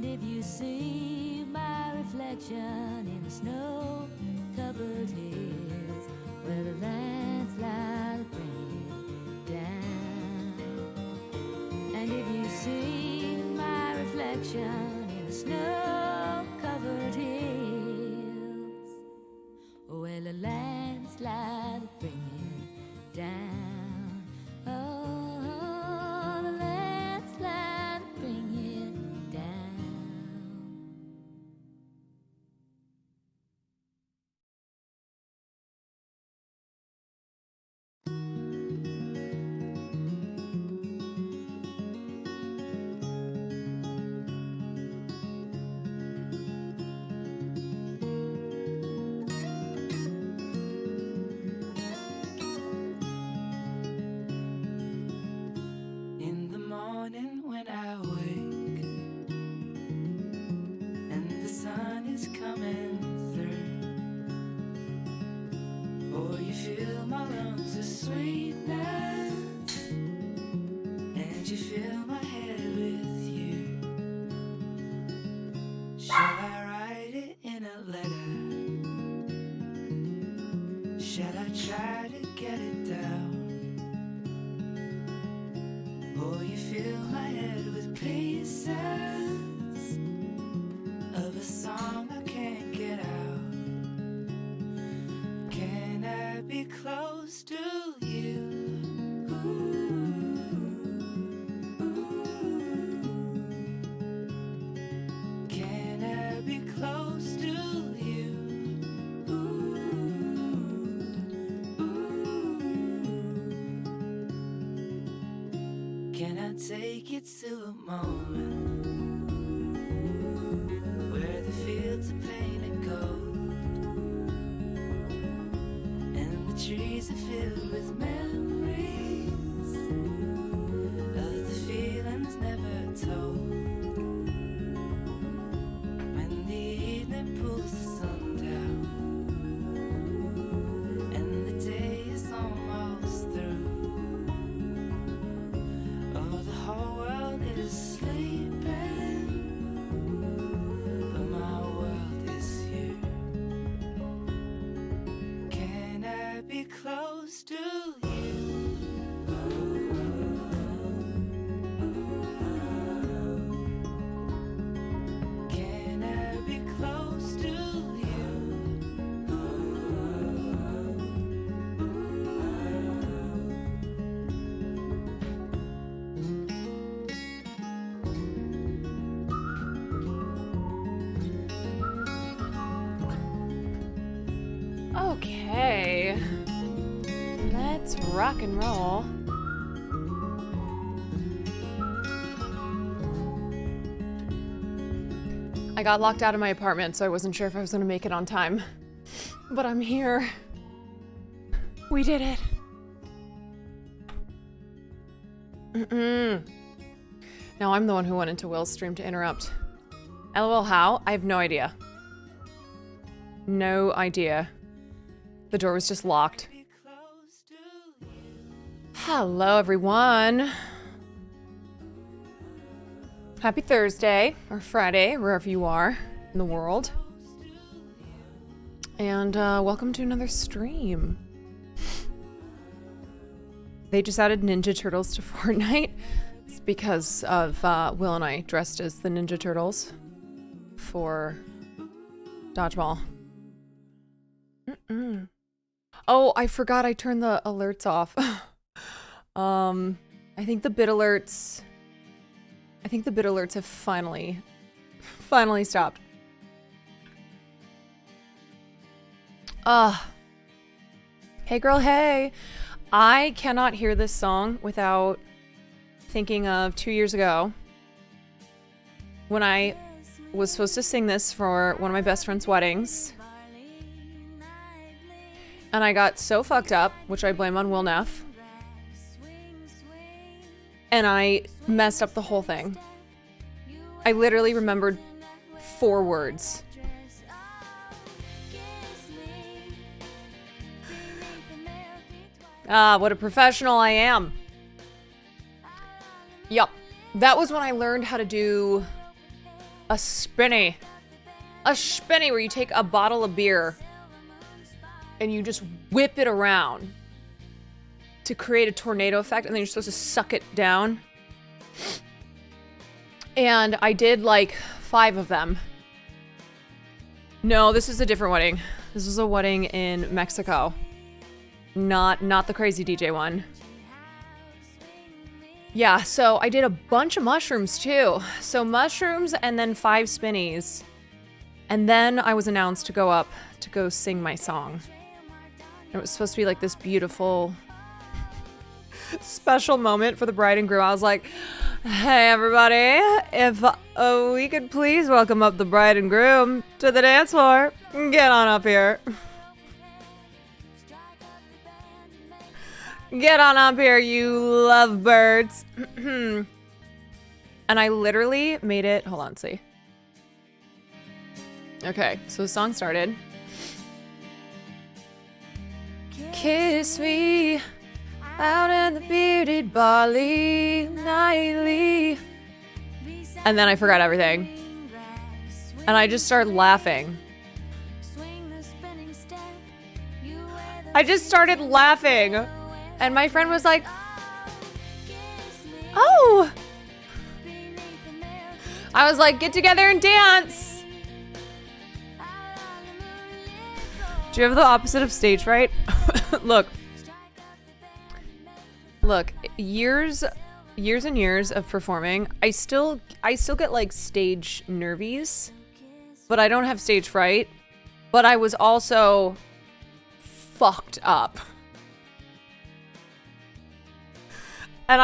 And if you see my reflection in the snow-covered hills, where the landslide bring it down. And if you see my reflection in the snow-covered hills, where the landslide bring it down. Oh, the landslide bring it down. In the morning when I wake and the sun is coming through, oh, you fill my lungs with sweetness and you fill my head with you. Shall I write it in a letter? Shall I try to get it down? Oh, you fill my head with pieces of a song I can't get out. Can I be close to you? Ooh, ooh. Can I be close to you? Ooh, ooh. Can I take you to a moment where the fields are painted gold and the trees are filled with memories of the feelings never told? When the evening pulls the sun down and the day is almost through, oh, the whole world is sleeping, but my world is here. Can I be close to you? Can I be close to you? Okay, let's rock and roll. I got locked out of my apartment, so I wasn't sure if I was gonna make it on time. But I'm here. We did it. Now I'm the one who went into Will's stream to interrupt. LOL, how? I have no idea. No idea. The door was just locked. Hello, everyone. Happy Thursday, or Friday, wherever you are in the world. And welcome to another stream. They just added Ninja Turtles to Fortnite. It's because of Will and I dressed as the Ninja Turtles for Dodgeball. Oh, I forgot I turned the alerts off. I think the bit alerts have finally stopped. Hey girl, hey. I cannot hear this song without thinking of 2 years ago when I was supposed to sing this for one of my best friend's weddings. And I got so fucked up, which I blame on Will Neff. And I messed up the whole thing. I literally remembered 4 words. Ah, what a professional I am. Yup. That was when I learned how to do a spinny. A spinny where you take a bottle of beer and you just whip it around to create a tornado effect, and then you're supposed to suck it down. And I did like 5 of them. No, this is a different wedding. This was a wedding in Mexico. Not the crazy DJ one. Yeah, so I did a bunch of mushrooms too. So mushrooms and then 5 spinnies. And then I was announced to go up to go sing my song. And it was supposed to be like this beautiful special moment for the bride and groom. I was like, hey everybody, if we could please welcome up the bride and groom to the dance floor. Get on up here. Get on up here, you lovebirds. And I literally made it, hold on, see. Okay, so the song started. Kiss me out in the bearded barley nightly. And then I forgot everything. And I just started laughing. I just started laughing. And my friend was like, oh. I was like, get together and dance. Do you have the opposite of stage fright? Look, years and years of performing, I still get like stage nervies, but I don't have stage fright. But I was also fucked up. And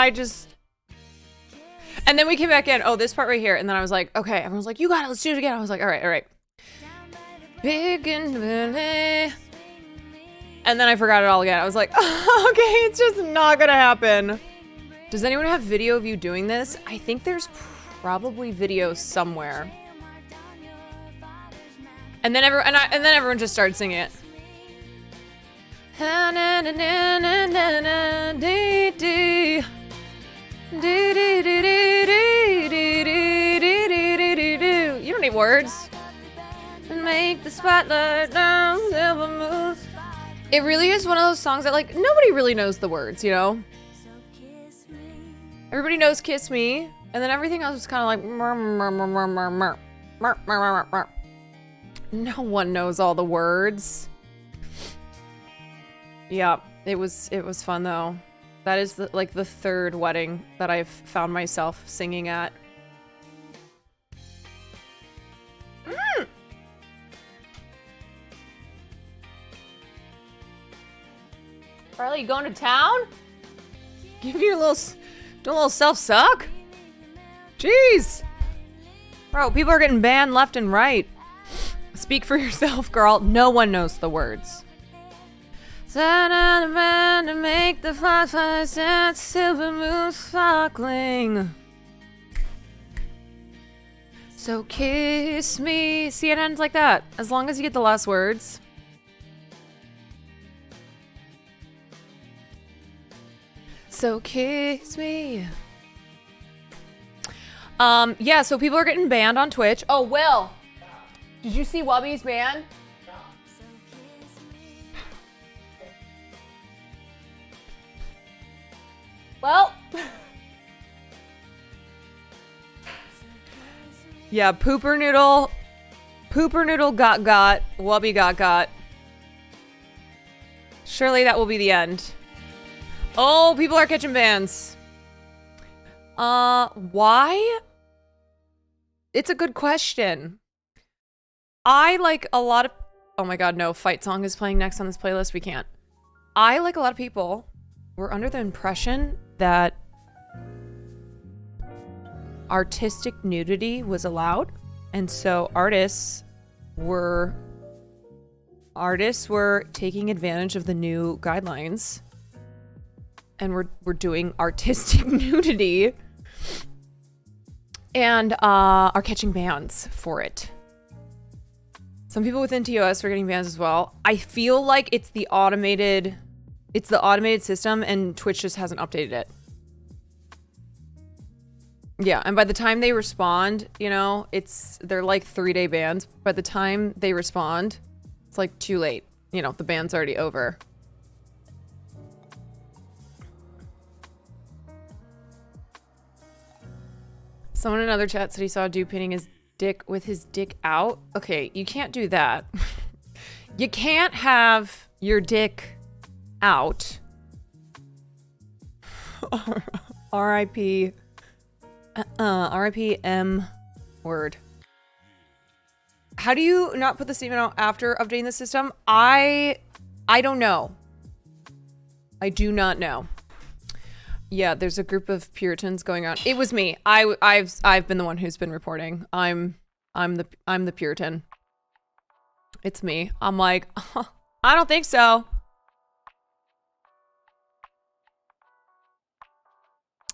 and then we came back in. Oh, this part right here. And then I was like, okay. Everyone's like, you got it. Let's do it again. I was like, all right. Big and and then I forgot it all again. I was like, oh, okay, it's just not gonna happen. Does anyone have video of you doing this? I think there's probably video somewhere. And then everyone just started singing it. You don't need words. Make the spotlight down, never move. It really is one of those songs that like nobody really knows the words, you know? Everybody knows Kiss Me, and then everything else is kind of like no one knows all the words. Yeah, it was fun though. That is the 3rd wedding that I've found myself singing at. Carly, you going to town? Give you a little self-suck? Jeez. Bro, people are getting banned left and right. Speak for yourself, girl. No one knows the words. To make the fireflies dance, silver moon sparkling. So kiss me. See, it ends like that. As long as you get the last words. So kiss me. Yeah, so people are getting banned on Twitch. Oh, Will. Did you see Wubby's ban? Well. Yeah, Pooper Noodle got, Wubby got. Surely that will be the end. Oh, people are catching bans. Why? It's a good question. I like a lot of... Oh my god, no. Fight Song is playing next on this playlist. We can't. I, like a lot of people, were under the impression that artistic nudity was allowed. And so artists were taking advantage of the new guidelines. And we're doing artistic nudity and are catching bans for it. Some people within TOS are getting bans as well. I feel like it's the automated system and Twitch just hasn't updated it. Yeah, and by the time they respond, you know, they're like 3-day bans. By the time they respond, it's like too late. You know, the ban's already over. Someone in another chat said he saw a dude painting his dick with his dick out. Okay, you can't do that. You can't have your dick out. R.I.P. R.I.P. M word. How do you not put the statement out after updating the system? I don't know. I do not know. Yeah, there's a group of Puritans going on. It was me. I've been the one who's been reporting. I'm the Puritan. It's me. I'm like, I don't think so.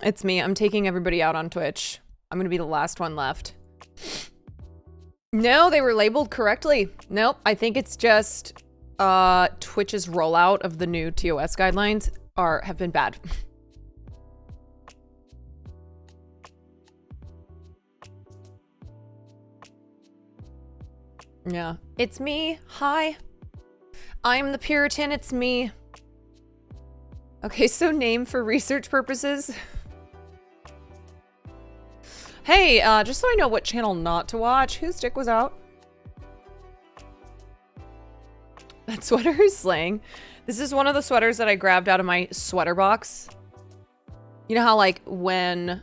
It's me. I'm taking everybody out on Twitch. I'm gonna be the last one left. No, they were labeled correctly. Nope. I think it's just Twitch's rollout of the new TOS guidelines have been bad. Yeah. It's me. Hi. I'm the Puritan. It's me. Okay, so name for research purposes. Hey, just so I know what channel not to watch, whose dick was out? That sweater is slaying. This is one of the sweaters that I grabbed out of my sweater box. You know how like when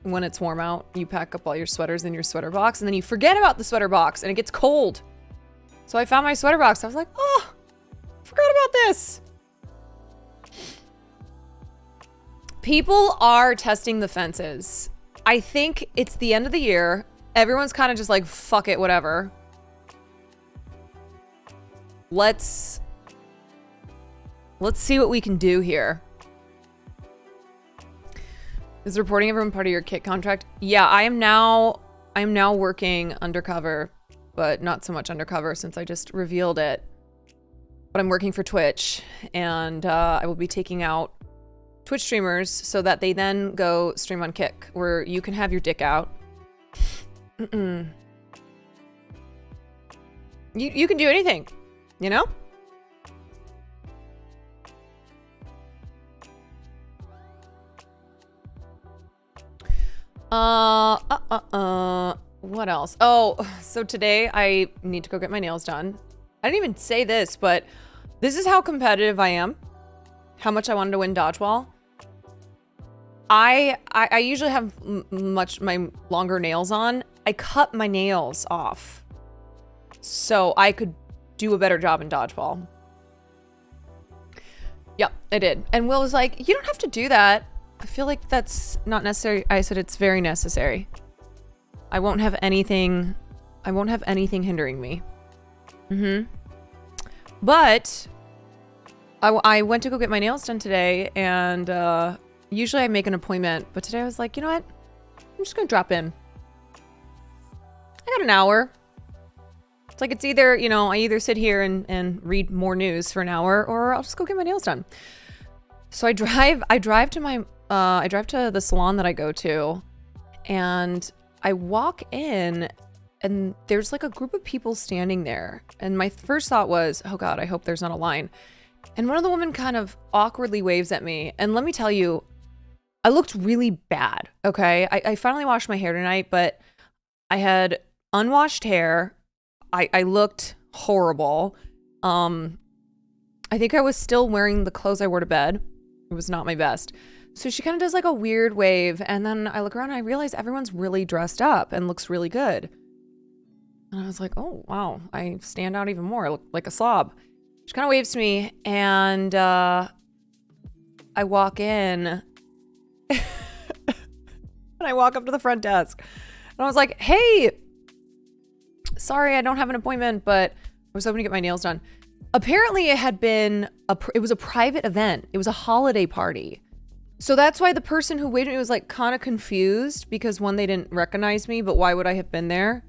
it's warm out, you pack up all your sweaters in your sweater box and then you forget about the sweater box and it gets cold. So I found my sweater box. I was like, oh, forgot about this. People are testing the fences. I think it's the end of the year. Everyone's kind of just like, fuck it, whatever. Let's see what we can do here. Is reporting everyone part of your kit contract? Yeah, I am now working undercover, but not so much undercover since I just revealed it. But I'm working for Twitch, and I will be taking out Twitch streamers so that they then go stream on Kick, where you can have your dick out. You can do anything, you know? What else? Oh, so today I need to go get my nails done. I didn't even say this, but this is how competitive I am. How much I wanted to win dodgeball. I usually have my longer nails on. I cut my nails off so I could do a better job in dodgeball. Yep, I did. And Will was like, you don't have to do that. I feel like that's not necessary. I said it's very necessary. I won't have anything hindering me. But I went to go get my nails done today, and usually I make an appointment, but today I was like, you know what? I'm just gonna drop in. I got an hour. It's like it's either, you know, I either sit here and read more news for an hour, or I'll just go get my nails done. So I drive to the salon that I go to, and I walk in, and there's like a group of people standing there. And my first thought was, oh God, I hope there's not a line. And one of the women kind of awkwardly waves at me. And let me tell you, I looked really bad, okay? I finally washed my hair tonight, but I had unwashed hair. I looked horrible. I think I was still wearing the clothes I wore to bed. It was not my best. So she kind of does like a weird wave, and then I look around and I realize everyone's really dressed up and looks really good. And I was like, oh, wow, I stand out even more. I look like a slob. She kind of waves to me, and I walk in, and I walk up to the front desk, and I was like, hey, sorry, I don't have an appointment, but I was hoping to get my nails done. Apparently it had been, it was a private event. It was a holiday party. So that's why the person who waited me was like kind of confused, because one, they didn't recognize me, but why would I have been there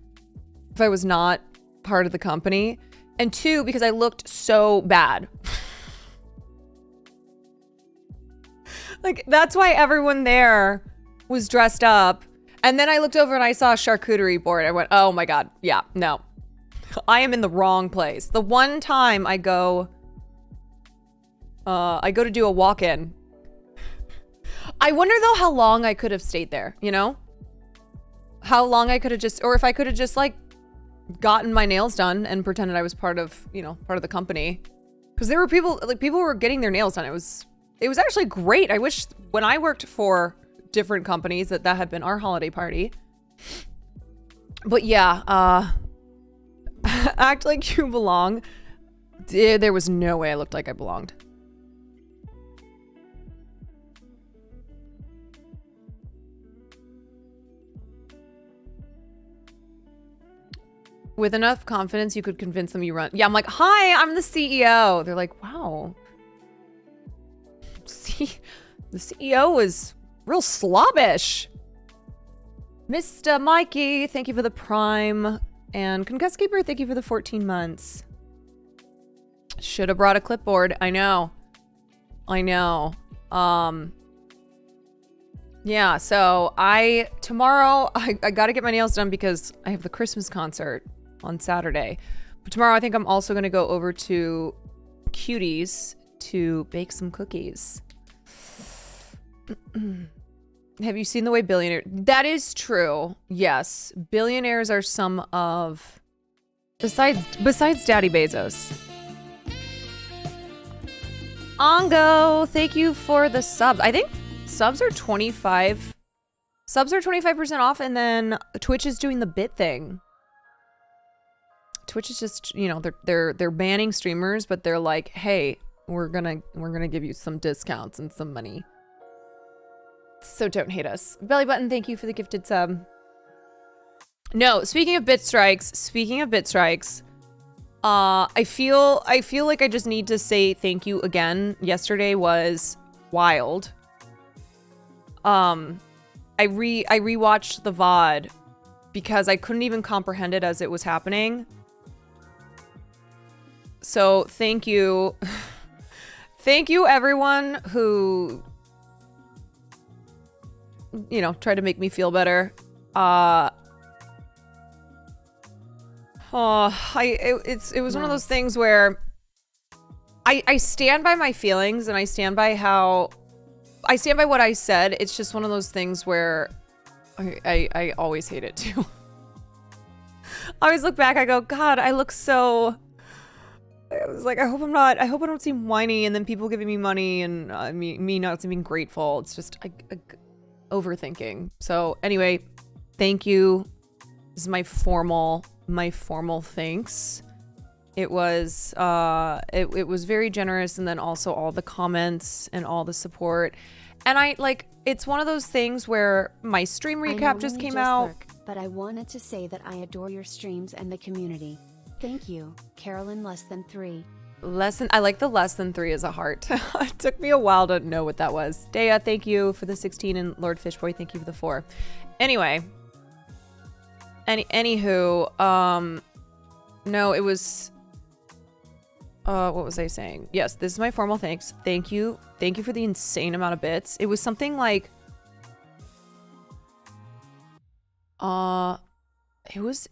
if I was not part of the company? And two, because I looked so bad. Like, that's why everyone there was dressed up. And then I looked over and I saw a charcuterie board. I went, oh my God. Yeah, no. I am in the wrong place. The one time I go to do a walk-in. I wonder though how long I could have stayed there, you know? How long I could have just, or if I could have just like gotten my nails done and pretended I was part of, you know, part of the company. Because there were people were getting their nails done. It was actually great. I wish when I worked for different companies that had been our holiday party. But yeah, act like you belong. There was no way I looked like I belonged. With enough confidence, you could convince them you run. Yeah, I'm like, hi, I'm the CEO. They're like, wow. See, the CEO is real slobbish. Mr. Mikey, thank you for the prime. And Concussed Keeper, thank you for the 14 months. Should have brought a clipboard. I know. Yeah, so tomorrow I got to get my nails done because I have the Christmas concert on Saturday. But tomorrow I think I'm also going to go over to Cuties to bake some cookies. Have you seen the way billionaires... That is true. Yes. Billionaires are some of... Besides Daddy Bezos. Ongo, thank you for the sub. I think subs are 25% off, and then Twitch is doing the bit thing. Twitch is just, you know, they're banning streamers, but they're like, hey, we're gonna give you some discounts and some money. So don't hate us. Belly Button, thank you for the gifted sub. No, speaking of bit strikes, I feel like I just need to say thank you again. Yesterday was wild. I rewatched the VOD because I couldn't even comprehend it as it was happening. So thank you. Thank you everyone who, you know, tried to make me feel better. It was one of those things where I stand by my feelings and I stand by what I said. It's just one of those things where I always hate it too. I always look back, I go, God, I look so... I was like, I hope I don't seem whiny, and then people giving me money and me not seeming grateful. It's just overthinking. So anyway, thank you. This is my formal thanks. It was it was very generous, and then also all the comments and all the support. And it's one of those things where my stream recap just came out. But I wanted to say that I adore your streams and the community. Thank you, Carolyn less than 3. I like the less than 3 as a heart. It took me a while to know what that was. Dea, thank you for the 16, and Lord Fishboy, thank you for the 4. Anyway. Anywho, no, it was, what was I saying? Yes, this is my formal thanks. Thank you for the insane amount of bits. It was something like, it was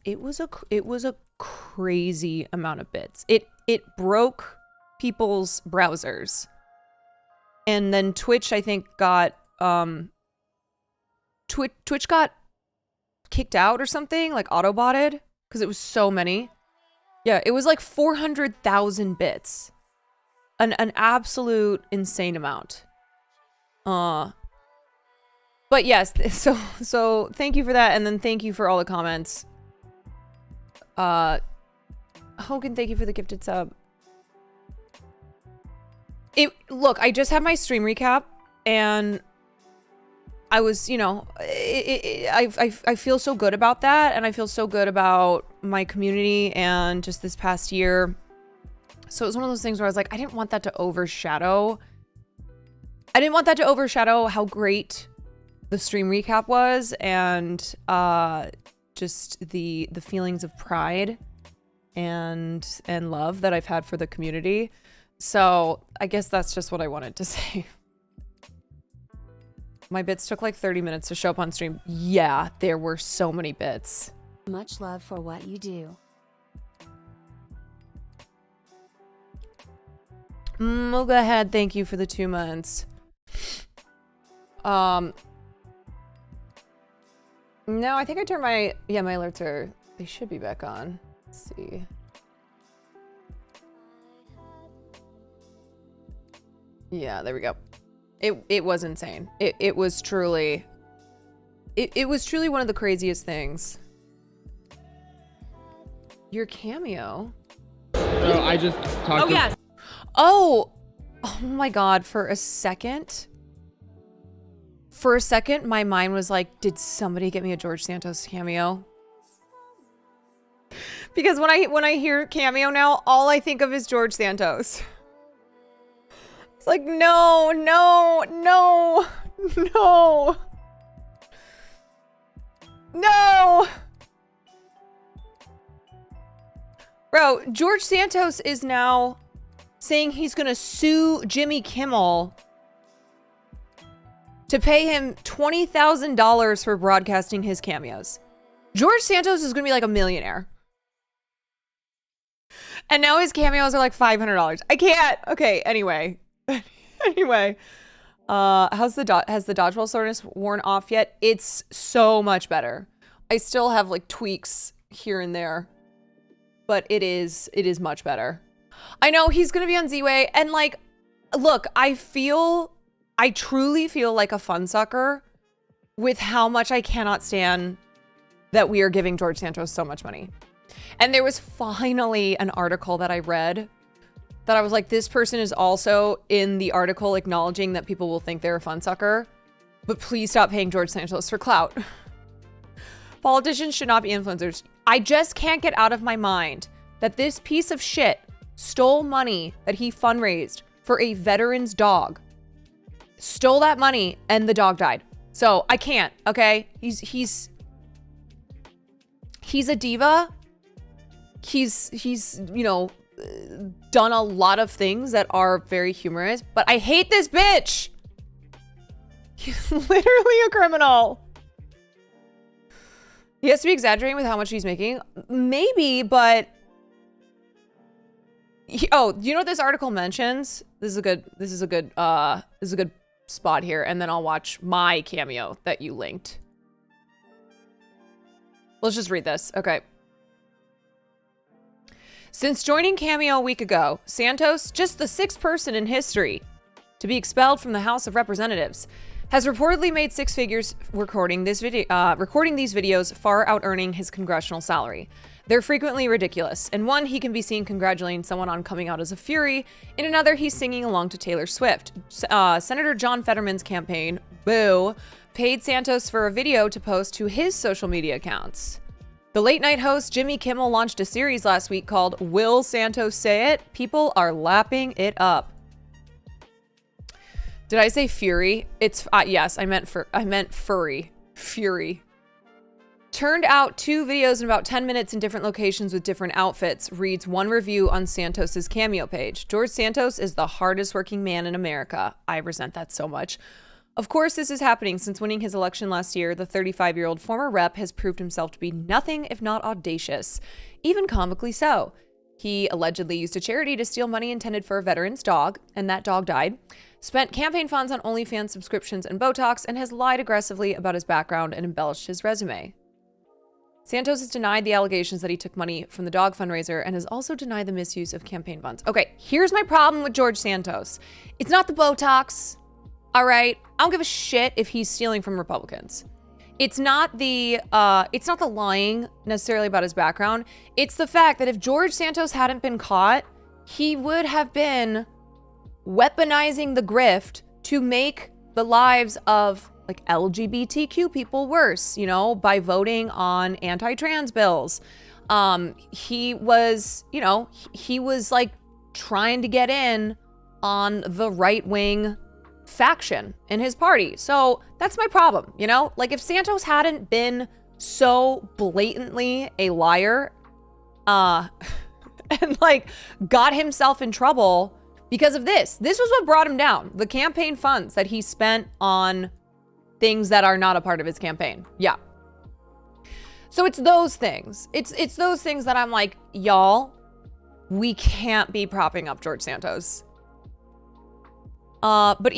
a crazy amount of bits. It broke people's browsers. And then Twitch, I think, got, Twitch got kicked out or something, like auto-botted, because it was so many. Yeah, it was like 400,000 bits. An absolute insane amount. But yes, so thank you for that, and then thank you for all the comments. Hogan, thank you for the gifted sub. Look, I just had my stream recap, and I was, you know, I feel so good about that, and I feel so good about my community and just this past year. So it was one of those things where I was like, I didn't want that to overshadow how great the stream recap was, and just the feelings of pride and love that I've had for the community. So I guess that's just what I wanted to say. My bits took like 30 minutes to show up on stream. Yeah, there were so many bits. Much love for what you do. We'll go ahead. Thank you for the 2 months. No, I think I turned my, my alerts are, they should be back on. Let's see. Yeah, there we go. It was insane. It was truly, it was truly one of the craziest things. Your cameo? So I just talked to... yes. Oh my God, for a second, my mind was like, did somebody get me a George Santos cameo? Because when I hear cameo now, all I think of is George Santos. It's like, no. Bro, George Santos is now saying he's gonna sue Jimmy Kimmel to pay him $20,000 for broadcasting his cameos. George Santos is gonna be like a millionaire. And now his cameos are like $500. I can't. Okay, anyway. Anyway. Has the dodgeball soreness worn off yet? It's so much better. I still have like tweaks here and there, but it is much better. I know he's gonna be on Z-Way, and like, look, I truly feel like a fun sucker with how much I cannot stand that we are giving George Santos so much money. And there was finally an article that I read that I was like, this person is also in the article acknowledging that people will think they're a fun sucker, but please stop paying George Santos for clout. Politicians should not be influencers. I just can't get out of my mind that this piece of shit stole money that he fundraised for a veteran's dog. Stole that money and the dog died. So I can't, okay? He's a diva. He's you know, done a lot of things that are very humorous, but I hate this bitch. He's literally a criminal. He has to be exaggerating with how much he's making. Maybe, but oh, you know what this article mentions? This is a good spot here, and then I'll watch my cameo that you linked. Let's just read this. Okay. Since joining Cameo a week ago, Santos, just the 6th person in history to be expelled from the House of Representatives, has reportedly made 6 figures recording these videos, far out-earning his congressional salary. They're frequently ridiculous. In one, he can be seen congratulating someone on coming out as a Fury. In another, he's singing along to Taylor Swift. Senator John Fetterman's campaign, Boo, paid Santos for a video to post to his social media accounts. The late-night host Jimmy Kimmel launched a series last week called Will Santos Say It? People are lapping it up. Did I say Fury? It's yes, I meant furry. Fury. Turned out 2 videos in about 10 minutes in different locations with different outfits, reads one review on Santos's Cameo page. George Santos is the hardest working man in America. I resent that so much. Of course, this is happening since winning his election last year. The 35-year-old former rep has proved himself to be nothing if not audacious, even comically so. He allegedly used a charity to steal money intended for a veteran's dog, and that dog died. Spent campaign funds on OnlyFans subscriptions and Botox, and has lied aggressively about his background and embellished his resume. Santos has denied the allegations that he took money from the dog fundraiser and has also denied the misuse of campaign funds. Okay, here's my problem with George Santos. It's not the Botox. All right, I don't give a shit if he's stealing from Republicans. It's not the lying necessarily about his background. It's the fact that if George Santos hadn't been caught, he would have been weaponizing the grift to make the lives of like LGBTQ people worse, you know, by voting on anti-trans bills. He was like trying to get in on the right-wing faction in his party. So that's my problem, you know? Like if Santos hadn't been so blatantly a liar, and like got himself in trouble because of this was what brought him down. The campaign funds that he spent on things that are not a part of his campaign. Yeah. So it's those things. It's those things that I'm like, y'all, we can't be propping up George Santos. But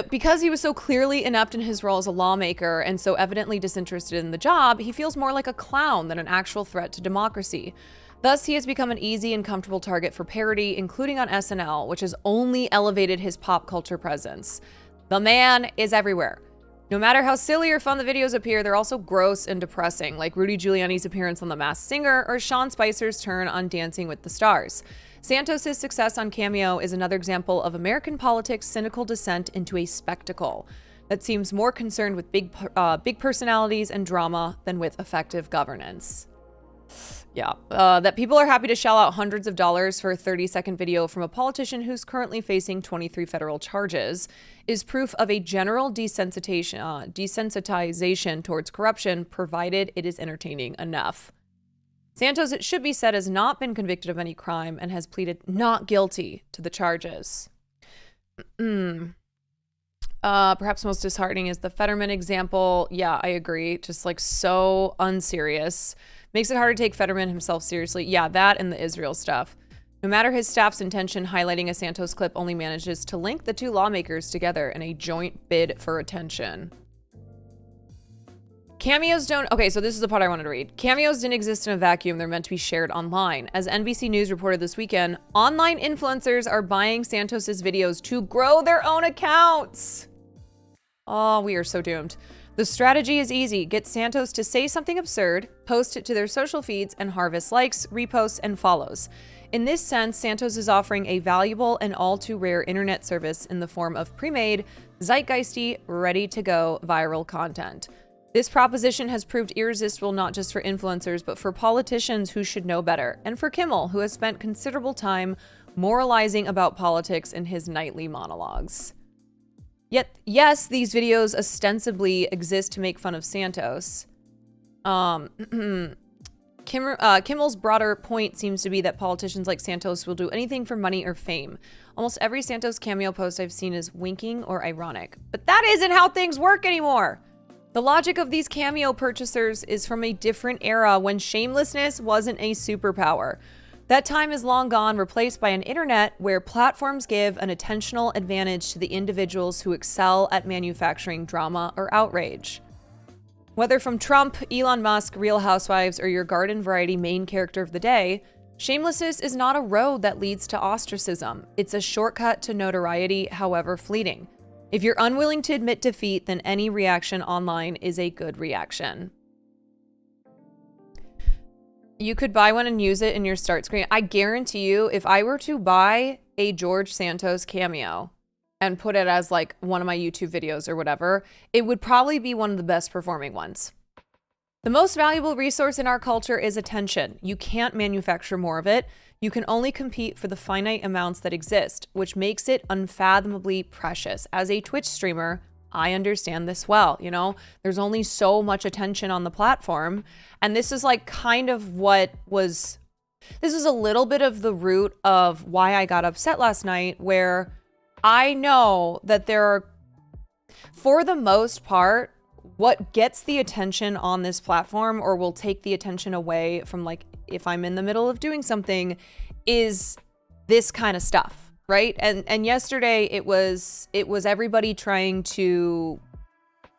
because he was so clearly inept in his role as a lawmaker and so evidently disinterested in the job, he feels more like a clown than an actual threat to democracy. Thus, he has become an easy and comfortable target for parody, including on SNL, which has only elevated his pop culture presence. The man is everywhere. No matter how silly or fun the videos appear, they're also gross and depressing, like Rudy Giuliani's appearance on The Masked Singer or Sean Spicer's turn on Dancing with the Stars. Santos' success on Cameo is another example of American politics' cynical descent into a spectacle that seems more concerned with big personalities and drama than with effective governance. Yeah, that people are happy to shell out hundreds of dollars for a 30-second video from a politician who's currently facing 23 federal charges is proof of a general desensitization towards corruption, provided it is entertaining enough. Santos, it should be said, has not been convicted of any crime and has pleaded not guilty to the charges. Perhaps most disheartening is the Fetterman example. Yeah, I agree. Just like so unserious. Makes it hard to take Fetterman himself seriously. Yeah, that and the Israel stuff. No matter his staff's intention, highlighting a Santos clip only manages to link the two lawmakers together in a joint bid for attention. Cameos don't... Okay, so this is the part I wanted to read. Cameos didn't exist in a vacuum. They're meant to be shared online. As NBC News reported this weekend, online influencers are buying Santos's videos to grow their own accounts. Oh, we are so doomed. The strategy is easy. Get Santos to say something absurd, post it to their social feeds, and harvest likes, reposts, and follows. In this sense, Santos is offering a valuable and all too rare internet service in the form of pre-made, zeitgeisty, ready-to-go viral content. This proposition has proved irresistible not just for influencers, but for politicians who should know better, and for Kimmel, who has spent considerable time moralizing about politics in his nightly monologues. Yet, yes, these videos ostensibly exist to make fun of Santos. Kimmel's broader point seems to be that politicians like Santos will do anything for money or fame. Almost every Santos cameo post I've seen is winking or ironic. But that isn't how things work anymore! The logic of these cameo purchasers is from a different era when shamelessness wasn't a superpower. That time is long gone, replaced by an internet where platforms give an attentional advantage to the individuals who excel at manufacturing drama or outrage. Whether from Trump, Elon Musk, Real Housewives, or your garden variety main character of the day, shamelessness is not a road that leads to ostracism. It's a shortcut to notoriety, however fleeting. If you're unwilling to admit defeat, then any reaction online is a good reaction. You could buy one and use it in your start screen. I guarantee you, if I were to buy a George Santos cameo and put it as like one of my YouTube videos or whatever, it would probably be one of the best performing ones. The most valuable resource in our culture is attention. You can't manufacture more of it. You can only compete for the finite amounts that exist, which makes it unfathomably precious. As a Twitch streamer, I understand this well. You know, there's only so much attention on the platform. And this is like kind of this is a little bit of the root of why I got upset last night, where I know that there are, for the most part, what gets the attention on this platform or will take the attention away from, like, if I'm in the middle of doing something, is this kind of stuff, right? And yesterday it was everybody trying to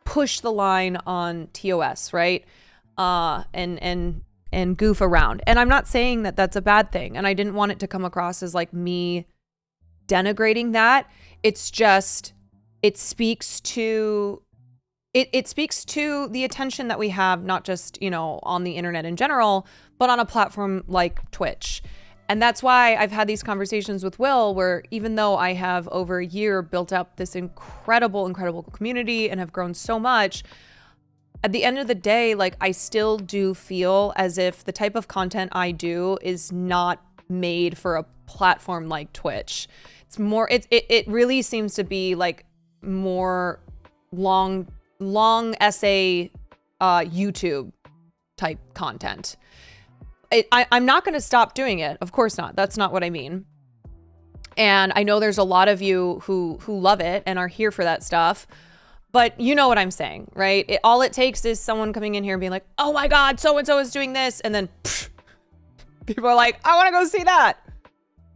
push the line on TOS, right? And goof around. And I'm not saying that that's a bad thing. And I didn't want it to come across as like me denigrating that. It's just, it speaks to the attention that we have, not just, you know, on the internet in general, but on a platform like Twitch. And that's why I've had these conversations with Will, where even though I have over a year built up this incredible community and have grown so much, at the end of the day, like, I still do feel as if the type of content I do is not made for a platform like Twitch. It's more, it really seems to be like more long essay YouTube type content. I'm not going to stop doing it. Of course not. That's not what I mean. And I know there's a lot of you who love it and are here for that stuff. But you know what I'm saying, right? All it takes is someone coming in here and being like, oh my God, so-and-so is doing this. And then people are like, I want to go see that.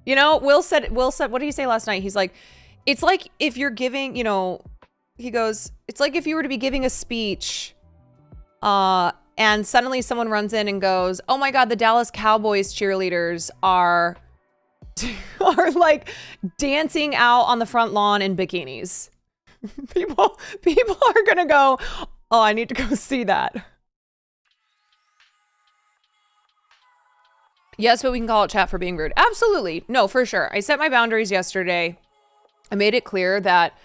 You know, Will said, what did he say last night? He's like, it's like if you're giving, you know, he goes, it's like if you were to be giving a speech and suddenly someone runs in and goes, oh my God, the Dallas Cowboys cheerleaders are like dancing out on the front lawn in bikinis. People are gonna go, oh, I need to go see that. Yes, but we can call it chat for being rude. Absolutely. No, for sure. I set my boundaries yesterday. I made it clear that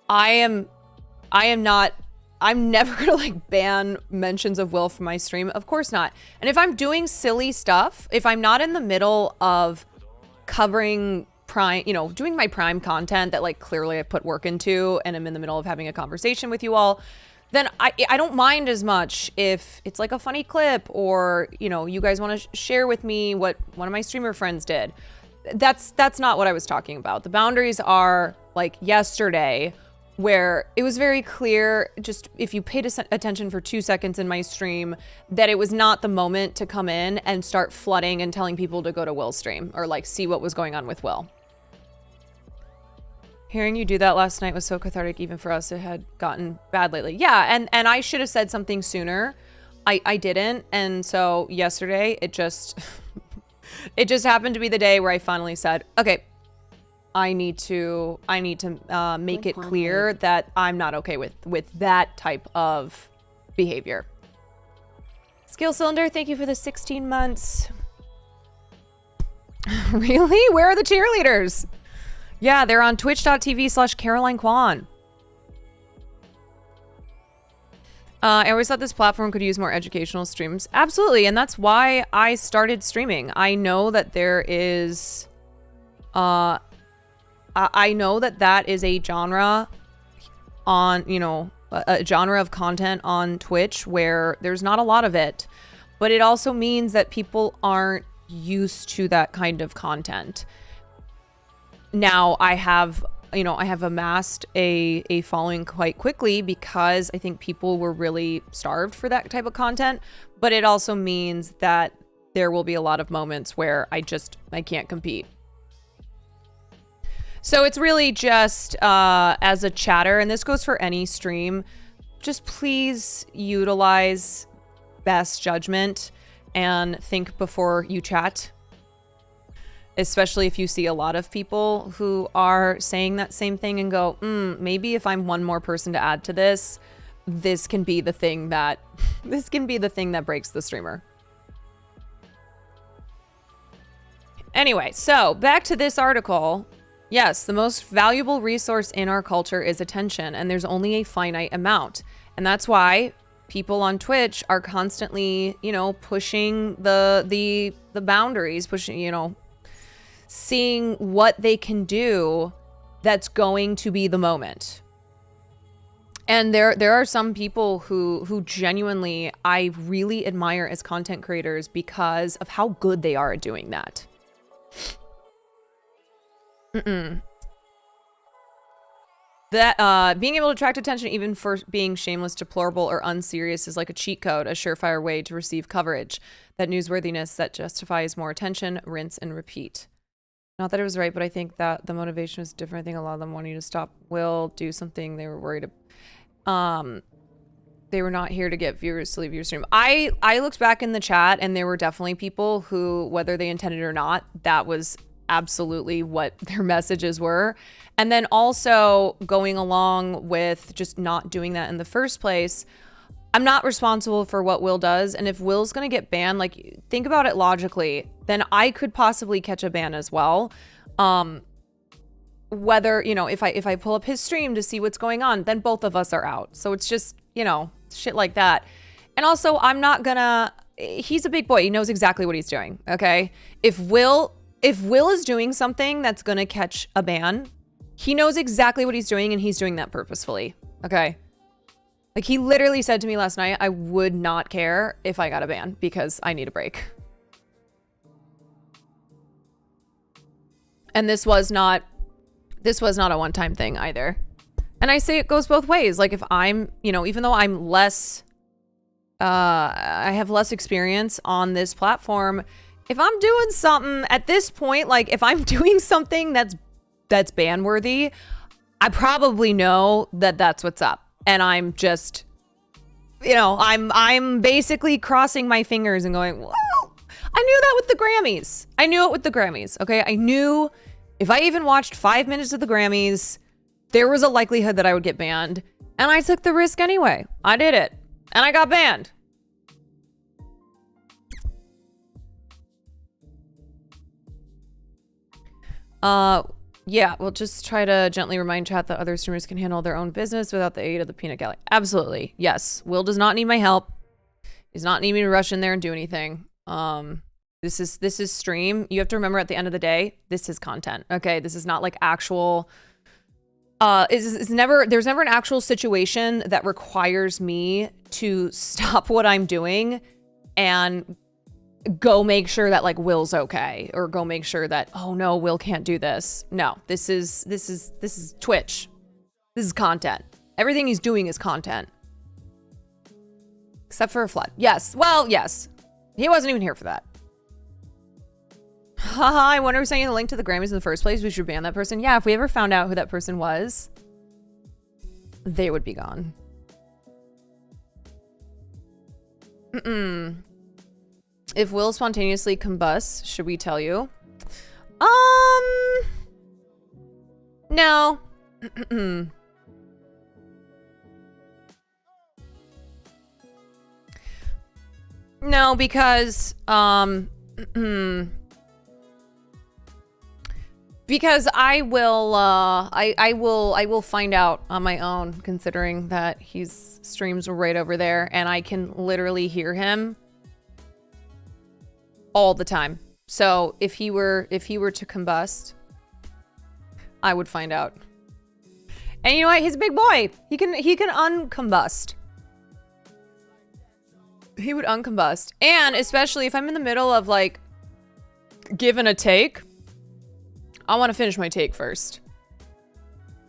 I'm never gonna like ban mentions of Will from my stream. Of course not. And if I'm doing silly stuff, if I'm not in the middle of covering prime, you know, doing my prime content that like clearly I put work into and I'm in the middle of having a conversation with you all, then I don't mind as much if it's like a funny clip or, you know, you guys want to share with me what one of my streamer friends did. That's not what I was talking about. The boundaries are like yesterday where it was very clear, just if you paid attention for 2 seconds in my stream, that it was not the moment to come in and start flooding and telling people to go to Will's stream or like see what was going on with Will. Hearing you do that last night was so cathartic, even for us. It had gotten bad lately. Yeah, and I should have said something sooner. I didn't, and so yesterday it just it just happened to be the day where I finally said, okay, I need to make it clear that I'm not okay with that type of behavior. Skill Cylinder, thank you for the 16 months. Really? Where are the cheerleaders? Yeah, they're on twitch.tv/Caroline Kwan. I always thought this platform could use more educational streams. Absolutely, and that's why I started streaming. I know that there is... I know that that is a genre on, you know, a genre of content on Twitch where there's not a lot of it. But it also means that people aren't used to that kind of content. Now I have amassed a following quite quickly because I think people were really starved for that type of content. But it also means that there will be a lot of moments where I can't compete. So it's really just as a chatter, and this goes for any stream, just please utilize best judgment and think before you chat. Especially if you see a lot of people who are saying that same thing and go, maybe if I'm one more person to add to this, this can be the thing that breaks the streamer. Anyway, so back to this article. Yes, the most valuable resource in our culture is attention, and there's only a finite amount. And that's why people on Twitch are constantly, you know, pushing the boundaries, pushing, you know, seeing what they can do that's going to be the moment. And there are some people who genuinely I really admire as content creators because of how good they are at doing that. That being able to attract attention even for being shameless, deplorable, or unserious is like a cheat code, a surefire way to receive coverage. That newsworthiness that justifies more attention, rinse and repeat. Not that it was right, but I think that the motivation was different. I think a lot of them wanted to stop Will, do something. They were worried. They were not here to get viewers to leave your stream. I looked back in the chat and there were definitely people who, whether they intended it or not, that was absolutely what their messages were. And then also going along with just not doing that in the first place, I'm not responsible for what Will does. And if Will's going to get banned, like think about it logically, then I could possibly catch a ban as well. Whether, you know, if I pull up his stream to see what's going on, then both of us are out. So it's just, you know, shit like that. And also I'm not gonna, he's a big boy. He knows exactly what he's doing. Okay. If Will is doing something that's going to catch a ban, he knows exactly what he's doing and he's doing that purposefully. Okay. Like he literally said to me last night, I would not care if I got a ban because I need a break. And this was not a one-time thing either. And I say it goes both ways. Like if I'm, you know, even though I'm less, I have less experience on this platform, if I'm doing something at this point, like if I'm doing something that's ban worthy, I probably know that that's what's up. And I'm just, you know, I'm basically crossing my fingers and going, whoa. I knew that with the Grammys. I knew it with the Grammys. Okay. I knew if I even watched 5 minutes of the Grammys, there was a likelihood that I would get banned. And I took the risk anyway. I did it. And I got banned. Yeah, we'll just try to gently remind chat that other streamers can handle their own business without the aid of the peanut gallery. Absolutely. Yes. Will does not need my help. He does not need me to rush in there and do anything. This is stream. You have to remember at the end of the day, this is content. Okay. This is not like actual, there's never an actual situation that requires me to stop what I'm doing and go make sure that like Will's okay, or go make sure that, oh no, Will can't do this. No, this is Twitch. This is content. Everything he's doing is content. Except for a flood. Yes. Well, yes. He wasn't even here for that. Haha, I wonder who's sending the link to the Grammys in the first place. We should ban that person. Yeah, if we ever found out who that person was, they would be gone. If Will spontaneously combusts, should we tell you? No. No, because, because I will find out on my own, considering that he's streams right over there and I can literally hear him all the time. So if he were to combust, I would find out. And you know what? He's a big boy. He can uncombust. He would uncombust. And especially if I'm in the middle of like giving a take, I want to finish my take first.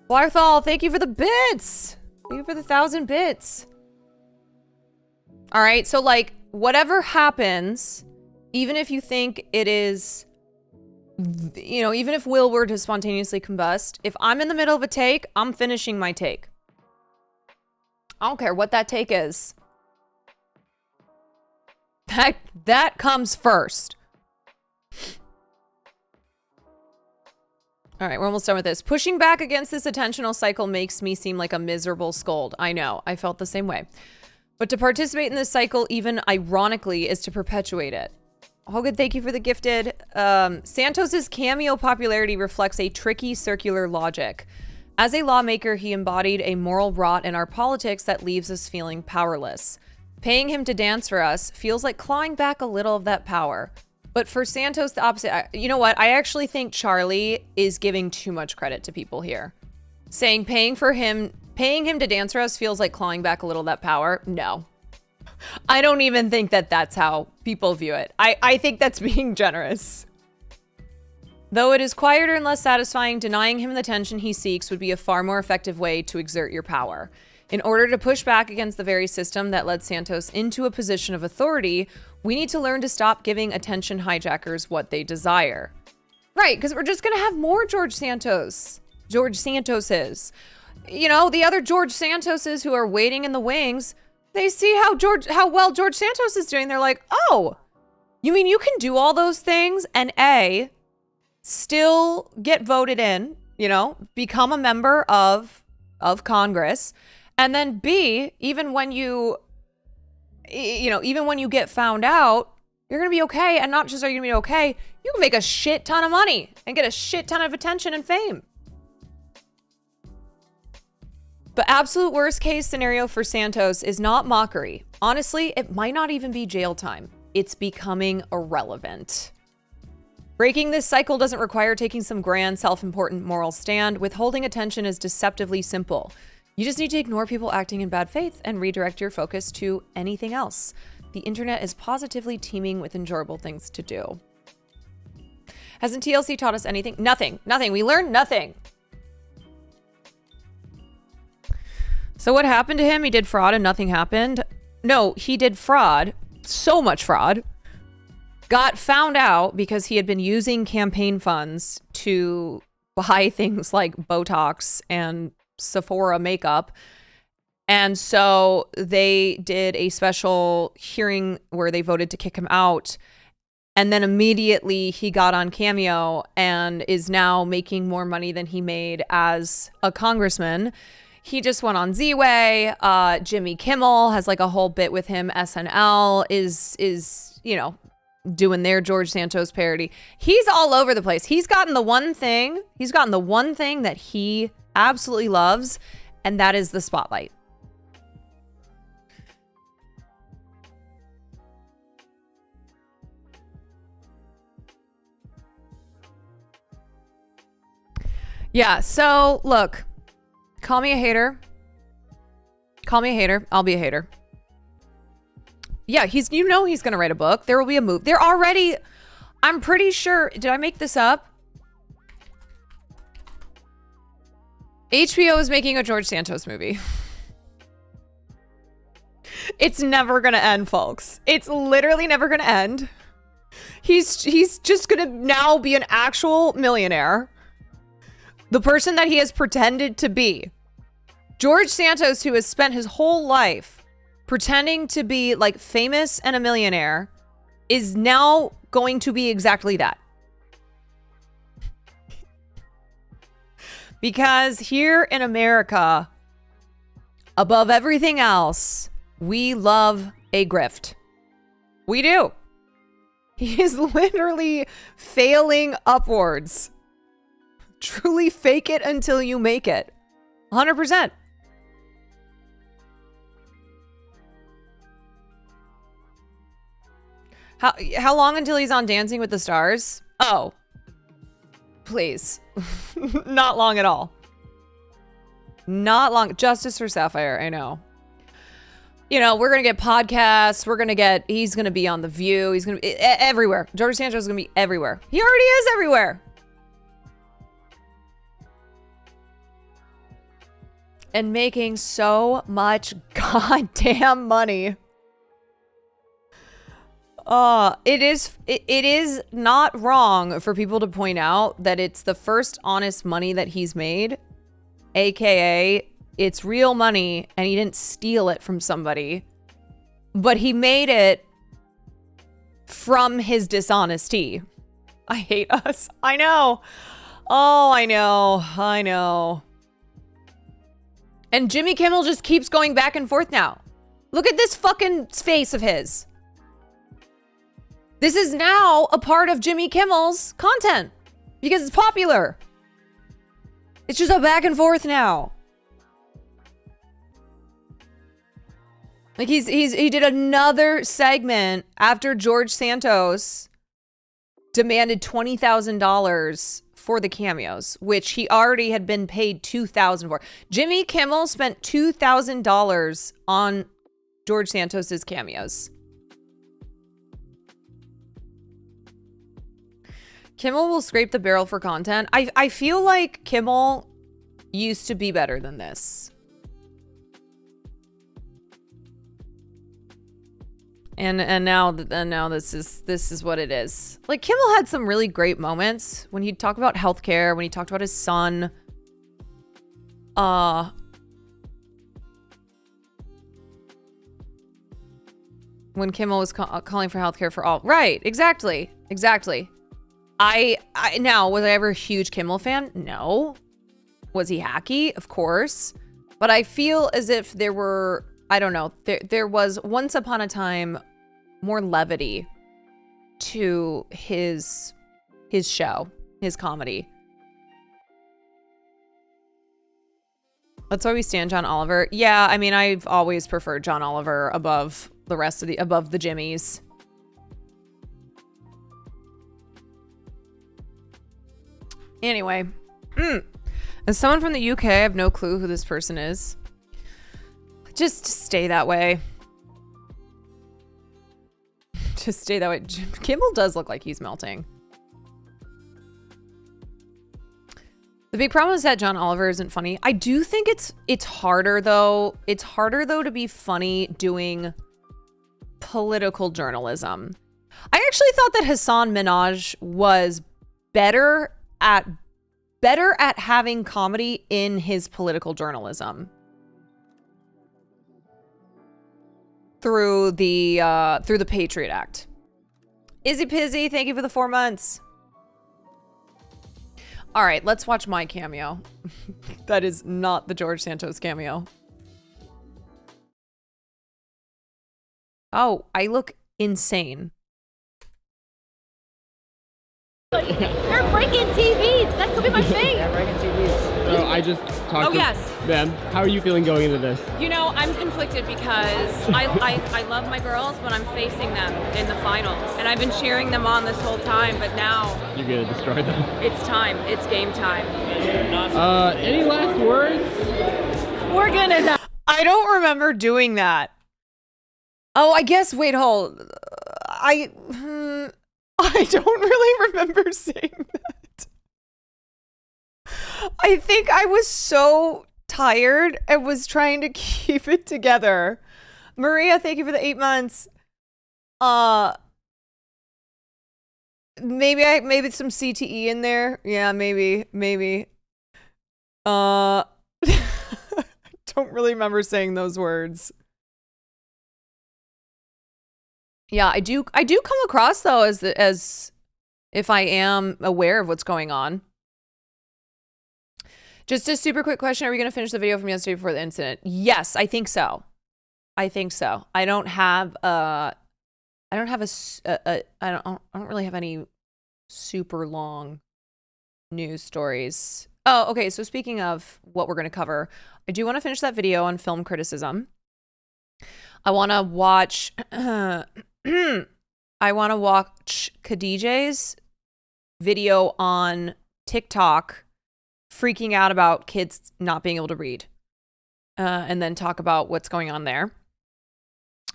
Blarthal, thank you for the bits. Thank you for the 1,000 bits. All right. So like whatever happens, even if you think it is, you know, even if Will were to spontaneously combust, if I'm in the middle of a take, I'm finishing my take. I don't care what that take is. That comes first. All right, we're almost done with this. Pushing back against this attentional cycle makes me seem like a miserable scold. I know, I felt the same way. But to participate in this cycle, even ironically, is to perpetuate it. Hogan, thank you for the gifted. Santos's cameo popularity reflects a tricky circular logic. As a lawmaker, he embodied a moral rot in our politics that leaves us feeling powerless. Paying him to dance for us feels like clawing back a little of that power. But for Santos, the opposite. You know what? I actually think Charlie is giving too much credit to people here. Saying paying him to dance for us feels like clawing back a little of that power. No. I don't even think that that's how people view it. I think that's being generous. Though it is quieter and less satisfying, denying him the attention he seeks would be a far more effective way to exert your power. In order to push back against the very system that led Santos into a position of authority, we need to learn to stop giving attention hijackers what they desire. Right, because we're just going to have more George Santoses. You know, the other George Santoses who are waiting in the wings, they see how well George Santos is doing. They're like, oh, you mean you can do all those things and A, still get voted in, you know, become a member of Congress, and then B, even when you get found out, you're going to be okay. And not just are you going to be okay, you can make a shit ton of money and get a shit ton of attention and fame. But absolute worst case scenario for Santos is not mockery. Honestly, it might not even be jail time. It's becoming irrelevant. Breaking this cycle doesn't require taking some grand, self-important moral stand. Withholding attention is deceptively simple. You just need to ignore people acting in bad faith and redirect your focus to anything else. The internet is positively teeming with enjoyable things to do. Hasn't TLC taught us anything? Nothing. We learned nothing. So what happened to him? He did fraud and nothing happened? No, he did fraud. So much fraud. Got found out because he had been using campaign funds to buy things like Botox and Sephora makeup. And so they did a special hearing where they voted to kick him out. And then immediately he got on Cameo and is now making more money than he made as a congressman. He just went on Z-Way. Jimmy Kimmel has like a whole bit with him. SNL is, you know, doing their George Santos parody. He's all over the place. He's gotten the one thing that he absolutely loves, and that is the spotlight. Yeah, so look, call me a hater. Call me a hater. I'll be a hater. Yeah, he's going to write a book. There will be a movie. They're already, I'm pretty sure, did I make this up? HBO is making a George Santos movie. It's never going to end, folks. It's literally never going to end. He's just going to now be an actual millionaire. The person that he has pretended to be. George Santos, who has spent his whole life pretending to be like famous and a millionaire, is now going to be exactly that. Because here in America, above everything else, we love a grift. We do. He is literally failing upwards. Truly fake it until you make it. 100%. How long until he's on Dancing with the Stars? Oh, please. Not long at all. Not long. Justice for Sapphire, I know. You know, we're going to get podcasts. He's going to be on The View. He's going to be everywhere. George Santos is going to be everywhere. He already is everywhere. And making so much goddamn money. It is not wrong for people to point out that it's the first honest money that he's made, aka it's real money and he didn't steal it from somebody, but he made it from his dishonesty. I hate us. I know. Oh, I know. And Jimmy Kimmel just keeps going back and forth now. Look at this fucking face of his. This is now a part of Jimmy Kimmel's content because it's popular. It's just a back and forth now. Like he did another segment after George Santos demanded $20,000 for the cameos, which he already had been paid $2,000 for. Jimmy Kimmel spent $2,000 on George Santos's cameos. Kimmel will scrape the barrel for content. I feel like Kimmel used to be better than this. And now this is what it is. Like Kimmel had some really great moments when he'd talk about healthcare, when he talked about his son. When Kimmel was calling for healthcare for all. Right, exactly. I now, was I ever a huge Kimmel fan? No. Was he hacky? Of course. But I feel as if there were, I don't know, there was once upon a time more levity to his show, his comedy. That's why we stand John Oliver. Yeah, I mean, I've always preferred John Oliver above the rest of above the Jimmys. Anyway, as someone from the UK, I have no clue who this person is. Just stay that way. Just stay that way. Kimmel does look like he's melting. The big problem is that John Oliver isn't funny. I do think it's harder though. It's harder though to be funny doing political journalism. I actually thought that Hassan Minhaj was better at having comedy in his political journalism through the Patriot Act. Izzy Pizzy, thank you for the 4 months. All right, let's watch my cameo. That is not the George Santos cameo. Oh, I look insane. You're breaking TVs. That could be my face. Yeah, breaking TVs. So I just talked to them. How are you feeling going into this? You know, I'm conflicted because I love my girls, but I'm facing them in the finals. And I've been cheering them on this whole time, but now... You're going to destroy them. It's time. It's game time. Any last words? We're gonna... I don't remember doing that. Oh, I guess... Wait, hold. I don't really remember saying that. I think I was so tired and was trying to keep it together. Maria, thank you for the 8 months. Maybe some CTE in there. Yeah, maybe. Don't really remember saying those words. Yeah, I do come across though as if I am aware of what's going on. Just a super quick question. Are we going to finish the video from yesterday before the incident? Yes, I think so. I don't really have any super long news stories. Oh, okay. So speaking of what we're going to cover, I do want to finish that video on film criticism. I want to watch Khadijah's video on TikTok freaking out about kids not being able to read, and then talk about what's going on there.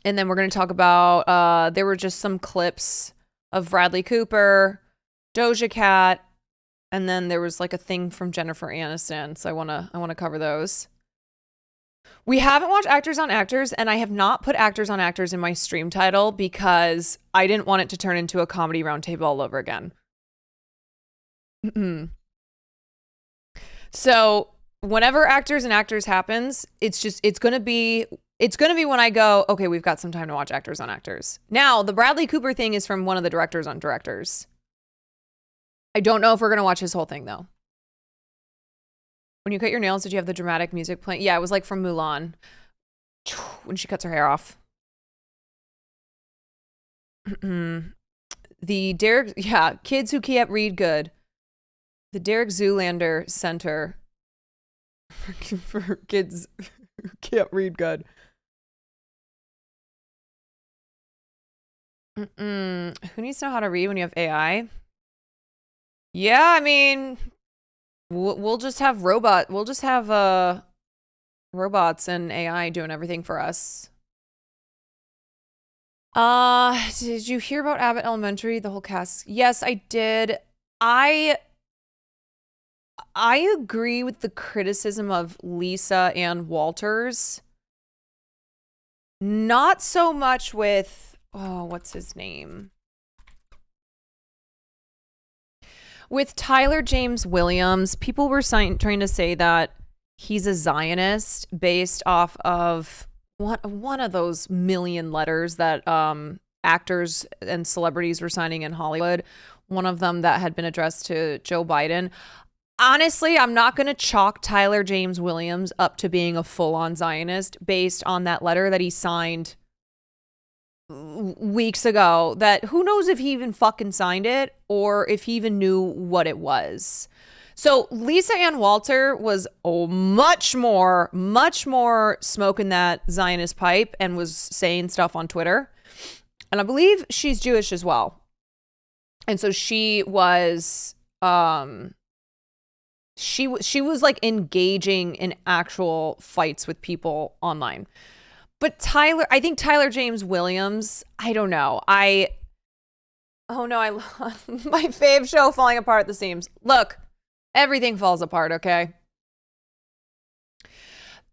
And then we're going to talk about there were just some clips of Bradley Cooper, Doja Cat, and then there was like a thing from Jennifer Aniston. So I want to cover those. We haven't watched Actors on Actors, and I have not put Actors on Actors in my stream title because I didn't want it to turn into a comedy roundtable all over again. So whenever Actors and Actors happens, it's going to be when I go, okay, we've got some time to watch Actors on Actors. Now, the Bradley Cooper thing is from one of the directors on Directors. I don't know if we're going to watch his whole thing, though. When you cut your nails, did you have the dramatic music playing? Yeah, it was like from Mulan. When she cuts her hair off. The Derek... Yeah, kids who can't read good. The Derek Zoolander Center for kids who can't read good. Who needs to know how to read when you have AI? Yeah, I mean, we'll just have robots and AI doing everything for us. Did you hear about Abbott Elementary, the whole cast? Yes, I did. I agree with the criticism of Lisa and Walters. Not so much with, what's his name? With Tyler James Williams, people were trying to say that he's a Zionist based off of one of those million letters that actors and celebrities were signing in Hollywood. One of them that had been addressed to Joe Biden. Honestly, I'm not going to chalk Tyler James Williams up to being a full-on Zionist based on that letter that he signed weeks ago, that who knows if he even fucking signed it or if he even knew what it was. So Lisa Ann Walter was much more smoking that Zionist pipe and was saying stuff on Twitter. And I believe she's Jewish as well. And so she was she was like engaging in actual fights with people online. But I think Tyler James Williams, I don't know. My fave show falling apart at the seams. Look, Everything falls apart, okay?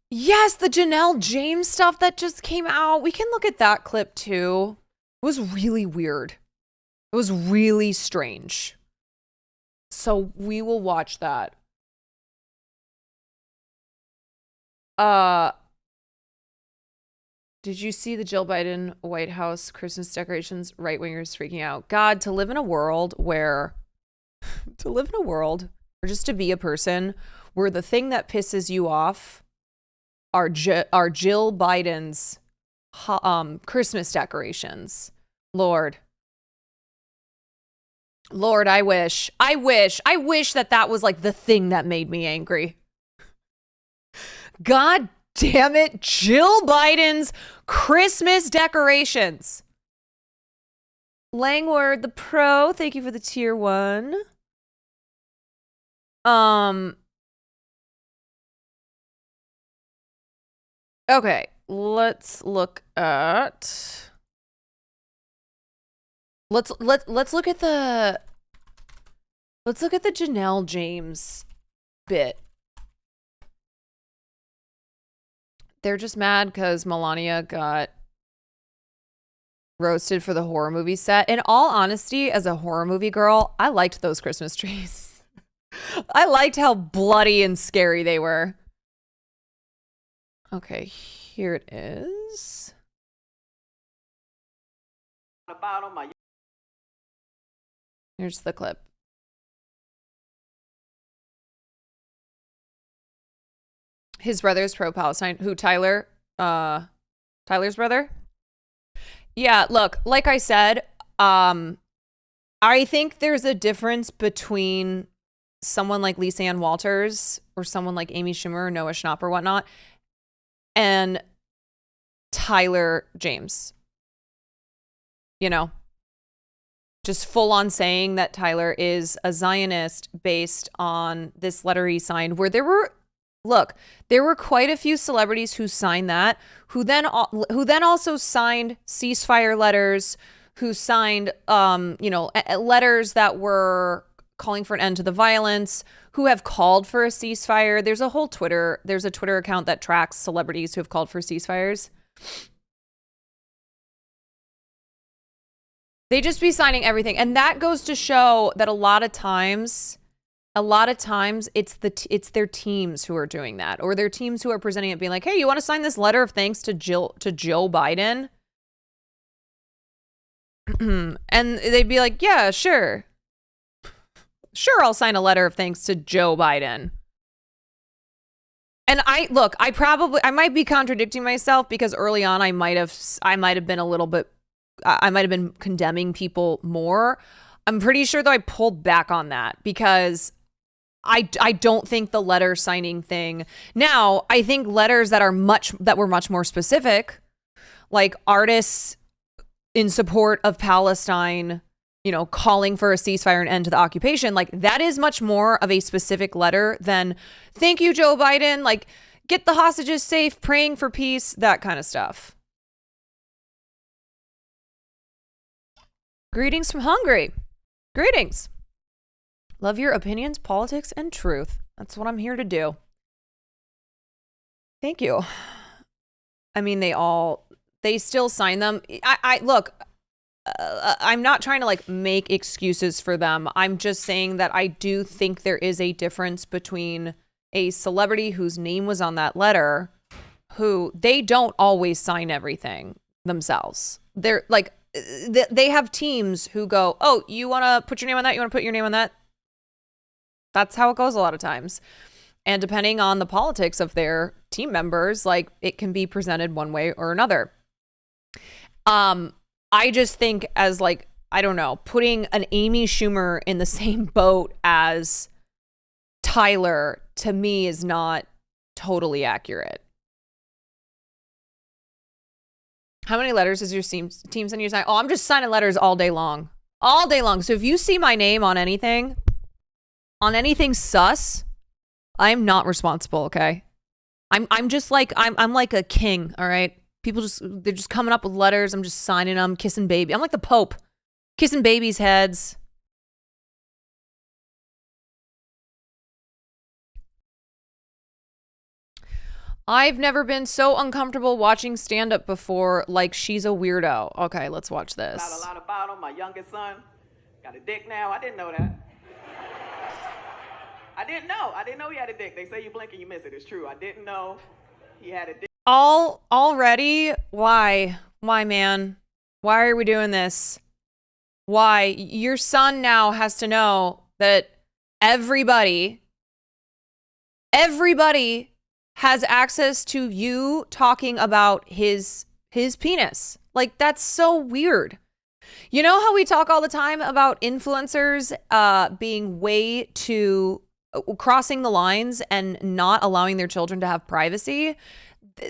Yes, the Janelle James stuff that just came out. We can look at that clip too. It was really weird. It was really strange. So we will watch that. Did you see the Jill Biden White House Christmas decorations? Right-wingers freaking out. God, to live in a world where... or just to be a person where the thing that pisses you off are Jill Biden's Christmas decorations. Lord, I wish that was like the thing that made me angry. God damn it, Jill Biden's Christmas decorations. Langward the Pro, thank you for the tier 1. Okay, let's look at let's look at the Janelle James bit. They're just mad because Melania got roasted for the horror movie set. In all honesty, as a horror movie girl, I liked those Christmas trees. I liked how bloody and scary they were. Okay, here it is. Here's the clip. His brother's pro-Palestine. Who, Tyler? Tyler's brother? Yeah, look, like I said, I think there's a difference between someone like Lisa Ann Walters or someone like Amy Schumer or Noah Schnapp or whatnot and Tyler James. You know? Just full on saying that Tyler is a Zionist based on this letter he signed where there were quite a few celebrities who signed that, who then also signed ceasefire letters, who signed, letters that were calling for an end to the violence, who have called for a ceasefire. There's a Twitter account that tracks celebrities who have called for ceasefires. They just be signing everything. And that goes to show that a lot of times it's their teams who are doing that, or their teams who are presenting it being like, hey, you want to sign this letter of thanks to Joe Biden? And they'd be like, yeah, sure, I'll sign a letter of thanks to Joe Biden. And I might be contradicting myself because early on I might have been condemning people more. I'm pretty sure though I pulled back on that because I don't think the letter signing thing. Now, I think letters that were much more specific, like artists in support of Palestine, calling for a ceasefire and end to the occupation, like that is much more of a specific letter than thank you, Joe Biden, like get the hostages safe, praying for peace, that kind of stuff. Greetings from Hungary. Greetings. Love your opinions, politics, and truth. That's what I'm here to do. Thank you. I mean, they still sign them. I'm not trying to like make excuses for them. I'm just saying that I do think there is a difference between a celebrity whose name was on that letter, who they don't always sign everything themselves. They're like, they have teams who go, oh, you want to put your name on that? You want to put your name on that? That's how it goes a lot of times. And depending on the politics of their team members, like it can be presented one way or another. I just think as like, I don't know, putting an Amy Schumer in the same boat as Tyler to me is not totally accurate. How many letters is your team sending you? Oh, I'm just signing letters all day long. All day long. So if you see my name on anything sus, I'm not responsible, okay? I'm just like, I'm like a king, all right? They're just coming up with letters. I'm just signing them, kissing baby. I'm like the Pope, kissing babies' heads. I've never been so uncomfortable watching stand-up before, like she's a weirdo. Okay, let's watch this. Not a lot about him. My youngest son got a dick now. I didn't know that. I didn't know he had a dick. They say you blink and you miss it. It's true. I didn't know he had a dick. Already? Why? Why, man? Why are we doing this? Why? Your son now has to know that everybody has access to you talking about his penis. Like, that's so weird. You know how we talk all the time about influencers being way too crossing the lines and not allowing their children to have privacy?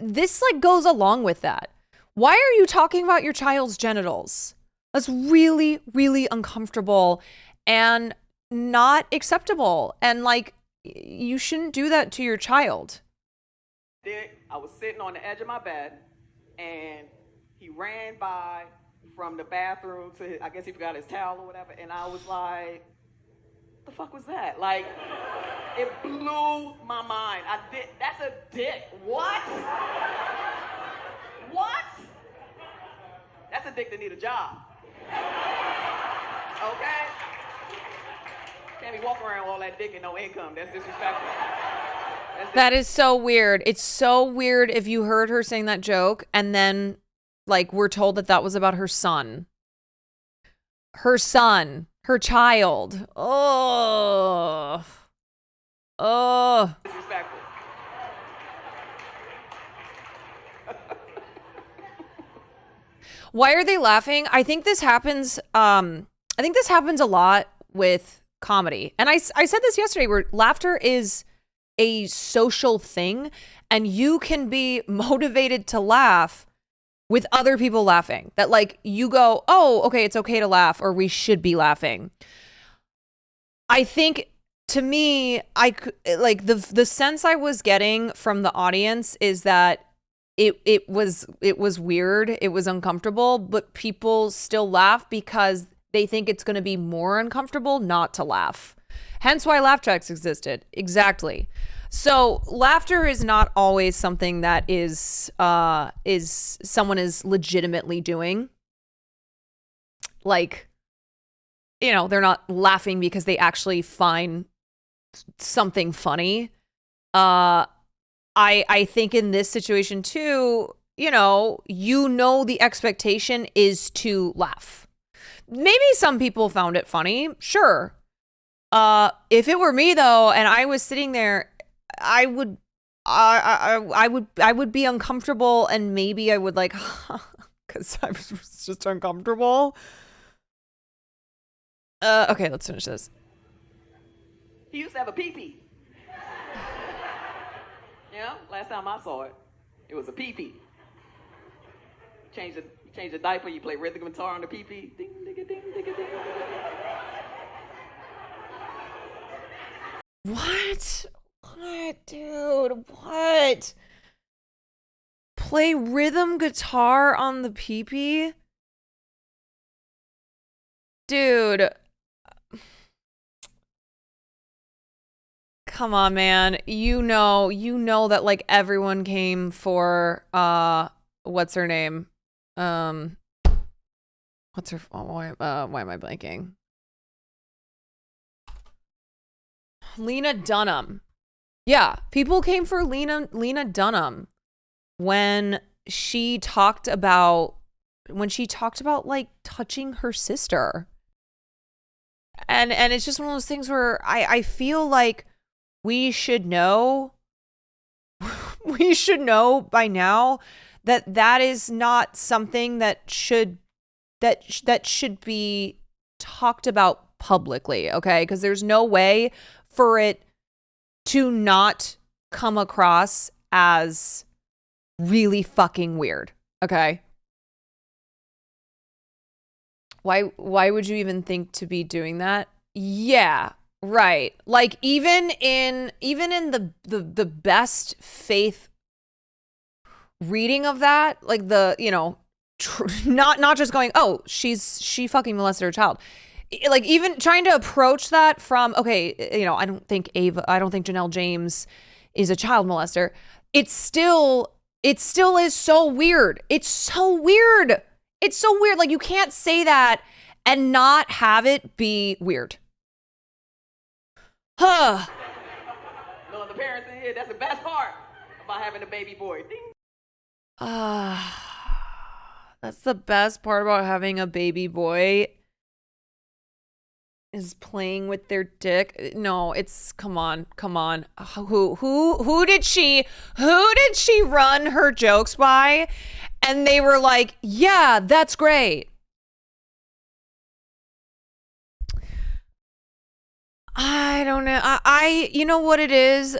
This like goes along with that. Why are you talking about your child's genitals? That's really, really uncomfortable and not acceptable. And like, you shouldn't do that to your child. I was sitting on the edge of my bed and he ran by from the bathroom to his, I guess he forgot his towel or whatever, and I was like, what the fuck was that? Like, it blew my mind. That's a dick. What? What? That's a dick that need a job. Okay? Can't be walking around with all that dick and no income. That's disrespectful. That is so weird. It's so weird if you heard her saying that joke and then like we're told that that was about her son. Her son. Her child. Oh. Oh. Disrespectful. Why are they laughing? I think this happens a lot with comedy. And I said this yesterday where laughter is a social thing and you can be motivated to laugh with other people laughing. That like you go, oh, okay, it's okay to laugh or we should be laughing. I think to me, like the sense I was getting from the audience is that it was weird, it was uncomfortable, but people still laugh because they think it's going to be more uncomfortable not to laugh. Hence why laugh tracks existed. Exactly. So laughter is not always something that is someone is legitimately doing. Like, you know, they're not laughing because they actually find something funny. I think in this situation too, you know, the expectation is to laugh. Maybe some people found it funny. Sure. If it were me though, and I was sitting there, I would be uncomfortable and maybe I would like, because I was just uncomfortable. Okay, let's finish this. He used to have a pee-pee. You know, last time I saw it, it was a pee-pee. Change the diaper, you play rhythm guitar on the pee-pee. Ding, ding, ding, ding, ding, ding. What? What, dude? What? Play rhythm guitar on the pee-pee? Dude. Come on, man. You know that like everyone came for what's her name? What's her why am I blanking? Lena Dunham. Yeah, people came for Lena Dunham when she talked about like touching her sister. And it's just one of those things where I feel like we should know by now that is not something that should be talked about publicly, okay? Because there's no way for it to not come across as really fucking weird, okay? Why would you even think to be doing that? Yeah, right. Like even in the best faith reading of that, like the, you know, not just going, oh, she fucking molested her child. Like even trying to approach that from, okay, you know, I don't think Janelle James is a child molester. it still is so weird. It's so weird. It's so weird. Like, you can't say that and not have it be weird. Huh. No, the parents in here, that's the best part about having a baby boy. Ding. That's the best part about having a baby boy is playing with their dick. No, it's come on. Who did she run her jokes by? And they were like, yeah, that's great. I don't know. You know what it is?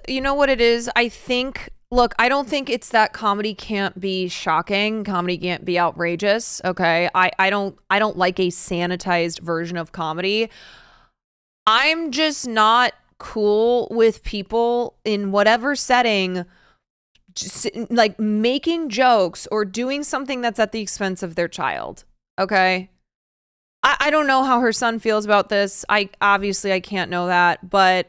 I think, look, I don't think it's that comedy can't be shocking. Comedy can't be outrageous. Okay. I don't like a sanitized version of comedy. I'm just not cool with people in whatever setting, just, like, making jokes or doing something that's at the expense of their child. Okay. I don't know how her son feels about this. I can't know that, but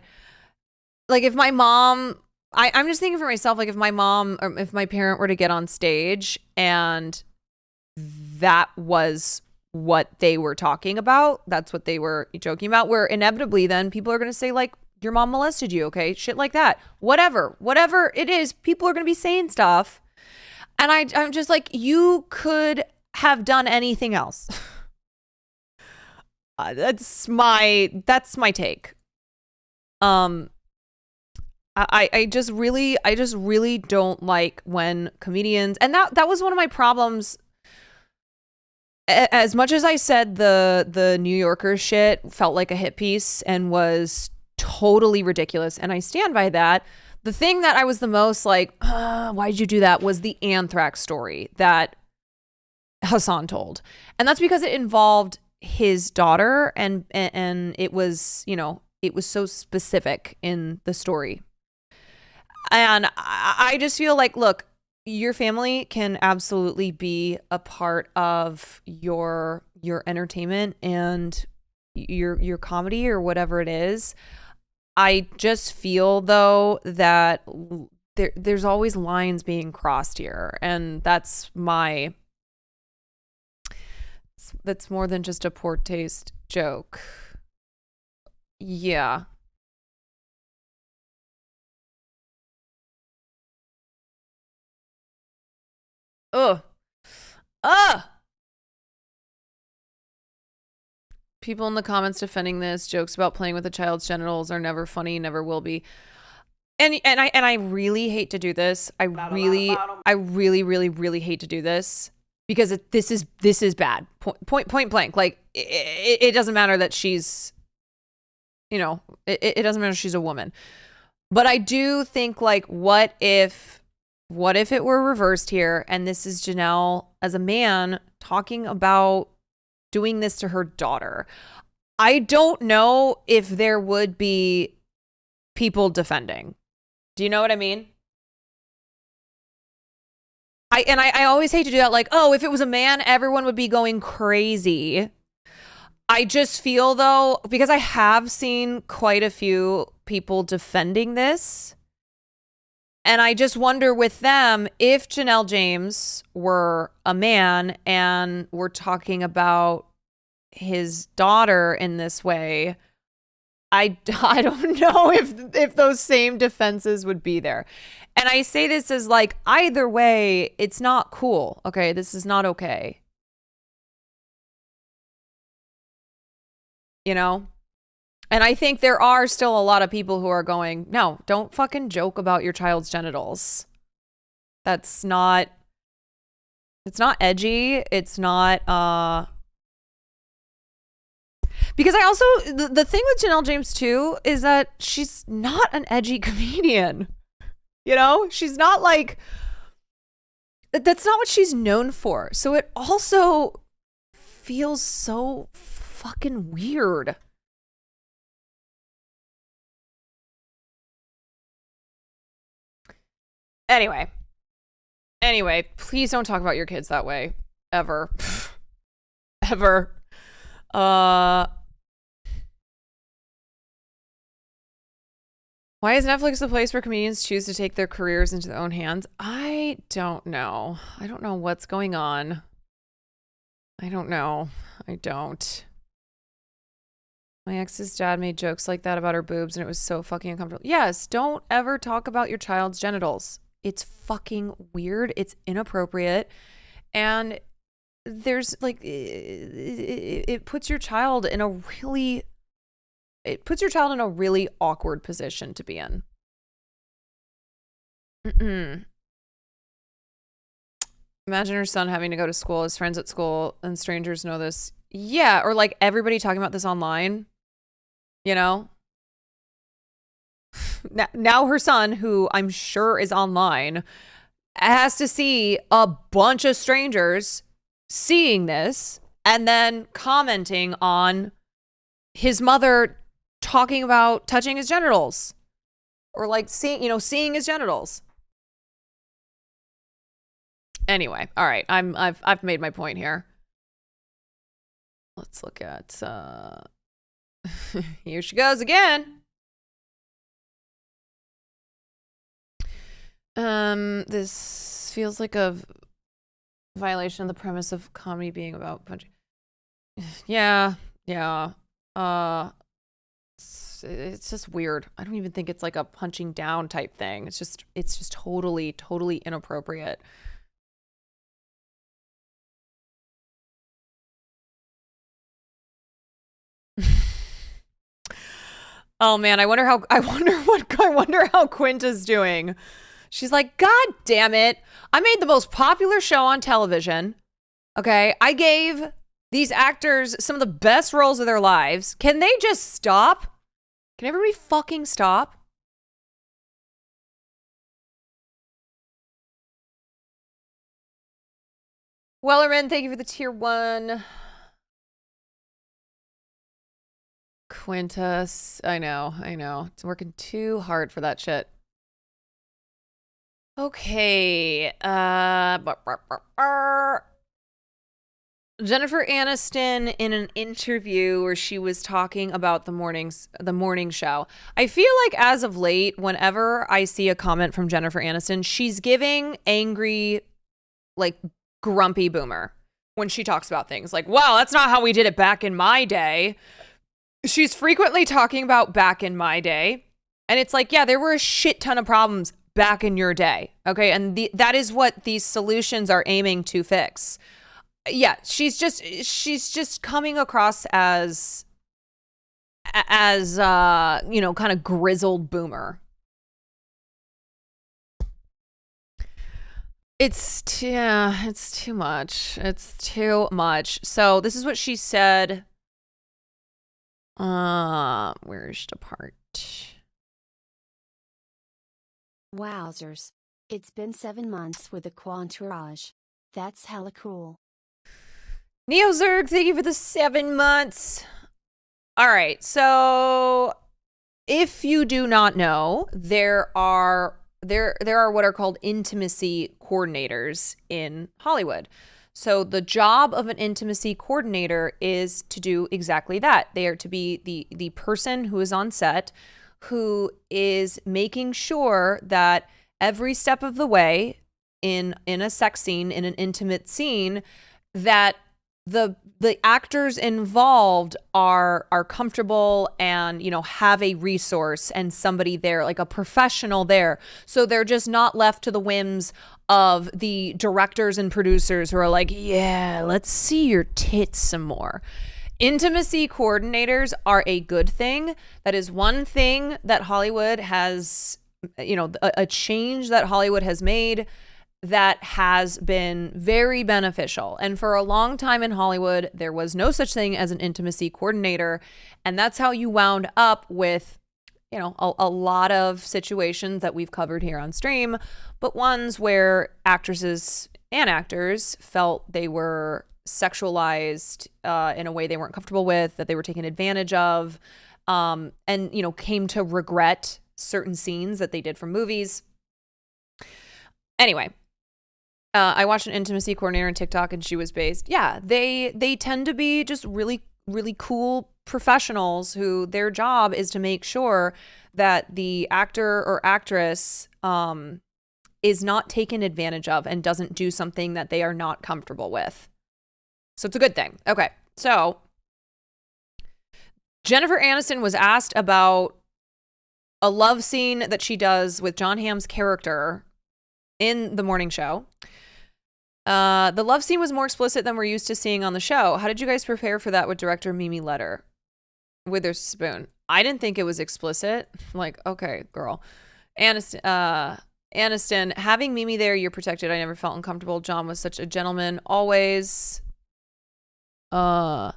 like, if my mom, I'm just thinking for myself, like, if my mom or if my parent were to get on stage and that was what they were talking about, that's what they were joking about, where inevitably then people are going to say, like, your mom molested you, okay? Shit like that. Whatever it is, people are going to be saying stuff. And I'm just like, you could have done anything else. That's my take. I just really don't like when comedians, and that was one of my problems. As much as I said the New Yorker shit felt like a hit piece and was totally ridiculous, and I stand by that, the thing that I was the most like, why'd you do that, was the anthrax story that Hassan told. And that's because it involved his daughter, and it was, you know, it was so specific in the story. And I just feel like, look, your family can absolutely be a part of your entertainment and your comedy or whatever it is. I just feel, though, that there's always lines being crossed here, and that's more than just a poor taste joke. Yeah. Ugh. People in the comments defending this, jokes about playing with a child's genitals are never funny, never will be. And I really hate to do this. I really hate to do this, because this is bad. Point blank. Like, it doesn't matter that she's, you know, it doesn't matter if she's a woman. But I do think, like, what if it were reversed here, and this is Janelle as a man talking about doing this to her daughter? I don't know if there would be people defending. Do you know what I mean? I always hate to do that. Like, oh, if it was a man, everyone would be going crazy. I just feel, though, because I have seen quite a few people defending this, and I just wonder with them, if Janelle James were a man and we're talking about his daughter in this way, I don't know if those same defenses would be there. And I say this as, like, either way, it's not cool. Okay, this is not okay. You know? And I think there are still a lot of people who are going, no, don't fucking joke about your child's genitals. It's not edgy. It's not, because I also, the thing with Janelle James too is that she's not an edgy comedian. You know, she's not like, that's not what she's known for. So it also feels so fucking weird. Anyway, please don't talk about your kids that way, ever. Ever. Why is Netflix the place where comedians choose to take their careers into their own hands? I don't know. I don't know what's going on. I don't know. I don't. My ex's dad made jokes like that about her boobs and it was so fucking uncomfortable. Yes, don't ever talk about your child's genitals. It's fucking weird. It's inappropriate. And there's like, it puts your child in a really awkward position to be in. Imagine her son having to go to school, his friends at school, and strangers know this. Yeah, or like everybody talking about this online, you know? Now her son, who I'm sure is online, has to see a bunch of strangers seeing this and then commenting on his mother talking about touching his genitals or like seeing his genitals. Anyway, all right, I've made my point here. Let's look at here she goes again. This feels like a violation of the premise of comedy being about punching. Yeah. It's just weird. I don't even think it's like a punching down type thing. It's just totally inappropriate. Oh man, I wonder how Quinta's doing. She's like, God damn it. I made the most popular show on television. Okay. I gave these actors some of the best roles of their lives. Can they just stop? Can everybody fucking stop? Wellerman, thank you for the tier 1. Quintus, I know. It's working too hard for that shit. Okay. Jennifer Aniston in an interview where she was talking about the morning show. I feel like as of late, whenever I see a comment from Jennifer Aniston, she's giving angry, like grumpy boomer when she talks about things like, wow, that's not how we did it back in my day. She's frequently talking about back in my day. And it's like, yeah, there were a shit ton of problems back in your day. Okay. And that is what these solutions are aiming to fix. Yeah. She's just coming across as kind of grizzled boomer. It's too much. It's too much. So this is what she said. Where's the part? Wowzers. It's been 7 months with the Quantourage. That's hella cool. Neozerg, thank you for the 7 months. All right, so if you do not know, there are what are called intimacy coordinators in Hollywood. So the job of an intimacy coordinator is to do exactly that. They are to be the person who is on set who is making sure that every step of the way in a sex scene, in an intimate scene, that the actors involved are comfortable and, have a resource and somebody there, like a professional there. So they're just not left to the whims of the directors and producers who are like, yeah, let's see your tits some more. Intimacy coordinators are a good thing. That is one thing that Hollywood has, a change that Hollywood has made that has been very beneficial. And for a long time in Hollywood, there was no such thing as an intimacy coordinator. And that's how you wound up with, a lot of situations that we've covered here on stream, but ones where actresses and actors felt they were sexualized in a way they weren't comfortable with, that they were taken advantage of, and, came to regret certain scenes that they did from movies. Anyway, I watched an intimacy coordinator on TikTok and she was based. Yeah, they tend to be just really, really cool professionals who their job is to make sure that the actor or actress is not taken advantage of and doesn't do something that they are not comfortable with. So it's a good thing. Okay, so Jennifer Aniston was asked about a love scene that she does with Jon Hamm's character in the morning show. The love scene was more explicit than we're used to seeing on the show. How did you guys prepare for that with director Mimi Witherspoon? I didn't think it was explicit. Like, okay, girl. Aniston, having Mimi there, you're protected. I never felt uncomfortable. John was such a gentleman, always. I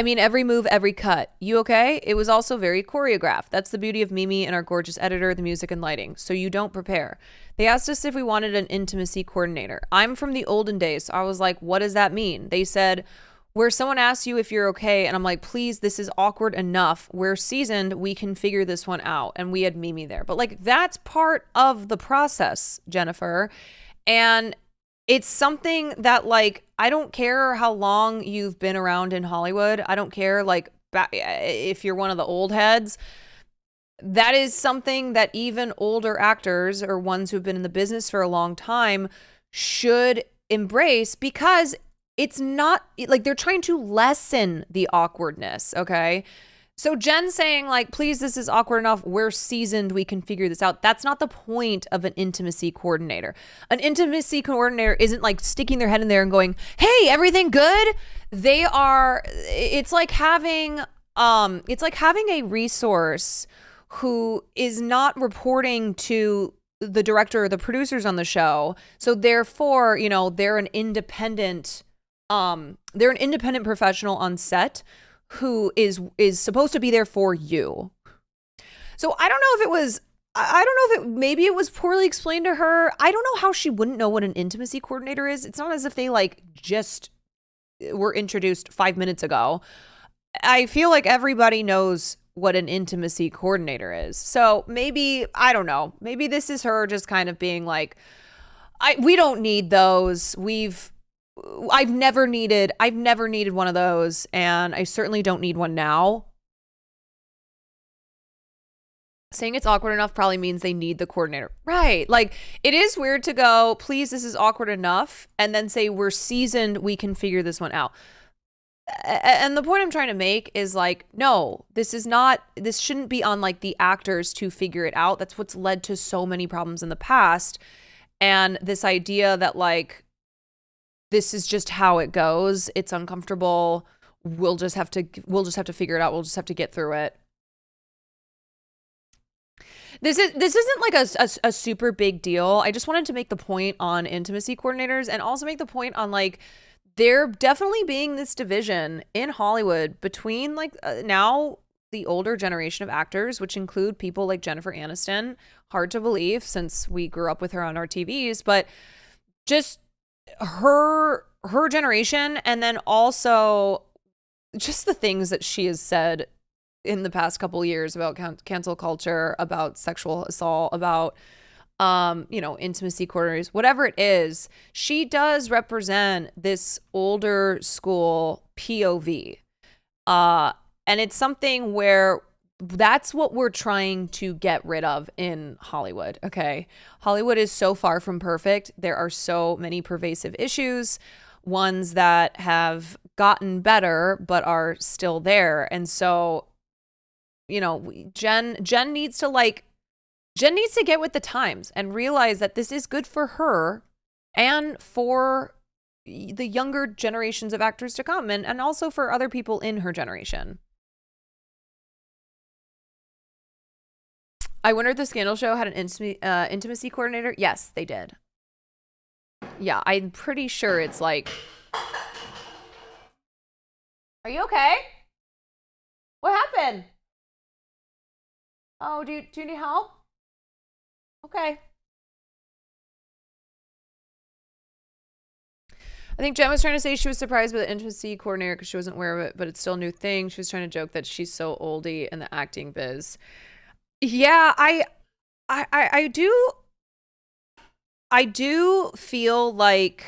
mean, every move, every cut. You okay? It was also very choreographed. That's the beauty of Mimi and our gorgeous editor, the music and lighting. So you don't prepare. They asked us if we wanted an intimacy coordinator. I'm from the olden days, so I was like, what does that mean? They said, where someone asks you if you're okay, and I'm like, please, this is awkward enough. We're seasoned. We can figure this one out. And we had Mimi there. But like, that's part of the process, Jennifer. And it's something that, like, I don't care how long you've been around in Hollywood. I don't care, like, if you're one of the old heads. That is something that even older actors or ones who've been in the business for a long time should embrace, because it's not like they're trying to lessen the awkwardness. Okay. So Jen saying, like, please, this is awkward enough. We're seasoned. We can figure this out. That's not the point of an intimacy coordinator. An intimacy coordinator isn't like sticking their head in there and going, hey, everything good? It's like having a resource who is not reporting to the director or the producers on the show. So therefore, you know, they're an independent professional on set who is supposed to be there for you. So I don't know if maybe it was poorly explained to her. I don't know how she wouldn't know what an intimacy coordinator is. It's not as if they like just were introduced 5 minutes ago. I feel like everybody knows what an intimacy coordinator is. So maybe, I don't know, maybe this is her just kind of being like, we don't need those. I've never needed one of those, and I certainly don't need one now. Saying it's awkward enough probably means they need the coordinator. Right. Like, it is weird to go, please, this is awkward enough, and then say, we're seasoned, we can figure this one out. And the point I'm trying to make is like, no, this shouldn't be on like the actors to figure it out. That's what's led to so many problems in the past. And this idea that like, this is just how it goes. It's uncomfortable. We'll just have to figure it out. We'll just have to get through it. This isn't like a super big deal. I just wanted to make the point on intimacy coordinators, and also make the point on like, there definitely being this division in Hollywood between like now the older generation of actors, which include people like Jennifer Aniston. Hard to believe since we grew up with her on our TVs, but just her generation, and then also just the things that she has said in the past couple years about cancel culture, about sexual assault, about intimacy coordinators, whatever it is. She does represent this older school POV, and it's something where that's what we're trying to get rid of in Hollywood. Okay. Hollywood is so far from perfect. There are so many pervasive issues, ones that have gotten better, but are still there. And so, Jen needs to get with the times and realize that this is good for her and for the younger generations of actors to come, and also for other people in her generation. I wonder if the Scandal Show had an intimacy coordinator. Yes, they did. Yeah, I'm pretty sure it's like... Are you okay? What happened? Oh, do you need help? Okay. I think Jen was trying to say she was surprised by the intimacy coordinator because she wasn't aware of it, but it's still a new thing. She was trying to joke that she's so oldie in the acting biz. Yeah, I do feel like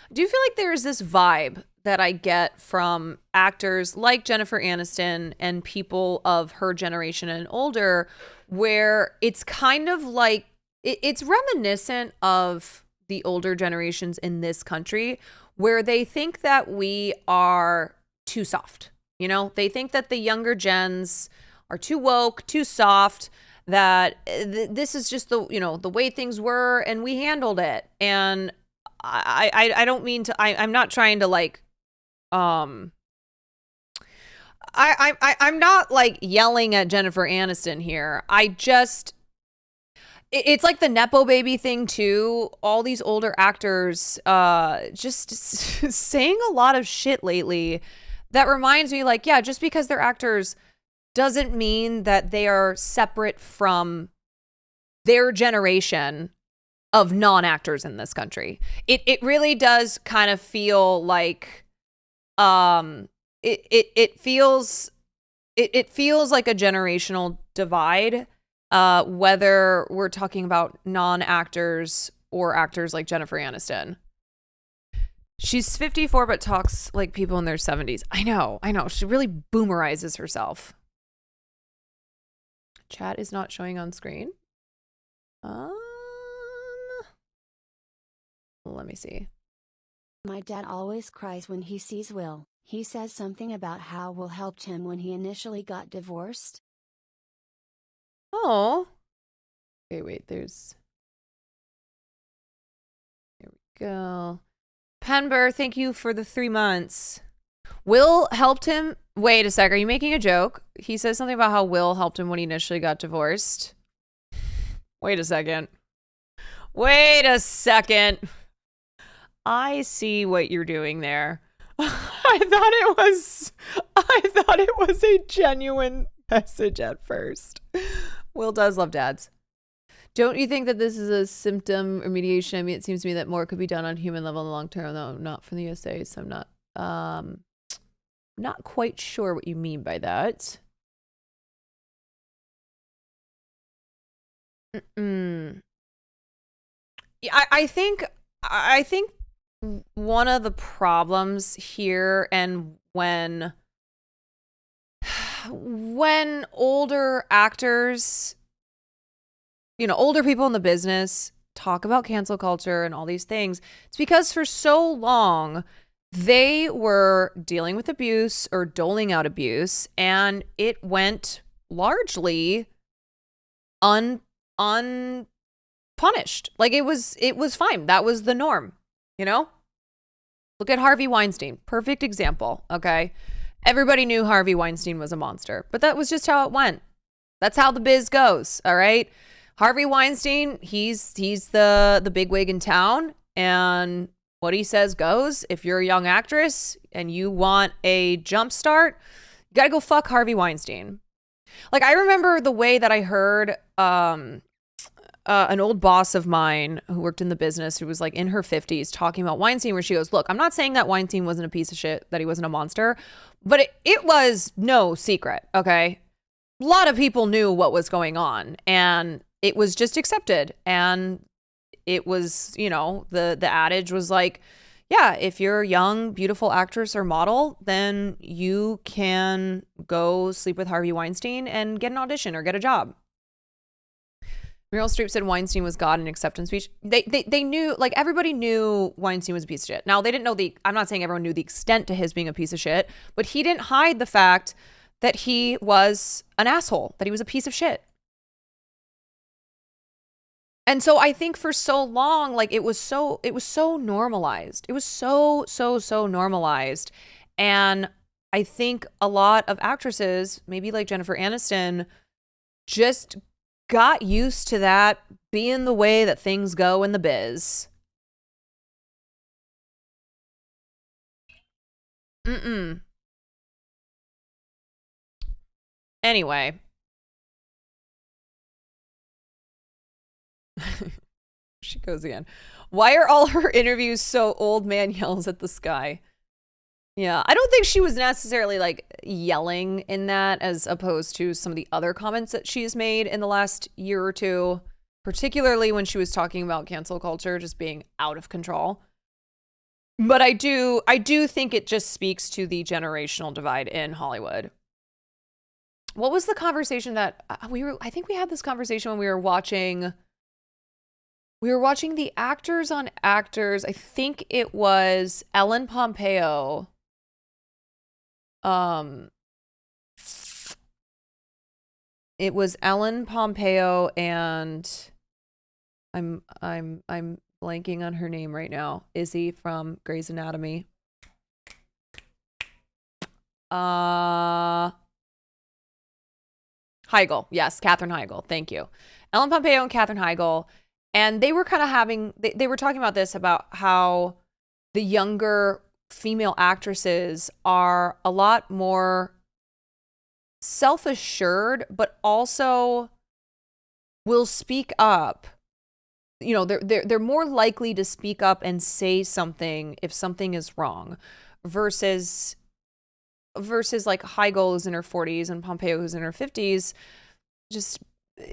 there's this vibe that I get from actors like Jennifer Aniston and people of her generation and older, where it's kind of like it's reminiscent of the older generations in this country, where they think that we are too soft. You know, they think that the younger gens are too woke, too soft, that this is just the, you know, the way things were and we handled it. And I don't mean to, I'm not trying to like, I'm not like yelling at Jennifer Aniston here. I just, it's like the Nepo baby thing too. All these older actors just saying a lot of shit lately that reminds me, like, yeah, just because they're actors doesn't mean that they are separate from their generation of non-actors in this country. It really does kind of feel like it feels like a generational divide, whether we're talking about non-actors or actors like Jennifer Aniston. She's 54 but talks like people in their 70s. I know. She really boomerizes herself. Chat is not showing on screen. Let me see. My dad always cries when he sees Will. He says something about how Will helped him when he initially got divorced. Oh. Okay, wait, There we go. Penber, thank you for the 3 months. Will helped him. Wait a sec. Are you making a joke? He says something about how Will helped him when he initially got divorced. Wait a second. I see what you're doing there. I thought it was a genuine message at first. Will does love dads. Don't you think that this is a symptom remediation? I mean, it seems to me that more could be done on human level in the long term, though not from the USA, so I'm not quite sure what you mean by that. Yeah, I think one of the problems here, and when older actors, you know, older people in the business talk about cancel culture and all these things, it's because for so long they were dealing with abuse or doling out abuse, and it went largely unpunished. Like it was fine. That was the norm, you know? Look at Harvey Weinstein. Perfect example, okay? Everybody knew Harvey Weinstein was a monster, but that was just how it went. That's how the biz goes, all right? Harvey Weinstein, he's the bigwig in town, and what he says goes. If you're a young actress and you want a jump start, you gotta go fuck Harvey Weinstein. Like, I remember the way that I heard an old boss of mine who worked in the business, who was like in her 50s, talking about Weinstein, where she goes, look, I'm not saying that Weinstein wasn't a piece of shit, that he wasn't a monster, but it was no secret, okay? A lot of people knew what was going on, and it was just accepted. And it was, you know, the adage was like, yeah, if you're a young, beautiful actress or model, then you can go sleep with Harvey Weinstein and get an audition or get a job. Meryl Streep said Weinstein was God in acceptance speech. They knew, like, everybody knew Weinstein was a piece of shit. Now, they didn't know I'm not saying everyone knew the extent to his being a piece of shit, but he didn't hide the fact that he was an asshole, that he was a piece of shit. And so I think for so long, like, it was so normalized. It was so normalized. And I think a lot of actresses, maybe like Jennifer Aniston, just got used to that being the way that things go in the biz. Anyway. She goes again. Why are all her interviews so old man yells at the sky? Yeah, I don't think she was necessarily like yelling in that, as opposed to some of the other comments that she's made in the last year or two, particularly when she was talking about cancel culture just being out of control. But I do think it just speaks to the generational divide in Hollywood. What was the conversation that I think we had this conversation when we were watching the Actors on Actors. I think it was Ellen Pompeo. It was Ellen Pompeo and I'm blanking on her name right now. Izzy from Grey's Anatomy. Heigl. Yes, Katherine Heigl. Thank you. Ellen Pompeo and Katherine Heigl. And they were kind of they were talking about this, about how the younger female actresses are a lot more self-assured, but also will speak up. You know, they're more likely to speak up and say something if something is wrong, versus like Heigl, who's in her 40s, and Pompeo, who's in her 50s, just,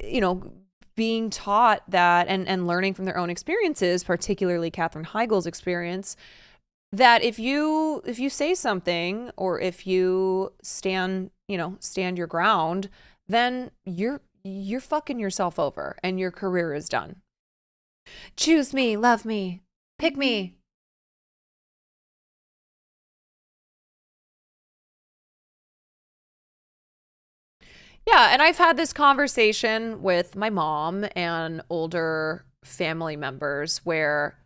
you know, being taught that and learning from their own experiences, particularly Katherine Heigl's experience, that if you say something, or if you stand your ground, then you're fucking yourself over and your career is done. Choose me, love me, pick me. Yeah, and I've had this conversation with my mom and older family members where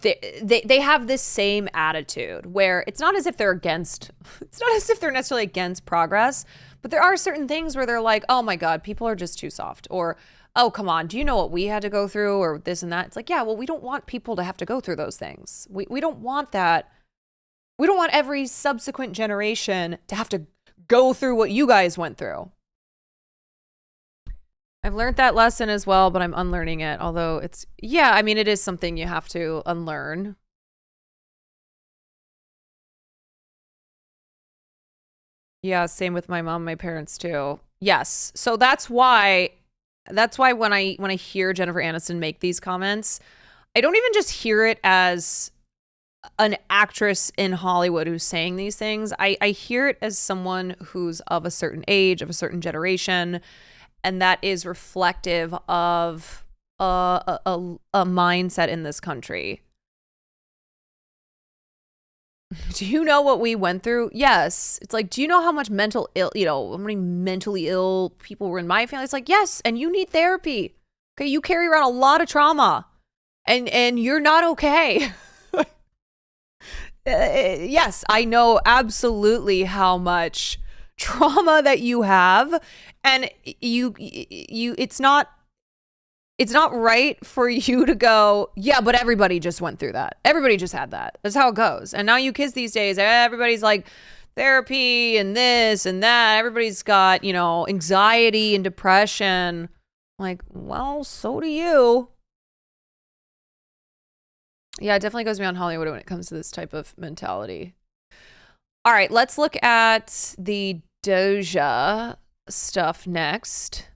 they have this same attitude, where it's not as if they're necessarily against progress, but there are certain things where they're like, oh my God, people are just too soft, or, oh, come on, do you know what we had to go through, or this and that? It's like, yeah, well, we don't want people to have to go through those things. We don't want that. We don't want every subsequent generation to have to go through what you guys went through. I've learned that lesson as well, but I'm unlearning it. Although it is something you have to unlearn. Yeah, same with my mom, my parents too. Yes. So that's why when I hear Jennifer Aniston make these comments, I don't even just hear it as an actress in Hollywood who's saying these things. I hear it as someone who's of a certain age, of a certain generation, and that is reflective of a mindset in this country. Do you know what we went through? Yes. It's like, do you know how much how many mentally ill people were in my family? It's like, yes, and you need therapy. Okay, you carry around a lot of trauma, and you're not okay. Yes, I know absolutely how much trauma that you have, and it's not right for you to go, yeah, but everybody just went through that. Everybody just had that. That's how it goes. And now you kids these days, everybody's like therapy and this and that. Everybody's got, anxiety and depression. Like, well, so do you. Yeah, it definitely goes beyond Hollywood when it comes to this type of mentality. All right, let's look at the DOJA stuff next.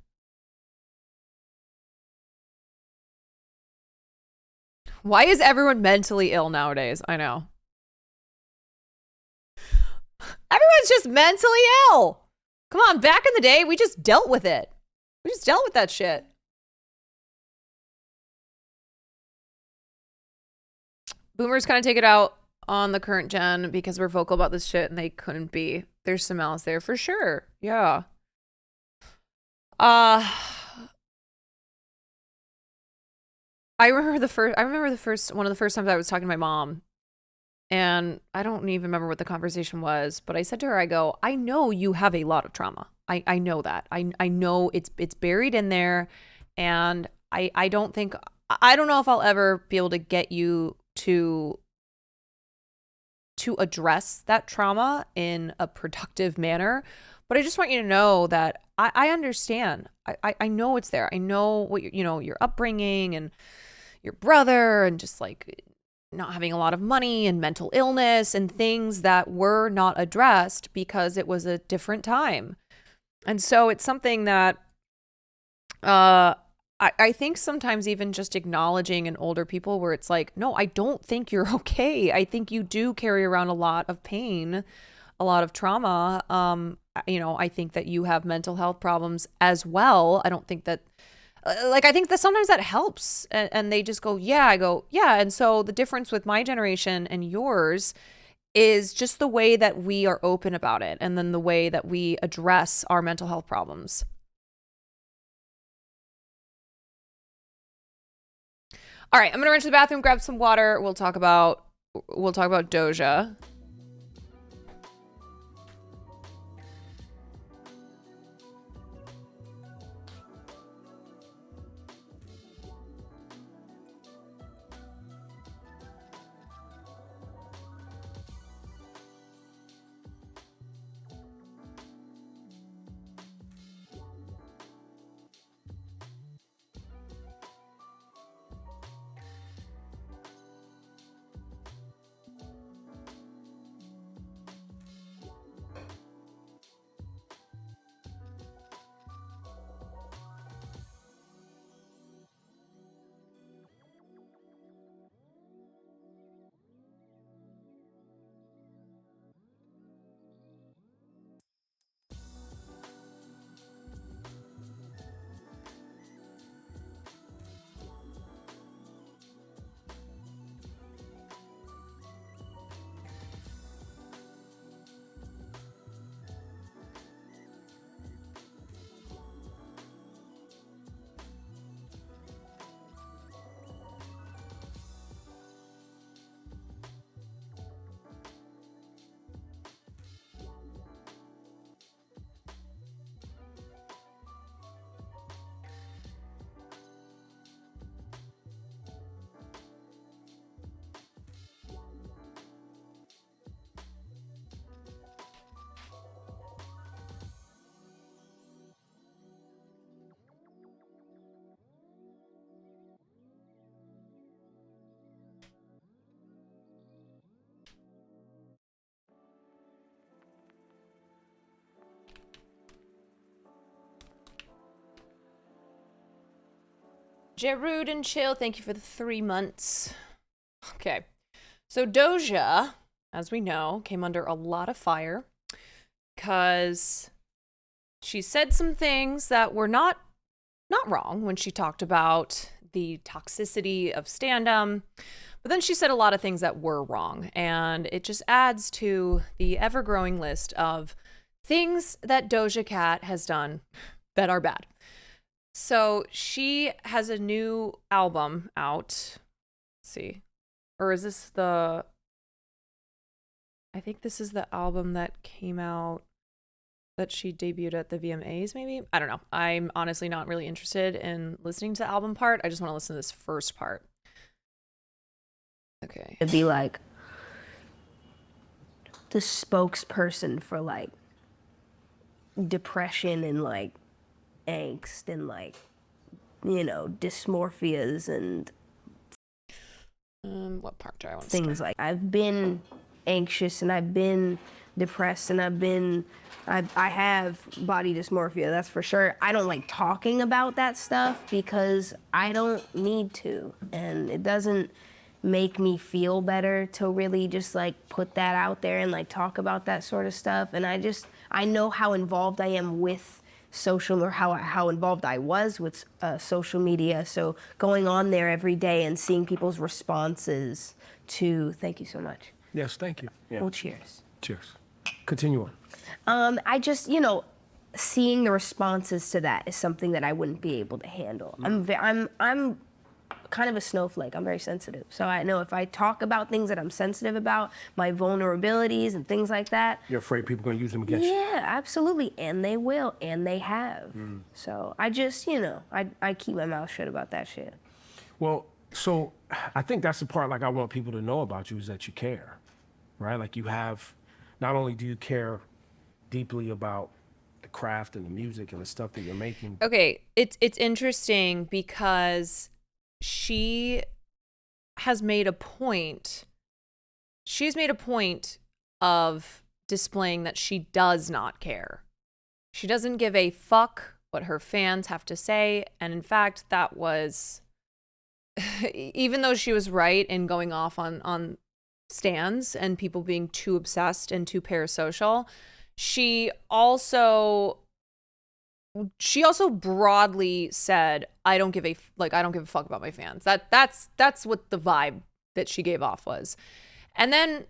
Why is everyone mentally ill nowadays? I know. Everyone's just mentally ill. Come on, back in the day, we just dealt with it. We just dealt with that shit. Boomers kind of take it out on the current gen because we're vocal about this shit and they couldn't be. There's some malice there for sure. Yeah. I remember one of the first times I was talking to my mom, and I don't even remember what the conversation was, but I said to her, I go, I know you have a lot of trauma. I know that. I know it's buried in there, and I don't know if I'll ever be able to get you to address that trauma in a productive manner. But I just want you to know that I understand. I know it's there. I know what your upbringing and your brother and just like not having a lot of money and mental illness and things that were not addressed because it was a different time. And so it's something that I I think sometimes even just acknowledging in older people where it's like, no, I don't think you're okay. I think you do carry around a lot of pain, a lot of trauma. I think that you have mental health problems as well. I don't think that, I think that sometimes that helps. And they just go, yeah. I go, yeah. And so the difference with my generation and yours is just the way that we are open about it, and then the way that we address our mental health problems. All right, I'm gonna run to the bathroom, grab some water. We'll talk about DOJA. Jerud and Chill, thank you for the 3 months. Okay. So DOJA, as we know, came under a lot of fire because she said some things that were not wrong when she talked about the toxicity of stand-up. But then she said a lot of things that were wrong, and it just adds to the ever-growing list of things that Doja Cat has done that are bad. So she has a new album out. Let's see. Or is this I think this is the album that came out that she debuted at the VMAs, maybe? I don't know. I'm honestly not really interested in listening to the album part. I just want to listen to this first part. Okay. To be like the spokesperson for like depression and like angst and like, dysmorphias and what part do I want to things start? like I've been anxious and I've been depressed and I have body dysmorphia, that's for sure. I don't like talking about that stuff because I don't need to, and it doesn't make me feel better to really just like put that out there and like talk about that sort of stuff. And I know how involved I am with social, or how involved I was with social media. So going on there every day and seeing people's responses to, thank you so much. Yes, thank you. Yeah. Well, cheers. Cheers. Continue on. I just, seeing the responses to that is something that I wouldn't be able to handle. I'm kind of a snowflake. I'm very sensitive. So I know if I talk about things that I'm sensitive about, my vulnerabilities and things like that. You're afraid people are going to use them against you? Yeah, absolutely. And they will, and they have. So I just, I keep my mouth shut about that shit. Well, so I think that's the part like I want people to know about you is that you care, right? Like you have, not only do you care deeply about the craft and the music and the stuff that you're making. Okay, it's interesting because she has made a point. She's made a point of displaying that she does not care. She doesn't give a fuck what her fans have to say. And in fact, that was, even though she was right in going off on stans and people being too obsessed and too parasocial, she also broadly said, I don't give a fuck about my fans. That's what the vibe that she gave off was. And then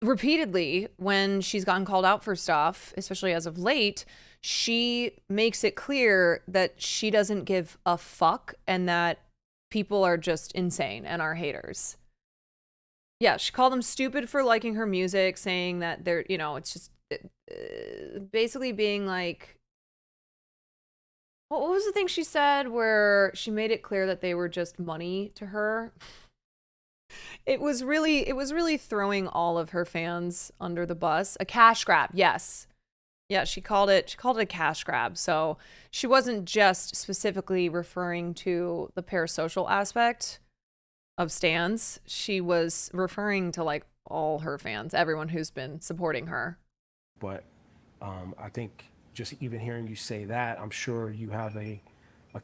repeatedly, when she's gotten called out for stuff, especially as of late, she makes it clear that she doesn't give a fuck and that people are just insane and are haters. Yeah, she called them stupid for liking her music, saying that they're, it's just basically being like, what was the thing she said where she made it clear that they were just money to her? It was really throwing all of her fans under the bus. A cash grab, yes. Yeah, she called it a cash grab. So she wasn't just specifically referring to the parasocial aspect of stans. She was referring to like all her fans, everyone who's been supporting her. But I think just even hearing you say that, I'm sure you have a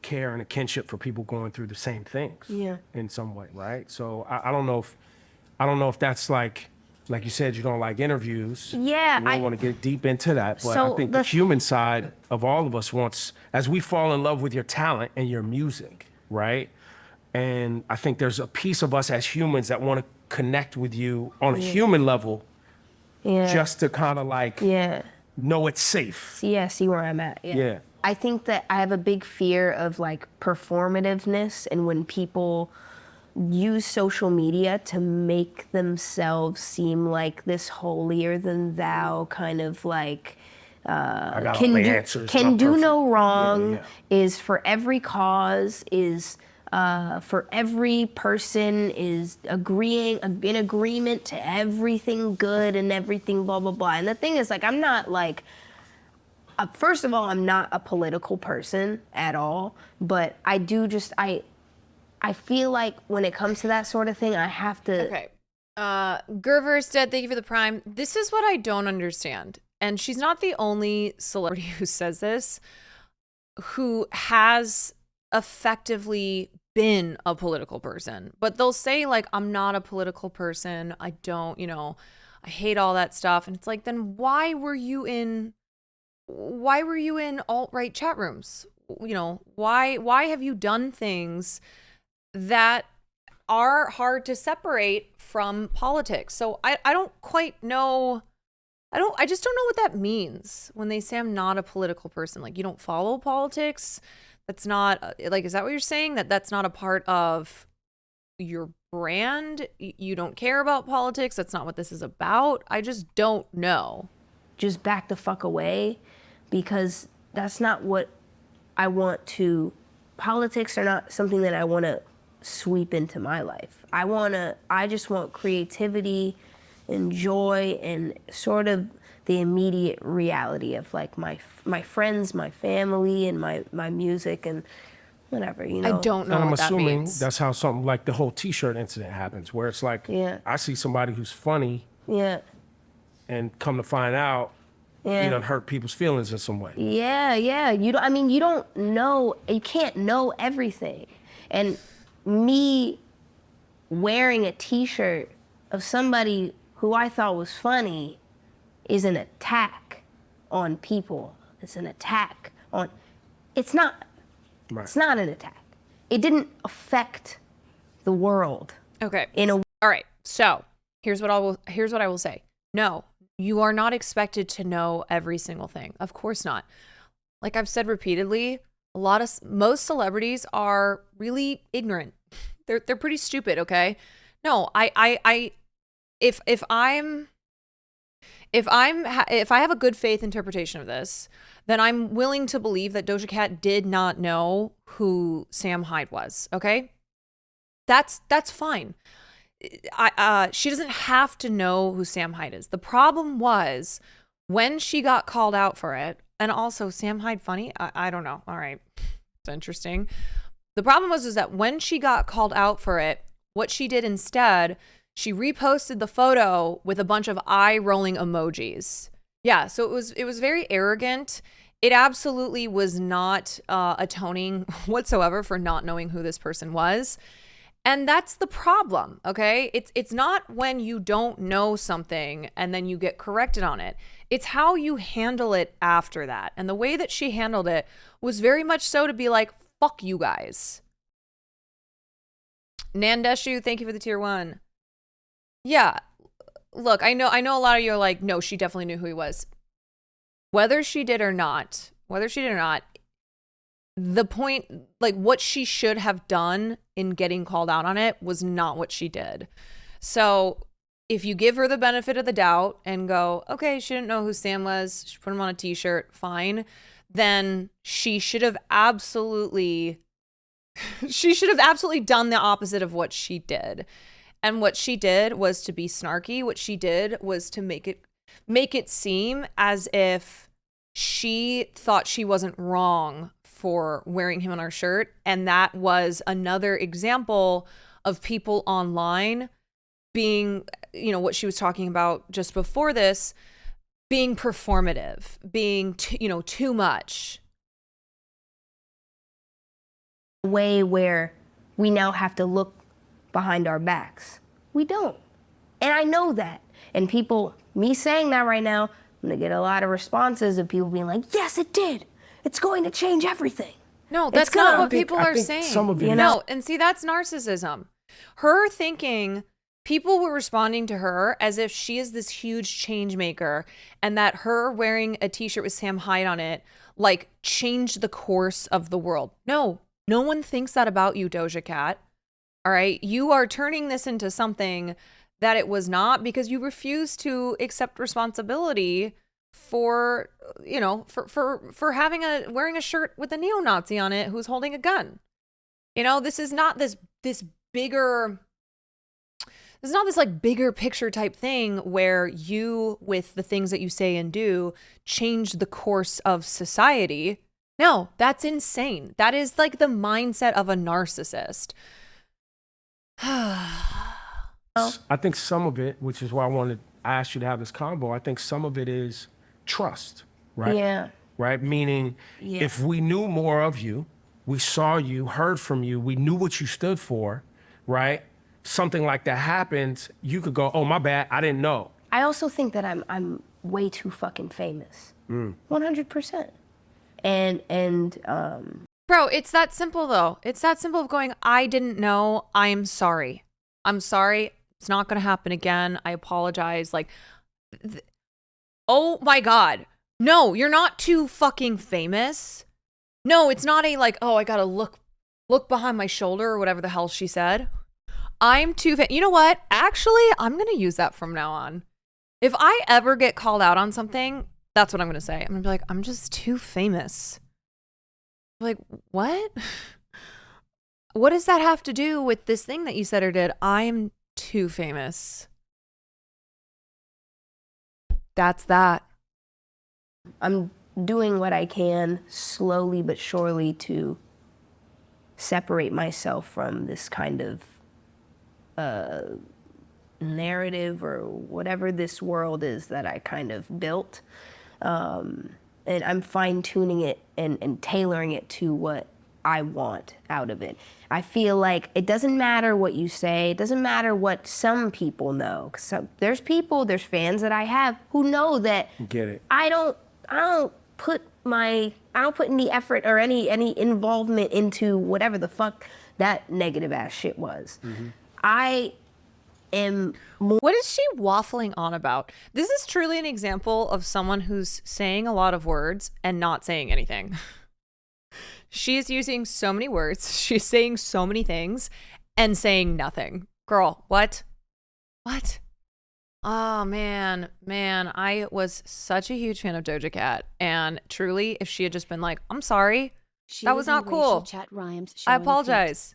care and a kinship for people going through the same things. Yeah. In some way, right? So I don't know if that's like you said, you don't like interviews. Yeah. You don't want to get deep into that, but So I think the human side of all of us wants, as we fall in love with your talent and your music, right? And I think there's a piece of us as humans that want to connect with you on a human level, just to kind of like know it's safe. See where I'm at. Yeah. I think that I have a big fear of like performativeness, and when people use social media to make themselves seem like this holier than thou kind of like can do no wrong, is for every cause, is for every person, is in agreement to everything good and everything blah blah blah. And the thing is, like, I'm not like, first of all, I'm not a political person at all, but I do just I feel like when it comes to that sort of thing, I have to. Okay. Gerver's dead. Thank you for the prime. This is what I don't understand. And she's not the only celebrity who says this, who has effectively been a political person. But they'll say, like, I'm not a political person. I don't, I hate all that stuff. And it's like, then why were you in alt-right chat rooms? Why have you done things that are hard to separate from politics? So I don't quite know. I just don't know what that means when they say I'm not a political person. Like, you don't follow politics? That's not, like, is that what you're saying? That's not a part of your brand? You don't care about politics? That's not what this is about? I just don't know. Just back the fuck away, because that's not what I want to. Politics are not something that I want to sweep into my life. I just want creativity and joy and sort of the immediate reality of like my friends, my family, and my music and whatever, I don't know and what that means. I'm assuming that's how something like the whole t-shirt incident happens, where it's like, I see somebody who's funny, and come to find out, you done hurt people's feelings in some way. You don't know, you can't know everything. And me wearing a t-shirt of somebody who I thought was funny is an attack on people. It's an attack on, it's not an attack. It didn't affect the world. Okay. All right. So here's what I will say. No, you are not expected to know every single thing. Of course not. Like I've said repeatedly, most celebrities are really ignorant. They're pretty stupid. Okay. No, if I have a good faith interpretation of this, then I'm willing to believe that Doja Cat did not know who Sam Hyde was. Okay, that's fine. She doesn't have to know who Sam Hyde is. The problem was when she got called out for it, and also Sam Hyde funny. I don't know. All right, it's interesting. The problem was that when she got called out for it, what she did instead, she reposted the photo with a bunch of eye rolling emojis. Yeah, so it was very arrogant, it absolutely was not atoning whatsoever for not knowing who this person was. And that's the problem, okay? It's not when you don't know something and then you get corrected on it. It's how you handle it after that. And the way that she handled it was very much so to be like, fuck you guys. Nandeshu, thank you for the tier 1. Yeah, look, I know a lot of you are like, no, she definitely knew who he was. Whether she did or not, the point, like what she should have done in getting called out on it was not what she did. So if you give her the benefit of the doubt and go, okay, she didn't know who Sam was, she put him on a t-shirt, fine, then she should have absolutely done the opposite of what she did. And what she did was to be snarky. What she did was to make it seem as if she thought she wasn't wrong for wearing him on her shirt. And that was another example of people online being, what she was talking about just before this, being performative, being, too much. Way where we now have to look behind our backs. We don't. And I know that. And people, me saying that right now, I'm gonna get a lot of responses of people being like, yes, it did. It's going to change everything. No, that's not what people are think saying. some of it No, and see, that's narcissism. Her thinking people were responding to her as if she is this huge change maker and that her wearing a t-shirt with Sam Hyde on it, like, changed the course of the world. No one thinks that about you, Doja Cat. All right, you are turning this into something that it was not because you refuse to accept responsibility for, for wearing a shirt with a neo-Nazi on it who's holding a gun. This is not this bigger picture type thing where you, with the things that you say and do, change the course of society. No, that's insane. That is like the mindset of a narcissist. I think some of it, which is why I asked you to have this convo, I think some of it is trust, right? Yeah. Right? Meaning, if we knew more of you, we saw you, heard from you, we knew what you stood for, right? Something like that happens, you could go, oh, my bad, I didn't know. I also think that I'm way too fucking famous. 100%. And Bro, it's that simple though. It's that simple of going, I didn't know, I'm sorry. I'm sorry. It's not going to happen again. I apologize. Like, oh my God. No, you're not too fucking famous. No, it's not a like, oh, I got to look behind my shoulder or whatever the hell she said. I'm too You know what? Actually, I'm going to use that from now on. If I ever get called out on something, that's what I'm going to say. I'm going to be like, I'm just too famous. Like, what? What does that have to do with this thing that you said or did? I'm too famous. That's that. I'm doing what I can slowly but surely to separate myself from this kind of narrative or whatever this world is that I kind of built. And I'm fine-tuning it and tailoring it to what I want out of it. I feel like it doesn't matter what you say. It doesn't matter what some people know. 'Cause there's fans that I have who know that Get it. I don't put any effort or any involvement into whatever the fuck that negative ass shit was. I am more. What is she waffling on about? This is truly an example of someone who's saying a lot of words and not saying anything. She is using so many words. She's saying so many things and saying nothing. Girl, what? What? Oh, man. I was such a huge fan of Doja Cat. And truly, if she had just been like, I'm sorry, that was not cool. Chat rhymes I showing apologize.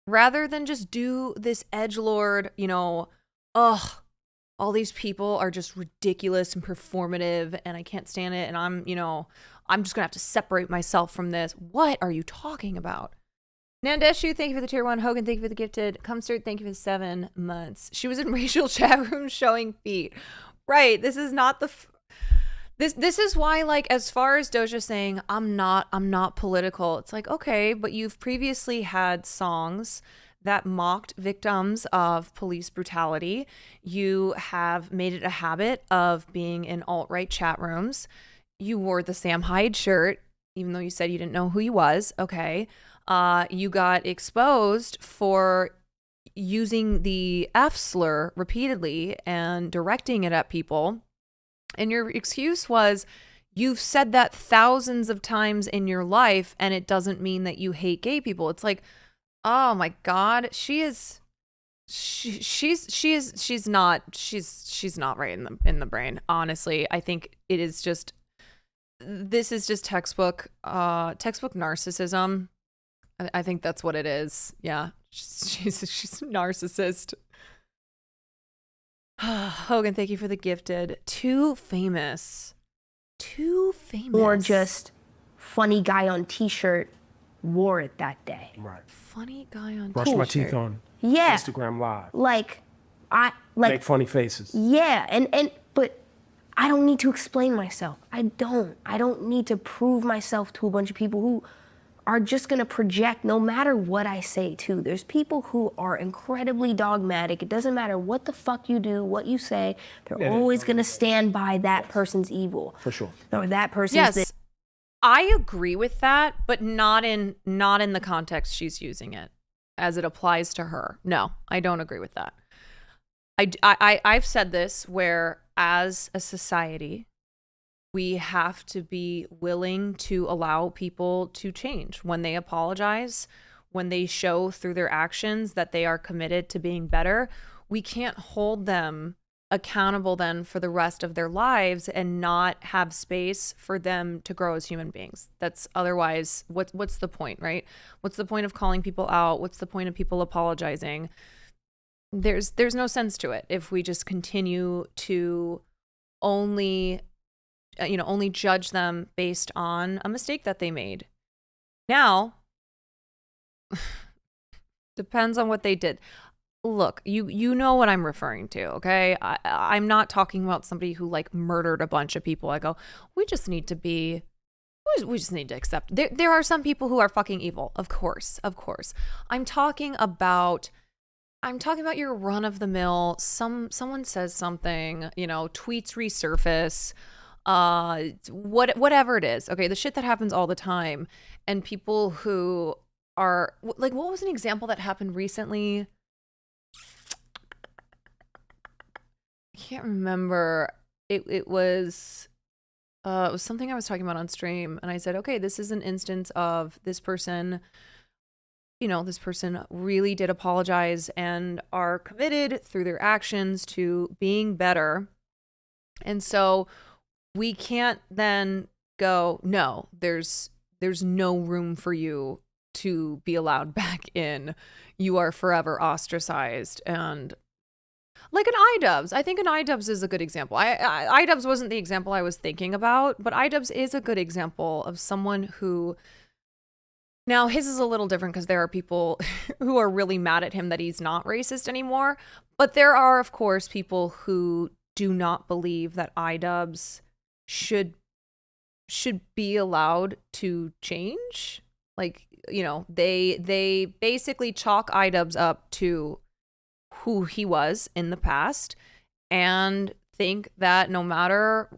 Rather than just do this edgelord, all these people are just ridiculous and performative and I can't stand it. And I'm just going to have to separate myself from this. What are you talking about? Nandeshu, thank you for the tier 1. Hogan, thank you for the gifted. Cumstert, thank you for the 7 months. She was in racial chat rooms showing feet. Right. This is not This is why, like, as far as Doja saying I'm not political, it's like, okay, but you've previously had songs that mocked victims of police brutality. You have made it a habit of being in alt-right chat rooms. You wore the Sam Hyde shirt, even though you said you didn't know who he was. Okay. You got exposed for using the F slur repeatedly and directing it at people. And your excuse was, you've said that thousands of times in your life, and it doesn't mean that you hate gay people. It's like, oh my God, she's not right in the brain. Honestly, I think this is just textbook narcissism. I think that's what it is. Yeah, she's a narcissist. Hogan, thank you for the gifted. Too famous. Or just funny guy on t-shirt wore it that day. Right. Funny guy on Brush my teeth on. Yeah. Instagram Live. Like Make funny faces. Yeah, but I don't need to explain myself. I don't need to prove myself to a bunch of people who are just gonna project no matter what I say too. There's people who are incredibly dogmatic. It doesn't matter what the fuck you do, what you say, they're always gonna stand by that person's evil. For sure. Or that person's Yes, I agree with that, but not in the context she's using it as it applies to her. No, I don't agree with that. I've said this, where as a society, we have to be willing to allow people to change when they apologize, when they show through their actions that they are committed to being better. We can't hold them accountable then for the rest of their lives and not have space for them to grow as human beings. That's otherwise, what's the point, right? What's the point of calling people out? What's the point of people apologizing? There's no sense to it if we just continue to only judge them based on a mistake that they made. Now, depends on what they did. Look, you know what I'm referring to, okay? I'm not talking about somebody who like murdered a bunch of people. I go, we just need to accept. There are some people who are fucking evil, of course. I'm talking about your run of the mill. Someone says something, tweets resurface. Whatever it is, okay, the shit that happens all the time, and people who are like, what was an example that happened recently? I can't remember. It was something I was talking about on stream, and I said, okay, this is an instance of this person. This person really did apologize and are committed through their actions to being better, and so we can't then go, no, there's no room for you to be allowed back in. You are forever ostracized. And like an iDubbbz. I think an iDubbbz is a good example. iDubbbz wasn't the example I was thinking about, but iDubbbz is a good example of someone who, now his is a little different because there are people who are really mad at him that he's not racist anymore. But there are, of course, people who do not believe that iDubbbz should be allowed to change. Like, they basically chalk iDubbbz up to who he was in the past and think that no matter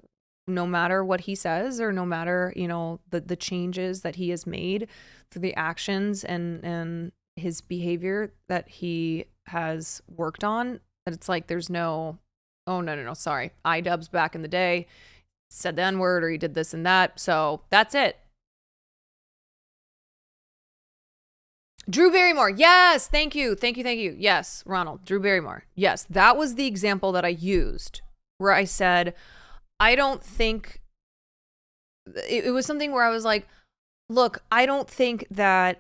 what he says, or no matter, the changes that he has made through the actions and his behavior that he has worked on, that it's like there's no, oh no, sorry, iDubbbz back in the day said the N-word, or he did this and that, so that's it. Drew Barrymore, yes, thank you. Yes, Ronald, Drew Barrymore, yes, that was the example that I used, where I said, I don't think, it was something where I was like, look, I don't think that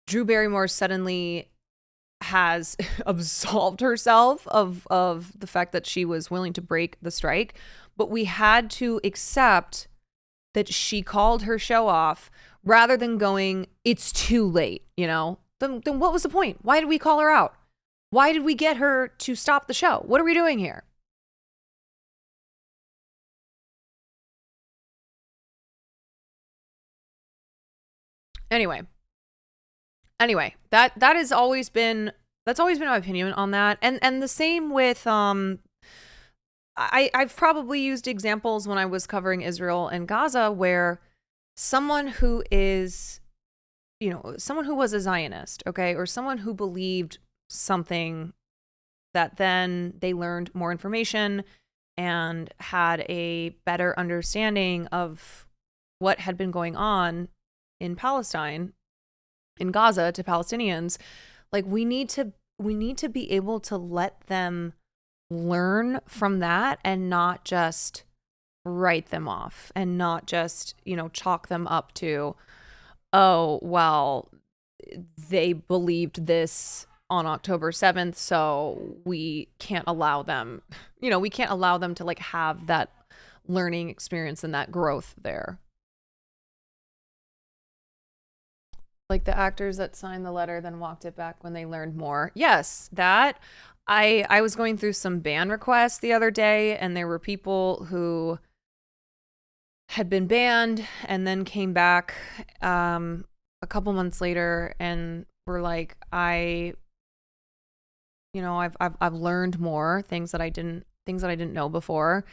Drew Barrymore suddenly has absolved herself of the fact that she was willing to break the strike, but we had to accept that she called her show off rather than going, it's too late, Then what was the point? Why did we call her out? Why did we get her to stop the show? What are we doing here? Anyway, that has always been my opinion on that. And the same with I've probably used examples when I was covering Israel and Gaza where someone who is, someone who was a Zionist, okay, or someone who believed something that then they learned more information and had a better understanding of what had been going on in Palestine, in Gaza, to Palestinians. Like, we need to be able to let them learn from that and not just write them off and not just, chalk them up to, oh, well, they believed this on October 7th, so we can't allow them, to like have that learning experience and that growth there. Like the actors that signed the letter then walked it back when they learned more. Yes, that. I was going through some ban requests the other day, and there were people who had been banned and then came back a couple months later and were like, I've learned more things that I didn't know before,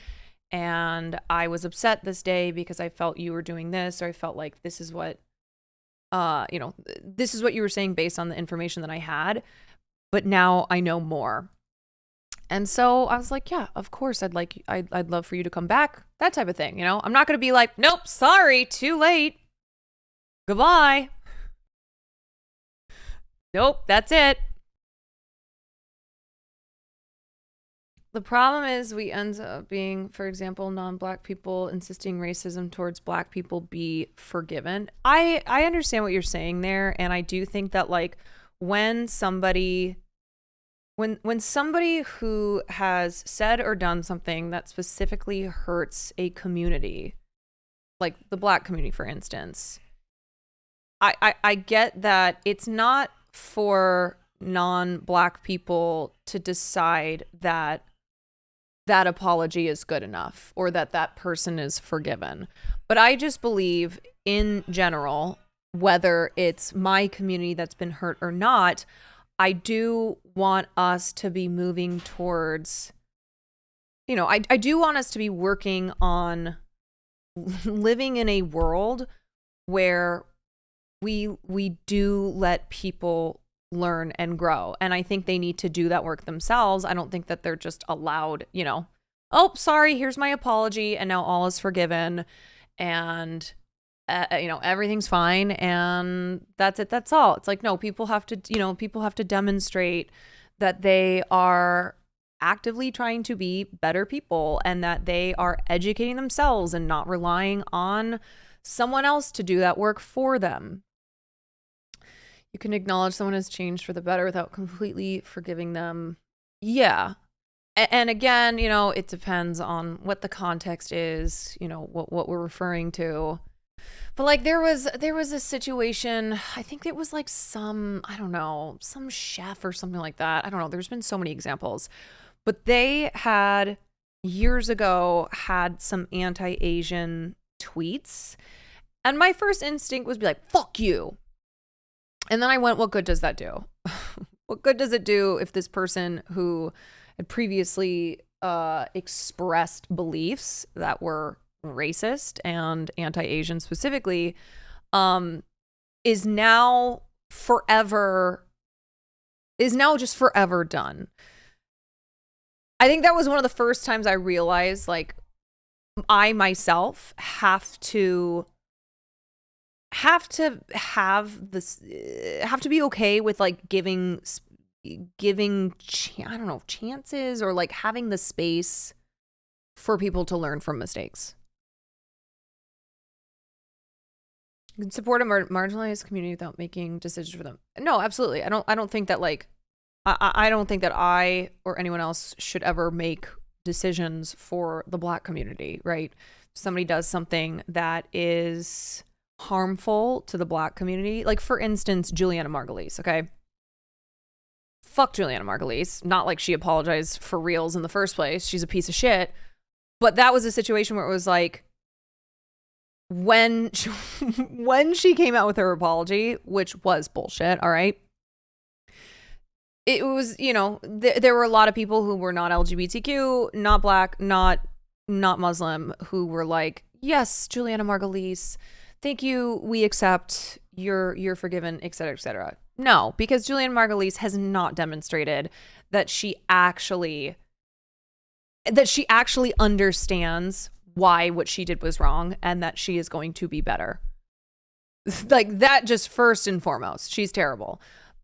and I was upset this day because I felt you were doing this, or I felt like this is what this is what you were saying based on the information that I had, but now I know more. And so I was like, yeah, of course, I'd love for you to come back, that type of thing. I'm not going to be like, nope, sorry, too late, goodbye. Nope, that's it. The problem is we end up being, for example, non-Black people insisting racism towards Black people be forgiven. I understand what you're saying there, and I do think that like when somebody who has said or done something that specifically hurts a community, like the Black community, for instance, I get that it's not for non-Black people to decide that apology is good enough or that person is forgiven. But I just believe in general, whether it's my community that's been hurt or not, I do want us to be moving towards, I do want us to be working on living in a world where we do let people learn and grow. And I think they need to do that work themselves. I don't think that they're just allowed, oh, sorry, here's my apology, and now all is forgiven, and everything's fine, and that's it, that's all. It's like, no, people have to demonstrate that they are actively trying to be better people and that they are educating themselves and not relying on someone else to do that work for them. You can acknowledge someone has changed for the better without completely forgiving them. Yeah. And again, it depends on what the context is, what we're referring to. But like there was a situation, I think it was like some chef or something like that. I don't know. There's been so many examples. But they had years ago had some anti-Asian tweets. And my first instinct was be like, fuck you. And then I went, what good does that do? What good does it do if this person who had previously expressed beliefs that were racist and anti-Asian specifically is now just forever done? I think that was one of the first times I realized, like, I myself have to be okay with like giving chances or like having the space for people to learn from mistakes. You can support a marginalized community without making decisions for them. No, absolutely. I don't think that like I don't think that I or anyone else should ever make decisions for the Black community, right? If somebody does something that is harmful to the Black community, like for instance, Juliana Margulies, okay? Fuck Juliana Margulies. Not like she apologized for reals in the first place. She's a piece of shit. But that was a situation where it was like, when when she came out with her apology, which was bullshit, all right? It was, you know, there were a lot of people who were not LGBTQ, not black, not Muslim, who were like, yes, Juliana Margulies, thank you, we accept, you're forgiven, etc., etc. No, because Juliana Margulies has not demonstrated that she actually understands why what she did was wrong and that she is going to be better. Like that, just first and foremost, she's terrible.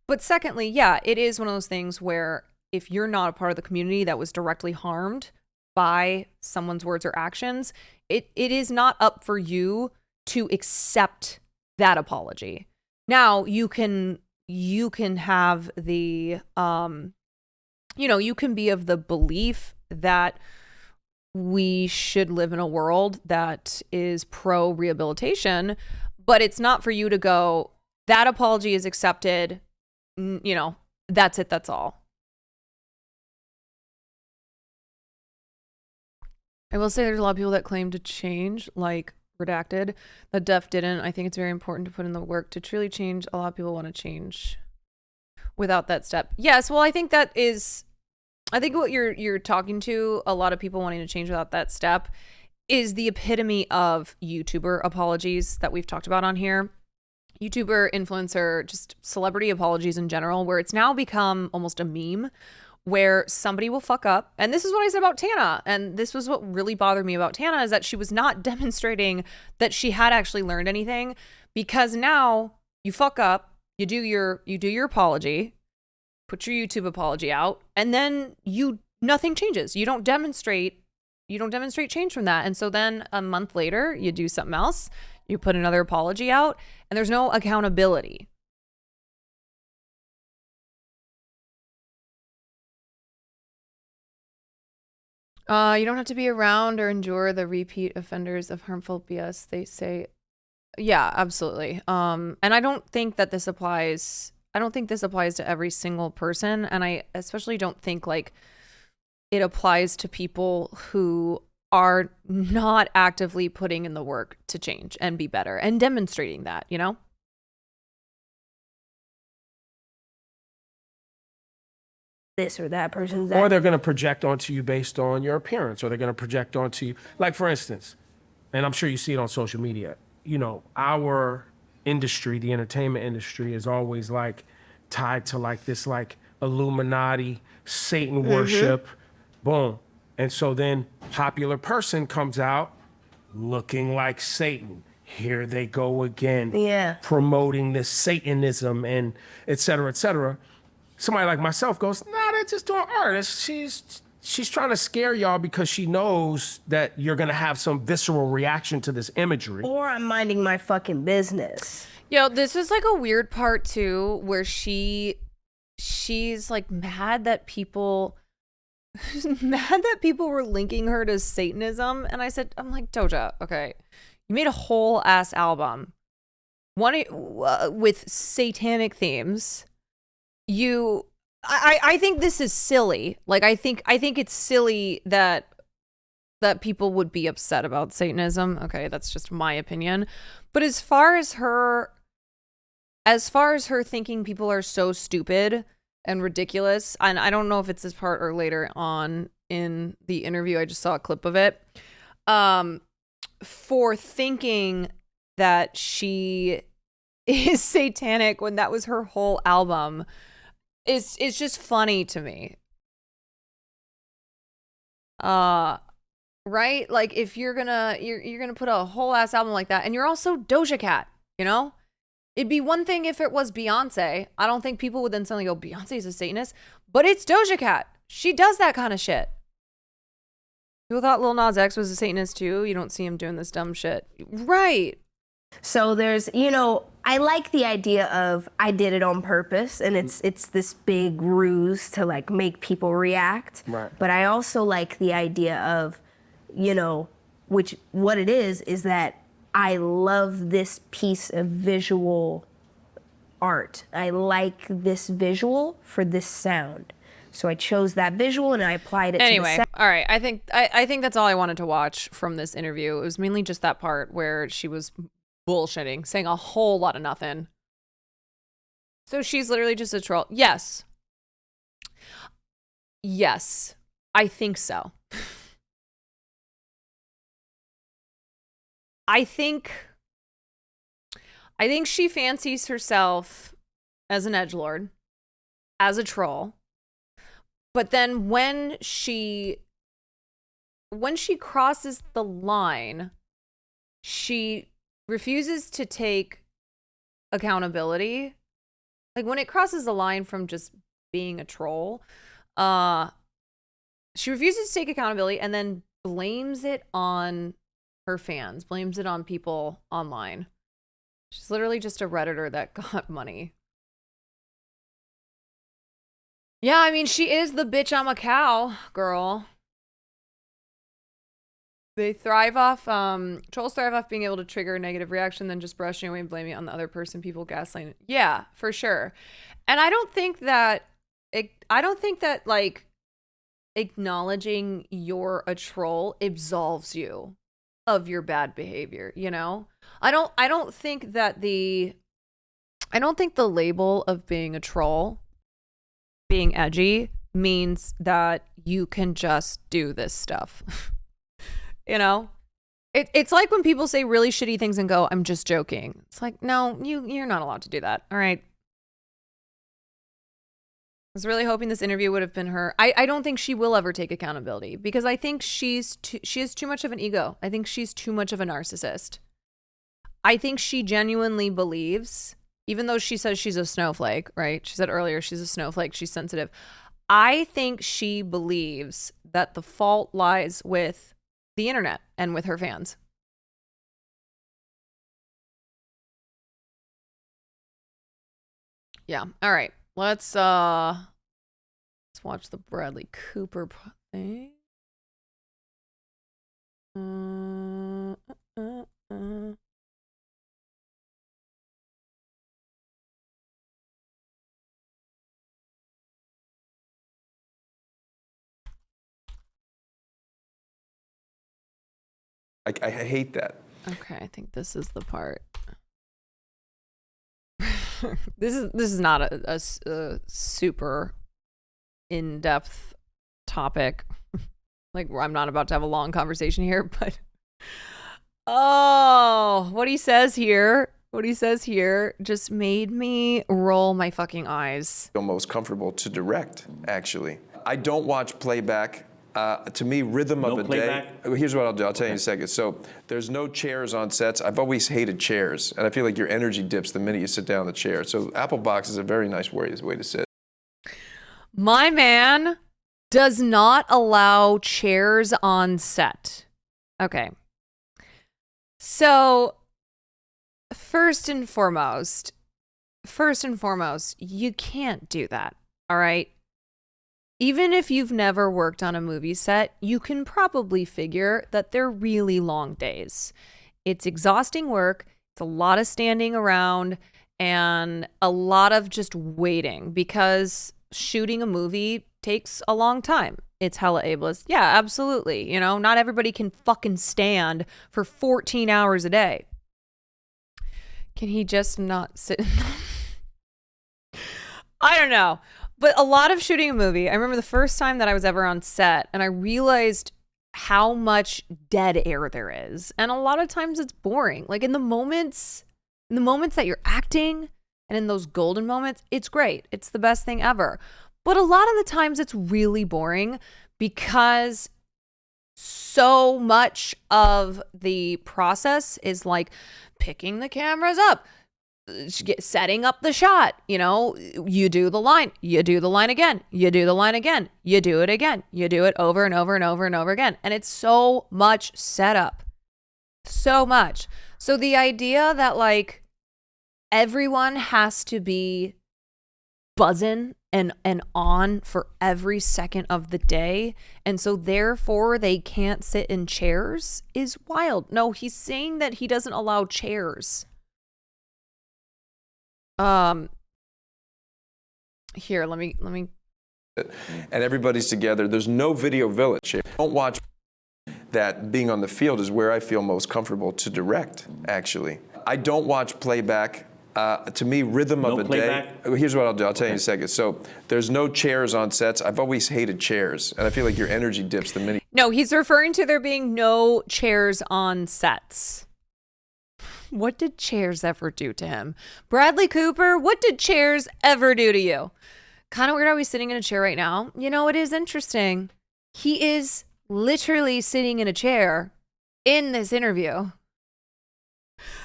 But secondly, yeah, it is one of those things where if you're not a part of the community that was directly harmed by someone's words or actions, it is not up for you to accept that apology. Now you can have the you can be of the belief that we should live in a world that is pro rehabilitation, but it's not for you to go, that apology is accepted, you know, that's it, that's all. I will say there's a lot of people that claim to change, like Redacted, that Def didn't. I think it's very important to put in the work to truly change. A lot of people want to change without that step. Yes, well, I think that is, I think what you're talking to, a lot of people wanting to change without that step, is the epitome of YouTuber apologies that we've talked about on here. YouTuber, influencer, just celebrity apologies in general, where it's now become almost a meme where somebody will fuck up. And this is what I said about Tana. And this was what really bothered me about Tana, is that she was not demonstrating that she had actually learned anything, because now you fuck up, you do your apology, put your YouTube apology out, and then nothing changes. You don't demonstrate change from that. And so then a month later, you do something else, you put another apology out, and there's no accountability. You don't have to be around or endure the repeat offenders of harmful BS, they say. Yeah, absolutely. And I don't think that this applies. I don't think this applies to every single person. And I especially don't think like it applies to people who are not actively putting in the work to change and be better and demonstrating that, you know? This or that person's that. Or they're going to project onto you based on your appearance, or they're going to project onto you. Like, for instance, and I'm sure you see it on social media, you know, our industry, the entertainment industry, is always like tied to like this like Illuminati, Satan worship, boom. And so then popular person comes out looking like Satan. Here they go again, promoting this Satanism and et cetera, et cetera. Somebody like myself goes, nah, they're just doing art. She's trying to scare y'all because she knows that you're gonna have some visceral reaction to this imagery. Or I'm minding my fucking business. Yo, this is like a weird part too, where she's like mad that people were linking her to Satanism. And I'm like, Doja, okay, you made a whole ass album, one with satanic themes. I think this is silly. Like, I think it's silly that people would be upset about Satanism. Okay, that's just my opinion. But as far as her thinking people are so stupid and ridiculous, and I don't know if it's this part or later on in the interview, I just saw a clip of it, for thinking that she is satanic when that was her whole album. It's just funny to me. Right? Like, if you're gonna put a whole ass album like that, and you're also Doja Cat, you know? It'd be one thing if it was Beyonce. I don't think people would then suddenly go, Beyonce's a Satanist, but it's Doja Cat. She does that kind of shit. People thought Lil Nas X was a Satanist too. You don't see him doing this dumb shit. Right. So there's, you know, I like the idea of I did it on purpose, and it's this big ruse to like make people react. Right. But I also like the idea of, you know, what it is that I love this piece of visual art. I like this visual for this sound. So I chose that visual and I applied it to the Anyway, set. all right. I think that's all I wanted to watch from this interview. It was mainly just that part where she was bullshitting, saying a whole lot of nothing. So she's literally just a troll. Yes. Yes, I think so. I think she fancies herself as an edgelord, as a troll. But then when she crosses the line, she refuses to take accountability. Like when it crosses the line from just being a troll, she refuses to take accountability and then blames it on her fans, blames it on people online. She's literally just a Redditor that got money. Yeah, I mean, she is the bitch I'm a cow girl. They thrive off, trolls thrive off being able to trigger a negative reaction, then just brushing away and blaming it on the other person, people gaslighting. Yeah, for sure. And I don't think that, like, acknowledging you're a troll absolves you of your bad behavior, you know? I don't think the label of being a troll, being edgy, means that you can just do this stuff. You know? It's like when people say really shitty things and go, I'm just joking. It's like, no, you're not allowed to do that. All right. I was really hoping this interview would have been her. I don't think she will ever take accountability because I think she has too much of an ego. I think she's too much of a narcissist. I think she genuinely believes, even though she says she's a snowflake, right? She said earlier she's a snowflake, she's sensitive. I think she believes that the fault lies with the internet and with her fans. Yeah. All right. Let's watch the Bradley Cooper thing. I hate that. Okay, I think this is the part. This is not a super in-depth topic. Like, I'm not about to have a long conversation here, but what he says here just made me roll my fucking eyes. Feel most comfortable to direct, actually. I don't watch playback. To me, rhythm of a day. Here's what I'll do. I'll tell you in a second. So there's no chairs on sets. I've always hated chairs, and I feel like your energy dips the minute you sit down in the chair. So Apple Box is a very nice way to sit. My man does not allow chairs on set. Okay. So first and foremost, you can't do that. All right. Even if you've never worked on a movie set, you can probably figure that they're really long days. It's exhausting work. It's a lot of standing around and a lot of just waiting because shooting a movie takes a long time. It's hella ableist. Yeah, absolutely. You know, not everybody can fucking stand for 14 hours a day. Can he just not sit? I don't know. But a lot of shooting a movie, I remember the first time that I was ever on set and I realized how much dead air there is. And a lot of times it's boring. Like in the moments that you're acting and in those golden moments, it's great. It's the best thing ever. But a lot of the times it's really boring because so much of the process is like picking the cameras up, setting up the shot. You know, you do the line again, you do the line again, you do it again, you do it over and over and over and over again. And it's so much setup, so much. So the idea that like everyone has to be buzzing and on for every second of the day, and so therefore they can't sit in chairs is wild. No, he's saying that he doesn't allow chairs. Here, let me and everybody's together. There's no video village here. Don't watch that. Being on the field is where I feel most comfortable to direct, actually. I don't watch playback. To me, rhythm of a playback? day. Here's what I'll do. I'll tell you in a second. So there's no chairs on sets. I've always hated chairs, and I feel like your energy dips the minute. No, he's referring to there being no chairs on sets. What did chairs ever do to him? Bradley Cooper, what did chairs ever do to you? Kind of weird how he's sitting in a chair right now. You know, it is interesting. He is literally sitting in a chair in this interview.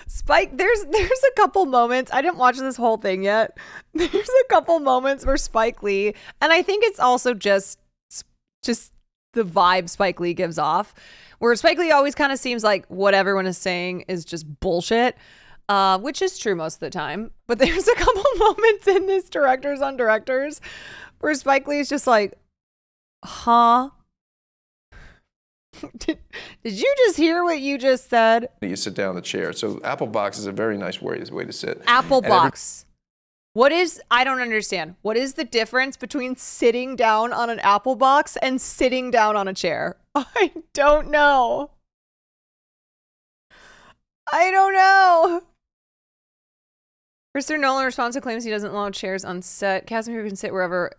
Spike, there's a couple moments. I didn't watch this whole thing yet. There's a couple moments where Spike Lee, and I think it's also just the vibe Spike Lee gives off, where Spike Lee always kind of seems like what everyone is saying is just bullshit, which is true most of the time. But there's a couple moments in this Directors on Directors where Spike Lee is just like, huh? Did you just hear what you just said? You sit down in the chair. So Apple Box is a very nice way to sit. Apple Box. I don't understand. What is the difference between sitting down on an Apple Box and sitting down on a chair? I don't know. Christopher Nolan responds to claims he doesn't allow chairs on set. Cast and crew can sit wherever,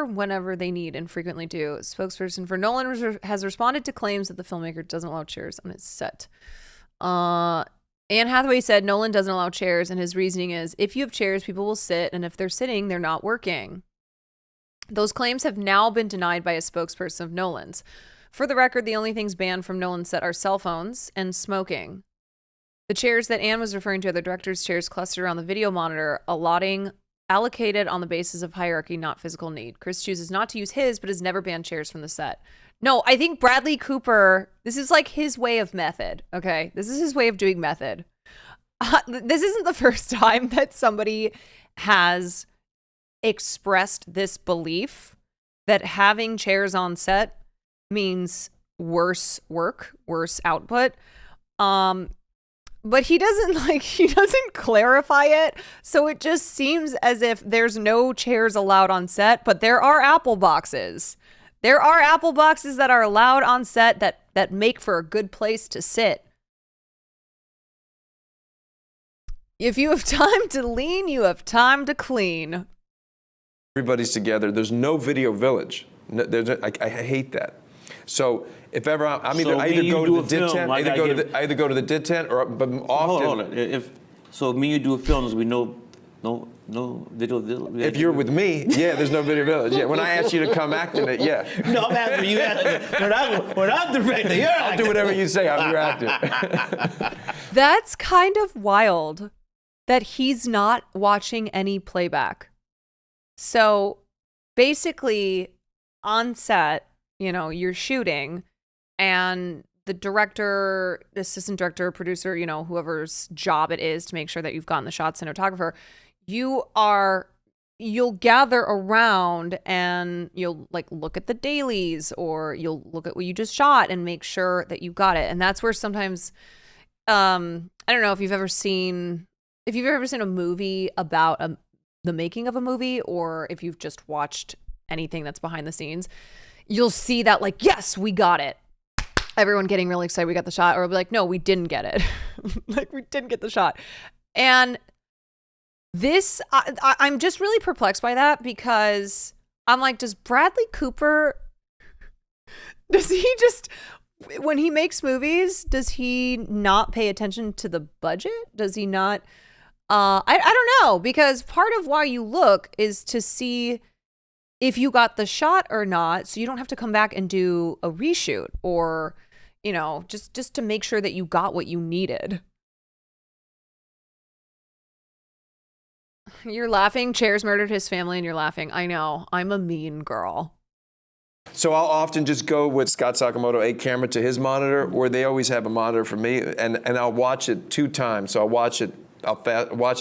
whenever they need and frequently do. Spokesperson for Nolan has responded to claims that the filmmaker doesn't allow chairs on his set. Anne Hathaway said Nolan doesn't allow chairs, and his reasoning is, if you have chairs, people will sit, and if they're sitting, they're not working. Those claims have now been denied by a spokesperson of Nolan's. For the record, the only things banned from Nolan's set are cell phones and smoking. The chairs that Anne was referring to are the director's chairs clustered around the video monitor, allocated on the basis of hierarchy, not physical need. Chris chooses not to use his, but has never banned chairs from the set. No, I think Bradley Cooper, this is like his way of method, okay? This is his way of doing method. This isn't the first time that somebody has expressed this belief that having chairs on set means worse work, worse output. But he doesn't clarify it. So it just seems as if there's no chairs allowed on set, but there are Apple Boxes. There are Apple Boxes that are allowed on set that make for a good place to sit. If you have time to lean, you have time to clean. Everybody's together. There's no video village. I hate that. So if ever I either go to the DIT tent, I either go to the DIT tent, or but often. Hold on. So me, you do a film, we know no video village. If you're with me, yeah, there's no video village. Yeah, when I ask you to come act in it, yeah. No, I'm asking you. When I'm directing, you're I'll do whatever you say. I'm your actor. That's kind of wild that he's not watching any playback. So basically, on set, you're shooting, and the director, assistant director, producer, whoever's job it is to make sure that you've gotten the shot, cinematographer, you'll gather around and you'll look at the dailies, or you'll look at what you just shot and make sure that you got it. And that's where sometimes, I don't know if you've ever seen a movie about the making of a movie, or if you've just watched anything that's behind the scenes, you'll see that yes, we got it. Everyone getting really excited we got the shot, or it'll be like, no, we didn't get it. We didn't get the shot. And this, I'm just really perplexed by that, because I'm like, does Bradley Cooper, does he just, when he makes movies, does he not pay attention to the budget? Does he not? I don't know, because part of why you look is to see if you got the shot or not, so you don't have to come back and do a reshoot, or just to make sure that you got what you needed. You're laughing. Chairs murdered his family, and you're laughing. I know. I'm a mean girl. So I'll often just go with Scott Sakamoto 8 camera to his monitor, or they always have a monitor for me, and I'll watch it 2 times. So I'll watch it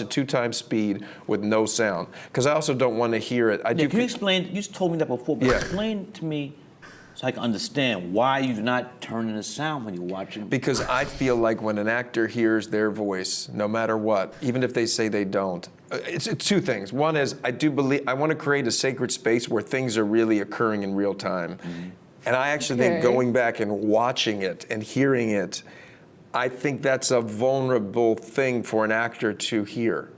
2 times speed with no sound, because I also don't want to hear it. Can you explain? You just told me that before, but explain to me so I can understand why you're not turning the sound when you're watching. Because I feel like when an actor hears their voice, no matter what, even if they say they don't, it's two things. One is I do believe I want to create a sacred space where things are really occurring in real time. And I actually think going back and watching it and hearing it, I think that's a vulnerable thing for an actor to hear.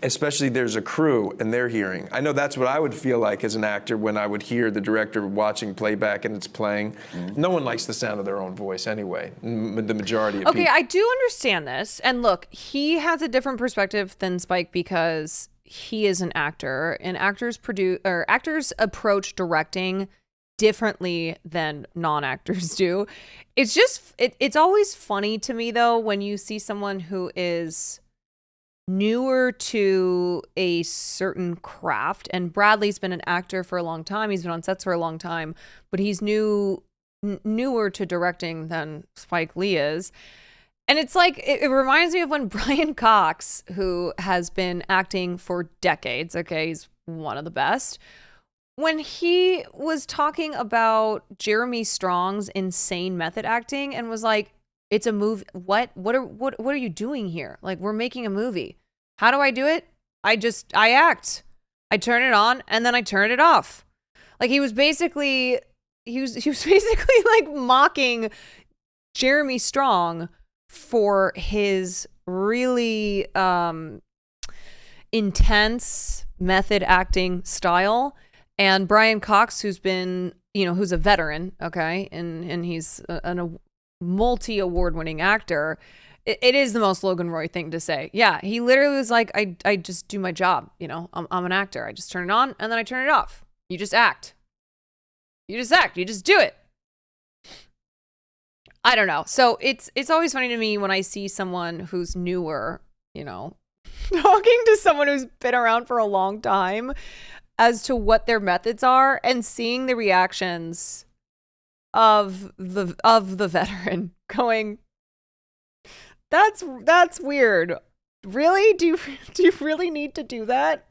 Especially there's a crew and they're hearing. I know that's what I would feel like as an actor when I would hear the director watching playback and it's playing. No one likes the sound of their own voice anyway, the majority of people. Okay, I do understand this. And look, he has a different perspective than Spike because he is an actor and actors approach directing differently than non-actors do. It's just, it's always funny to me though when you see someone who is newer to a certain craft, and Bradley's been an actor for a long time, he's been on sets for a long time, but he's newer to directing than Spike Lee is. And it's like, it reminds me of when Brian Cox, who has been acting for decades, okay, he's one of the best, when he was talking about Jeremy Strong's insane method acting and was like, it's a movie. What are you doing here? Like, we're making a movie. How do I do it? I act. I turn it on and then I turn it off. Like he was basically like mocking Jeremy Strong for his really intense method acting style, and Brian Cox, who's been, who's a veteran, okay, and he's a multi-award winning actor. It is the most Logan Roy thing to say. Yeah, he literally was like, I just do my job. I'm an actor. I just turn it on and then I turn it off. You just act. You just do it. I don't know. So it's always funny to me when I see someone who's newer, talking to someone who's been around for a long time as to what their methods are and seeing the reactions of the veteran going, that's weird. Really? Do you really need to do that?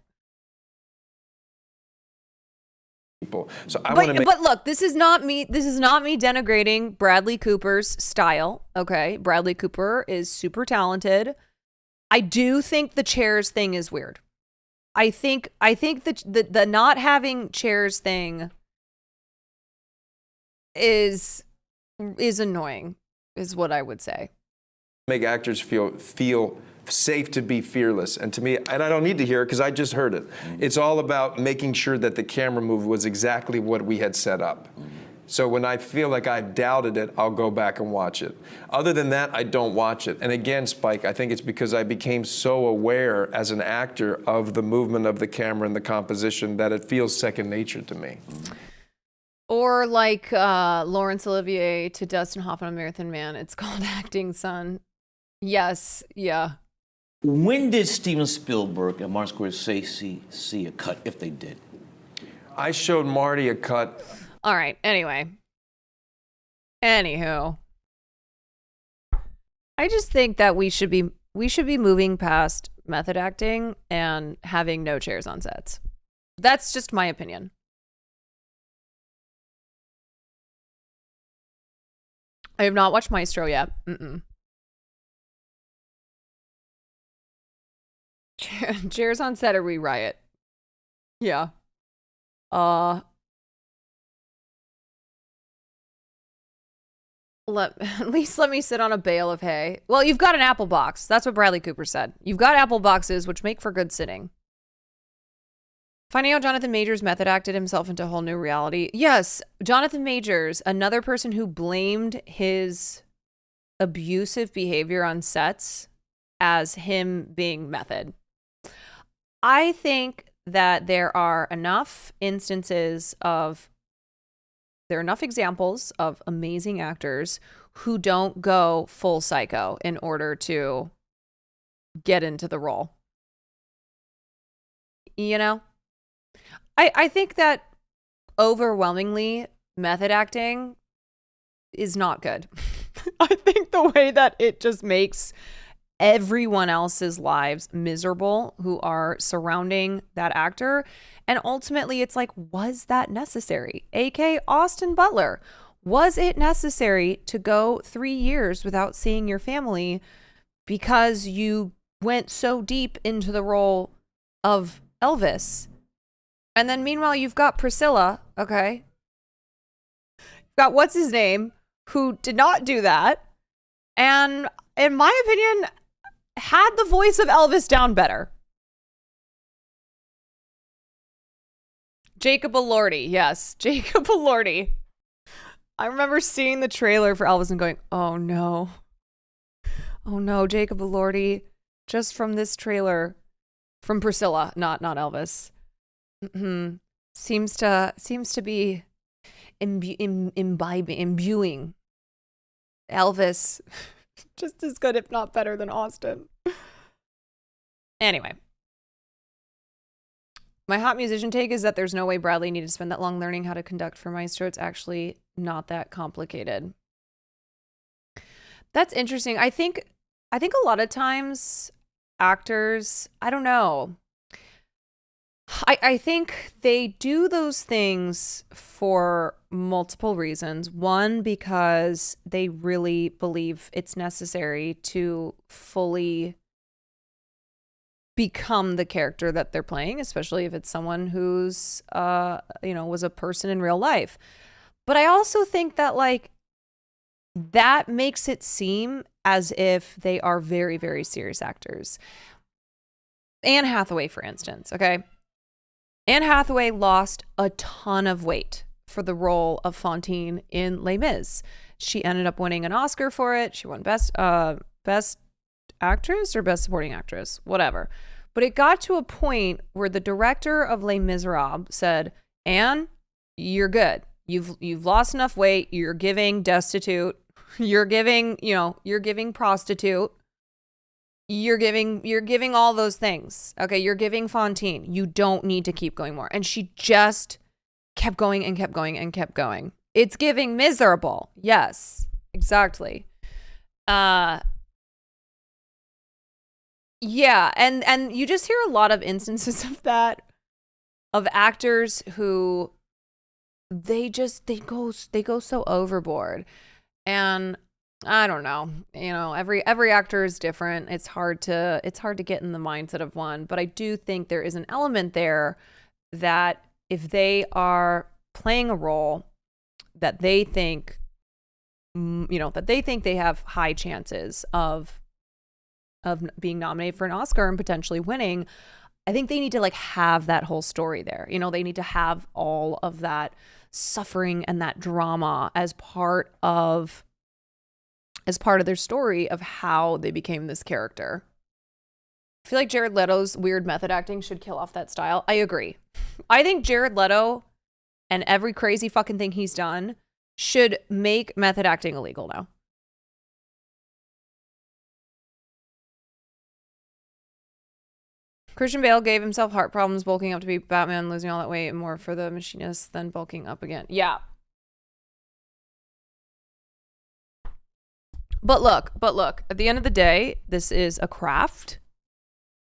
So I want to But look, this is not me denigrating Bradley Cooper's style. Okay, Bradley Cooper is super talented. I do think the chairs thing is weird. I think the not having chairs thing is annoying, is what I would say. Make actors feel safe to be fearless. And to me, and I don't need to hear it because I just heard it. It's all about making sure that the camera move was exactly what we had set up. So when I feel like I've doubted it, I'll go back and watch it. Other than that, I don't watch it. And again, Spike, I think it's because I became so aware as an actor of the movement of the camera and the composition that it feels second nature to me. Or like Laurence Olivier to Dustin Hoffman on Marathon Man, it's called acting, son. Yes, yeah. When did Steven Spielberg and Martin Scorsese see a cut, if they did? I showed Marty a cut. All right, anyway. Anywho. I just think that we should be moving past method acting and having no chairs on sets. That's just my opinion. I have not watched Maestro yet. Chairs on set or we riot. Yeah. At least let me sit on a bale of hay. Well, you've got an apple box. That's what Bradley Cooper said. You've got apple boxes, which make for good sitting. Finding out Jonathan Majors method acted himself into a whole new reality. Yes, Jonathan Majors, another person who blamed his abusive behavior on sets as him being method. I think that there are enough examples of amazing actors who don't go full psycho in order to get into the role. I think that overwhelmingly method acting is not good. I think the way that it just makes everyone else's lives miserable who are surrounding that actor. And ultimately, it's like, was that necessary? AK Austin Butler. Was it necessary to go 3 years without seeing your family because you went so deep into the role of Elvis? And then meanwhile, you've got Priscilla, okay? You've got what's his name, who did not do that. And in my opinion, had the voice of Elvis down better. Jacob Elordi, yes, Jacob Elordi. I remember seeing the trailer for Elvis and going, oh no, Jacob Elordi, just from this trailer, from Priscilla, not Elvis, seems to be imbuing Elvis just as good, if not better, than Austin. Anyway. My hot musician take is that there's no way Bradley needed to spend that long learning how to conduct for Maestro. It's actually not that complicated. That's interesting. I think a lot of times actors, I don't know. I think they do those things for multiple reasons. One, because they really believe it's necessary to fully become the character that they're playing, especially if it's someone who's, was a person in real life. But I also think that, like, that makes it seem as if they are very, very serious actors. Anne Hathaway, for instance, okay? Anne Hathaway lost a ton of weight for the role of Fantine in Les Mis. She ended up winning an Oscar for it. She won Best Actress or Best Supporting Actress, whatever. But it got to a point where the director of Les Miserables said, Anne, you're good. You've lost enough weight. You're giving destitute. You're giving prostitute. You're giving all those things. Okay, you're giving Fantine. You don't need to keep going more. And she just kept going and kept going and kept going. It's giving miserable. Yes, exactly. Yeah, and you just hear a lot of instances of that, of actors who they go so overboard. And I don't know, every actor is different. It's hard to get in the mindset of one, but I do think there is an element there that if they are playing a role that they think they have high chances of being nominated for an Oscar and potentially winning, I think they need to have that whole story there. They need to have all of that suffering and that drama as part of their story of how they became this character. I feel like Jared Leto's weird method acting should kill off that style. I agree. I think Jared Leto and every crazy fucking thing he's done should make method acting illegal now. Christian Bale gave himself heart problems bulking up to be Batman, losing all that weight and more for the machinist than bulking up again. Yeah. But look, at the end of the day, this is a craft.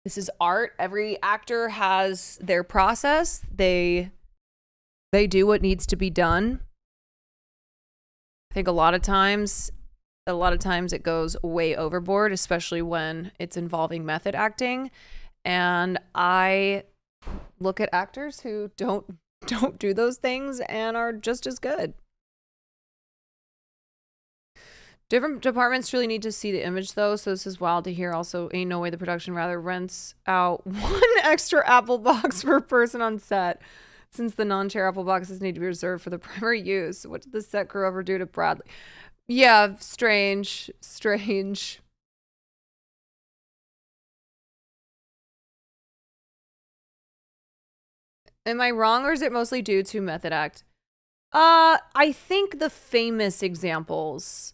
This is art. Every actor has their process. They do what needs to be done. I think a lot of times it goes way overboard, especially when it's involving method acting. And I look at actors who don't do those things and are just as good. Different departments really need to see the image, though, so this is wild to hear. Also, ain't no way the production rather rents out one extra Apple box per person on set, since the non-chair Apple boxes need to be reserved for the primary use. What did the set crew ever do to Bradley? Yeah, strange. Am I wrong, or is it mostly due to method act? I think the famous examples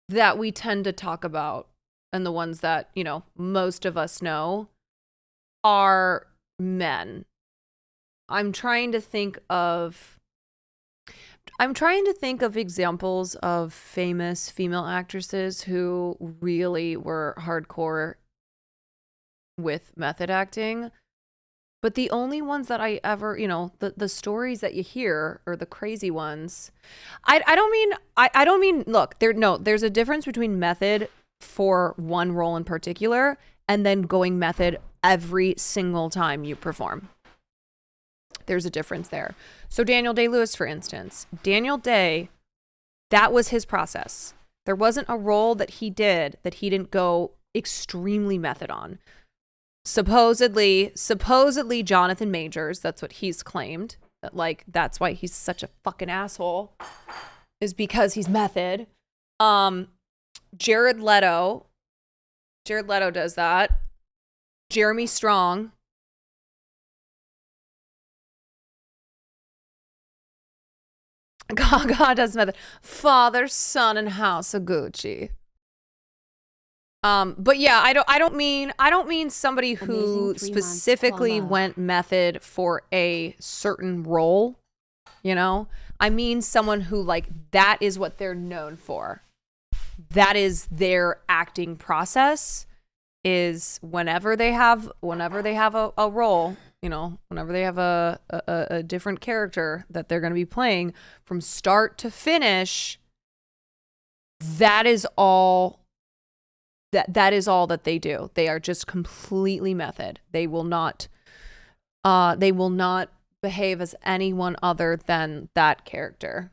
that we tend to talk about, and the ones that, most of us know, are men. I'm trying to think of I'm trying to think of examples of famous female actresses who really were hardcore with method acting. But the only ones that I ever, the stories that you hear are the crazy ones. I don't mean look, there's a difference between method for one role in particular and then going method every single time you perform. There's a difference there. So Daniel Day-Lewis, for instance, Daniel Day, that was his process. There wasn't a role that he did that he didn't go extremely method on. Supposedly Jonathan Majors, that's what he's claimed, that like that's why he's such a fucking asshole, is because he's method. Jared Leto does that. Jeremy Strong. Gaga does method. Father, Son, and House of Gucci. But yeah, I don't mean somebody who specifically went method for a certain role, I mean someone who like that is what they're known for. That is their acting process, is whenever they have a role, whenever they have a different character that they're going to be playing from start to finish, that is all that they do. They are just completely method. They will not behave as anyone other than that character.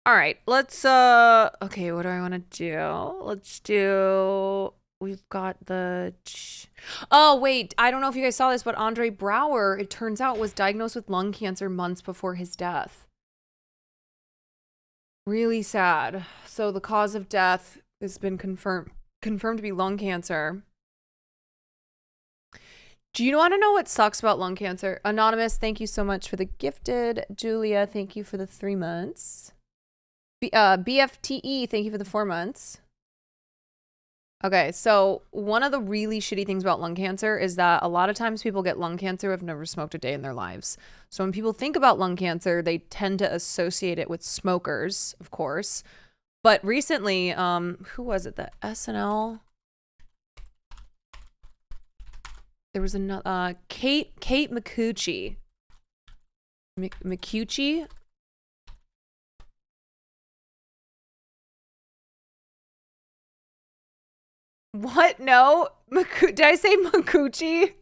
All right, let's okay, what do I want to do? We've got oh wait, I don't know if you guys saw this, but Andre Braugher, it turns out, was diagnosed with lung cancer months before his death. Really sad. So the cause of death has been confirmed to be lung cancer. Do you want to know what sucks about lung cancer? Anonymous, thank you so much for the gifted. Julia, thank you for the 3 months. BFTE, thank you for the 4 months. Okay, so one of the really shitty things about lung cancer is that a lot of times people get lung cancer who have never smoked a day in their lives. So when people think about lung cancer, they tend to associate it with smokers, of course. But recently, who was it? The SNL? There was another, Kate Micucci. Micucci? What? No? Did I say Micucci?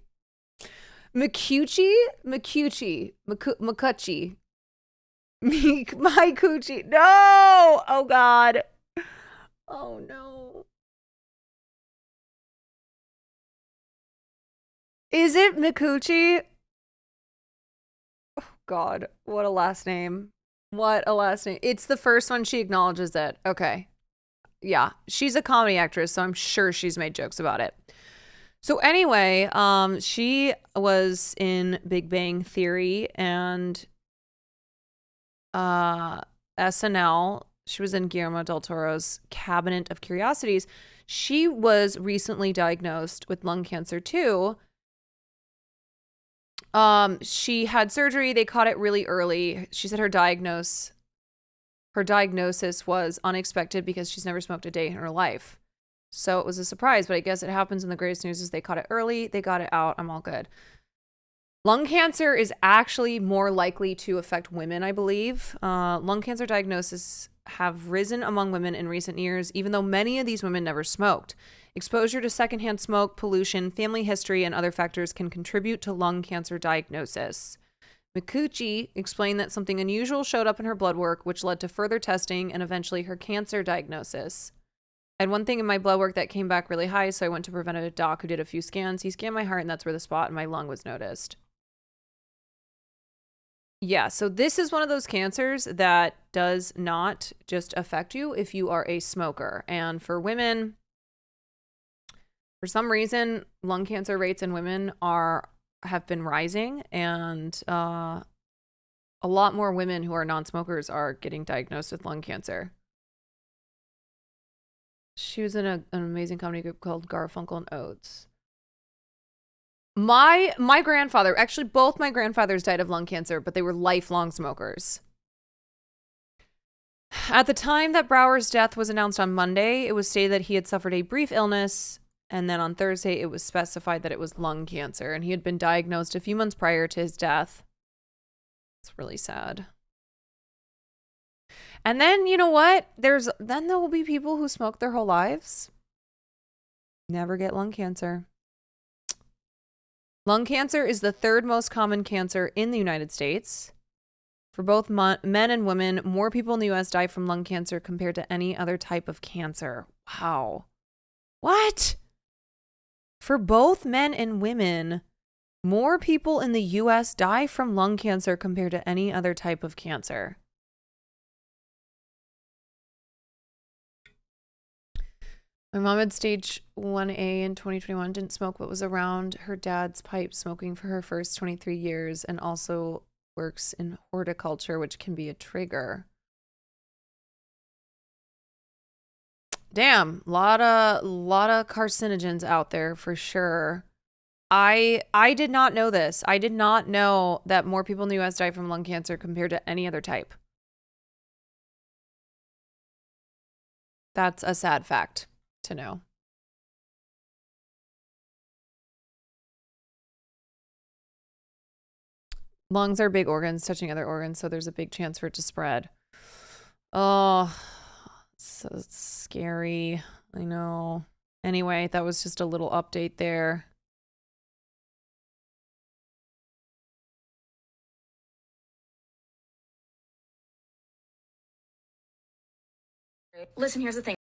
Micucci? Micucci. Micucci. My coochie. No! Oh, God. Oh, no. Is it Micucci? Oh, God. What a last name. What a last name. It's the first one she acknowledges it. Okay. Yeah, she's a comedy actress, so I'm sure she's made jokes about it. So anyway, she was in Big Bang Theory and SNL. She was in Guillermo del Toro's Cabinet of Curiosities. She was recently diagnosed with lung cancer too. She had surgery. They caught it really early. She said her diagnosis was unexpected because she's never smoked a day in her life. So it was a surprise, but I guess it happens, and the greatest news is they caught it early. They got it out. I'm all good. Lung cancer is actually more likely to affect women, I believe. Lung cancer diagnoses have risen among women in recent years, even though many of these women never smoked. Exposure to secondhand smoke, pollution, family history, and other factors can contribute to lung cancer diagnosis. Micucci explained that something unusual showed up in her blood work, which led to further testing and eventually her cancer diagnosis. I had one thing in my blood work that came back really high, so I went to preventative doc who did a few scans. He scanned my heart, and that's where the spot in my lung was noticed. Yeah, so this is one of those cancers that does not just affect you if you are a smoker. And for women, for some reason, lung cancer rates in women have been rising, and a lot more women who are non-smokers are getting diagnosed with lung cancer. She was in an amazing comedy group called Garfunkel and Oates. My grandfather, actually both my grandfathers died of lung cancer, but they were lifelong smokers. At the time that Brower's death was announced on Monday, it was stated that he had suffered a brief illness, and then on Thursday it was specified that it was lung cancer, and he had been diagnosed a few months prior to his death. It's really sad. And then, you know what? Then there will be people who smoke their whole lives, never get lung cancer. Lung cancer is the third most common cancer in the United States. For both men and women, more people in the U.S. die from lung cancer compared to any other type of cancer. Wow. What? For both men and women, more people in the U.S. die from lung cancer compared to any other type of cancer. My mom had stage 1A in 2021, didn't smoke, but was around her dad's pipe smoking for her first 23 years, and also works in horticulture, which can be a trigger. Damn, lot of carcinogens out there for sure. I did not know this. I did not know that more people in the US die from lung cancer compared to any other type. That's a sad fact to know. Lungs are big organs touching other organs, so there's a big chance for it to spread. Oh, so scary. I know. Anyway, that was just a little update there. Listen, here's the thing.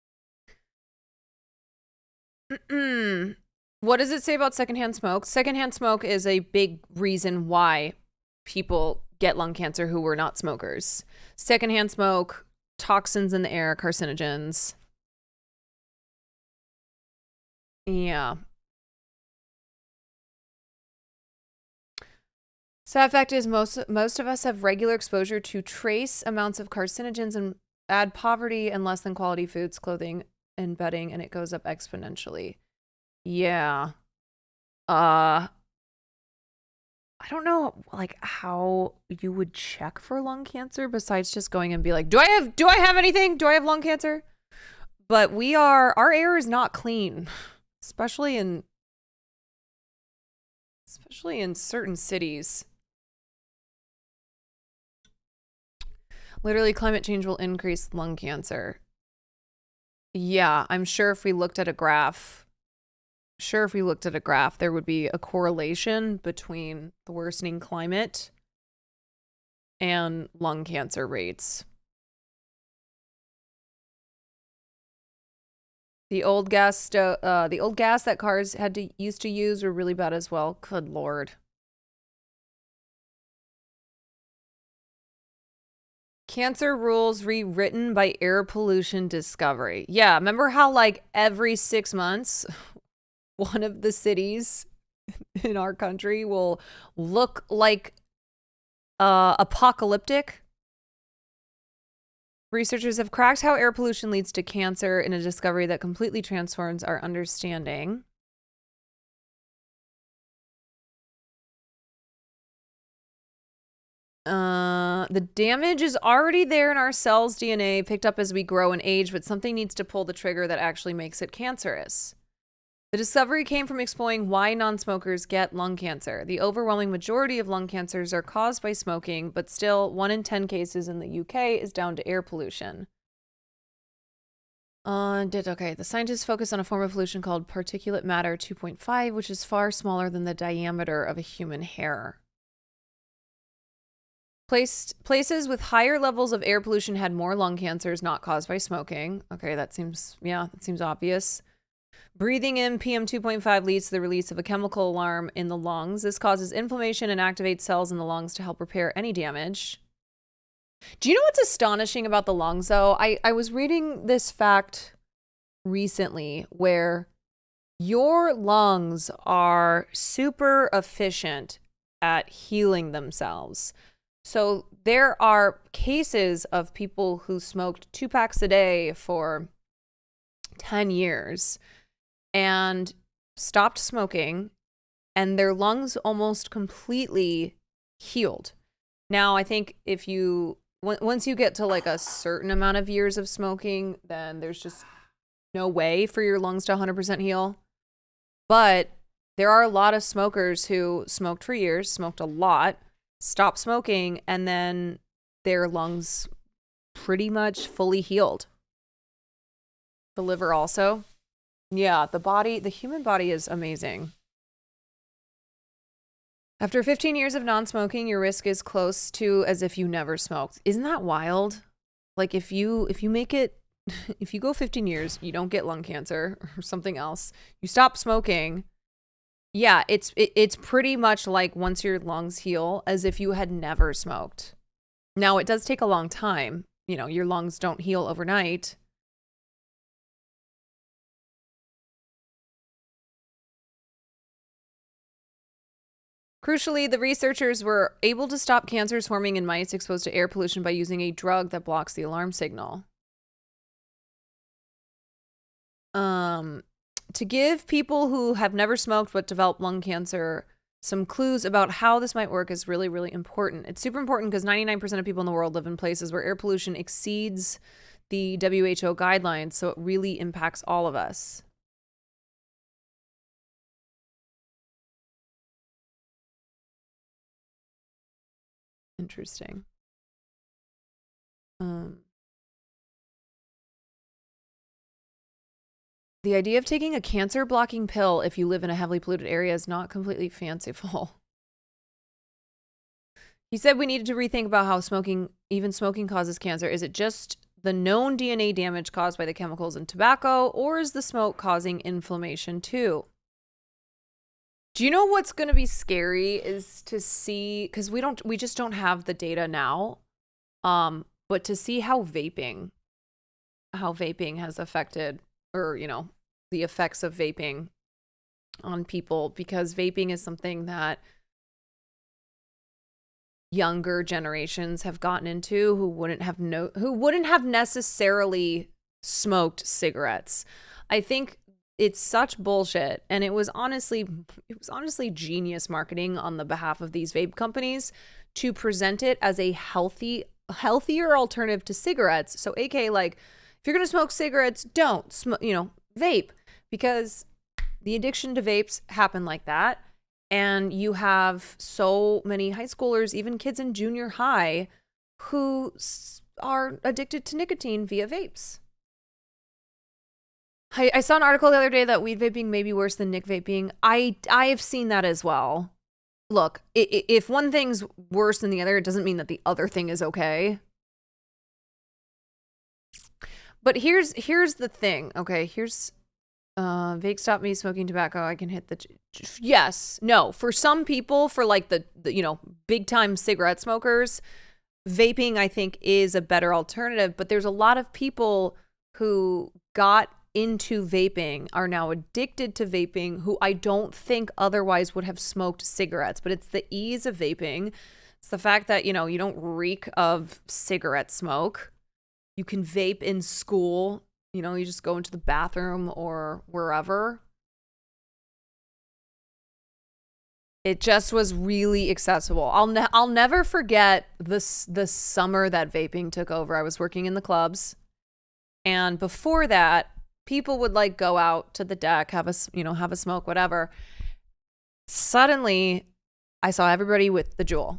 What does it say about secondhand smoke? Secondhand smoke is a big reason why people get lung cancer who were not smokers. Secondhand smoke, toxins in the air, carcinogens. Yeah. Sad fact is most of us have regular exposure to trace amounts of carcinogens and add poverty and less than quality foods, clothing, and bedding, and it goes up exponentially. Yeah. I don't know like how you would check for lung cancer besides just going and be like, do I have anything? Do I have lung cancer? But our air is not clean, especially in certain cities. Literally, climate change will increase lung cancer. Yeah, I'm sure if we looked at a graph, there would be a correlation between the worsening climate and lung cancer rates. The old gas that cars used to use were really bad as well. Good Lord. Cancer rules rewritten by air pollution discovery. Yeah, remember how like every 6 months, one of the cities in our country will look like apocalyptic? Researchers have cracked how air pollution leads to cancer in a discovery that completely transforms our understanding. The damage is already there in our cells' DNA, picked up as we grow and age, but something needs to pull the trigger that actually makes it cancerous. The discovery came from exploring why non-smokers get lung cancer. The overwhelming majority of lung cancers are caused by smoking, but still 1 in 10 cases in the UK is down to air pollution. Okay, the scientists focus on a form of pollution called particulate matter 2.5, which is far smaller than the diameter of a human hair. Places with higher levels of air pollution had more lung cancers not caused by smoking. Okay, that seems obvious. Breathing in PM 2.5 leads to the release of a chemical alarm in the lungs. This causes inflammation and activates cells in the lungs to help repair any damage. Do you know what's astonishing about the lungs, though? I was reading this fact recently where your lungs are super efficient at healing themselves. So there are cases of people who smoked 2 packs a day for 10 years and stopped smoking, and their lungs almost completely healed. Now, I think if you, once you get to like a certain amount of years of smoking, then there's just no way for your lungs to 100% heal. But there are a lot of smokers who smoked for years, smoked a lot, stopped smoking, and then their lungs pretty much fully healed. The liver also. Yeah, the human body is amazing. After 15 years of non-smoking, your risk is close to as if you never smoked. Isn't that wild? Like if you make it, if you go 15 years, you don't get lung cancer or something else, you stop smoking. Yeah, it's pretty much like once your lungs heal as if you had never smoked. Now, it does take a long time. You know, your lungs don't heal overnight. Crucially, the researchers were able to stop cancers forming in mice exposed to air pollution by using a drug that blocks the alarm signal. To give people who have never smoked but developed lung cancer some clues about how this might work is really, really important. It's super important because 99% of people in the world live in places where air pollution exceeds the WHO guidelines, so it really impacts all of us. Interesting. The idea of taking a cancer-blocking pill if you live in a heavily polluted area is not completely fanciful. He said we needed to rethink about how even smoking causes cancer. Is it just the known DNA damage caused by the chemicals in tobacco, or is the smoke causing inflammation too? Do you know what's going to be scary is to see, because we just don't have the data now, but to see how vaping has affected, or, you know, the effects of vaping on people, because vaping is something that younger generations have gotten into who wouldn't have necessarily smoked cigarettes. I think it's such bullshit, and it was honestly genius marketing on the behalf of these vape companies to present it as a healthier alternative to cigarettes. So aka, like, if you're gonna smoke cigarettes, don't smoke, vape, because the addiction to vapes happen like that. And you have so many high schoolers, even kids in junior high, who are addicted to nicotine via vapes. I saw an article the other day that weed vaping may be worse than nic vaping. I have seen that as well. Look, if one thing's worse than the other, it doesn't mean that the other thing is okay. But here's the thing, okay? Here's vape stop me smoking tobacco. I can hit the yes, no. For some people, for like the big time cigarette smokers, vaping I think is a better alternative. But there's a lot of people who got into vaping, are now addicted to vaping, who I don't think otherwise would have smoked cigarettes. But it's the ease of vaping. It's the fact that, you don't reek of cigarette smoke. You can vape in school. You just go into the bathroom or wherever. It just was really accessible. I'll never forget the summer that vaping took over. I was working in the clubs, and before that, people would like go out to the deck, have a smoke, whatever. Suddenly, I saw everybody with the Juul.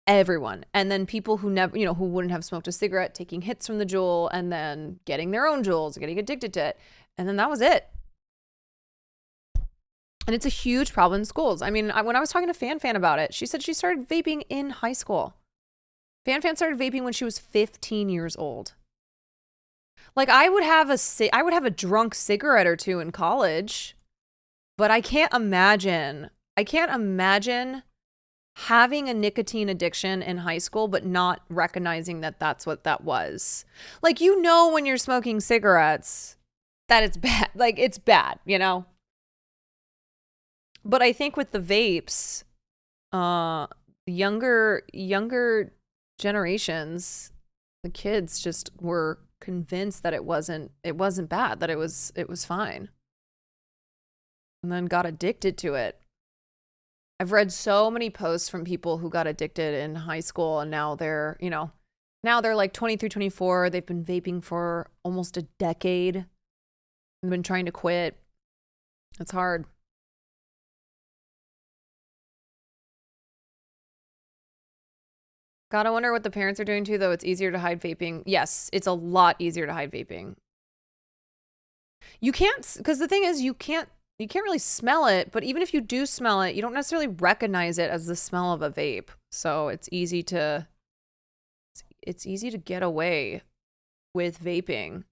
Everyone. And then people who never, who wouldn't have smoked a cigarette, taking hits from the Juul and then getting their own Juuls, getting addicted to it. And then that was it. And it's a huge problem in schools. I mean, when I was talking to Fan about it, she said she started vaping in high school. Fan started vaping when she was 15 years old. Like, I would have a drunk cigarette or two in college, but I can't imagine having a nicotine addiction in high school, but not recognizing that that's what that was. Like, when you're smoking cigarettes, that it's bad. Like, it's bad, But I think with the vapes, younger generations, the kids just were convinced that it wasn't bad, that it was fine. And then got addicted to it. I've read so many posts from people who got addicted in high school, and now they're, now they're like 23, 24. They've been vaping for almost a decade. They've been trying to quit. It's hard. God, I wonder what the parents are doing too, though. It's easier to hide vaping. Yes, it's a lot easier to hide vaping. You can't, because the thing is, you can't really smell it, but even if you do smell it, you don't necessarily recognize it as the smell of a vape. So it's easy to get away with vaping.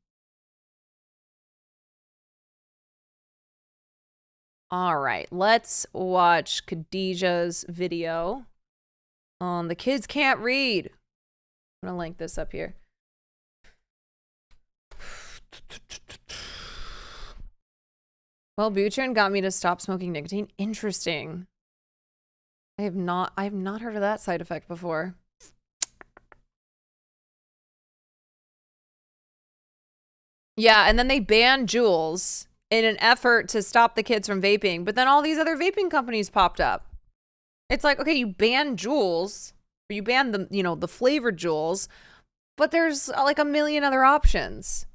All right, let's watch Khadijah's video on The Kids Can't Read. I'm gonna link this up here. Well, Butrin got me to stop smoking nicotine. Interesting. I have not heard of that side effect before. Yeah, and then they banned Juuls in an effort to stop the kids from vaping, but then all these other vaping companies popped up. It's like, okay, you ban Juuls, or you ban the, the flavored Juuls, but there's like a million other options.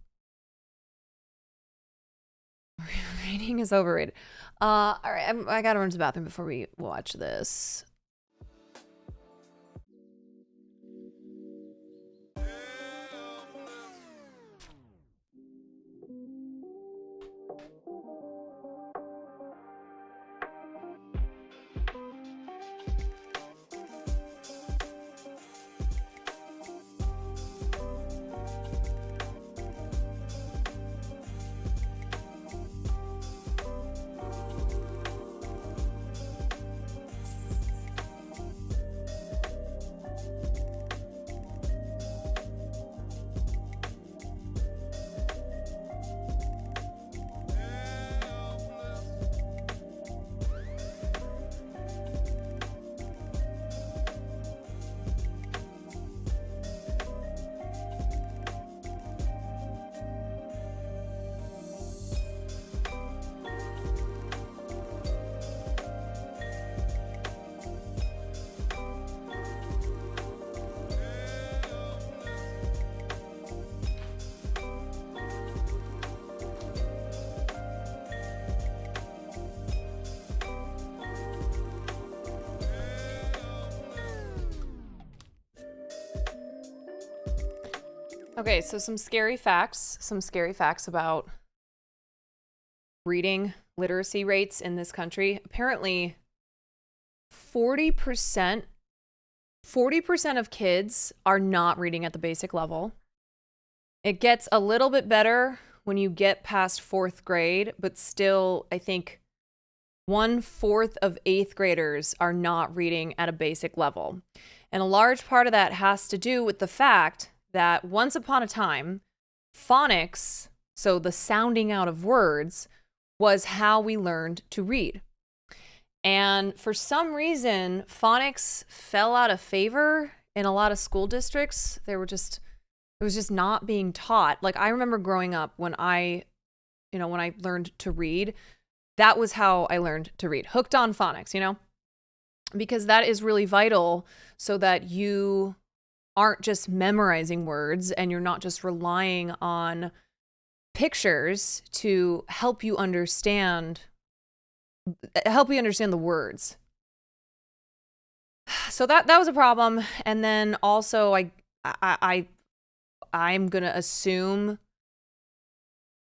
Reading is overrated. All right, I gotta run to the bathroom before we watch this. Okay, so some scary facts about reading literacy rates in this country. Apparently, 40% of kids are not reading at the basic level. It gets a little bit better when you get past 4th grade, but still, I think 1/4 of 8th graders are not reading at a basic level. And a large part of that has to do with the fact that once upon a time, phonics, so the sounding out of words, was how we learned to read. And for some reason, phonics fell out of favor in a lot of school districts. It was just not being taught. Like, I remember growing up when I learned to read, that was how I learned to read. Hooked on phonics, because that is really vital so that you aren't just memorizing words and you're not just relying on pictures to help you understand the words. So that was a problem. And then also I'm going to assume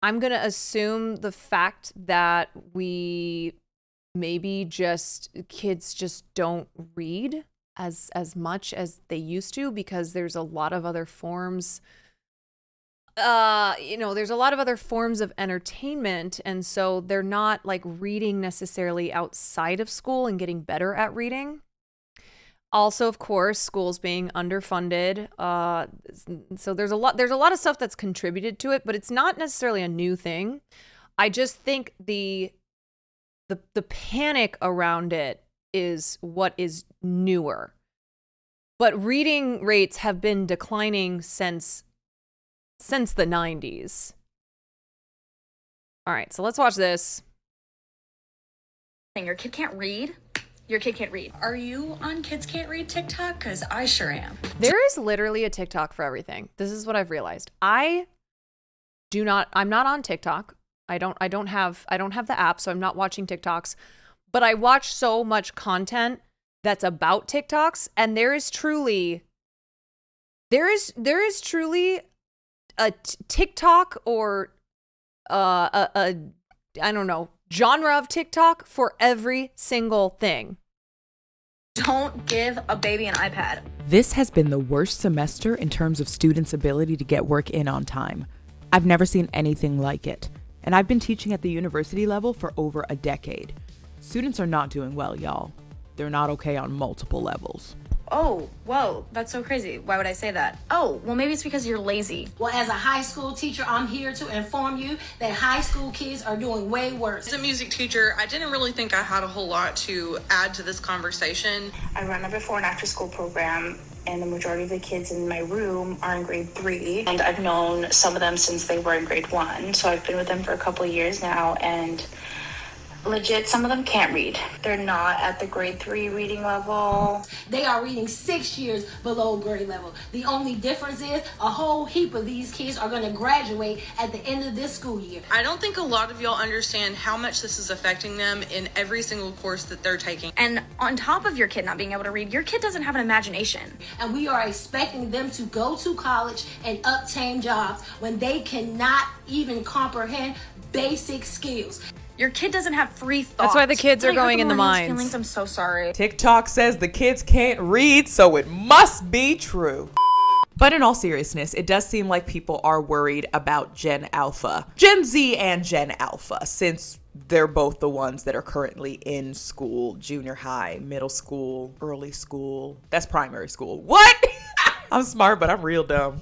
the fact that kids just don't read as much as they used to, because there's a lot of other forms there's a lot of other forms of entertainment, and so they're not like reading necessarily outside of school and getting better at reading. Also, of course, schools being underfunded. So there's a lot of stuff that's contributed to it, but it's not necessarily a new thing. I just think the panic around it is what is newer. But reading rates have been declining since since the 90s. All right, so let's watch this. Your kid can't read? Your kid can't read. Are you on Kids Can't Read TikTok? Because I sure am. There is literally a TikTok for everything. This is what I've realized. I'm not on TikTok. I don't have the app, so I'm not watching TikToks. But I watch so much content that's about TikToks, and there is truly a TikTok or I don't know, genre of TikTok for every single thing. Don't give a baby an iPad. This has been the worst semester in terms of students' ability to get work in on time. I've never seen anything like it, and I've been teaching at the university level for over a decade. Students are not doing well, y'all. They're not okay on multiple levels. Oh, whoa, that's so crazy. Why would I say that? Oh, well, maybe it's because you're lazy. Well, as a high school teacher, I'm here to inform you that high school kids are doing way worse. As a music teacher, I didn't really think I had a whole lot to add to this conversation. I run a before and after school program, and the majority of the kids in my room are in grade 3. And I've known some of them since they were in grade 1. So I've been with them for a couple of years now, and legit, some of them can't read. They're not at the grade 3 reading level. They are reading 6 years below grade level. The only difference is a whole heap of these kids are going to graduate at the end of this school year. I don't think a lot of y'all understand how much this is affecting them in every single course that they're taking. And on top of your kid not being able to read, your kid doesn't have an imagination. And we are expecting them to go to college and obtain jobs when they cannot even comprehend basic skills. Your kid doesn't have free thoughts. That's why the kids are going in the mines. Feelings. I'm so sorry. TikTok says the kids can't read, so it must be true. But in all seriousness, it does seem like people are worried about Gen Alpha. Gen Z and Gen Alpha, since they're both the ones that are currently in school, junior high, middle school, early school. That's primary school. What? I'm smart, but I'm real dumb.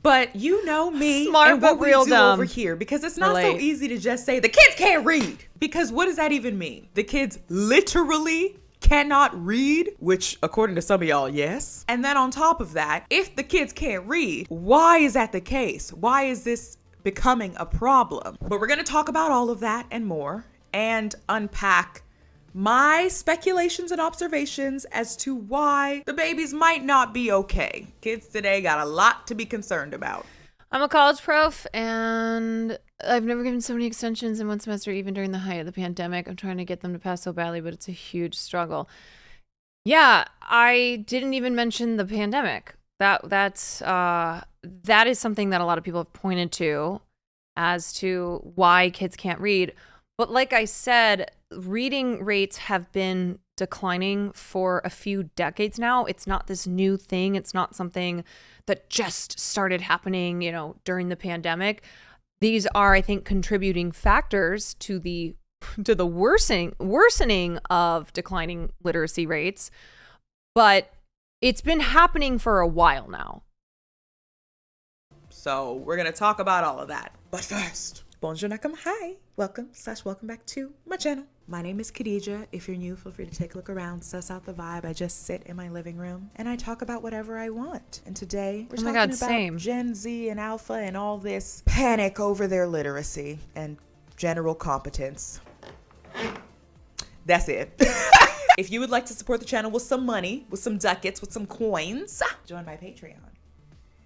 But you know me, smart and but what real we do dumb over here, because it's not so easy to just say the kids can't read. Because what does that even mean? The kids literally cannot read, which according to some of y'all, yes. And then on top of that, if the kids can't read, why is that the case? Why is this becoming a problem? But we're gonna talk about all of that and more, and unpack my speculations and observations as to why the babies might not be okay. Kids today got a lot to be concerned about. I'm a college prof, and I've never given so many extensions in one semester, even during the height of the pandemic. I'm trying to get them to pass so badly, but it's a huge struggle. Yeah, I didn't even mention the pandemic. That is something that a lot of people have pointed to as to why kids can't read. But like I said, reading rates have been declining for a few decades now. It's not this new thing. It's not something that just started happening, during the pandemic. These are, I think, contributing factors to the worsening of declining literacy rates. But it's been happening for a while now. So we're going to talk about all of that. But first, bonjour, nakam, hi. Welcome back to my channel. My name is Khadija. If you're new, feel free to take a look around, suss out the vibe. I just sit in my living room and I talk about whatever I want. And today we're talking about Gen Z and Alpha and all this panic over their literacy and general competence. That's it. If you would like to support the channel with some money, with some ducats, with some coins, join my Patreon.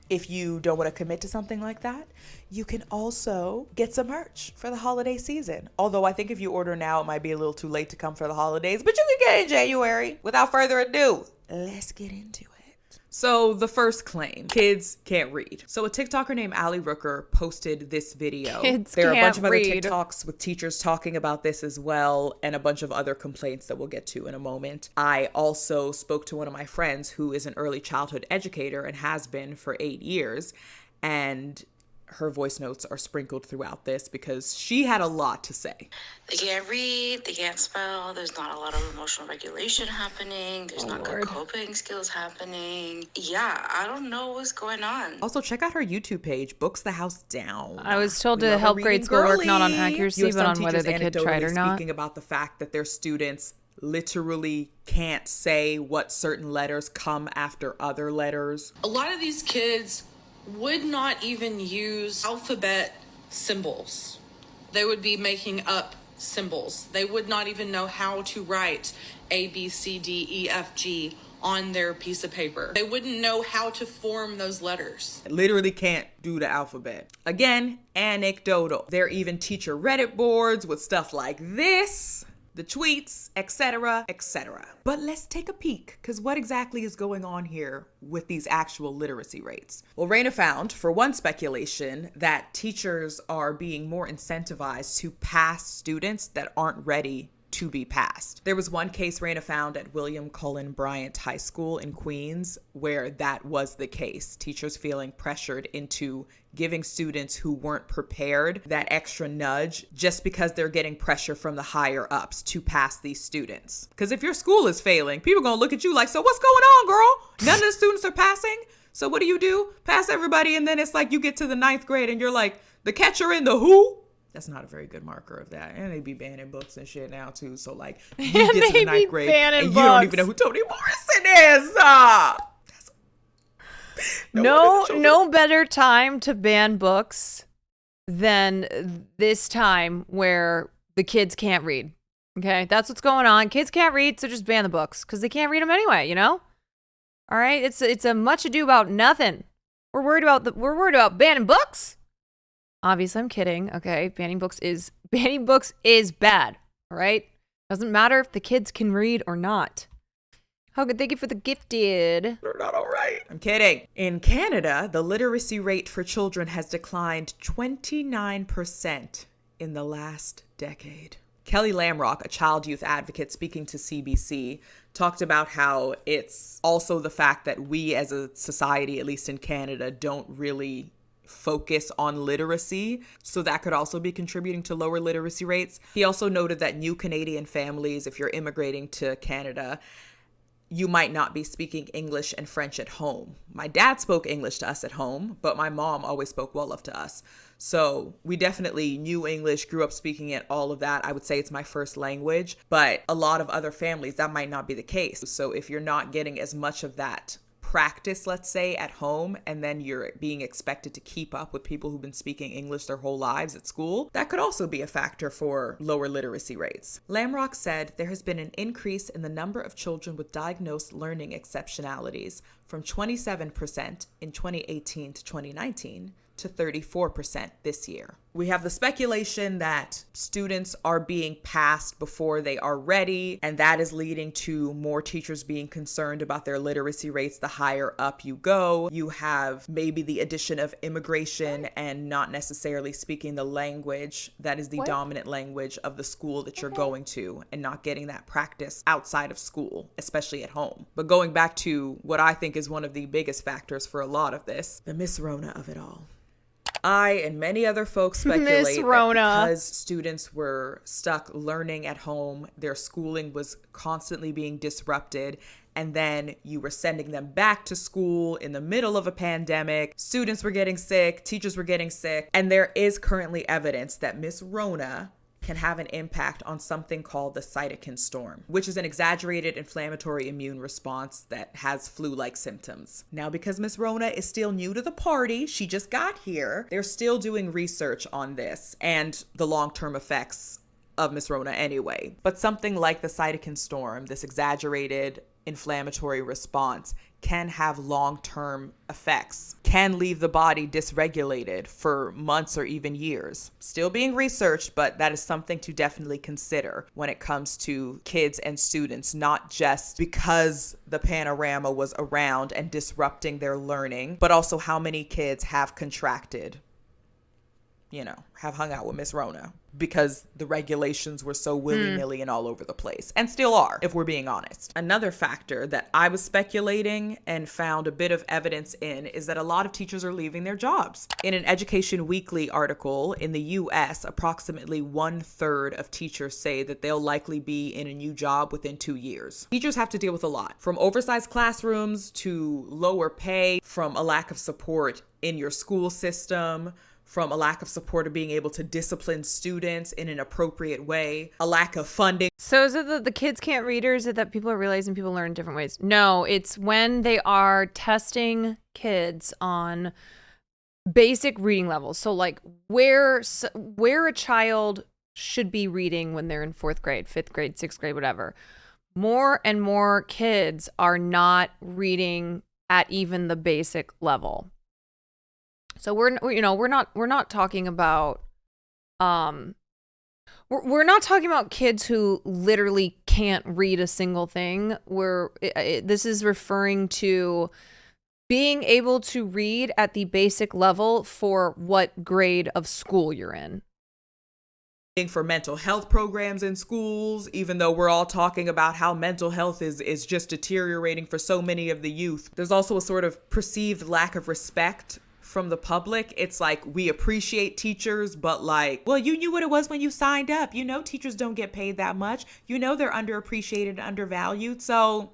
If you don't want to commit to something like that, you can also get some merch for the holiday season. Although I think if you order now, it might be a little too late to come for the holidays, but you can get it in January. Without further ado, let's get into it. So the first claim, kids can't read. So a TikToker named Ali Rooker posted this video. There are a bunch of other TikToks with teachers talking about this as well, and a bunch of other complaints that we'll get to in a moment. I also spoke to one of my friends who is an early childhood educator and has been for 8 years, and her voice notes are sprinkled throughout this because she had a lot to say. They can't read, they can't spell, there's not a lot of emotional regulation happening, there's not good coping skills happening. Yeah, I don't know what's going on. Also, check out her YouTube page, Books the House Down. I was told to help grade school work not on accuracy, but on whether the kid tried or not. Speaking about the fact that their students literally can't say what certain letters come after other letters. A lot of these kids would not even use alphabet symbols. They would be making up symbols. They would not even know how to write A, B, C, D, E, F, G on their piece of paper. They wouldn't know how to form those letters. Literally can't do the alphabet. Again, anecdotal. There are even teacher Reddit boards with stuff like this, the tweets, etc., etc. But let's take a peek, because what exactly is going on here with these actual literacy rates? Well, Raina found, for one speculation, that teachers are being more incentivized to pass students that aren't ready to be passed. There was one case Raina found at William Cullen Bryant High School in Queens where that was the case. Teachers feeling pressured into giving students who weren't prepared that extra nudge just because they're getting pressure from the higher ups to pass these students. Because if your school is failing, people are gonna look at you like, so what's going on, girl? None of the students are passing? So what do? Pass everybody, and then it's like you get to the 9th grade and you're like, the catcher in the who? That's not a very good marker of that. And they be banning books and shit now too. So like you get to the 9th grade and you don't even know who Toni Morrison is. No better time to ban books than this time where the kids can't read. Okay, that's what's going on. Kids can't read, so just ban the books because they can't read them anyway. You know. All right, it's a much ado about nothing. We're worried about banning books. Obviously, I'm kidding. Okay, banning books is bad. All right, doesn't matter if the kids can read or not. Hogan, thank you for the gifted. They're not all right. I'm kidding. In Canada, the literacy rate for children has declined 29% in the last decade. Kelly Lamrock, a child youth advocate speaking to CBC, talked about how it's also the fact that we as a society, at least in Canada, don't really focus on literacy. So that could also be contributing to lower literacy rates. He also noted that new Canadian families, if you're immigrating to Canada, you might not be speaking English and French at home. My dad spoke English to us at home, but my mom always spoke Wolof to us. So we definitely knew English, grew up speaking it, all of that. I would say it's my first language, but a lot of other families, that might not be the case. So if you're not getting as much of that practice, let's say, at home, and then you're being expected to keep up with people who've been speaking English their whole lives at school, that could also be a factor for lower literacy rates. Lamrock said there has been an increase in the number of children with diagnosed learning exceptionalities from 27% in 2018 to 2019 to 34% this year. We have the speculation that students are being passed before they are ready, and that is leading to more teachers being concerned about their literacy rates the higher up you go. You have maybe the addition of immigration and not necessarily speaking the language that is the dominant language of the school that you're going to, and not getting that practice outside of school, especially at home. But going back to what I think is one of the biggest factors for a lot of this, the Miss Rona of it all. I and many other folks speculate that because students were stuck learning at home, their schooling was constantly being disrupted, and then you were sending them back to school in the middle of a pandemic. Students were getting sick, teachers were getting sick, and there is currently evidence that Miss Rona can have an impact on something called the cytokine storm, which is an exaggerated inflammatory immune response that has flu-like symptoms. Now, because Miss Rona is still new to the party, she just got here, they're still doing research on this and the long-term effects of Miss Rona anyway. But something like the cytokine storm, this exaggerated inflammatory response, can have long-term effects, can leave the body dysregulated for months or even years. Still being researched, but that is something to definitely consider when it comes to kids and students, not just because the panorama was around and disrupting their learning, but also how many kids have contracted, have hung out with Miss Rona because the regulations were so willy-nilly and all over the place, and still are, if we're being honest. Another factor that I was speculating and found a bit of evidence in is that a lot of teachers are leaving their jobs. In an Education Weekly article, in the US, approximately 1/3 of teachers say that they'll likely be in a new job within 2 years. Teachers have to deal with a lot, from oversized classrooms to lower pay, from a lack of support in your school system, from a lack of support of being able to discipline students in an appropriate way, a lack of funding. So is it that the kids can't read, or is it that people are realizing people learn in different ways? No, it's when they are testing kids on basic reading levels. So like where a child should be reading when they're in 4th grade, 5th grade, 6th grade, whatever. More and more kids are not reading at even the basic level. So we're not talking about we're not talking about kids who literally can't read a single thing. This is referring to being able to read at the basic level for what grade of school you're in. For mental health programs in schools, even though we're all talking about how mental health is just deteriorating for so many of the youth. There's also a sort of perceived lack of respect from the public. It's like, we appreciate teachers, but like, well, you knew what it was when you signed up. You know, teachers don't get paid that much. You know, they're underappreciated and undervalued. So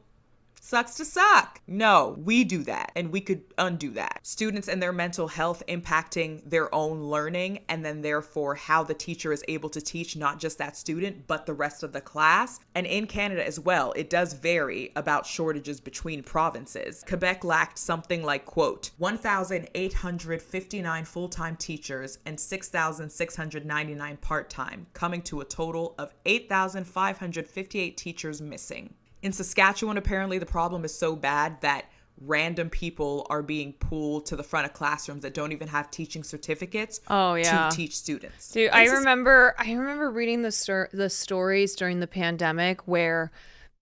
sucks to suck. No, we do that, and we could undo that. Students and their mental health impacting their own learning, and then therefore how the teacher is able to teach not just that student, but the rest of the class. And in Canada as well, it does vary about shortages between provinces. Quebec lacked something like, quote, 1,859 full-time teachers and 6,699 part-time, coming to a total of 8,558 teachers missing. In Saskatchewan, apparently the problem is so bad that random people are being pulled to the front of classrooms that don't even have teaching certificates to teach students. Dude, I remember reading the stories during the pandemic where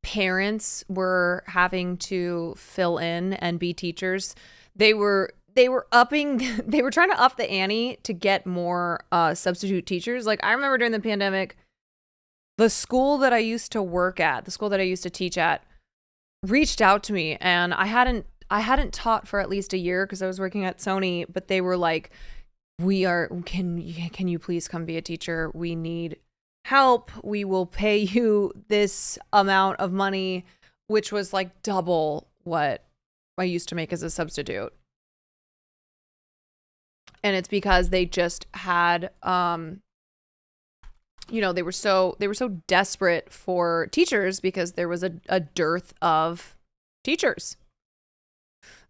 parents were having to fill in and be teachers. They were trying to up the ante to get more substitute teachers. Like, I remember during the pandemic, the school that I used to work at, the school that I used to teach at, reached out to me, and I hadn't taught for at least a year because I was working at Sony, but they were like, can you please come be a teacher? We need help. We will pay you this amount of money, which was like double what I used to make as a substitute. And it's because they just had they were so desperate for teachers because there was a dearth of teachers.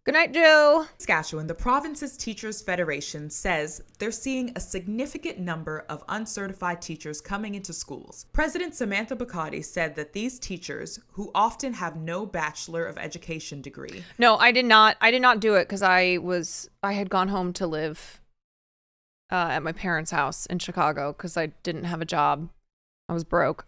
Good night, Joe. Saskatchewan, the province's Teachers Federation says they're seeing a significant number of uncertified teachers coming into schools. President Samantha Bacati said that these teachers, who often have no Bachelor of Education degree. No, I did not do it because I had gone home to live at my parents' house in Chicago because I didn't have a job. I was broke.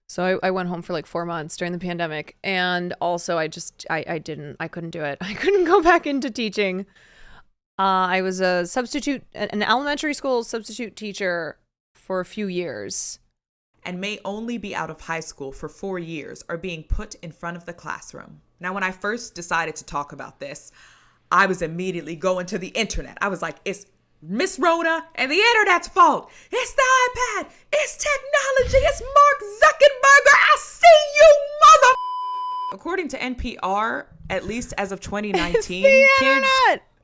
So I went home for like 4 months during the pandemic. And also I couldn't do it. I couldn't go back into teaching. I was an elementary school substitute teacher for a few years. And may only be out of high school for 4 years are being put in front of the classroom. Now, when I first decided to talk about this, I was immediately going to the internet. I was like, it's Miss Rona and the internet's fault. It's the iPad. It's technology. It's Mark Zuckerberg. I see you, mother. According to NPR, at least as of 2019, kids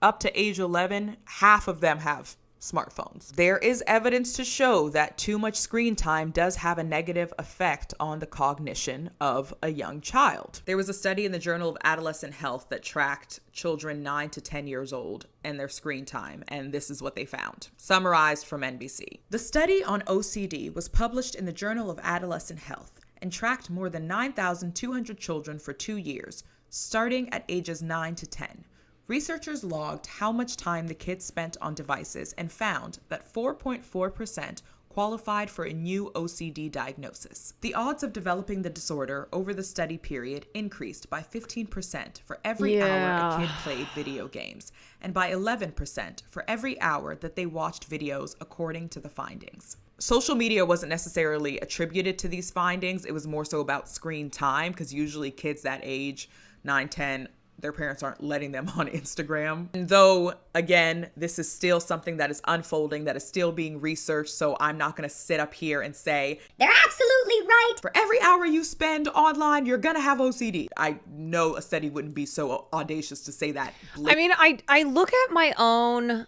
up to age 11, half of them have smartphones. There is evidence to show that too much screen time does have a negative effect on the cognition of a young child. There was a study in the Journal of Adolescent Health that tracked children 9 to 10 years old and their screen time, and this is what they found. Summarized from NBC. The study on OCD was published in the Journal of Adolescent Health and tracked more than 9,200 children for 2 years, starting at ages 9 to 10. Researchers logged how much time the kids spent on devices and found that 4.4% qualified for a new OCD diagnosis. The odds of developing the disorder over the study period increased by 15% for every hour a kid played video games, and by 11% for every hour that they watched videos, according to the findings. Social media wasn't necessarily attributed to these findings. It was more so about screen time, because usually kids that age, 9, 10, their parents aren't letting them on Instagram. And though, again, this is still something that is unfolding, that is still being researched, so I'm not going to sit up here and say, they're absolutely right. For every hour you spend online, you're going to have OCD. I know a study wouldn't be so audacious to say that. I mean, I look at my own,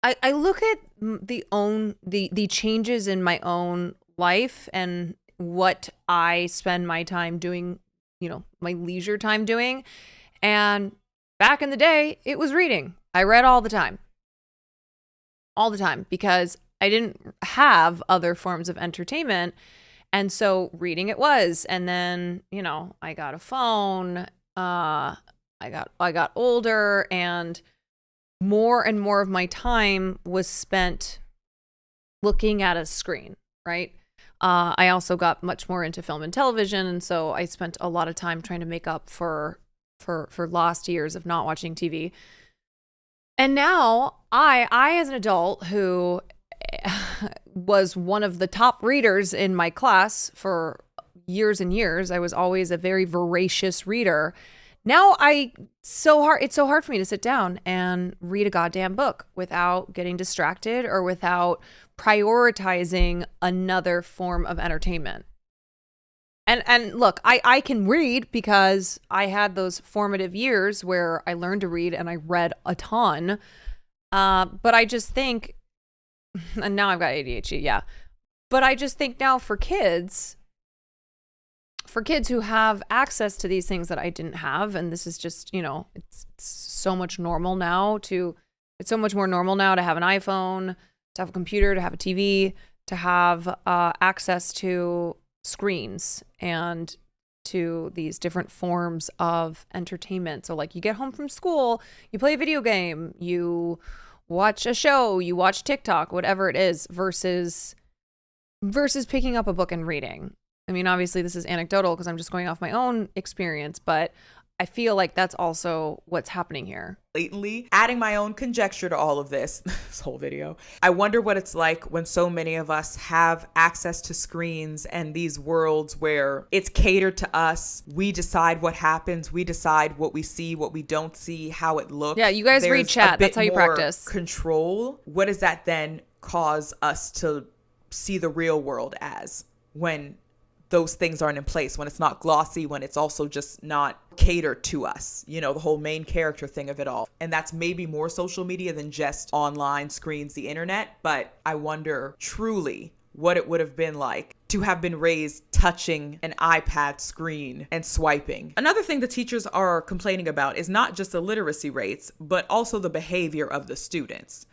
I look at the changes in my own life and what I spend my time doing, my leisure time doing. And back in the day, it was reading. I read all the time. all the time because I didn't have other forms of entertainment. And so reading it was. And then, you know, I got a phone. I got older, and more of my time was spent looking at a screen, right? I also got much more into film and television, and so I spent a lot of time trying to make up for lost years of not watching TV. And now I as an adult who was one of the top readers in my class for years and years, I was always a very voracious reader. Now it's so hard for me to sit down and read a goddamn book without getting distracted or without prioritizing another form of entertainment. And look, I can read because I had those formative years where I learned to read and I read a ton. But I just think, and now I've got ADHD, yeah. But I just think now for kids who have access to these things that I didn't have, and this is just, you know, it's so much normal now it's so much more normal now to have an iPhone, to have a computer, to have a TV, to have access to screens and to these different forms of entertainment. So like you get home from school, you play a video game, you watch a show, you watch TikTok, whatever it is, versus picking up a book and reading. I mean, obviously this is anecdotal because I'm just going off my own experience, but I feel like that's also what's happening here. Blatantly adding my own conjecture to all of this whole video. I wonder what it's like when so many of us have access to screens and these worlds where it's catered to us. We decide what happens. We decide what we see, what we don't see, how it looks. Yeah, you guys read chat. That's how you practice. Control. What does that then cause us to see the real world as when those things aren't in place, when it's not glossy, when it's also just not catered to us, you know, the whole main character thing of it all. And that's maybe more social media than just online screens, the internet. But I wonder truly what it would have been like to have been raised touching an iPad screen and swiping. Another thing the teachers are complaining about is not just the literacy rates, but also the behavior of the students.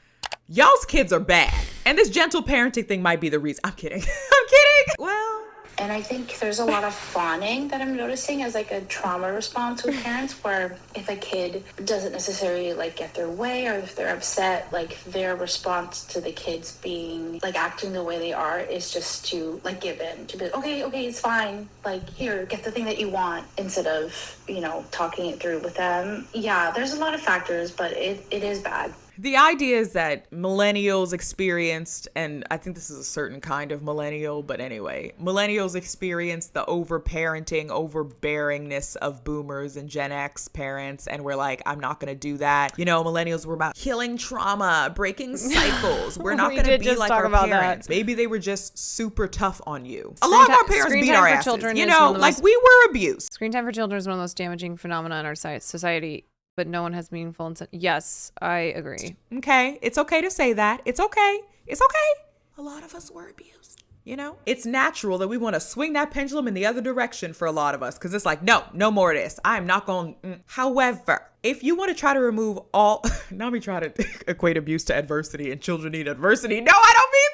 Y'all's kids are bad. And this gentle parenting thing might be the reason. I'm kidding. I'm kidding. Well, and I think there's a lot of fawning that I'm noticing as like a trauma response with parents, where if a kid doesn't necessarily like get their way, or if they're upset, like their response to the kids being like acting the way they are is just to like give in, to be like, okay, it's fine. Like, here, get the thing that you want, instead of, you know, talking it through with them. Yeah, there's a lot of factors, but it is bad. The idea is that millennials experienced, and I think this is a certain kind of millennial, but anyway, millennials experienced the overparenting, overbearingness of boomers and Gen X parents, and we're like, I'm not going to do that. You know, millennials were about healing trauma, breaking cycles. We're not going to be like our parents. Maybe they were just super tough on you. A lot of our parents beat our asses. You know, like we were abused. Screen time for children is one of the most damaging phenomena in our society. But no one has meaningful insight. Yes, I agree. Okay. It's okay to say that. It's okay. It's okay. A lot of us were abused. You know, it's natural that we want to swing that pendulum in the other direction for a lot of us. Because it's like, no more of this. I'm not going. However, if you want to try to remove all, now me try to equate abuse to adversity and children need adversity. No, I don't mean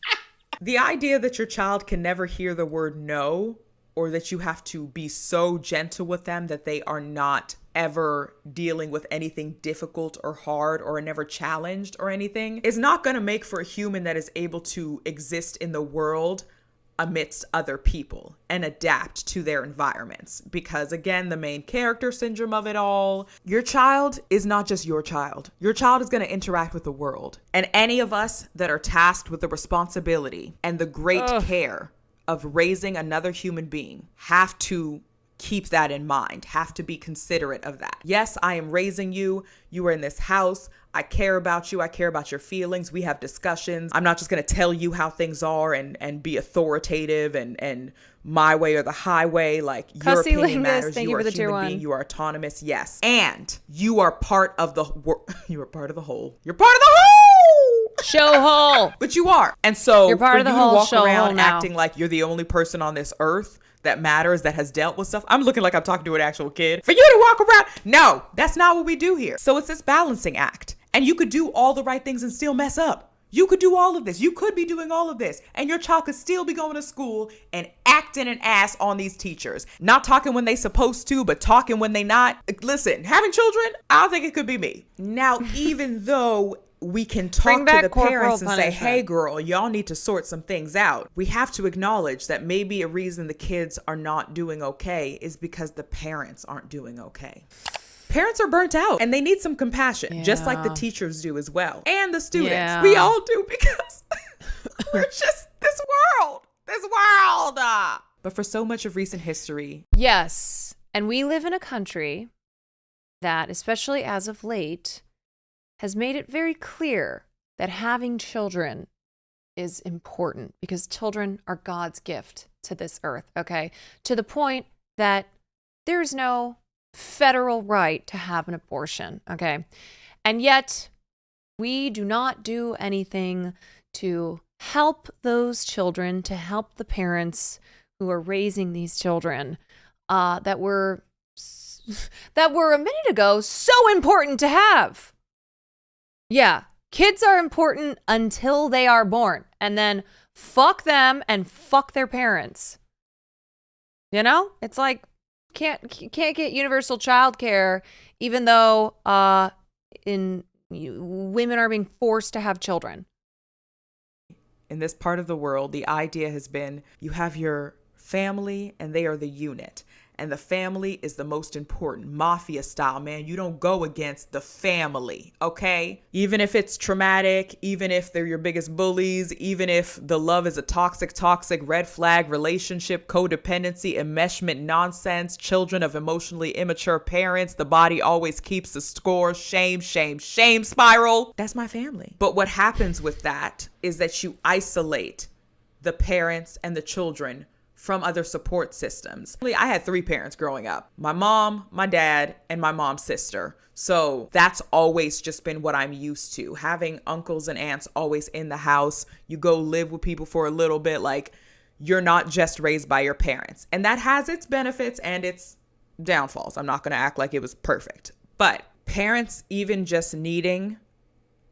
that. The idea that your child can never hear the word no, or that you have to be so gentle with them that they are not ever dealing with anything difficult or hard or are never challenged or anything, is not going to make for a human that is able to exist in the world amidst other people and adapt to their environments. Because again, the main character syndrome of it all, your child is not just your child. Your child is going to interact with the world. And any of us that are tasked with the responsibility and the great care of raising another human being have to keep that in mind, have to be considerate of that. Yes, I am raising you. You are in this house. I care about you. I care about your feelings. We have discussions. I'm not just going to tell you how things are and be authoritative and my way or the highway. Like, your opinion matters. Thank you are for the a human being. You are autonomous. Yes. And you are part of the you are part of the whole. You're part of the whole. Show hole. But you are. And so you're part for of the you whole to walk show around now. acting like you're the only person on this earth that matters, that has dealt with stuff. I'm looking like I'm talking to an actual kid. For you to walk around. No, that's not what we do here. So it's this balancing act. And you could do all the right things and still mess up. You could do all of this. You could be doing all of this. And your child could still be going to school and acting an ass on these teachers. Not talking when they supposed to, but talking when they not. Listen, having children, I don't think it could be me. Now, even though we can talk to the parents and say, hey, girl, y'all need to sort some things out, we have to acknowledge that maybe a reason the kids are not doing okay is because the parents aren't doing okay. Parents are burnt out and they need some compassion, just like the teachers do as well. And the students. Yeah. We all do, because we're just this world. But for so much of recent history. Yes. And we live in a country that, especially as of late, has made it very clear that having children is important, because children are God's gift to this earth, okay? To the point that there's no federal right to have an abortion, okay? And yet, we do not do anything to help those children, to help the parents who are raising these children that were a minute ago so important to have. Yeah, kids are important until they are born, and then fuck them and fuck their parents. You know? It's like, can't get universal child care, even though women are being forced to have children. In this part of the world, the idea has been you have your family and they are the unit. And the family is the most important, mafia style, man. You don't go against the family, okay? Even if it's traumatic, even if they're your biggest bullies, even if the love is a toxic red flag relationship, codependency, enmeshment nonsense, children of emotionally immature parents, the body always keeps the score, shame spiral. That's my family. But what happens with that is that you isolate the parents and the children from other support systems. I had 3 parents growing up: my mom, my dad, and my mom's sister. So that's always just been what I'm used to. Having uncles and aunts always in the house. You go live with people for a little bit. Like, you're not just raised by your parents. And that has its benefits and its downfalls. I'm not going to act like it was perfect. But parents even just needing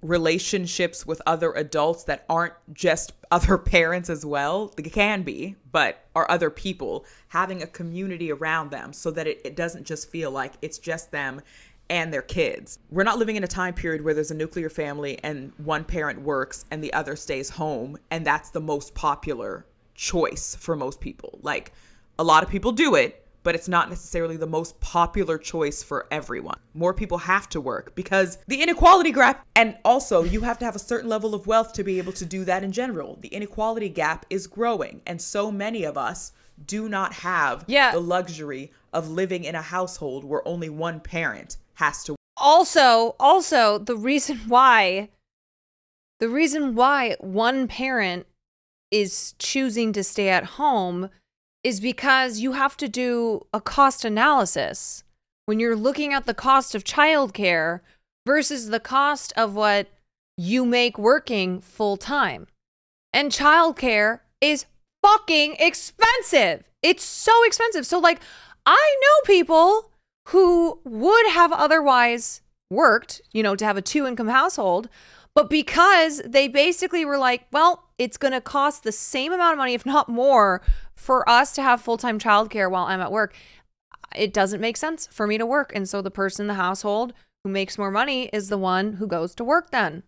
relationships with other adults that aren't just other parents as well. They can be, but are other people, having a community around them so that it doesn't just feel like it's just them and their kids. We're not living in a time period where there's a nuclear family and one parent works and the other stays home, and that's the most popular choice for most people. Like, a lot of people do it, but it's not necessarily the most popular choice for everyone. More people have to work because the inequality gap, and also you have to have a certain level of wealth to be able to do that in general. The inequality gap is growing, and so many of us do not have the luxury of living in a household where only one parent has to. Also, the reason why one parent is choosing to stay at home is because you have to do a cost analysis when you're looking at the cost of childcare versus the cost of what you make working full time. And childcare is fucking expensive. It's so expensive. So, like, I know people who would have otherwise worked, to have a 2-income household, but because they basically were like, well, it's going to cost the same amount of money, if not more, for us to have full-time childcare while I'm at work. It doesn't make sense for me to work. And so the person in the household who makes more money is the one who goes to work then.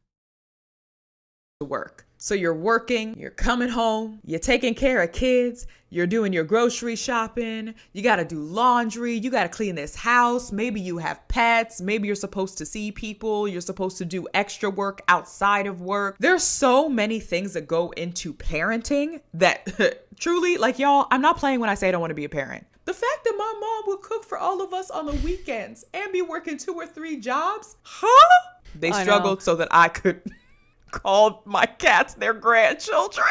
Work. So you're working, you're coming home, you're taking care of kids, you're doing your grocery shopping, you got to do laundry, you got to clean this house. Maybe you have pets, maybe you're supposed to see people, you're supposed to do extra work outside of work. There's so many things that go into parenting that truly, like, y'all, I'm not playing when I say I don't want to be a parent. The fact that my mom would cook for all of us on the weekends and be working 2 or 3 jobs, They struggled so that I could call my cats their grandchildren.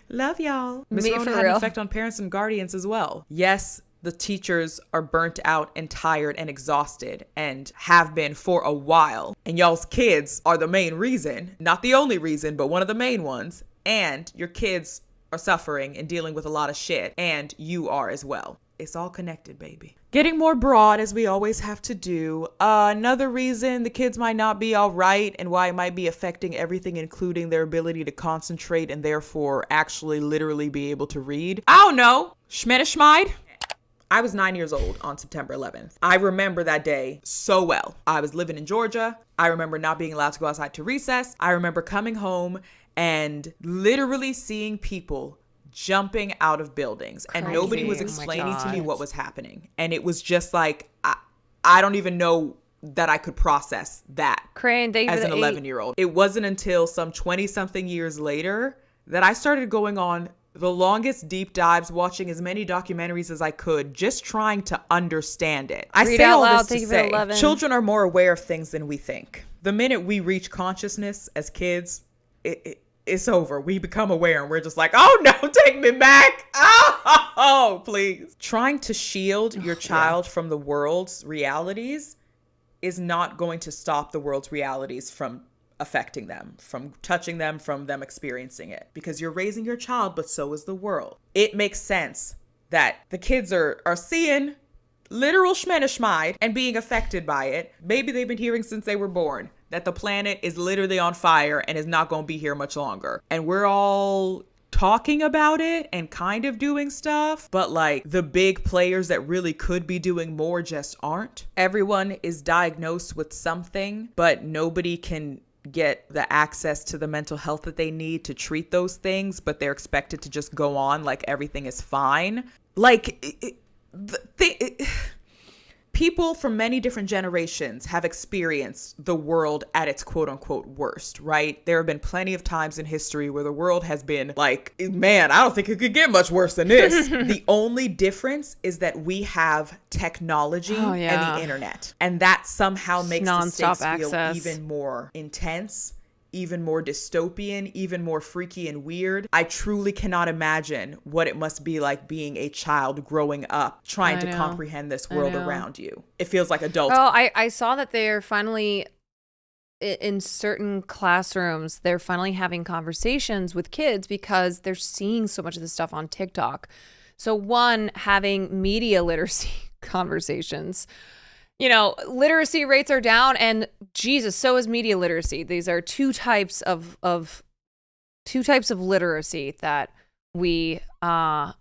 Love y'all. Miss Rona had an effect on parents and guardians as well. Yes, the teachers are burnt out and tired and exhausted and have been for a while. And y'all's kids are the main reason, not the only reason, but one of the main ones. And your kids are suffering and dealing with a lot of shit, and you are as well. It's all connected, baby. Getting more broad, as we always have to do. Another reason the kids might not be all right and why it might be affecting everything, including their ability to concentrate and therefore actually literally be able to read. I don't know. Schmedishmide? I was 9 years old on September 11th. I remember that day so well. I was living in Georgia. I remember not being allowed to go outside to recess. I remember coming home and literally seeing people jumping out of buildings. Crazy. And nobody was explaining to me what was happening. And it was just like, I don't even know that I could process that Crane, as an 11-year-old. It wasn't until some 20-something years later that I started going on the longest deep dives, watching as many documentaries as I could, just trying to understand it. I say all this to say, children are more aware of things than we think. The minute we reach consciousness as kids, it's over. We become aware and we're just like, oh no, take me back. Oh, please. Trying to shield your child from the world's realities is not going to stop the world's realities from affecting them, from touching them, from them experiencing it, because you're raising your child, but so is the world. It makes sense that the kids are seeing literal schmenishmide and being affected by it. Maybe they've been hearing since they were born that the planet is literally on fire and is not going to be here much longer. And we're all talking about it and kind of doing stuff, but like the big players that really could be doing more just aren't. Everyone is diagnosed with something, but nobody can get the access to the mental health that they need to treat those things, but they're expected to just go on like everything is fine. Like people from many different generations have experienced the world at its quote unquote worst, right? There have been plenty of times in history where the world has been like, man, I don't think it could get much worse than this. The only difference is that we have technology and the internet, and that somehow makes the stakes feel even more intense, even more dystopian, even more freaky and weird. I truly cannot imagine what it must be like being a child growing up, trying to comprehend this world around you. It feels like adults. Oh, I saw that they're finally, in certain classrooms, they're finally having conversations with kids because they're seeing so much of this stuff on TikTok. So one, having media literacy conversations. You know, literacy rates are down, and Jesus, so is media literacy. These are two types of literacy that we have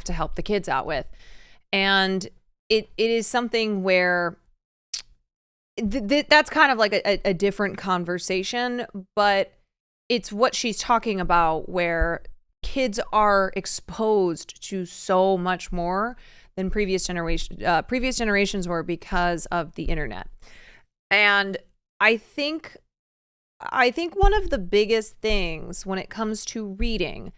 to help the kids out with, and it is something where that's kind of like a different conversation, but it's what she's talking about, where kids are exposed to so much more than previous generations were because of the internet. And I think one of the biggest things when it comes to reading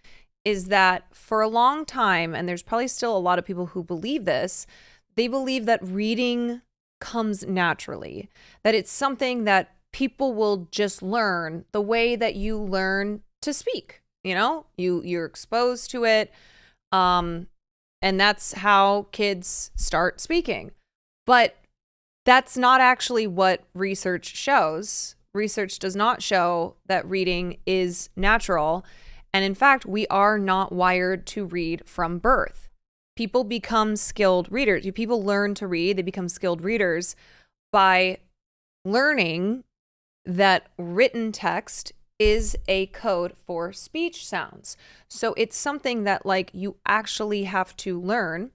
is that for a long time, and there's probably still a lot of people who believe this, they believe that reading comes naturally, that it's something that people will just learn the way that you learn to speak. You know, you're exposed to it. And that's how kids start speaking. But that's not actually what research shows. Research does not show that reading is natural. And in fact, we are not wired to read from birth. People become skilled readers. People learn to read. They become skilled readers by learning that written text is a code for speech sounds. So it's something that like you actually have to learn.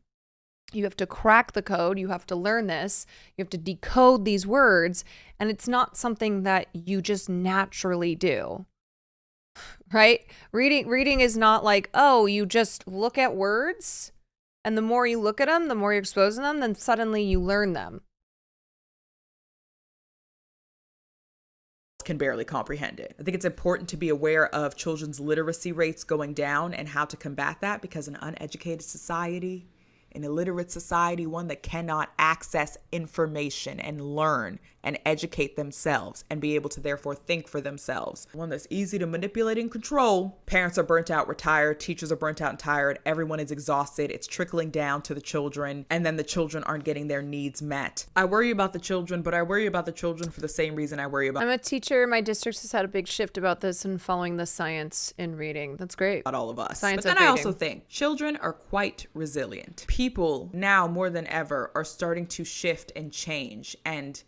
You have to crack the code. You have to learn this. You have to decode these words. And it's not something that you just naturally do. Right? Reading is not like, oh, you just look at words, and the more you look at them, the more you're exposed to them, then suddenly you learn them. Can barely comprehend it. I think it's important to be aware of children's literacy rates going down and how to combat that, because an uneducated society, an illiterate society, one that cannot access information and learn and educate themselves and be able to therefore think for themselves. One that's easy to manipulate and control. Parents are burnt out, we're tired, teachers are burnt out and tired, everyone is exhausted, it's trickling down to the children, and then the children aren't getting their needs met. I worry about the children, but I worry about the children for the same reason I worry about... I'm a teacher. My district has had a big shift about this and following the science in reading. That's great. About all of us. Science but then of I reading. also think children are quite resilient. People now more than ever are starting to shift and change, and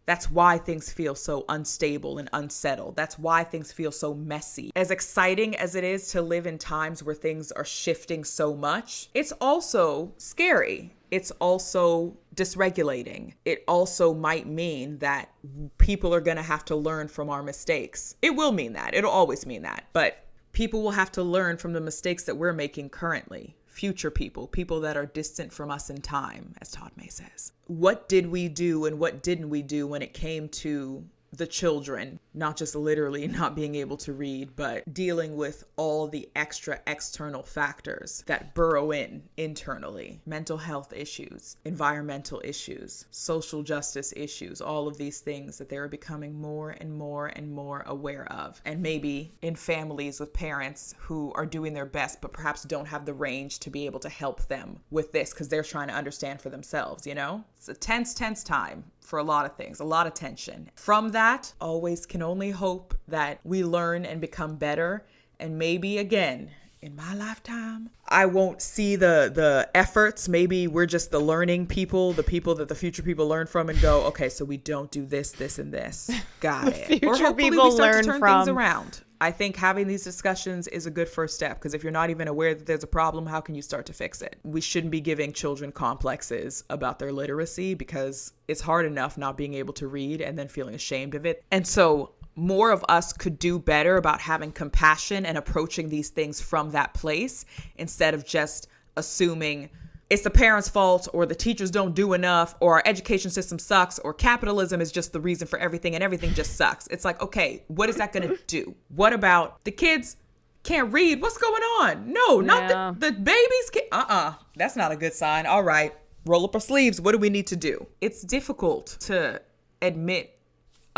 that's why things feel so unstable and unsettled. That's why things feel so messy. As exciting as it is to live in times where things are shifting so much, it's also scary. It's also dysregulating. It also might mean that people are going to have to learn from our mistakes. It will mean that. It'll always mean that. But people will have to learn from the mistakes that we're making currently. Future people that are distant from us in time, as Todd May says. What did we do and what didn't we do when it came to the children, not just literally not being able to read, but dealing with all the extra external factors that burrow in internally? Mental health issues, environmental issues, social justice issues, all of these things that they're becoming more and more and more aware of. And maybe in families with parents who are doing their best, but perhaps don't have the range to be able to help them with this because they're trying to understand for themselves, you know? It's a tense time for a lot of things, a lot of tension. From that, always can only hope that we learn and become better. And maybe again, in my lifetime, I won't see the efforts. Maybe we're just the learning people, the people that the future people learn from and go, okay, so we don't do this, this, and this. Got it. Or hopefully we start to turn things around. I think having these discussions is a good first step, because if you're not even aware that there's a problem, how can you start to fix it? We shouldn't be giving children complexes about their literacy, because it's hard enough not being able to read and then feeling ashamed of it. And so more of us could do better about having compassion and approaching these things from that place, instead of just assuming it's the parents' fault, or the teachers don't do enough, or our education system sucks, or capitalism is just the reason for everything and everything just sucks. It's like, okay, what is that going to do? What about the kids can't read? What's going on? No, not the babies can't. That's not a good sign. All right, roll up our sleeves. What do we need to do? It's difficult to admit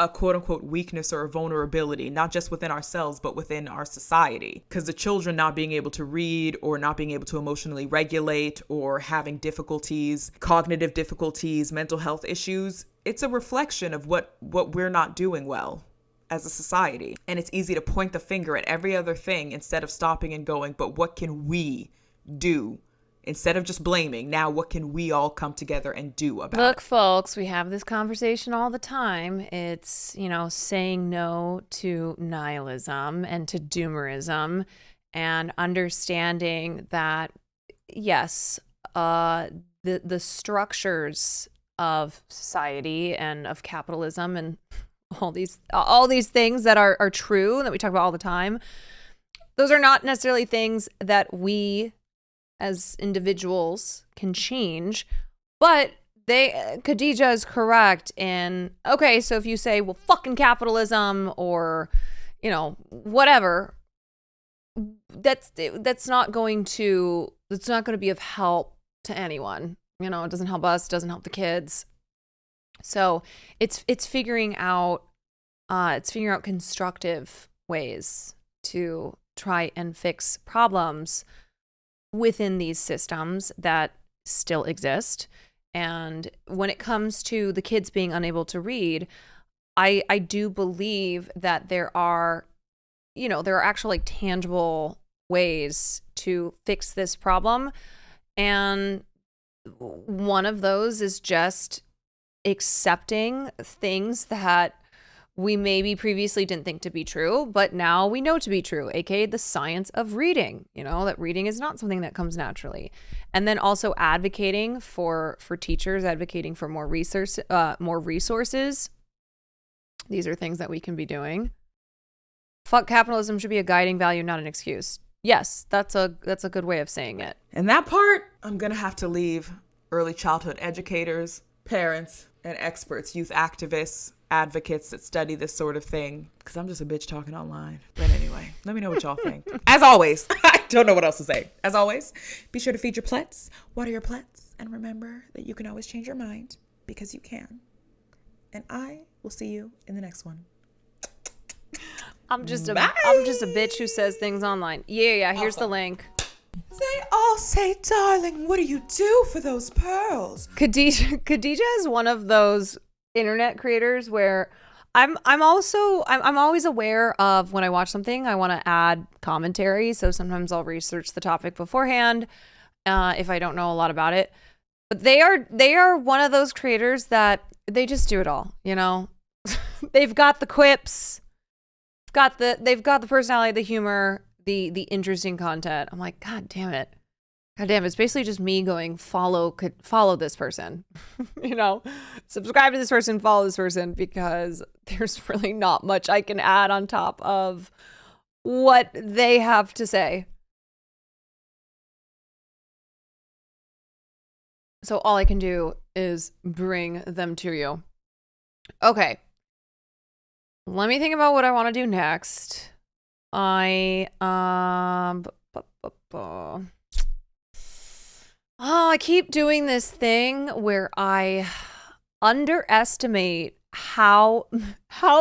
a quote unquote weakness or a vulnerability, not just within ourselves, but within our society. Because the children not being able to read, or not being able to emotionally regulate, or having difficulties, cognitive difficulties, mental health issues, it's a reflection of what we're not doing well as a society. And it's easy to point the finger at every other thing instead of stopping and going, but what can we do? Instead of just blaming, now what can we all come together and do about it? Look, folks, we have this conversation all the time. It's, saying no to nihilism and to doomerism, and understanding that, yes, the structures of society and of capitalism and all these things that are true, that we talk about all the time, those are not necessarily things that we as individuals can change, but Khadija is correct in, okay, so if you say, well, fucking capitalism, or, whatever, that's not going to be of help to anyone. It doesn't help us, doesn't help the kids. So it's figuring out constructive ways to try and fix problems within these systems that still exist. And when it comes to the kids being unable to read, I do believe that there are actually tangible ways to fix this problem. And one of those is just accepting things that we maybe previously didn't think to be true, but now we know to be true, aka the science of reading, that reading is not something that comes naturally. And then also advocating for teachers, advocating for more resources. These are things that we can be doing. Fuck capitalism should be a guiding value, not an excuse. Yes, that's a good way of saying it. And that part, I'm going to have to leave early childhood educators, parents, and experts, youth activists, advocates that study this sort of thing, because I'm just a bitch talking online. But anyway, let me know what y'all think. As always, I don't know what else to say. As always, be sure to feed your plants, water your plants, and remember that you can always change your mind, because you can. And I will see you in the next one. I'm just a bitch who says things online. Yeah. Here's the link. They all say, darling, what do you do for those pearls? Khadija is one of those internet creators where I'm always aware of when I watch something, I want to add commentary. So sometimes I'll research the topic beforehand if I don't know a lot about it. But they are one of those creators that they just do it all, you know? They've got the quips, they've got the personality, the humor, the interesting content. I'm like, God damn it. It's basically just me going, follow this person, you know, subscribe to this person, follow this person, because there's really not much I can add on top of what they have to say. So all I can do is bring them to you. Okay. Let me think about what I want to do next. I keep doing this thing where I underestimate how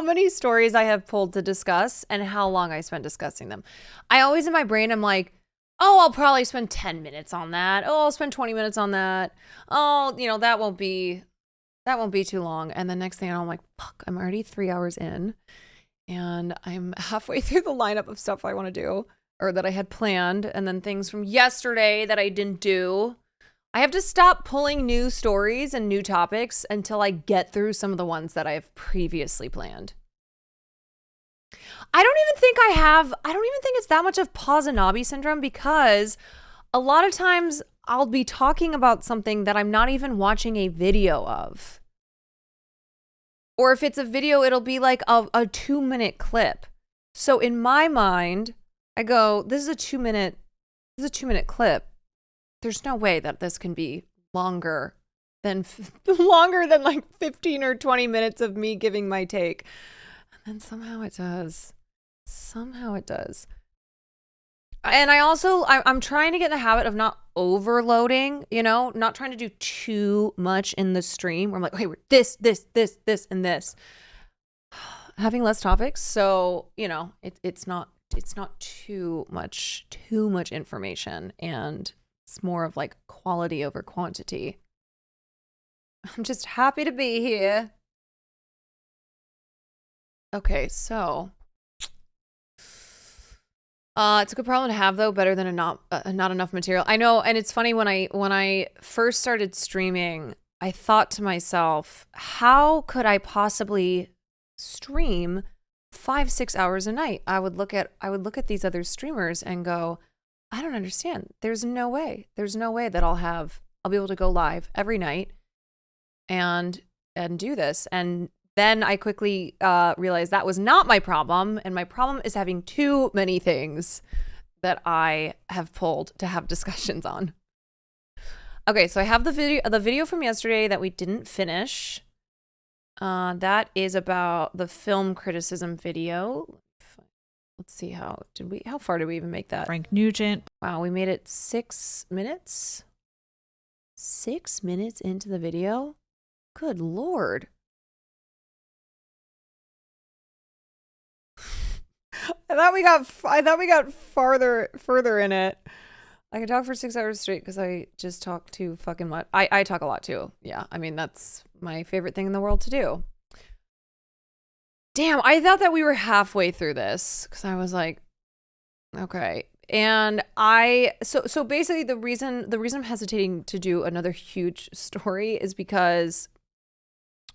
many stories I have pulled to discuss and how long I spent discussing them. I always in my brain, I'm like, oh, I'll probably spend 10 minutes on that. Oh, I'll spend 20 minutes on that. Oh, you know, that won't be too long. And the next thing I'm like, fuck, I'm already 3 hours in and I'm halfway through the lineup of stuff I want to do or that I had planned. And then things from yesterday that I didn't do. I have to stop pulling new stories and new topics until I get through some of the ones that I have previously planned. I don't even think it's that much of Pazanabi syndrome, because a lot of times I'll be talking about something that I'm not even watching a video of. Or if it's a video, it'll be like a 2-minute clip. So in my mind, I go, this is a 2-minute clip. There's no way that this can be longer than like 15 or 20 minutes of me giving my take. And somehow it does. And I'm trying to get in the habit of not overloading, you know, not trying to do too much in the stream where I'm like, okay, we're this, and this. Having less topics. So, you know, it's not too much information, and it's more of like quality over quantity. I'm just happy to be here. Okay, so it's a good problem to have, though. Better than not enough material. I know, and it's funny, when I first started streaming, I thought to myself, how could I possibly stream 5-6 hours a night? I would look at these other streamers and go, I don't understand. There's no way that I'll be able to go live every night and do this. And then I quickly realized that was not my problem. And my problem is having too many things that I have pulled to have discussions on. Okay, so I have the video from yesterday that we didn't finish. That is about the film criticism video. Let's see, how far did we even make that? Frank Nugent. Wow, we made it 6 minutes. 6 minutes into the video? Good Lord. I thought we got further in it. I could talk for 6 hours straight because I just talk too fucking much. I talk a lot too. Yeah, I mean, that's my favorite thing in the world to do. Damn, I thought that we were halfway through this because I was like, okay. And so basically the reason I'm hesitating to do another huge story is because,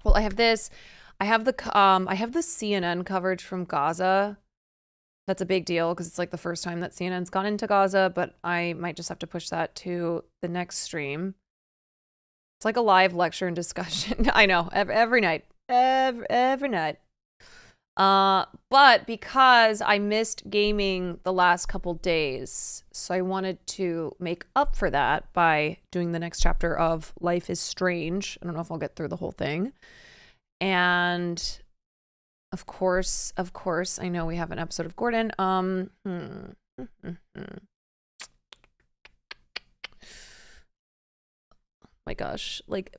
well, I have the CNN coverage from Gaza. That's a big deal because it's like the first time that CNN's gone into Gaza, but I might just have to push that to the next stream. It's like a live lecture and discussion. I know, every night. Every night. But because I missed gaming the last couple days, so I wanted to make up for that by doing the next chapter of Life is Strange. I don't know if I'll get through the whole thing. And of course, I know we have an episode of Gordon. my gosh. Like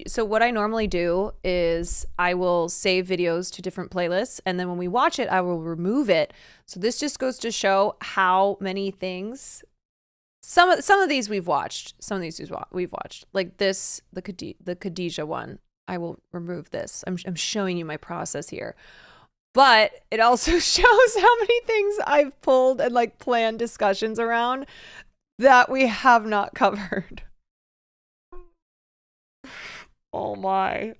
so what I normally do is I will save videos to different playlists, and then when we watch it, I will remove it. So this just goes to show how many things. Some of these we've watched. Some of these we've watched. Like this, the Khadijah one. I will remove this. I'm showing you my process here. But it also shows how many things I've pulled and like planned discussions around that we have not covered. Oh my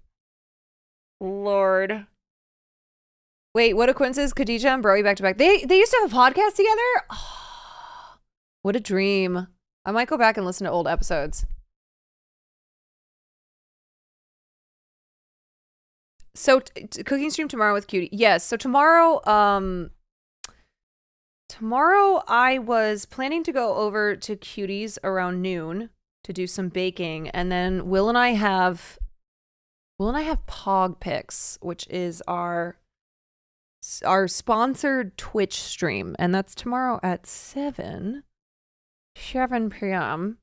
Lord. Wait, what a coincidence. Khadijah and Broy back to back. They used to have a podcast together? Oh, what a dream. I might go back and listen to old episodes. So cooking stream tomorrow with Cutie. Yes, so tomorrow I was planning to go over to Cutie's around noon to do some baking, and then Will and I have Pog Picks, which is our sponsored Twitch stream, and that's tomorrow at 7 p.m.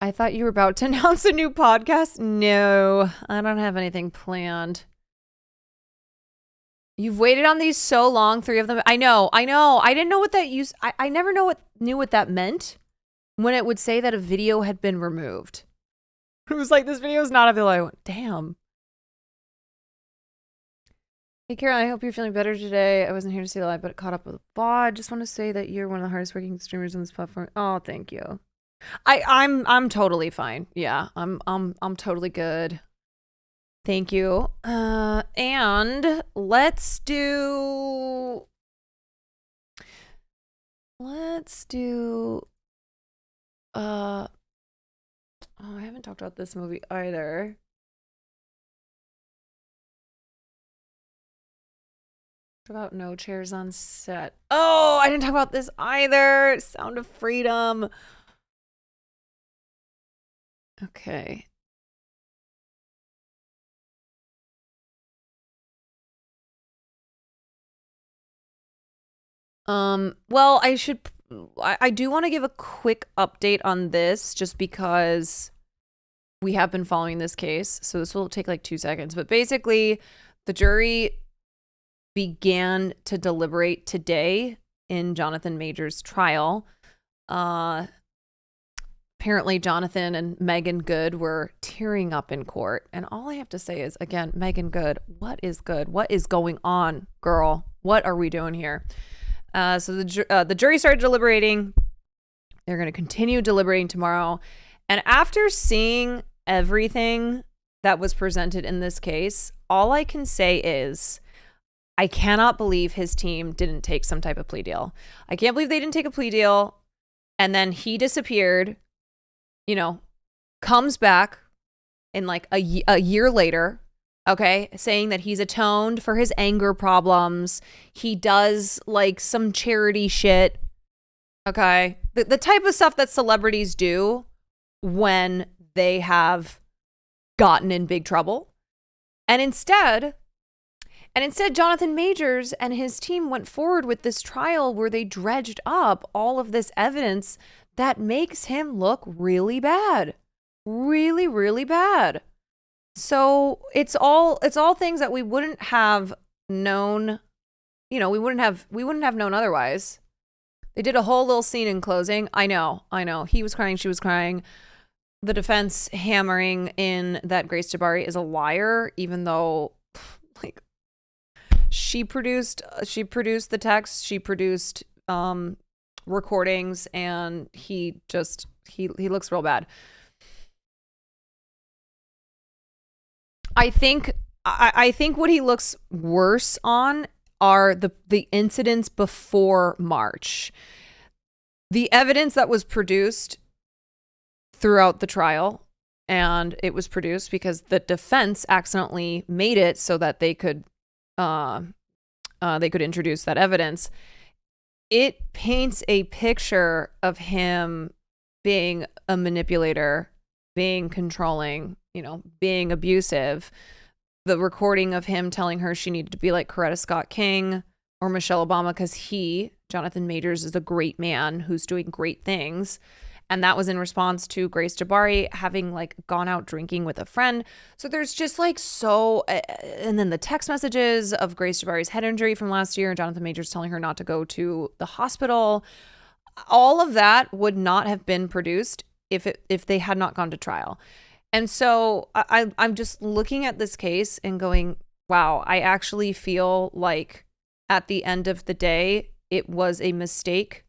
I thought you were about to announce a new podcast. No, I don't have anything planned. You've waited on these so long, 3 of them. I know. I didn't know what that I never knew what that meant when it would say that a video had been removed. It was like, this video is not available. I went, damn. Hey, Karen, I hope you're feeling better today. I wasn't here to see the live, but it caught up with the VOD. Just want to say that you're one of the hardest working streamers on this platform. Oh, thank you. I'm totally fine. Yeah, I'm totally good. Thank you. And let's do oh, I haven't talked about this movie either. What about No Chairs on Set? Oh, I didn't talk about this either. Sound of Freedom. Okay. Well, I do want to give a quick update on this just because we have been following this case. So this will take like 2 seconds, but basically the jury began to deliberate today in Jonathan Majors' trial. Apparently Jonathan and Megan Good were tearing up in court. And all I have to say is, again, Megan Good, what is good? What is going on, girl? What are we doing here? So the jury started deliberating. They're going to continue deliberating tomorrow. And after seeing everything that was presented in this case, all I can say is I cannot believe his team didn't take some type of plea deal. I can't believe they didn't take a plea deal. And then he disappeared, comes back in like a year later. Okay, saying that he's atoned for his anger problems. He does like some charity shit. Okay, the type of stuff that celebrities do when they have gotten in big trouble. And instead, Jonathan Majors and his team went forward with this trial where they dredged up all of this evidence that makes him look really bad. Really, really bad. So it's all things that we wouldn't have known, we wouldn't have known otherwise. They did a whole little scene in closing. I know. He was crying, she was crying. The defense hammering in that Grace Jabari is a liar, even though like she produced the text, she produced recordings, and he looks real bad. I think what he looks worse on are the incidents before March. The evidence that was produced throughout the trial, and it was produced because the defense accidentally made it so that they could introduce that evidence. It paints a picture of him being a manipulator, being controlling, being abusive. The recording of him telling her she needed to be like Coretta Scott King or Michelle Obama because Jonathan Majors, is a great man who's doing great things. And that was in response to Grace Jabari having like gone out drinking with a friend. So there's just like and then the text messages of Grace Jabari's head injury from last year and Jonathan Majors telling her not to go to the hospital. All of that would not have been produced if they had not gone to trial. And so I'm just looking at this case and going, wow, I actually feel like at the end of the day, it was a mistake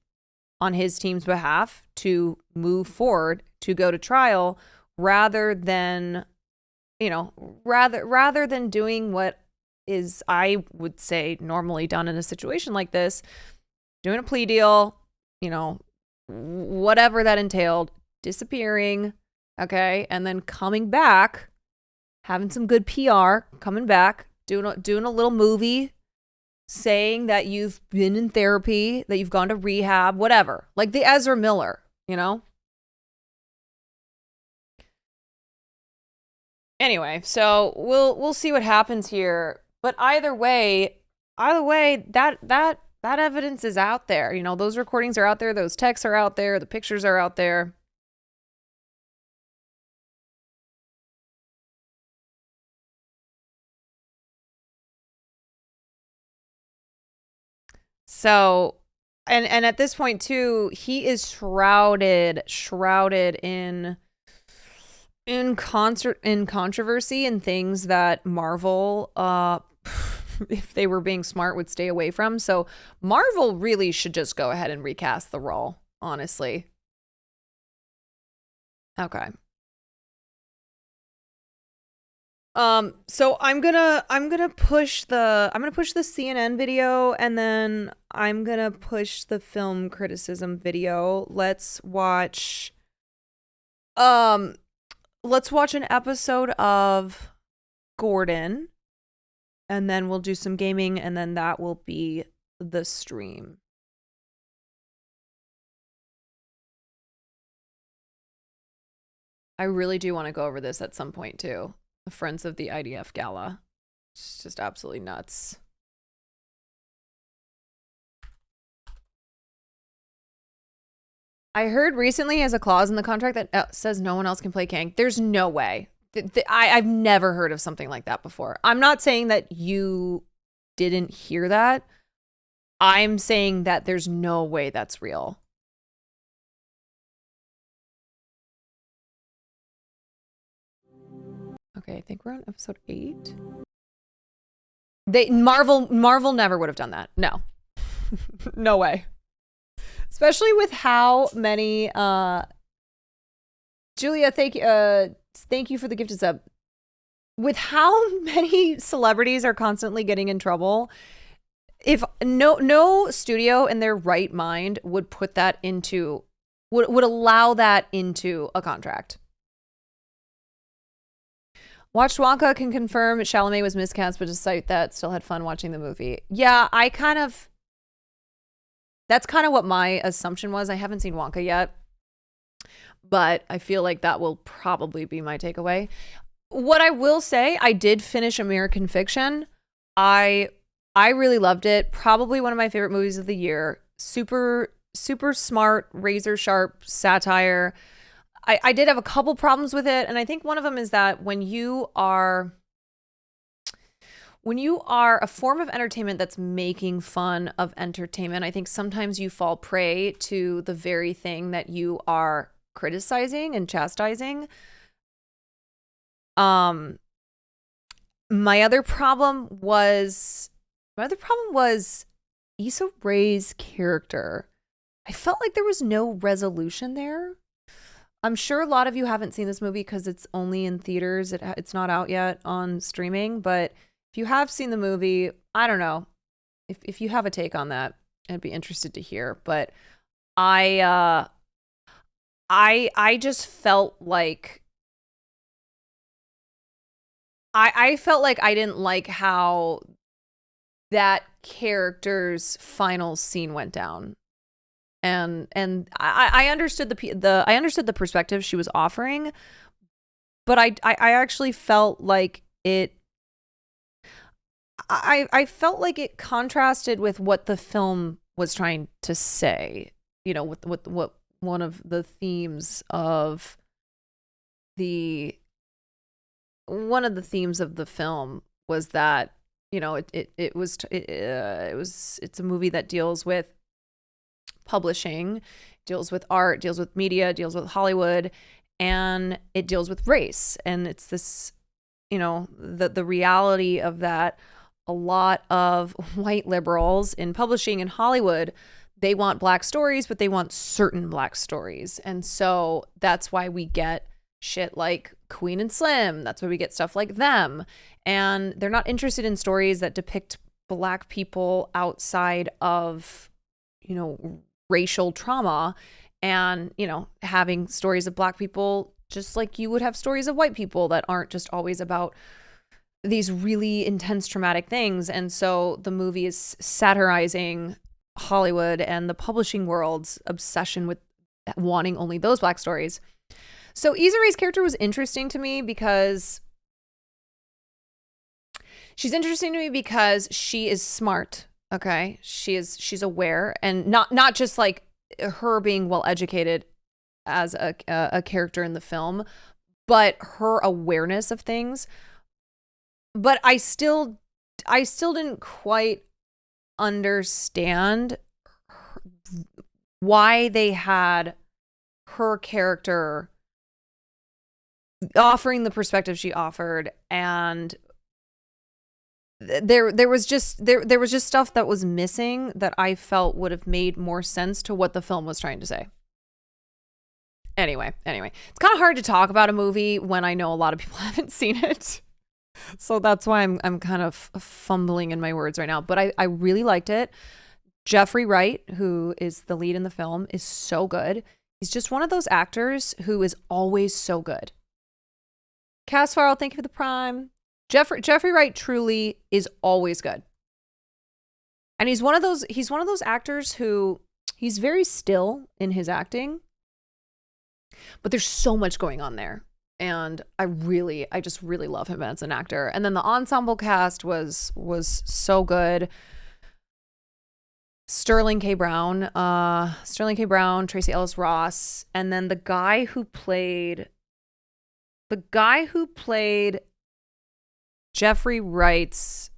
on his team's behalf to move forward to go to trial rather than, rather than doing what is, I would say, normally done in a situation like this, doing a plea deal, whatever that entailed, disappearing, okay, and then coming back, having some good PR, coming back, doing a little movie, saying that you've been in therapy, that you've gone to rehab, whatever. Like the Ezra Miller, Anyway, so we'll see what happens here. But either way, that evidence is out there. Those recordings are out there, those texts are out there, the pictures are out there. So, and at this point too, he is shrouded in controversy and things that Marvel, if they were being smart, would stay away from. So Marvel really should just go ahead and recast the role, honestly. Okay. So I'm gonna push the CNN video, and then I'm gonna push the film criticism video. Let's watch an episode of Gordon, and then we'll do some gaming, and then that will be the stream. I really do want to go over this at some point too. The Friends of the IDF Gala. It's just absolutely nuts. I heard recently he has a clause in the contract that says no one else can play Kang. There's no way. I've never heard of something like that before. I'm not saying that you didn't hear that. I'm saying that there's no way that's real. Okay, I think we're on episode 8. Marvel never would have done that. No. No way. Especially with how many Julia, thank you for the gifted sub. With how many celebrities are constantly getting in trouble, if no studio in their right mind would put that into would allow that into a contract. Watched Wonka, can confirm Chalamet was miscast, but despite that, still had fun watching the movie. Yeah, that's kind of what my assumption was. I haven't seen Wonka yet, but I feel like that will probably be my takeaway. What I will say, I did finish American Fiction. I really loved it. Probably one of my favorite movies of the year. Super, super smart, razor sharp satire. I did have a couple problems with it, and I think one of them is that when you are a form of entertainment that's making fun of entertainment, I think sometimes you fall prey to the very thing that you are criticizing and chastising. My other problem was Issa Rae's character. I felt like there was no resolution there. I'm sure a lot of you haven't seen this movie because it's only in theaters. It's not out yet on streaming. But if you have seen the movie, I don't know. If you have a take on that, I'd be interested to hear. But I just felt like I felt like I didn't like how that character's final scene went down. And I understood I understood the perspective she was offering, but I actually felt like I felt like it contrasted with what the film was trying to say, with the themes of the film was that, you know, it's a movie that deals with publishing, deals with art, deals with media, deals with Hollywood, and it deals with race. And it's this, you know, the reality of that. A lot of white liberals in publishing in Hollywood, they want black stories, but they want certain black stories. And so that's why we get shit like Queen and Slim. That's why we get stuff like Them. And they're not interested in stories that depict black people outside of, you know, racial trauma, and, you know, having stories of black people just like you would have stories of white people that aren't just always about these really intense traumatic things. And so the movie is satirizing Hollywood and the publishing world's obsession with wanting only those black stories. So Issa Rae's character was interesting to me because she is smart. Okay. She's aware, and not just like her being well educated as a character in the film, but her awareness of things. But I still didn't quite understand why they had her character offering the perspective she offered, and there was just stuff that was missing that I felt would have made more sense to what the film was trying to say. Anyway, it's kind of hard to talk about a movie when I know a lot of people haven't seen it. So that's why I'm kind of fumbling in my words right now. But I really liked it. Jeffrey Wright, who is the lead in the film, is so good. He's just one of those actors who is always so good. Cass Farrell, thank you for the prime. Jeffrey Wright truly is always good. And he's one of those actors who he's very still in his acting, but there's so much going on there. And I just really love him as an actor. And then the ensemble cast was so good. Sterling K. Brown, Tracy Ellis Ross, and then the guy who played Jeffrey Wright's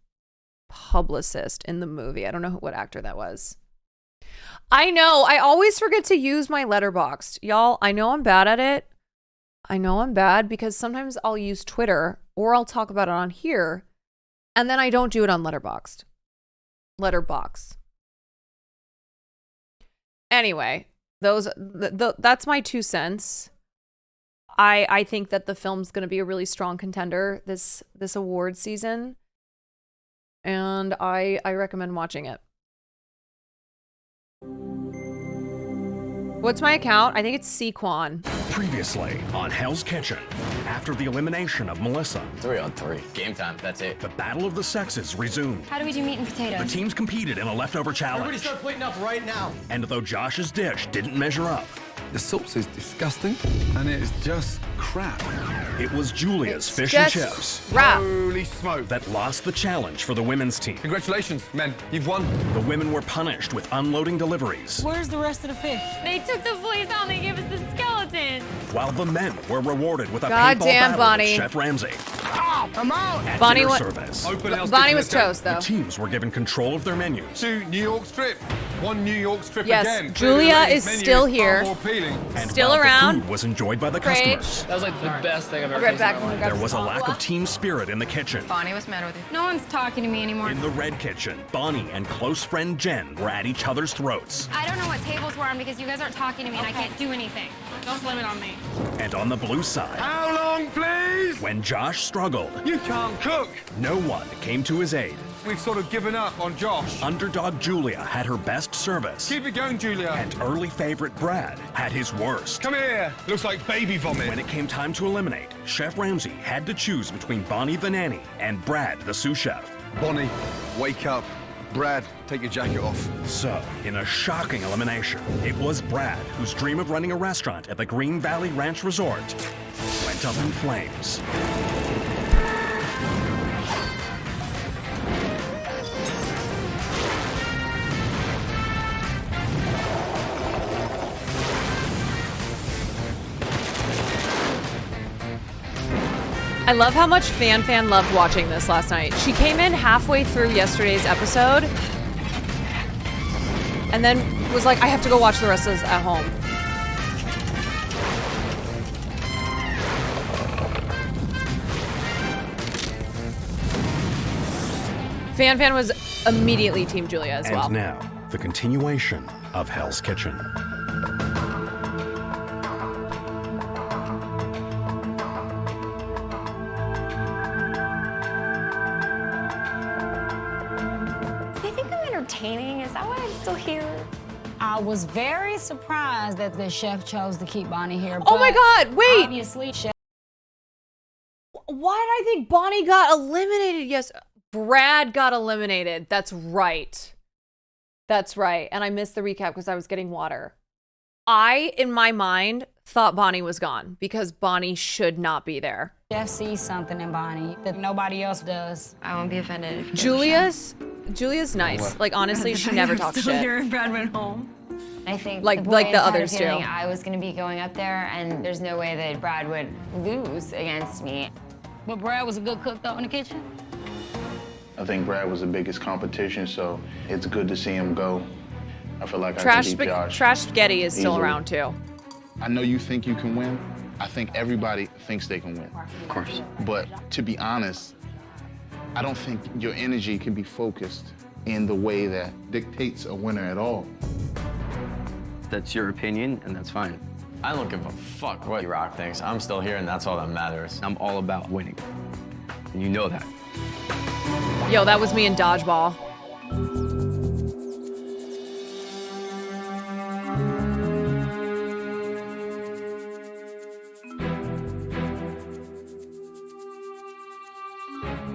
publicist in the movie. I don't know what actor that was. I know, I always forget to use my Letterboxd. Y'all, I know I'm bad at it. I know I'm bad because sometimes I'll use Twitter or I'll talk about it on here, and then I don't do it on Letterboxd. Anyway, that's my 2 cents. I think that the film's going to be a really strong contender this award season, and I recommend watching it. What's my account? I think it's Sequan. Previously on Hell's Kitchen, after the elimination of Melissa. 3-on-3. Game time, that's it. The battle of the sexes resumed. How do we do meat and potatoes? The teams competed in a leftover challenge. Everybody start plating up right now. And though Josh's dish didn't measure up, the sauce is disgusting, and it is just crap. It was Julia's fish and chips. Holy smoke. That lost the challenge for the women's team. Congratulations, men. You've won. The women were punished with unloading deliveries. Where's the rest of the fish? They took the fleas out and they gave us the skeleton. While the men were rewarded with a God paintball damn, battle Bonnie. with Chef Ramsay. I'm out. At Bonnie dinner wa- service. Bonnie was toast, though. The teams were given control of their menus. 2 New York strip. 1 New York strip Yes, again. Julia Clearly, is the menu still far here. more appealing. And Still while around. the food was enjoyed by the Great. customers, That was like the best thing I've ever Right tasted back in my when we life. got there was a lack of team spirit in the kitchen. Bonnie, what's the matter with you? No one's talking to me anymore. In the red kitchen, Bonnie and close friend Jen were at each other's throats. I don't know what tables we're on because you guys aren't talking to me and I can't do anything. Don't blame it on me. And on the blue side, How long, please? when Josh struggled, You can't cook. no one came to his aid. We've sort of given up on Josh. Underdog Julia had her best service, Keep it going, Julia. and early favorite Brad had his worst. Come here. Looks like baby vomit. When it came time to eliminate, Chef Ramsay had to choose between Bonnie the nanny and Brad the sous chef. Bonnie, wake up. Brad, take your jacket off. So, in a shocking elimination, it was Brad whose dream of running a restaurant at the Green Valley Ranch Resort went up in flames. I love how much Fan loved watching this last night. She came in halfway through yesterday's episode and then was like, I have to go watch the rest of this at home. Fan was immediately Team Julia as well. And now, the continuation of Hell's Kitchen. They think I'm entertaining? Is that why I'm still here? I was very surprised that the chef chose to keep Bonnie here. Oh my God, wait! Obviously, chef. Why did I think Bonnie got eliminated? Yes, Brad got eliminated. That's right. That's right. And I missed the recap because I was getting water. I, in my mind, thought Bonnie was gone because Bonnie should not be there. Chef sees something in Bonnie that nobody else does. I won't be offended. If Julia's nice. Like, honestly, she never talks shit. Here, Brad went home. I think Like the others do. I was going to be going up there, and there's no way that Brad would lose against me. But Brad was a good cook, though, in the kitchen. I think Brad was the biggest competition, so it's good to see him go. I feel like Trash I can beat Josh. Trash Spaghetti is still easily. around, too. I know you think you can win. I think everybody thinks they can win. Of course. But to be honest, I don't think your energy can be focused in the way that dictates a winner at all. That's your opinion, and that's fine. I don't give a fuck what Rock thinks. I'm still here, and that's all that matters. I'm all about winning. And you know that. Yo, that was me in Dodgeball.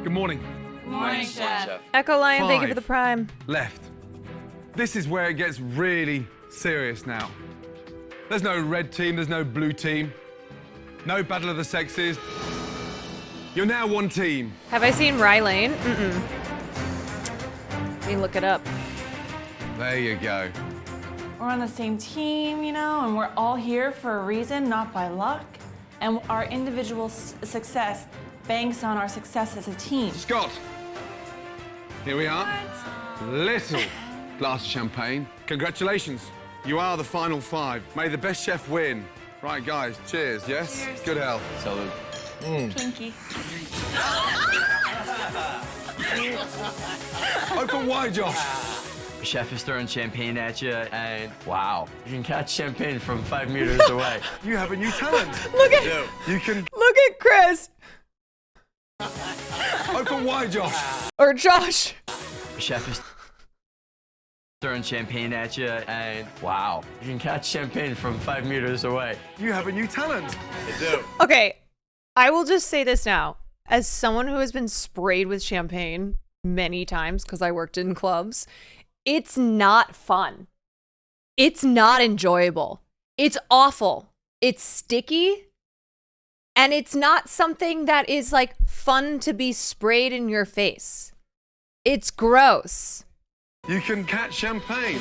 Good morning. Good morning, Chef. Echo Lion, thank you for the prime. Left. This is where it gets really serious now. There's no red team, there's no blue team. No battle of the sexes. You're now one team. Have I seen Rye Lane? Mm-mm. Let me look it up. There you go. We're on the same team, you know, and we're all here for a reason, not by luck. And our individual success banks on our success as a team. Scott, here we are. Little glass of champagne. Congratulations. You are the final five. May the best chef win. Right, guys, cheers, yes? Cheers. Good health. Salute. Pinky. Open wide, Josh. Chef is throwing champagne at you, and wow, you can catch champagne from 5 meters away. You have a new talent. Look at You can Look at Chris. open wide, Josh. Or Josh. Chef is throwing champagne at you, and wow, you can catch champagne from 5 meters away. You have a new talent. I do. Okay, I will just say this now. As someone who has been sprayed with champagne many times because I worked in clubs, it's not fun. It's not enjoyable. It's awful. It's sticky. And it's not something that is like fun to be sprayed in your face. It's gross. You can catch champagne.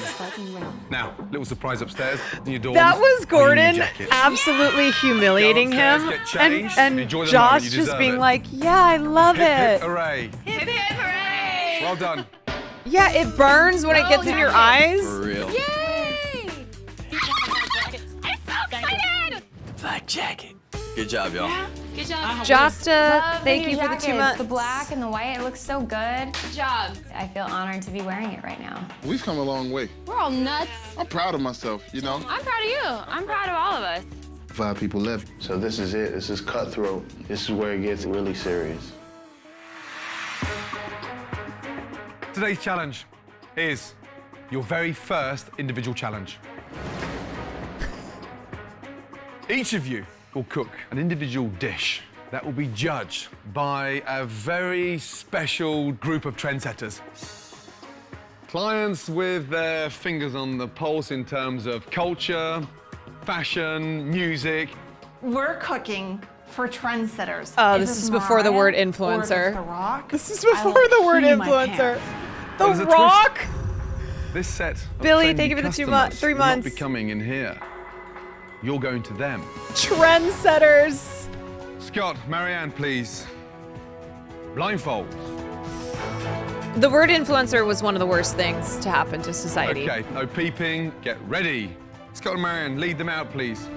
Now, little surprise upstairs in your dorms. That was Are Gordon you in your jackets? absolutely humiliating Go him. upstairs, get changed, and enjoy the Josh moment, you just deserve being it. like, yeah, I love Hip, it. hip, hooray. Hip, hip, hooray! Well done. Yeah, it burns when it gets in your eyes. For real. Yay! I'm so excited! Black jacket. Good job, y'all. Good job. Josta, Love thank new you for the 2 jackets. months. The black and the white, it looks so good. Good job. I feel honored to be wearing it right now. We've come a long way. We're all nuts. I'm proud of myself, you know? I'm proud of you. I'm proud of all of us. 5 people left. So this is it. This is cutthroat. This is where it gets really serious. Today's challenge is your very first individual challenge. Each of you will cook an individual dish that will be judged by a very special group of trendsetters. Clients with their fingers on the pulse in terms of culture, fashion, music. We're cooking for trendsetters. Oh, If this it's is before the word Mariah or if it's influencer. The Rock. This is I before will the word pee my influencer. pants. There's The a twist. Rock? This set of Billy, trendy thank you for the 3 3 will not months. be coming in here. You're going to them. Trendsetters. Scott, Marianne, please. Blindfolds. The word influencer was one of the worst things to happen to society. Okay, no peeping. Get ready. Scott and Marianne, lead them out, please.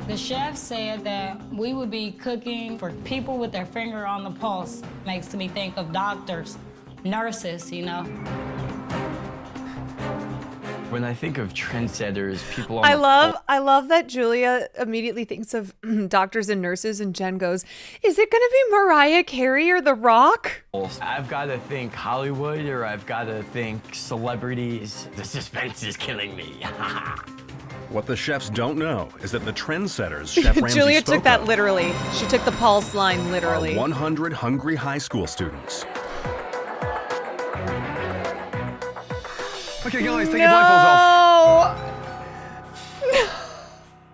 The chef said that we would be cooking for people with their finger on the pulse. Makes me think of doctors, nurses, you know. When I think of trendsetters, people on I love that Julia immediately thinks of doctors and nurses, and Jen goes, is it gonna be Mariah Carey or The Rock? I've got to think Hollywood, or I've got to think celebrities. The suspense is killing me. What the chefs don't know is that the trendsetters Chef Ramsay Julia spoke took that of literally. She took the pulse line literally. are 100 hungry high school students. Okay, guys, take your blindfolds off.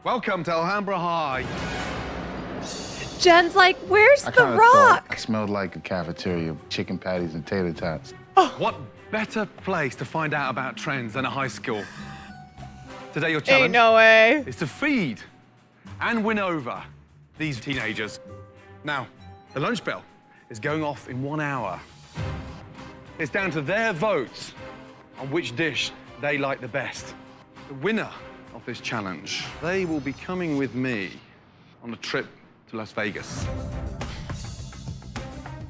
Welcome to Alhambra High. Jen's like, where's I The kinda Rock? thought I smelled like a cafeteria of chicken patties and tater tots. What better place to find out about trends than a high school? Today, your challenge Ain't no way. is to feed and win over these teenagers. Now, the lunch bell is going off in 1 hour. It's down to their votes on which dish they like the best. The winner of this challenge, they will be coming with me on a trip to Las Vegas.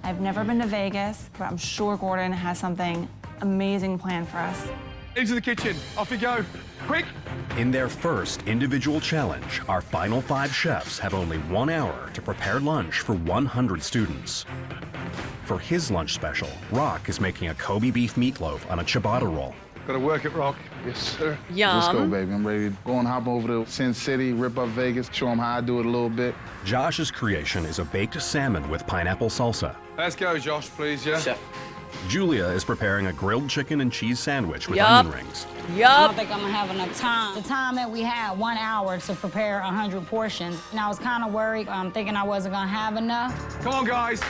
I've never been to Vegas, but I'm sure Gordon has something amazing planned for us. Into the kitchen, off you go, quick! In their first individual challenge, our final 5 chefs have only 1 hour to prepare lunch for 100 students. For his lunch special, Rock is making a Kobe beef meatloaf on a ciabatta roll. Gotta work it, Rock. Yes, sir. Yum. Let's go, baby. I'm ready to go and hop over to Sin City, rip up Vegas, show them how I do it a little bit. Josh's creation is a baked salmon with pineapple salsa. Let's go, Josh, please, yeah? Chef. Julia is preparing a grilled chicken and cheese sandwich with Yup. onion rings. I Yup. don't think I'm gonna have enough time. The time that we had, 1 hour to prepare 100 portions. And I was kind of worried, thinking I wasn't gonna have enough. Come on, guys.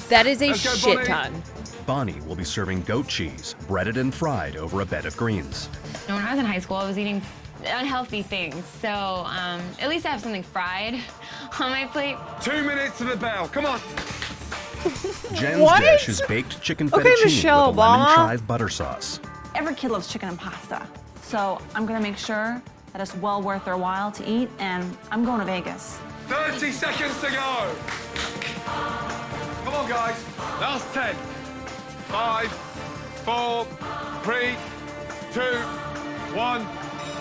That is a Let's go, shit Bonnie. ton. Bonnie will be serving goat cheese, breaded and fried over a bed of greens. When I was in high school, I was eating unhealthy things. So at least I have something fried on my plate. 2 minutes to the bell, come on. Jen's What? dish is baked chicken Okay, fettuccine Michelle with a lemon Obama. chive butter sauce. Every kid loves chicken and pasta, so I'm gonna make sure that it's well worth their while to eat, and I'm going to Vegas. 30 seconds to go. Come on, guys. Last 10. 5, 4, 3, 2, 1.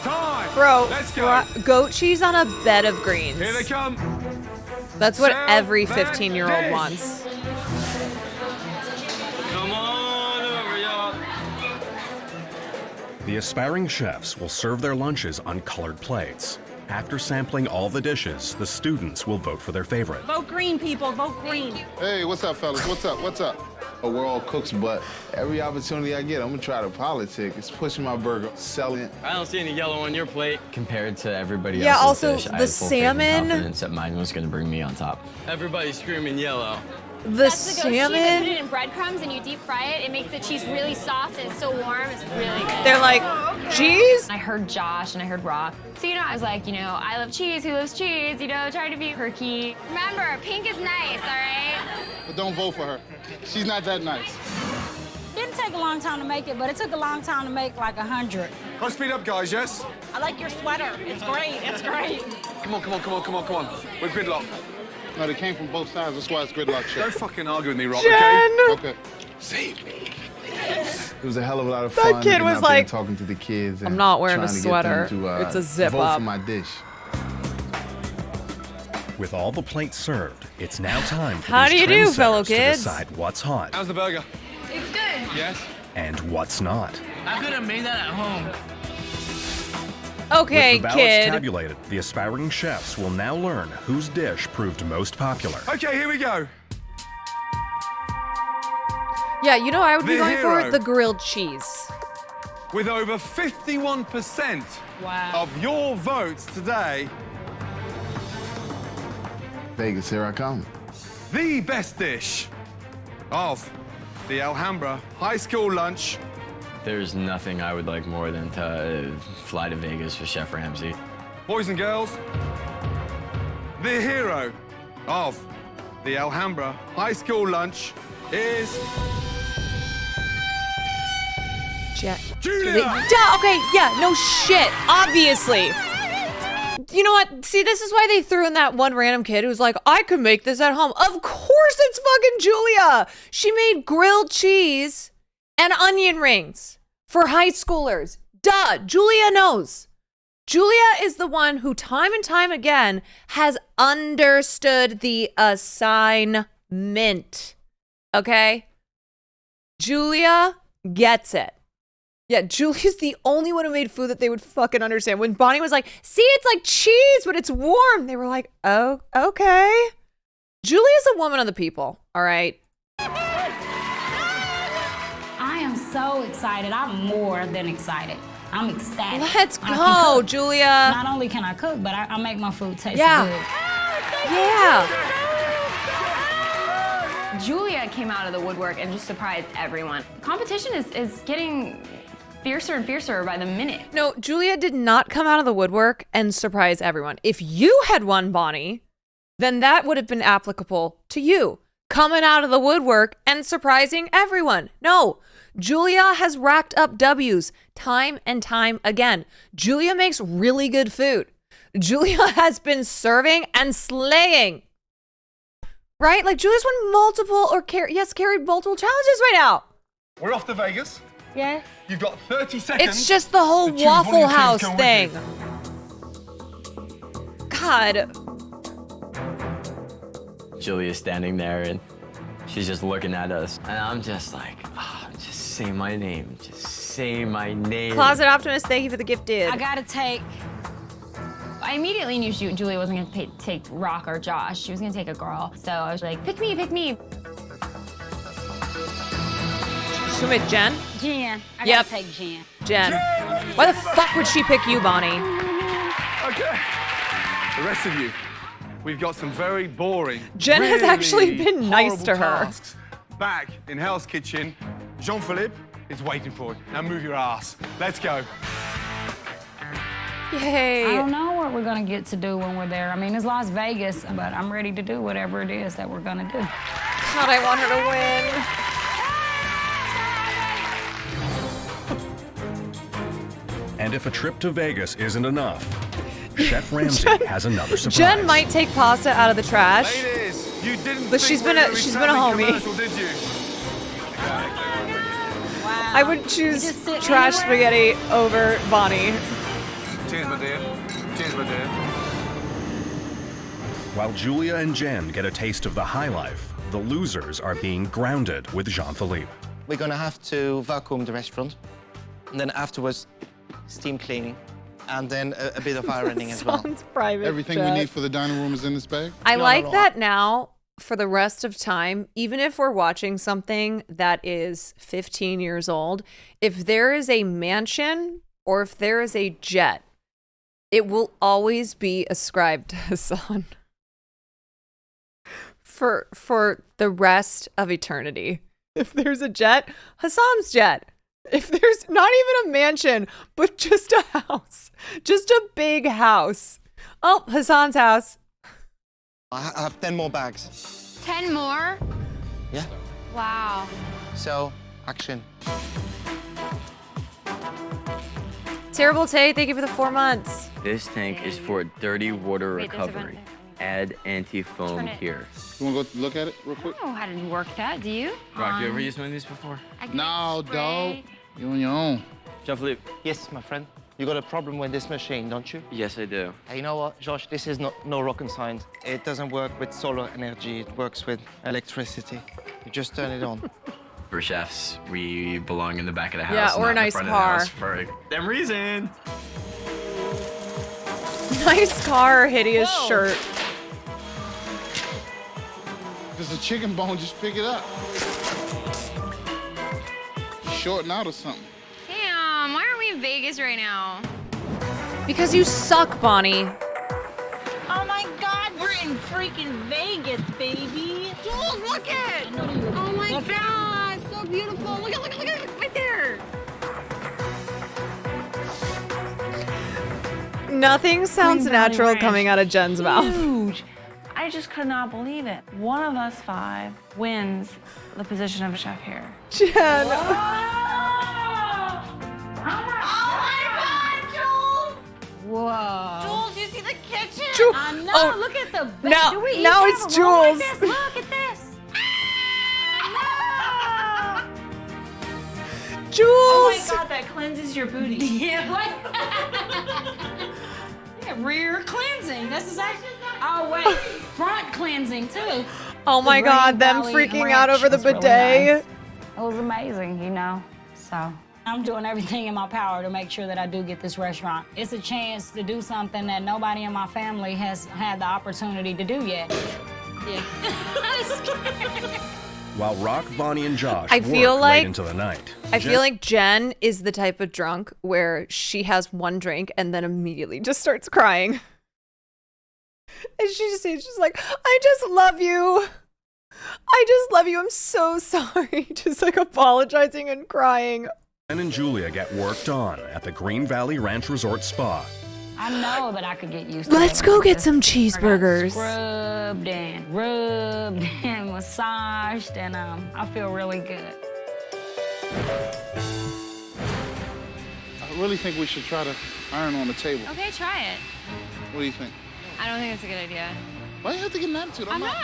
Time. Bro, Let's go. goat cheese on a bed of greens. Here they come. That's what Serve every that 15-year-old dish. wants. Come on over, y'all. The aspiring chefs will serve their lunches on colored plates. After sampling all the dishes, the students will vote for their favorite. Vote green, people, vote green. Hey, what's up, fellas? What's up? What's up? Oh, we're all cooks, but every opportunity I get, I'm gonna try to politic. It's pushing my burger, selling it. I don't see any yellow on your plate. Compared to everybody Yeah, else's also, dish, I the had full faith and salmon- confidence that mine was going to bring me on top. Everybody's screaming yellow. The That's the goat cheese. You put salmon, it in breadcrumbs and you deep fry it. It makes the cheese really soft and it's still warm. It's really good. they're like, cheese? I heard Josh and I heard Rock. So, I was like, I love cheese. Who loves cheese? Trying to be perky. Remember, pink is nice, all right? But don't vote for her. She's not that nice. Didn't take a long time to make it, but it took a long time to make like 100. Let's speed up, guys, yes? I like your sweater. It's great. It's great. Come on, come on, come on, come on, come on. We're gridlock. No, they came from both sides. That's why it's gridlock shit. Don't fucking argue with me, Rock, Jen! okay? Okay. Save me. It was a hell of a lot of That fun. kid getting was out there and like, talking to the kids. And I'm not wearing a trying to get them sweater. to, It's a zip vote up. for my dish. With all the plates served, it's now time for How these do you do, fellow trendsetters to kids? decide what's hot How's the burger? It's good. Yes? and what's not. I could have made that at home. Okay, With the ballots kid. tabulated, the aspiring chefs will now learn whose dish proved most popular. Okay, here we go. Yeah, I would be The going for hero. the grilled cheese. With over 51% of your votes today, Vegas, here I come. the best dish of the Alhambra High School lunch There's nothing I would like more than to fly to Vegas with Chef Ramsay. Boys and girls, the hero of the Alhambra High School lunch is... Julia! Okay, yeah, no shit, obviously. You know what? See, this is why they threw in that one random kid who's like, I could make this at home. Of course it's fucking Julia. She made grilled cheese and onion rings for high schoolers. Duh, Julia knows. Julia is the one who time and time again has understood the assignment. Okay? Julia gets it. Yeah, Julia's the only one who made food that they would fucking understand. When Bonnie was like, see, it's like cheese, but it's warm. They were like, oh, okay. Julia's a woman of the people, all right? I am so excited. I'm more than excited. I'm ecstatic. Let's go, Julia. Not only can I cook, but I make my food taste good. Yeah. Julia came out of the woodwork and just surprised everyone. Competition is getting fiercer and fiercer by the minute. No, Julia did not come out of the woodwork and surprise everyone. If you had won, Bonnie, then that would have been applicable to you. Coming out of the woodwork and surprising everyone. No, Julia has racked up W's time and time again. Julia makes really good food. Julia has been serving and slaying. Right? Like Julia's won multiple carried multiple challenges right now. We're off to Vegas. Yes. You've got 30 seconds. It's just the whole Waffle House thing. God. Julia's standing there and she's just looking at us. And I'm just like, just say my name. Just say my name. Closet Optimist, thank you for the gifted. I gotta take... I immediately knew Julia wasn't gonna take Rock or Josh. She was gonna take a girl. So I was like, pick me, pick me. Should we make Jen? Jen. I Yep. gotta take Jen. Jen. Why the fuck would she pick you, Bonnie? Okay. The rest of you, we've got some very boring, Jen has actually been nice horrible to her. tasks. Back in Hell's Kitchen, Jean-Philippe is waiting for you. Now move your ass. Let's go. Yay. I don't know what we're gonna get to do when we're there. I mean, it's Las Vegas, but I'm ready to do whatever it is that we're gonna do. God, I want her to win. And if a trip to Vegas isn't enough, Chef Ramsay has another surprise. Jen might take pasta out of the trash. Ladies, you didn't But she's been a homie. commercial, did you? I would choose trash spaghetti over Bonnie. Cheers, my dear. Cheers, my dear. While Julia and Jen get a taste of the high life, the losers are being grounded with Jean-Philippe. We're gonna have to vacuum the restaurant, and then afterwards, steam cleaning, and then a bit of ironing as well. Sounds private. Everything we need for the dining room is in this bag? I like that now for the rest of time, even if we're watching something that is 15 years old, if there is a mansion or if there is a jet, it will always be ascribed to Hassan for the rest of eternity. If there's a jet, Hassan's jet. If there's not even a mansion, but just a house, just a big house. Oh, Hassan's house. I have 10 more bags. 10 more? Yeah. Wow. So, action. Terrible Tay, thank you for the 4 months. This tank is for dirty water Wait, there's a recovery. vent Add anti-foam Turn it. here. You wanna go look at it real quick? I don't know how to work that, do you? Rock, you ever used one of these before? No, dog. You on your own. Jean-Philippe. Yes, my friend. You got a problem with this machine, don't you? Yes, I do. Hey, you know what, Josh? This is no rocket science. It doesn't work with solar energy. It works with electricity. You just turn it on. For chefs, we belong in the back of the house. Yeah, or not a in the nice front car. Of the house for them reason. Nice car, hideous shirt. There's a chicken bone, just pick it up. You shorting out or something. Damn, why aren't we in Vegas right now? Because you suck, Bonnie. Oh my God, we're in freaking Vegas, baby. Jules, look it! Oh my God, so beautiful. Look at it right there. Nothing sounds Green Valley natural Ranch. coming out of Jen's mouth. Huge. I just could not believe it. One of us 5 wins the position of a chef here. Jen. Whoa. Jules, you see the kitchen? Jules. I know. Oh, Look at the bed. now- Do we each now have it's a room like Jules. this? Look at this. Jules. Oh my God, that cleanses your booty. Yeah, what? Yeah, rear cleansing. This is actually. Oh wait, front cleansing too. Oh my The God, Green them Valley freaking out Ranch over the was really bidet. nice. It was amazing, you know. So I'm doing everything in my power to make sure that I do get this restaurant. It's a chance to do something that nobody in my family has had the opportunity to do yet. Yeah. While Rock, Bonnie, and Josh I feel work like- late into the night. I feel like Jen is the type of drunk where she has one drink and then immediately just starts crying. And she's like, I just love you. I just love you. I'm so sorry. Just like apologizing and crying. Jen and Julia get worked on at the Green Valley Ranch Resort Spa. I know that I could get used to Let's it. go get some cheeseburgers. Scrubbed and rubbed and massaged, and I feel really good. I really think we should try to iron on the table. Okay, try it. What do you think? I don't think it's a good idea. Why do you have to get an attitude? I'm not.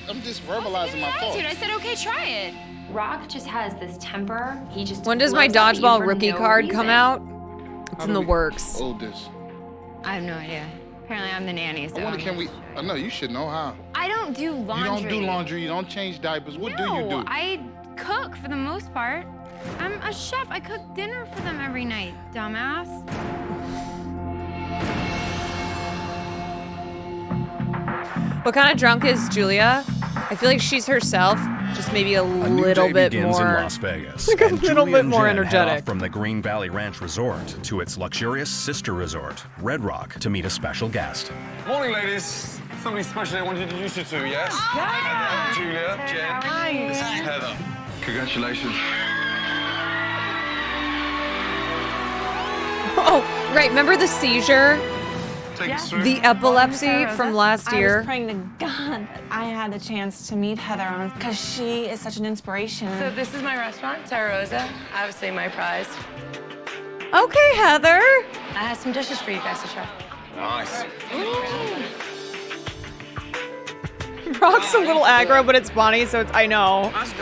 I'm just verbalizing my thoughts. Attitude. I said, okay, try it. Rock just has this temper. He just. When does my blows at you dodgeball for rookie no card reason. come out? It's How in do the we works. hold this? I have no idea. Apparently, I'm the nanny, so. I wonder, can we? I know you should know how. I don't do laundry. You don't do laundry. You don't change diapers. What do you do? I cook for the most part. I'm a chef. I cook dinner for them every night, dumbass. What kind of drunk is Julia? I feel like she's herself, just maybe a A new little day bit begins more. in Las Vegas. Like a and little Julia bit and more Jen head energetic. off from the Green Valley Ranch Resort to its luxurious sister resort, Red Rock, to meet a special guest. Morning, ladies. Something special I wanted to introduce you to, yes? Hi. Julia, Jen. Hi. This is Heather. Congratulations. Oh, right. Remember the seizure? Take us through. The epilepsy from last I year? was praying to God that I had the chance to meet Heather because she is such an inspiration. So this is my restaurant, Terra Rosa. Obviously my prize. Okay, Heather. I have some dishes for you guys to try. Nice. Rock's a little aggro, but it's Bonnie, so it's, I know. What's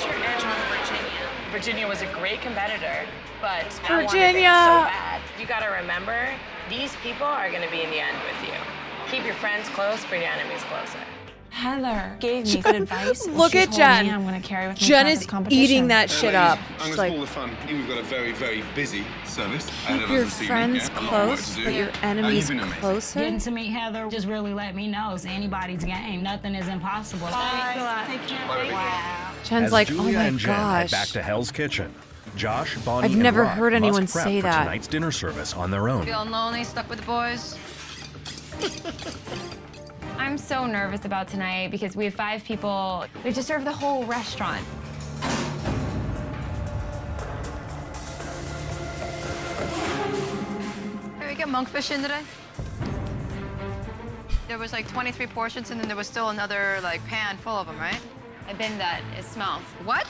your edge on Virginia? Virginia was a great competitor, but I wanted it Virginia. so bad. You gotta remember, these people are gonna be in the end with you. Keep your friends close, bring your enemies closer. Heather gave me good advice. and Look she at told Jen. me I'm going to carry with me Jen throughout is this competition. eating that shit up. I'm She's going to like, spoil the fun. We've got a very, very busy service. keep your friends close, but your enemies closer. Getting to meet Heather just really let me know it's anybody's game. Nothing is impossible. Thanks a lot. Take care. Wow. Jen's As like, Julia oh my and Jen head gosh. back to Hell's Kitchen, Josh, Bonnie, I've and never Rock heard anyone must prep say for that. tonight's dinner service on their own. Feeling lonely, stuck with the boys? I'm so nervous about tonight because we have 5 people. We have to serve the whole restaurant. Did we get monkfish in today? There was like 23 portions and then there was still another like pan full of them, right? I've been that. It smells. What?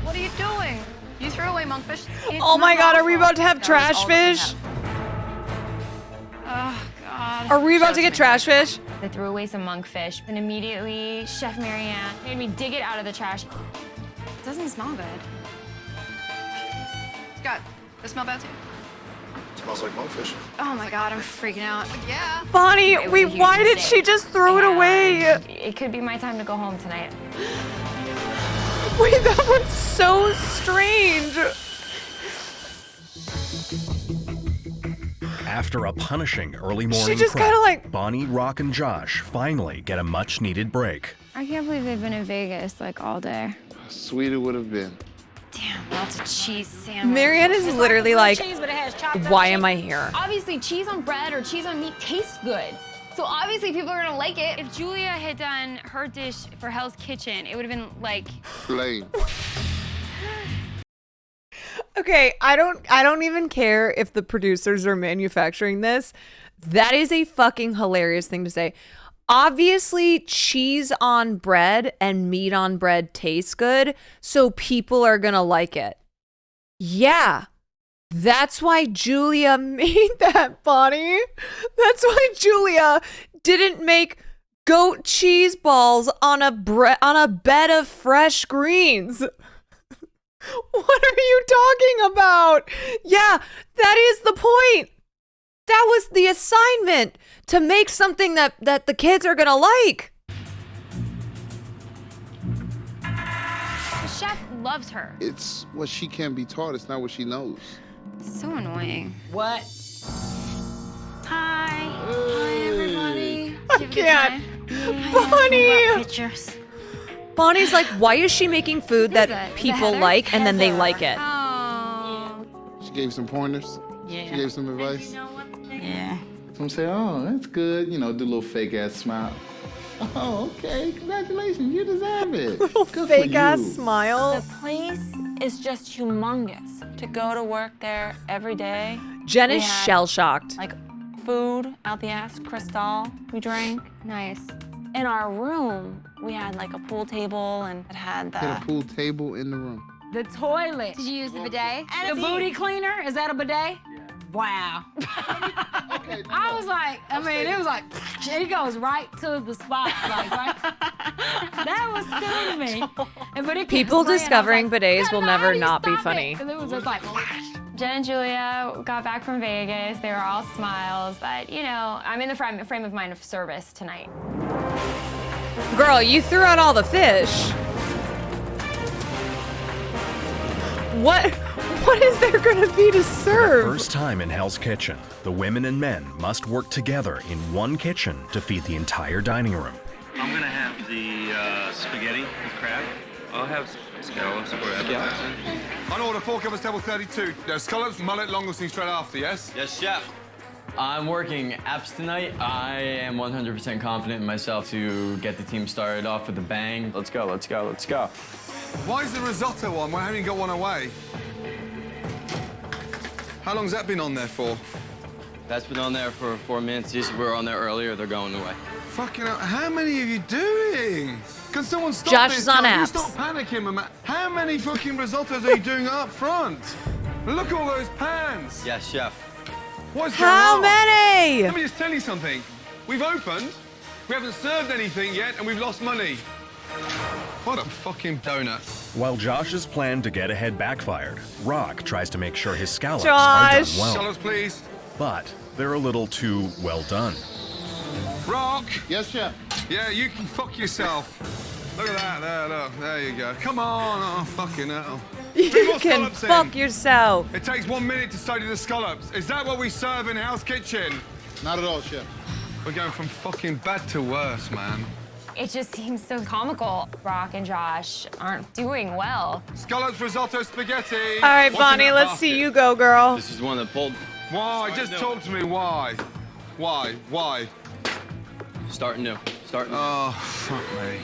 What are you doing? You threw away monkfish? Oh my God, are we about to have trash fish? Oh, God. Are we about to get trash fish? I threw away some monkfish, and immediately Chef Marianne made me dig it out of the trash. It doesn't smell good. Scott, does it smell bad too? Smells like monkfish. Oh my God, I'm freaking out. Yeah. Bonnie, It was a wait, huge why did mistake. she just throw it away? It could be my time to go home tonight. Wait, that was so strange. After a punishing early morning just prep, kinda like- Bonnie, Rock, and Josh finally get a much-needed break. I can't believe they've been in Vegas like all day. How sweet it would have been. Damn, lots of cheese sandwich. Marianne is literally like, Cheese, but it has chopped up why cheese. am I here? Obviously, cheese on bread or cheese on meat tastes good. So obviously people are gonna like it. If Julia had done her dish for Hell's Kitchen, it would have been like... Plain. Okay, Okay, I don't even care if the producers are manufacturing this. That is a fucking hilarious thing to say. Obviously, cheese on bread and meat on bread tastes good, so people are gonna like it. Yeah. That's why Julia made that, Bonnie. That's why Julia didn't make goat cheese balls on a bed of fresh greens. What are you talking about? Yeah, that is the point. That was the assignment, to make something that the kids are gonna like. The chef loves her. It's what she can be taught. It's not what she knows. So annoying. What? Hi. Hi, everybody. I can't. Bonnie. Pictures. Bonnie's like, why is she making food that people like and then they like it? Oh. She gave some pointers. Yeah. She gave some advice. Yeah. Some say, oh, that's good. You know, do a little fake ass smile. Oh, okay. Congratulations. You deserve it. Good Fake for ass you. smile. The place is just humongous. To go to work there every day. Jen We is had, shell shocked. Like food out the ass, Cristal, we drank. Nice. In our room, we had like a pool table and it had the... Had a pool table in the room. The toilet. Did you use the bidet? The booty cleaner? Is that a bidet? Yeah. Wow. I was like, I mean, it was like, it goes right to the spot. Like, right? That was cool to me. But it People kept spraying. discovering I was like, bidets will never how do you not be stop funny. It? 'Cause it was just like, Jen and Julia got back from Vegas. They were all smiles that, you know, I'm in the frame of mind of service tonight. Girl, you threw out all the fish. What is there gonna be to serve? First time in Hell's Kitchen, the women and men must work together in one kitchen to feed the entire dining room. I'm gonna have the spaghetti with crab. I'll have scallops for appetizer. On order, 4 covers, table 32. There's scallops, mullet, longoustine straight after, yes? Yes, chef. I'm working apps tonight. I am 100% confident in myself to get the team started off with a bang. Let's go, let's go, let's go. Why is the risotto on? Why haven't you got one away? How long's that been on there for? That's been on there for 4 minutes. These were on there earlier. They're going away. Fucking hell, how many are you doing? Can someone stop Josh this? is on Can you apps. stop panicking, Mama. How many fucking risottos are you doing up front? Look at all those pans. Yes, chef. What's going How on? many? Let me just tell you something. We've opened, we haven't served anything yet, and we've lost money. What a fucking donut. While Josh's plan to get ahead backfired, Rock tries to make sure his scallops are Josh. done well. Scallops, please. But they're a little too well done. Rock. Yes, chef. Yeah, you can fuck yourself. Look at that, there, look. There you go. Come on, oh, fucking hell. You can scallops in. fuck yourself. It takes 1 minute to study the scallops. Is that what we serve in Hell's Kitchen? Not at all, chef. We're going from fucking bad to worse, man. It just seems so comical. Rock and Josh aren't doing well. Scallops, risotto, spaghetti. All right, What's in Bonnie, that let's basket? see you go, girl. This is one that pulled. Why? Just talk to me. Why? Why? Starting new. Starting new. Oh, fuck me.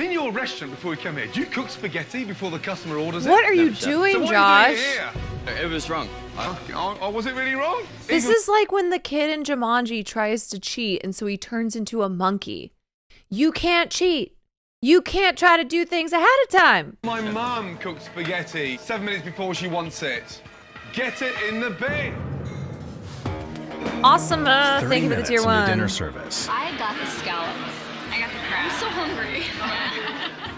In your restaurant before we come here, do you cook spaghetti before the customer orders it? What are you Never, chef. doing, So what Josh? are you doing here? It was wrong. Oh, was it really wrong? This is like when the kid in Jumanji tries to cheat and so he turns into a monkey. You can't cheat. You can't try to do things ahead of time. My mum cooks spaghetti 7 minutes before she wants it. Get it in the bin. Awesome. 30 Thank you for the minutes tier into 1. dinner service. I got the scallops. I got the crab. I'm so hungry.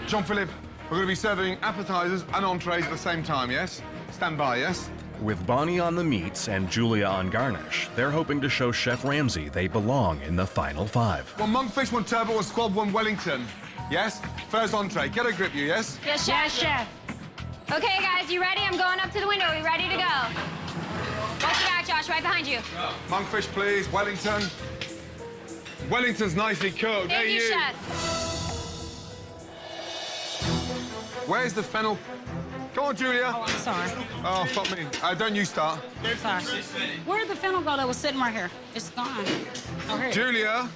Jean-Philippe, we're going to be serving appetizers and entrees at the same time, yes? Stand by, yes? With Bonnie on the meats and Julia on garnish, they're hoping to show Chef Ramsay they belong in the final 5. 1 monkfish, 1 turbot, 1 squab, 1 Wellington. Yes? First entree. Get a grip, you, yes? Yes, chef. Yes, chef. Okay, guys, you ready? I'm going up to the window. Are you ready to go? Watch your back, Josh. Right behind you. Monkfish, please. Wellington. Wellington's nicely cooked. Thank you, chef. Where's the fennel? Go on, Julia. Oh, I'm sorry. Oh, fuck me. Don't you start. Sorry. Where did the fennel go that was sitting right here? It's gone. Oh, here. Julia,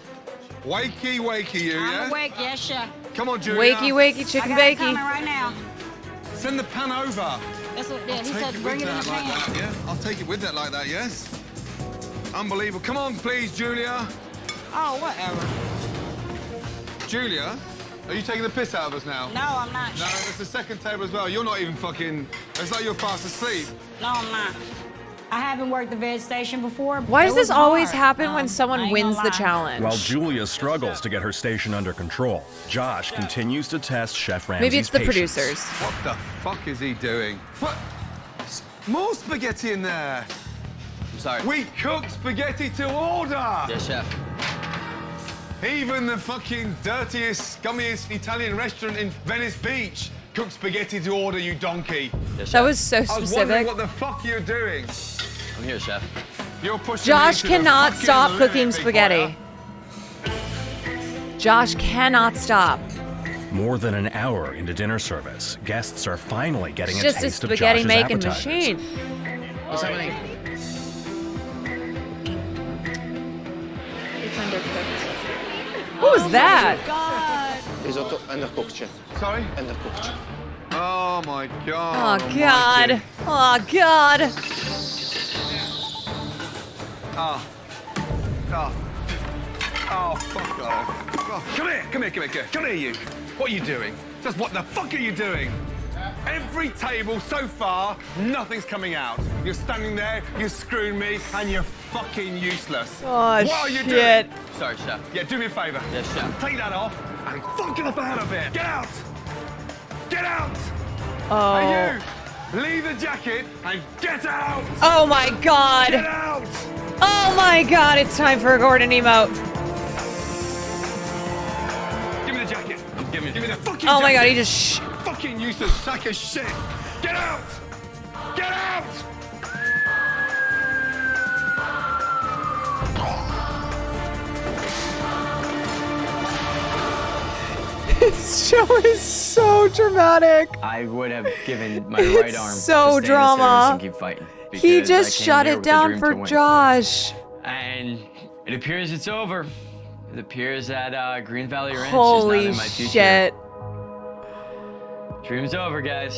wakey, you, I'm yeah? awake, yes, chef. Come on, Julia. Wakey, chicken I got it bakey. coming right now. Send the pan over. That's what I'll he take said. it Bring with it in the that like pan. that, yeah? I'll take it with that like that, yes? Unbelievable. Come on, please, Julia. Oh, whatever. Julia, are you taking the piss out of us now? No, I'm not. No, it's the second table as well. You're not even fucking... It's like you're fast asleep. No, I'm not. I haven't worked the vet station before. Why does It this was always hard. happen when I someone ain't wins gonna the lie. challenge? While Julia struggles to get her station under control, Josh continues to test Chef Ramsay's Maybe it's the patience. producers. What the fuck is he doing? What? More spaghetti in there. I'm sorry. We cooked spaghetti to order. Yes, chef. Even the fucking dirtiest, scummiest Italian restaurant in Venice Beach cooked spaghetti to order, you donkey. Yes, chef. That was so I was wondering specific. what the fuck you're doing. I'm here, chef. You're pushing Josh me to the cannot fucking stop limit, cooking big spaghetti. Josh cannot stop. More than an hour into dinner service, guests are finally getting It's a just a taste of spaghetti Josh's making appetizers. machine. What's happening? It's undercooked. What was that? God. Risotto undercooked, chef. Sorry? Undercooked, chef. Oh my Oh, God. God. almighty. Oh, God. Oh. Oh. Oh, fuck off. Oh, come here, you. What are you doing? Just what the fuck are you doing? Every table so far, nothing's coming out. You're standing there, you're screwing me, and you're fucking useless. Oh, what are you shit. doing? Sorry, chef. Yeah, do me a favor. Yes, chef. Take that off and fuck off out of it. Get out! Get out! Oh. Hey, you! Leave the jacket and get out! Oh, my God. Get out! Oh, my God. It's time for a Gordon emote. Give me the jacket. Give me the fucking Oh, my jacket. God. He just... Fucking useless sack of shit! Get out! Get out! This show is so dramatic. I would have given my right It's arm so to stay drama. in service and keep fighting. He because just I came shut here it with the down dream for to win. Josh. And it appears it's over. It appears that Green Valley Ranch is Holy not in my future. shit. Dream's over, guys.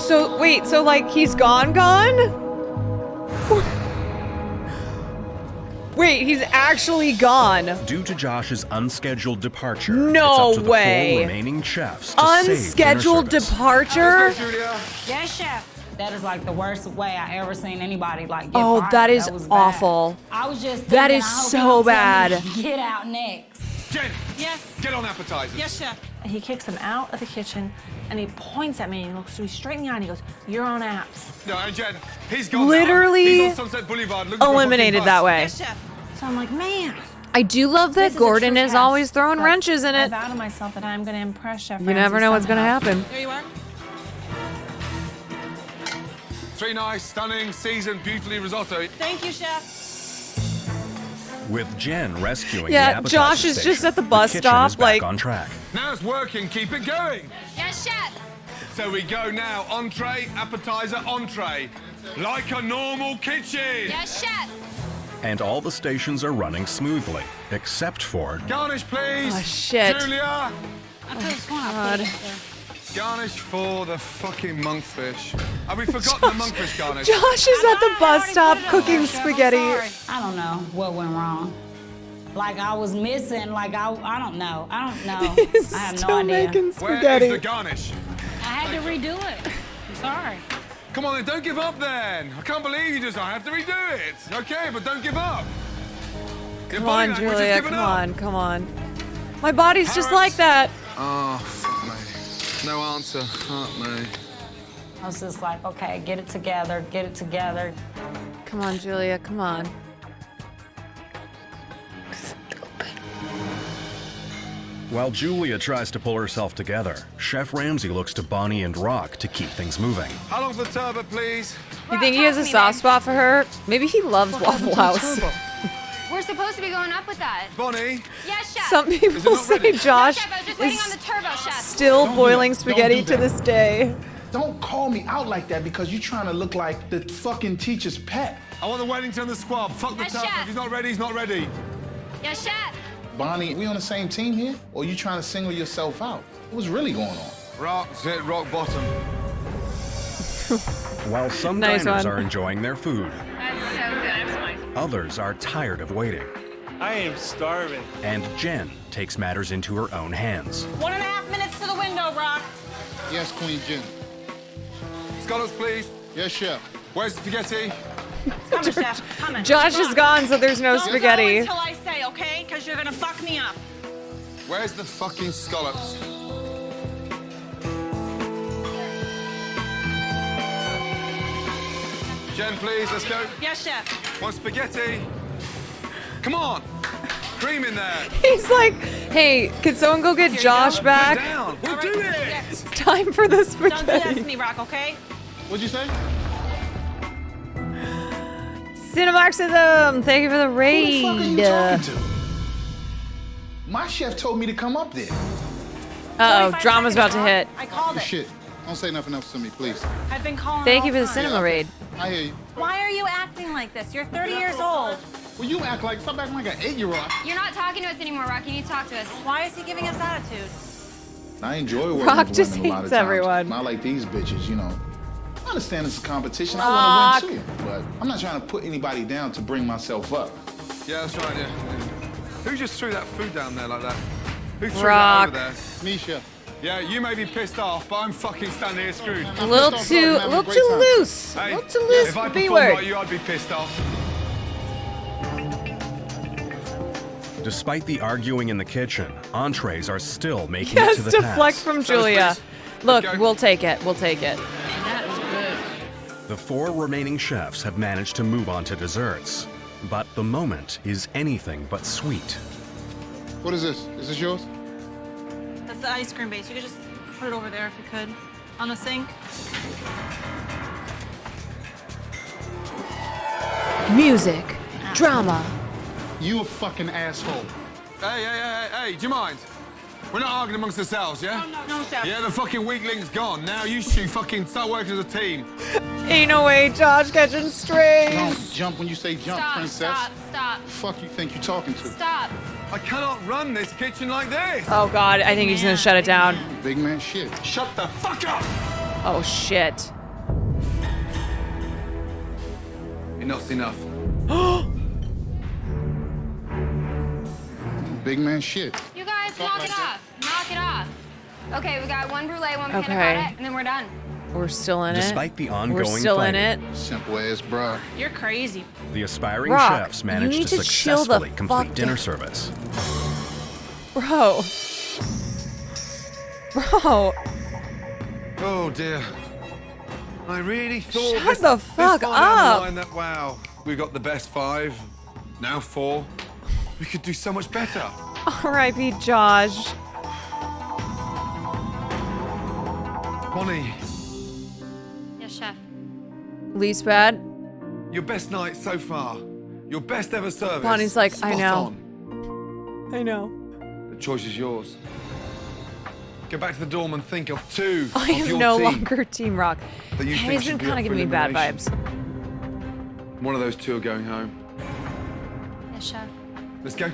So, wait, so like he's gone? Wait, he's actually gone. Due to Josh's unscheduled departure, No it's up to the way. 4 remaining chefs to save dinner Unscheduled service. departure? Yes, chef. That is like the worst way I ever seen anybody like get Oh, fired. that is was bad. awful. I was just That thinking, is I hope so you don't tell bad. me to Get out next. Jen, Yes. get on appetizers. Yes, chef. And he kicks him out of the kitchen, and he points at me and looks me straight in the eye, and he goes, "You're on apps." No, and Jen, he's gone now. Literally He's on Sunset Boulevard looking for a fucking eliminated bus. that way. Yes, chef. So I'm like, man. I do love that This is a Gordon true is test, always throwing but wrenches in I it. vow to myself that I'm going to impress Chef You never Ramsay know what's gonna somehow. happen. There you are. 3 nice, stunning, seasoned, beautifully risotto. Thank you, chef. With Jen rescuing the Yeah, appetizer Josh is just station, at the bus kitchen stop, is back like- on track. Now it's working, keep it going. Yes, chef. So we go now, entree, appetizer, entree. Like a normal kitchen. Yes, chef. And all the stations are running smoothly, except for Garnish, please. Oh, shit. Julia. God. Garnish for the fucking monkfish. Have we forgotten the monkfish garnish? Josh is at the bus stop cooking spaghetti. I don't know what went wrong. Like I was missing, like I don't know. I don't know. He's I have still no idea. making Where spaghetti. is the garnish? I had to redo it. I'm sorry. Come on then, don't give up then. I can't believe you just, I have to redo it. Okay, but don't give up. Your Come body on, language is Julia, giving come up. on, come on. My body's just Carrots. like that. Oh, fuck me. No answer. Fuck me. I was just like, okay, get it together, get it together. Come on, Julia, come on. While Julia tries to pull herself together, Chef Ramsay looks to Bonnie and Rock to keep things moving. How long for the turbot, please? You think he has a soft spot for her? Maybe he loves Waffle House. We're supposed to be going up with that. Bonnie. Yes, chef. Some people say Josh Chef, I was just waiting on is the turbo, chef. still Don't do boiling that. Don't spaghetti do to that. this day. Don't call me out like that because you're trying to look like the fucking teacher's pet. I want the Wellington the squab. Fuck the Yes, turbot. chef. If he's not ready, he's not ready. Yes, chef. Bonnie, we on the same team here? Or you trying to single yourself out? What's really going on? Rock's hit rock bottom. While some Nice diners one. are enjoying their food, That's so good. I'm smiling. others are tired of waiting. I am starving. And Jen takes matters into her own hands. 1.5 minutes to the window, Rock. Yes, Queen Jen. Scallops, please. Yes, chef. Where's the spaghetti? Coming, Chef. Coming. Josh is gone, so there's no Don't spaghetti. go until I say, okay? Because you're gonna fuck me up. Where's the fucking scallops? Jen, please, let's go. Yes, Chef. One spaghetti. Come on. Cream in there. He's like, hey, can someone go get Josh back? Down. We'll do it. It's time for the Don't do that to spaghetti. me, Rock, okay? What'd you say? Cinemarxism, thank you for the Who the raid. fuck are you talking to? My chef told me to come up there. Uh-oh, drama's about to hit. I called it. Shit. Don't say nothing else to me, please. I've been calling Thank all you for the time. cinema raid. I hear you. Why are you acting like this? You're 30 years old. Well, you stop acting like an 8-year-old. You're not talking to us anymore, Rock. You need to talk to us. Why is he giving us attitude? I enjoy working Rock with just women a lot hates of times. everyone. Not like these bitches, you know. I understand it's a competition. I want to win too. But I'm not trying to put anybody down to bring myself up. Yeah, that's right, yeah. Who just threw that food down there like that? Who threw Rock. that over there? Misha. Yeah, you may be pissed off, but I'm fucking standing here screwed. A little too loose. Hey, A little too loose if I for B performed word. like you, I'd be pissed off. Despite the arguing in the kitchen, entrees are still making Yes, it to the deflect pass. from Julia. Look, we'll take it. We'll take it. The 4 remaining chefs have managed to move on to desserts, but the moment is anything but sweet. What is this? Is this yours? That's the ice cream base. You could just put it over there if you could. On the sink. Music, drama. You a fucking asshole. Hey, do you mind? We're not arguing amongst ourselves, yeah? No, Chef. Yeah, the fucking weak link's gone. Now you two fucking start working as a team. Ain't no way, Josh catching strays. Don't jump when you say jump, Stop, princess. stop. Fuck you think you're talking to? Stop. I cannot run this kitchen like this. Oh God, I think he's gonna shut it down. Big man shit. Shut the fuck up. Oh shit. Enough's enough. Big man shit. You guys, knock it off. Knock it off. Okay, we got one brulee, one Okay. panna cotta, and then we're done. We're still in it. Despite the We're ongoing still in it. fighting, Simple ass, bruh. You're crazy. the aspiring Rock, chefs you managed need to to chill the successfully complete fuck dinner down. service. Bro. Bro. Oh dear. I really thought Shut this, the this fuck far down the up. line that, wow, we got the best 5, now 4. We could do so much better. R.I.P. Josh. Bonnie, Yes, Chef. Least bad. your best night so far. Your best ever service. Bonnie's like, I Spot know. on. I know. The choice is yours. Go back to the dorm and think of 2 I of am your no team longer Team Rock. that you Yeah, think he's should been be kind up of for giving me bad vibes. elimination. One of those 2 are going home. Yes, Chef. Let's go.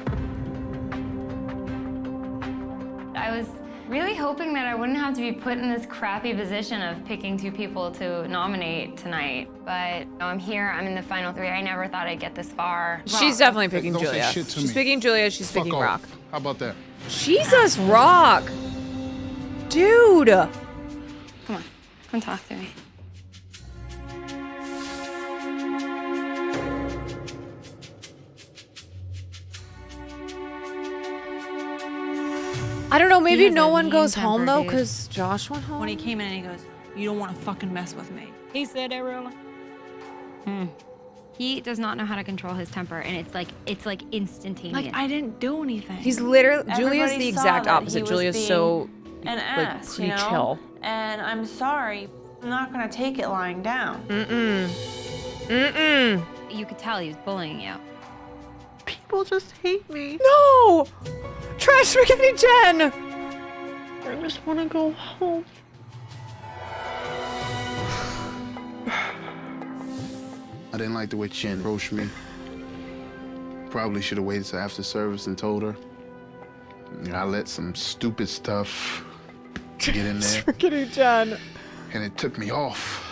I was really hoping that I wouldn't have to be put in this crappy position of picking 2 people to nominate tonight. But I'm here, I'm in the final 3. I never thought I'd get this far. She's definitely picking Don't say Julia. shit to She's me. picking Julia, she's Fuck picking off. Rock. How about that? Jesus, Rock! Dude! Come on, come talk to me. I don't know, maybe has no a one mean goes home temper, though, dude. because Josh went home. When he came in and he goes, you don't want to fucking mess with me. He said that real. He does not know how to control his temper, and it's like instantaneous. Like, I didn't do anything. He's literally, Julia's Everybody the saw exact that opposite. he was Julia's being so, an like, ass, pretty you know? chill. And I'm sorry. I'm not gonna take it lying down. You could tell he was bullying you. People just hate me. No! Trash spaghetti Jen! I just want to go home. I didn't like the way Chen approached me. Probably should have waited till after service and told her. You know, I let some stupid stuff to get in there. Freaking Jen. And it took me off.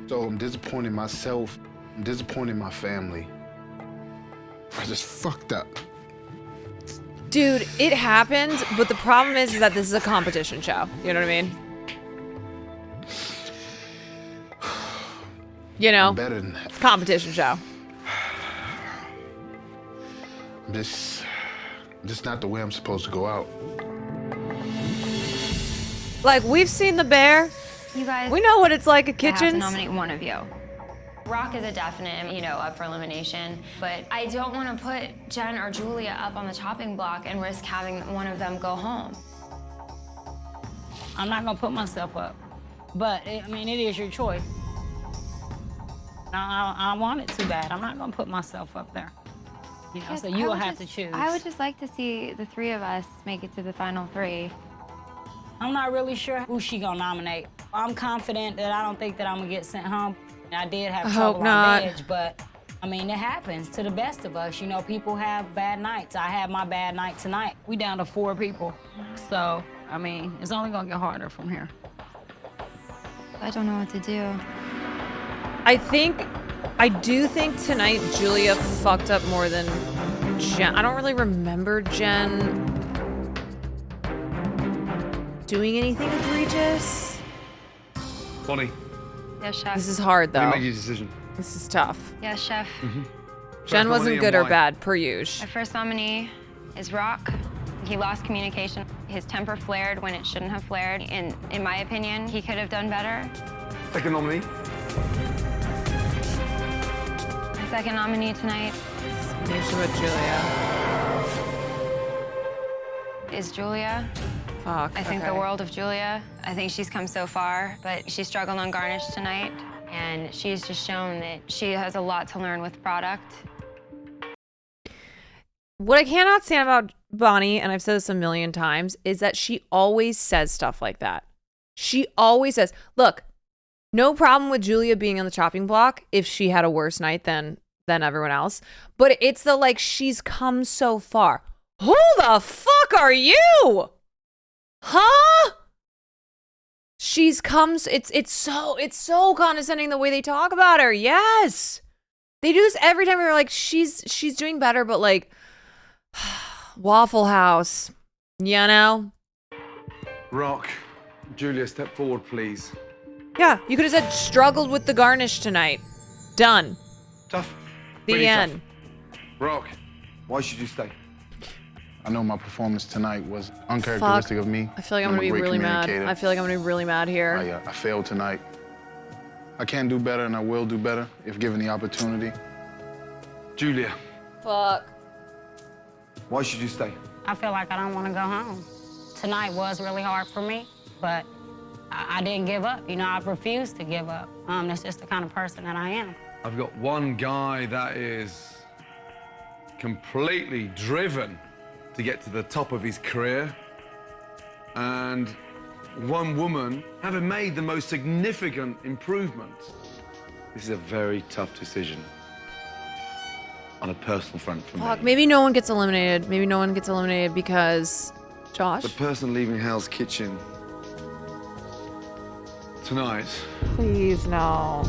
So I'm disappointing myself. I'm disappointing my family. I just fucked up. Dude, it happens, but the problem is that this is a competition show. You know what I mean? You know? I'm better than that. It's a competition show. I'm just not the way I'm supposed to go out. Like, we've seen The Bear. You guys, We know what it's like at I have to kitchens. nominate one of you. Rock is a definite, you know, up for elimination. But I don't want to put Jen or Julia up on the chopping block and risk having one of them go home. I'm not gonna put myself up, but I mean, it is your choice. I want it too bad. I'm not gonna put myself up there. You know, Yes, so you will would have just- to choose. I would just like to see the three of us make it to the final three. I'm not really sure who she gonna nominate. I'm confident that I don't think that I'm gonna get sent home. I did have I trouble hope not. on edge, but I mean, it happens to the best of us. You know, people have bad nights. I had my bad night tonight. We down to 4 people. So, I mean, it's only gonna get harder from here. I don't know what to do. I do think tonight Julia fucked up more than Jen. I don't really remember Jen doing anything egregious. Bonnie, Yes, chef. This is hard, you though. make your decision. This is tough. Yes, chef. Jen First wasn't nominee good and or why? bad, per usual. My first nominee is Rock. He lost communication. His temper flared when it shouldn't have flared. In my opinion, he could have done better. Second nominee. My second nominee tonight Usually with Julia. is Julia. Fuck. I think the world of Julia. I think she's come so far, but she struggled on garnish tonight, and she's just shown that she has a lot to learn with product. What I cannot stand about Bonnie, and I've said this a million times, is that she always says stuff like that. She always says, look, no problem with Julia being on the chopping block if she had a worse night than everyone else. But it's the like, she's come so far. Who the fuck are you? Huh? She's come, it's so condescending the way they talk about her. Yes. They do this every time. We're like, she's doing better, but like, Waffle House, you know? Rock, Julia, step forward, please. Yeah, you could have said struggled with the garnish tonight. Done. Tough. The Really end. tough. Rock, why should you stay? I know my performance tonight was uncharacteristic of me. I feel like I'm a gonna be great really mad. communicator. I feel like I'm gonna be really mad here. I failed tonight. I can do better, and I will do better if given the opportunity. Julia, Fuck. why should you stay? I feel like I don't want to go home. Tonight was really hard for me, but I didn't give up. You know, I refused to give up. That's just the kind of person that I am. I've got one guy that is completely driven to get to the top of his career, and one woman having made the most significant improvement. This is a very tough decision on a personal front for Fuck. me. Maybe no one gets eliminated. Maybe no one gets eliminated because Josh. The person leaving Hell's Kitchen tonight. Please no.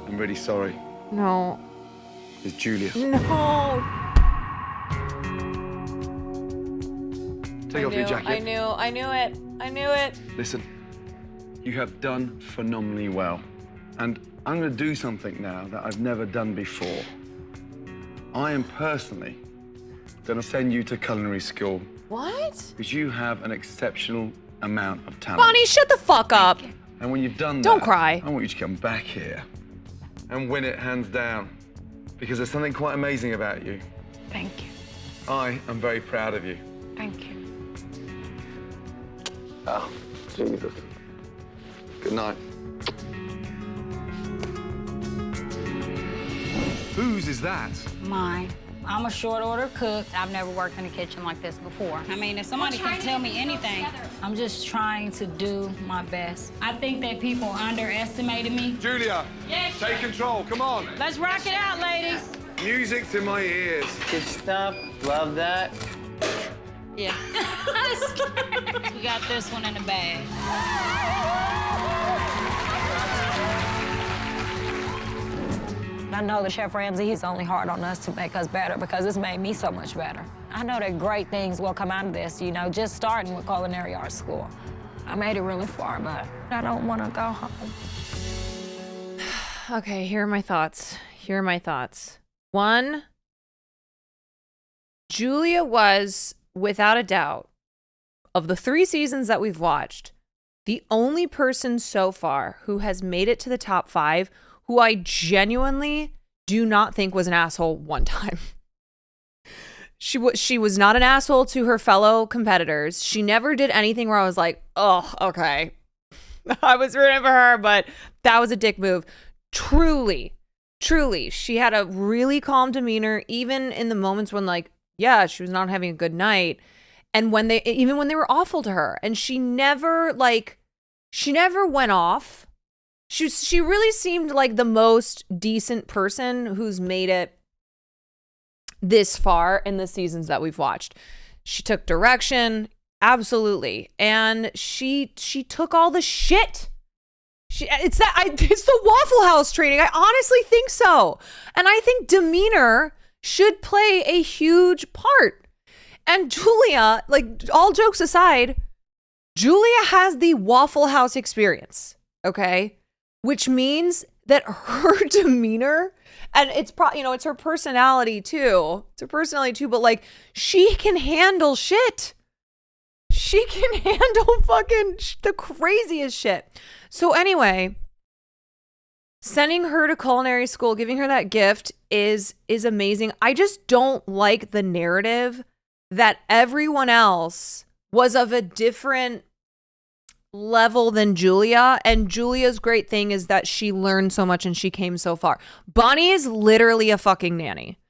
I'm really sorry. No. It's Julia. No. Take off your jacket. I knew it. Listen, you have done phenomenally well. And I'm going to do something now that I've never done before. I am personally going to send you to culinary school What? because you have an exceptional amount of talent. Bonnie, shut the fuck up. And when you've done Don't that, cry. I want you to come back here and win it hands down because there's something quite amazing about you. Thank you. I am very proud of you. Thank you. Oh, Jesus. Good night. Whose is that? Mine. I'm a short order cook. I've never worked in a kitchen like this before. I mean, if somebody can tell me anything, I'm just trying to do my best. I think that people underestimated me. Julia, Yes, take control. Come on. Let's rock it out, ladies. Music to my ears. Good stuff. Love that. Yeah. We got this one in the bag. I know that Chef Ramsay, he's only hard on us to make us better because it's made me so much better. I know that great things will come out of this, you know, just starting with culinary arts school. I made it really far, but I don't want to go home. Okay, here are my thoughts. One, Julia was, without a doubt, of the 3 seasons that we've watched, the only person so far who has made it to the top 5 who I genuinely do not think was an asshole one time. She was not an asshole to her fellow competitors. She never did anything where I was like, oh, okay. I was rooting for her, but that was a dick move. Truly, she had a really calm demeanor, even in the moments when, like, yeah, she was not having a good night. And even when they were awful to her. And she never went off. She really seemed like the most decent person who's made it this far in the seasons that we've watched. She took direction, absolutely, and she took all the shit. It's the Waffle House training. I honestly think so, and I think demeanor should play a huge part. And Julia, like, all jokes aside, Julia has the Waffle House experience, okay? Which means that her demeanor, and it's it's her personality too. But like, she can handle shit. She can handle fucking the craziest shit. So anyway, sending her to culinary school, giving her that gift is amazing. I just don't like the narrative that everyone else was of a different level than Julia, and Julia's great thing is that she learned so much and she came so far. Bonnie is literally a fucking nanny.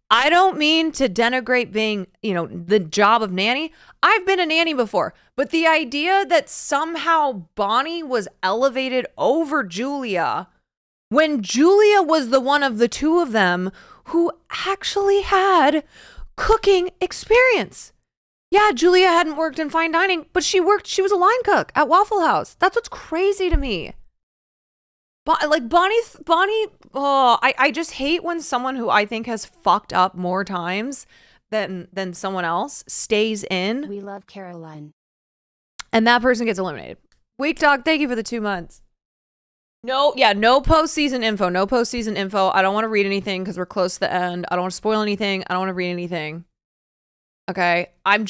I don't mean to denigrate being, the job of nanny. I've been a nanny before, but the idea that somehow Bonnie was elevated over Julia when Julia was the one of the two of them who actually had cooking experience. Yeah, Julia hadn't worked in fine dining, but she was a line cook at Waffle House. That's what's crazy to me. Bonnie, I just hate when someone who I think has fucked up more times than someone else stays in. We love Caroline. And that person gets eliminated. Weak Dog, thank you for the 2 months. No postseason info. I don't want to read anything because we're close to the end. I don't want to spoil anything. I don't want to read anything. Okay, I'm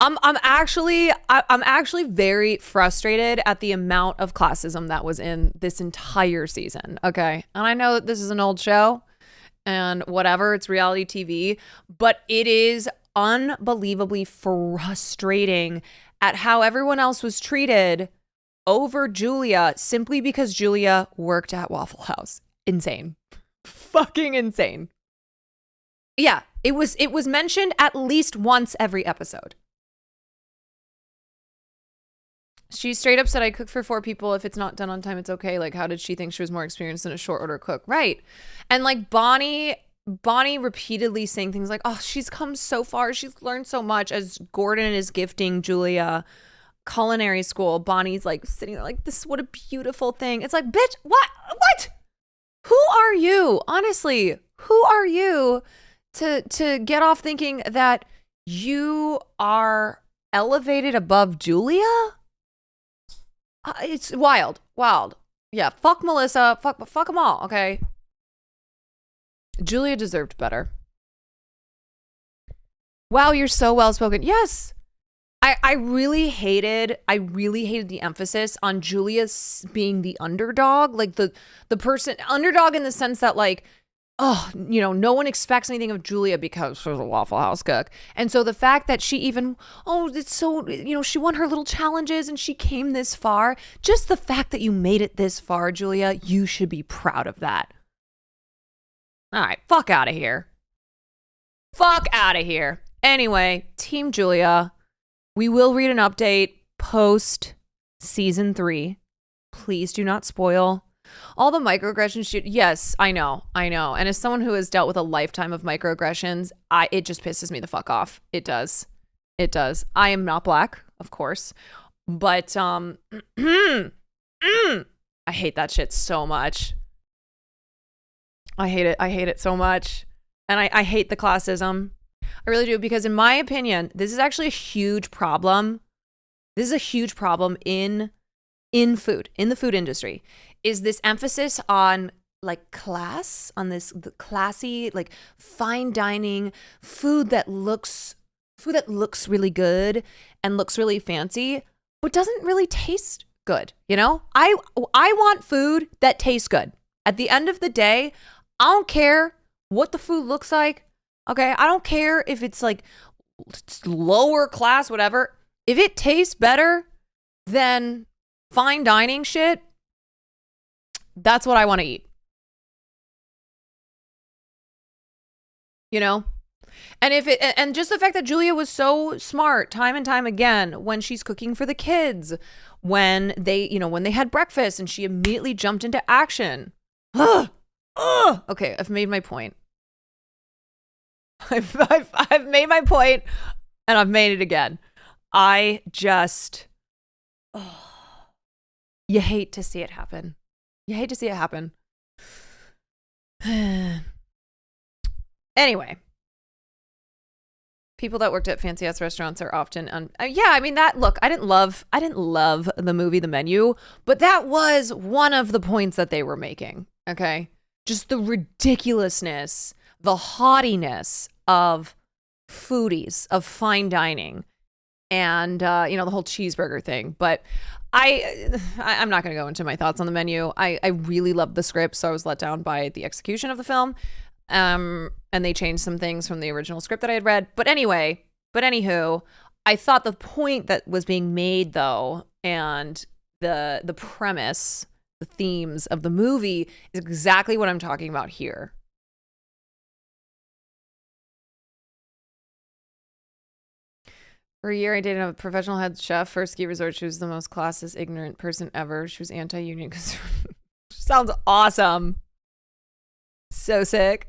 actually very frustrated at the amount of classism that was in this entire season. Okay, and I know that this is an old show and whatever, it's reality TV, but it is unbelievably frustrating at how everyone else was treated over Julia simply because Julia worked at Waffle House. Insane. Fucking insane. Yeah, it was mentioned at least once every episode. She straight up said, I cook for 4 people. If it's not done on time, it's okay. Like, how did she think she was more experienced than a short order cook? Right. And like Bonnie repeatedly saying things like, oh, she's come so far. She's learned so much as Gordon is gifting Julia culinary school. Bonnie's like sitting there like, this, what a beautiful thing. It's like, bitch, what? Who are you? Honestly, who are you to get off thinking that you are elevated above Julia? It's wild. Yeah, fuck Melissa. Fuck them all, okay? Julia deserved better. Wow, you're so well-spoken. Yes. I really hated the emphasis on Julia being the underdog. Like the person, underdog in the sense that like, oh, no one expects anything of Julia because she's a Waffle House cook. And so the fact that she even, it's so, she won her little challenges and she came this far. Just the fact that you made it this far, Julia, you should be proud of that. All right, fuck out of here. Anyway, Team Julia, we will read an update post season 3. Please do not spoil. All the microaggression shit. Yes, I know. And as someone who has dealt with a lifetime of microaggressions, it just pisses me the fuck off. It does. I am not black, of course, but I hate that shit so much. I hate it so much. And I hate the classism. I really do, because in my opinion, this is actually a huge problem. This is a huge problem in food, in the food industry, is this emphasis on like class, on this classy, like fine dining food that looks really good and looks really fancy, but doesn't really taste good. You know, I want food that tastes good. At the end of the day, I don't care what the food looks like. Okay, I don't care if it's like lower class, whatever. If it tastes better than fine dining shit, that's what I want to eat. You know? And just the fact that Julia was so smart time and time again when she's cooking for the kids, when they had breakfast and she immediately jumped into action. Okay, I've made my point. I've made my point, and I've made it again. I just, you hate to see it happen. Anyway, people that worked at fancy ass restaurants are often I didn't love the movie The Menu, but that was one of the points that they were making. Okay, just the ridiculousness, the haughtiness of foodies, of fine dining, and the whole cheeseburger thing. But I'm not going to go into my thoughts on The Menu. I really loved the script, so I was let down by the execution of the film. And they changed some things from the original script that I had read. But anywho, I thought the point that was being made, though, and the premise, the themes of the movie is exactly what I'm talking about here. For a year, I dated a professional head chef for a ski resort. She was the most classist, ignorant person ever. She was anti-union because sounds awesome. So sick.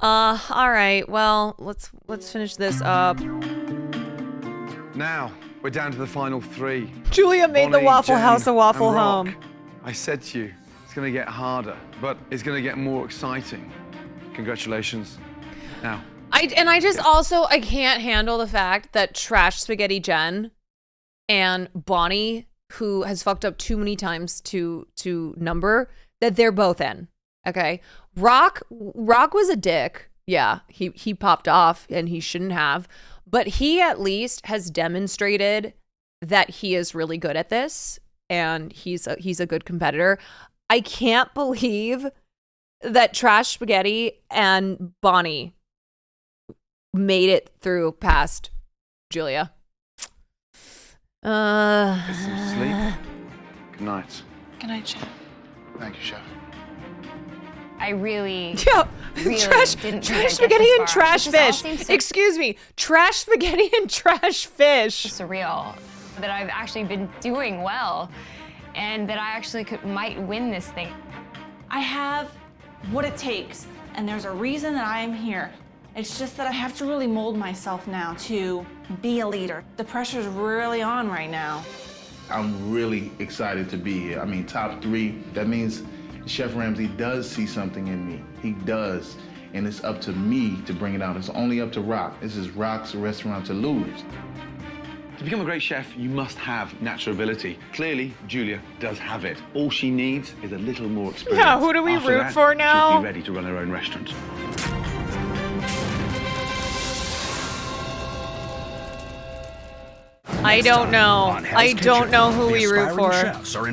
All right. Well, let's finish this up. Now we're down to the final three. Julia made the Waffle House a waffle Rock. home. I said to you, it's going to get harder, but it's going to get more exciting. Congratulations. Now. I can't handle the fact that Trash Spaghetti Jen and Bonnie, who has fucked up too many times to number, that they're both in. Okay. Rock was a dick. Yeah, he popped off and he shouldn't have, but he at least has demonstrated that he is really good at this and he's a good competitor. I can't believe that Trash Spaghetti and Bonnie made it through past Julia. Get some sleep. Good night. Good night, Chef. Thank you, Chef. I really trash didn't spaghetti and trash fish. Excuse me, trash spaghetti and trash fish. Surreal that I've actually been doing well, and that I actually might win this thing. I have what it takes, and there's a reason that I am here. It's just that I have to really mold myself now to be a leader. The pressure's really on right now. I'm really excited to be here. I mean, top 3, that means Chef Ramsay does see something in me. He does. And it's up to me to bring it out. It's only up to Rock. This is Rock's restaurant to lose. To become a great chef, you must have natural ability. Clearly, Julia does have it. All she needs is a little more experience. Yeah, who do we root for now? She'll be ready to run her own restaurant. I don't know. I don't know who we root for.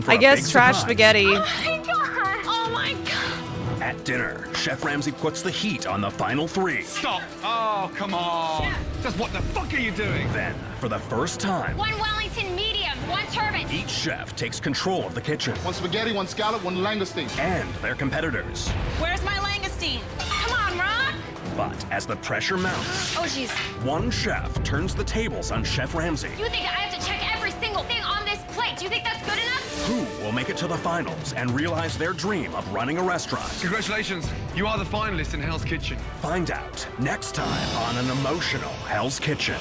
I guess Trash Spaghetti. Oh my god! At dinner, Chef Ramsay puts the heat on the final 3. Stop! Oh, come on! Just what the fuck are you doing? Then, for the first time, 1 Wellington medium, 1 turbot. each chef takes control of the kitchen. 1 spaghetti, 1 scallop, 1 langoustine. And their competitors. Where's my langoustine? Come on, Rock. But as the pressure mounts, Oh, jeez. one chef turns the tables on Chef Ramsay. You think I have to check every single thing on this plate? Do you think that's good enough? Who will make it to the finals and realize their dream of running a restaurant? Congratulations, you are the finalist in Hell's Kitchen. Find out next time on an emotional Hell's Kitchen.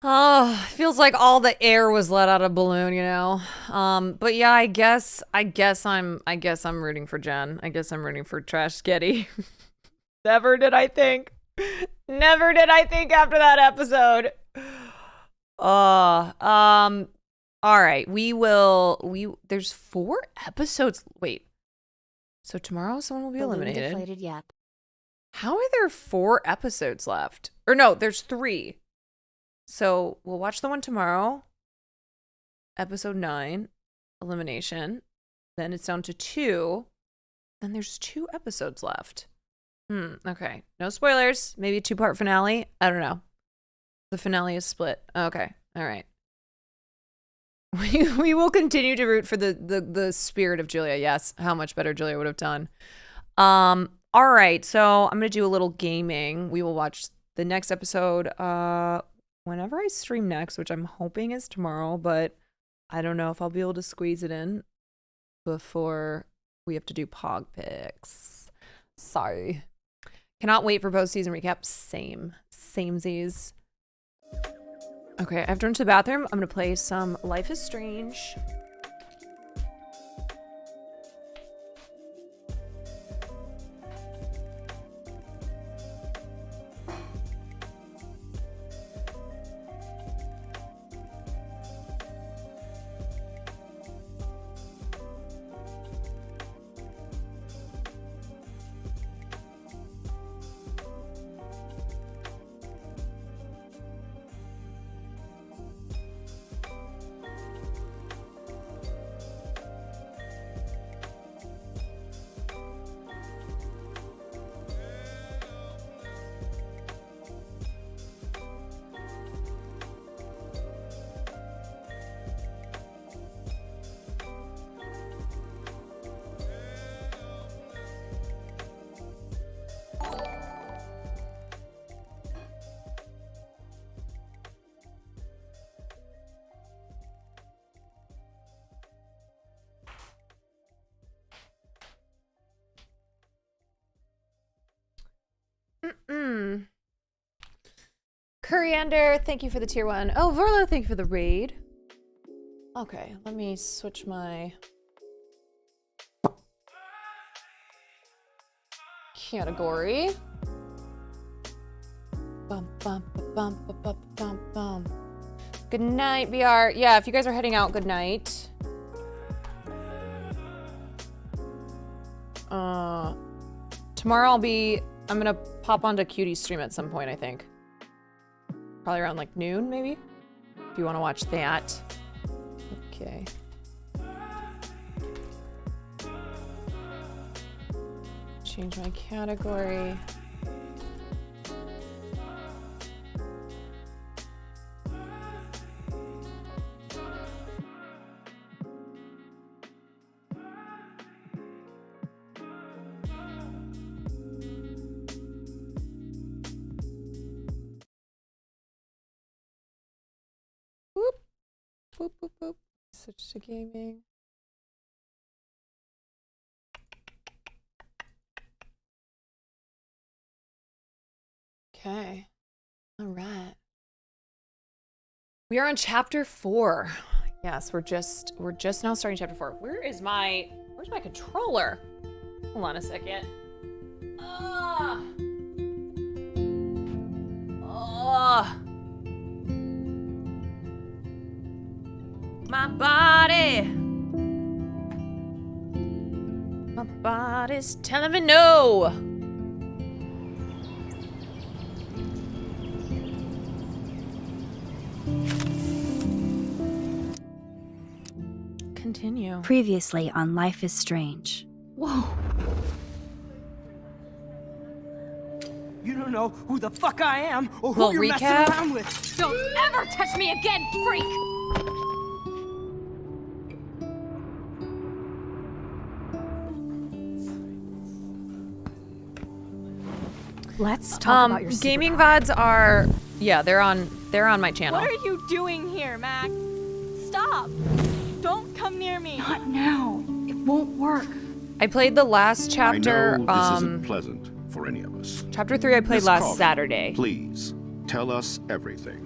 Oh, feels like all the air was let out of a balloon, you know. But yeah, I guess I'm rooting for Jen. I guess I'm rooting for Trash Sketty. Never did I think after that episode. All right, there's 4 episodes. Wait. So tomorrow someone will be eliminated. Deflated, yep. How are there 4 episodes left? Or no, there's 3. So we'll watch the one tomorrow. Episode 9, elimination. Then it's down to 2. Then there's 2 episodes left. Okay. No spoilers. Maybe a 2-part finale. I don't know. The finale is split. Okay. All right. We will continue to root for the spirit of Julia. Yes. How much better Julia would have done. All right. So I'm going to do a little gaming. We will watch the next episode whenever I stream next, which I'm hoping is tomorrow, but I don't know if I'll be able to squeeze it in before we have to do Pog picks. Sorry. Cannot wait for post-season recap. Samesies. Okay, I have to run to the bathroom. I'm going to play some Life is Strange. Coriander, thank you for the tier 1. Oh, Vorlo, thank you for the raid. Okay, let me switch my category. Bum, bum, bum, bum, bum, bum, bum. Good night, BR. Yeah, if you guys are heading out, good night. Tomorrow I'm gonna pop onto Cutie's stream at some point, I think. Probably around like noon, maybe? If you want to watch that. Okay. Change my category. Boop, boop, boop. Switch to gaming. Okay. All right. We are on chapter 4. Yes, we're just now starting chapter 4. Where's my controller? Hold on a second. My body's telling me no. Continue. Previously on Life is Strange. Whoa. You don't know who the fuck I am or who you're messing around with. Don't ever touch me again, freak! Let's talk about your gaming VODs are Yeah, they're on my channel. What are you doing here, Max? Stop! Don't come near me. Not now. It won't work. I played the last chapter. I know this isn't pleasant for any of us. Chapter 3 I played Miss last Coffey, Saturday. Please, tell us everything.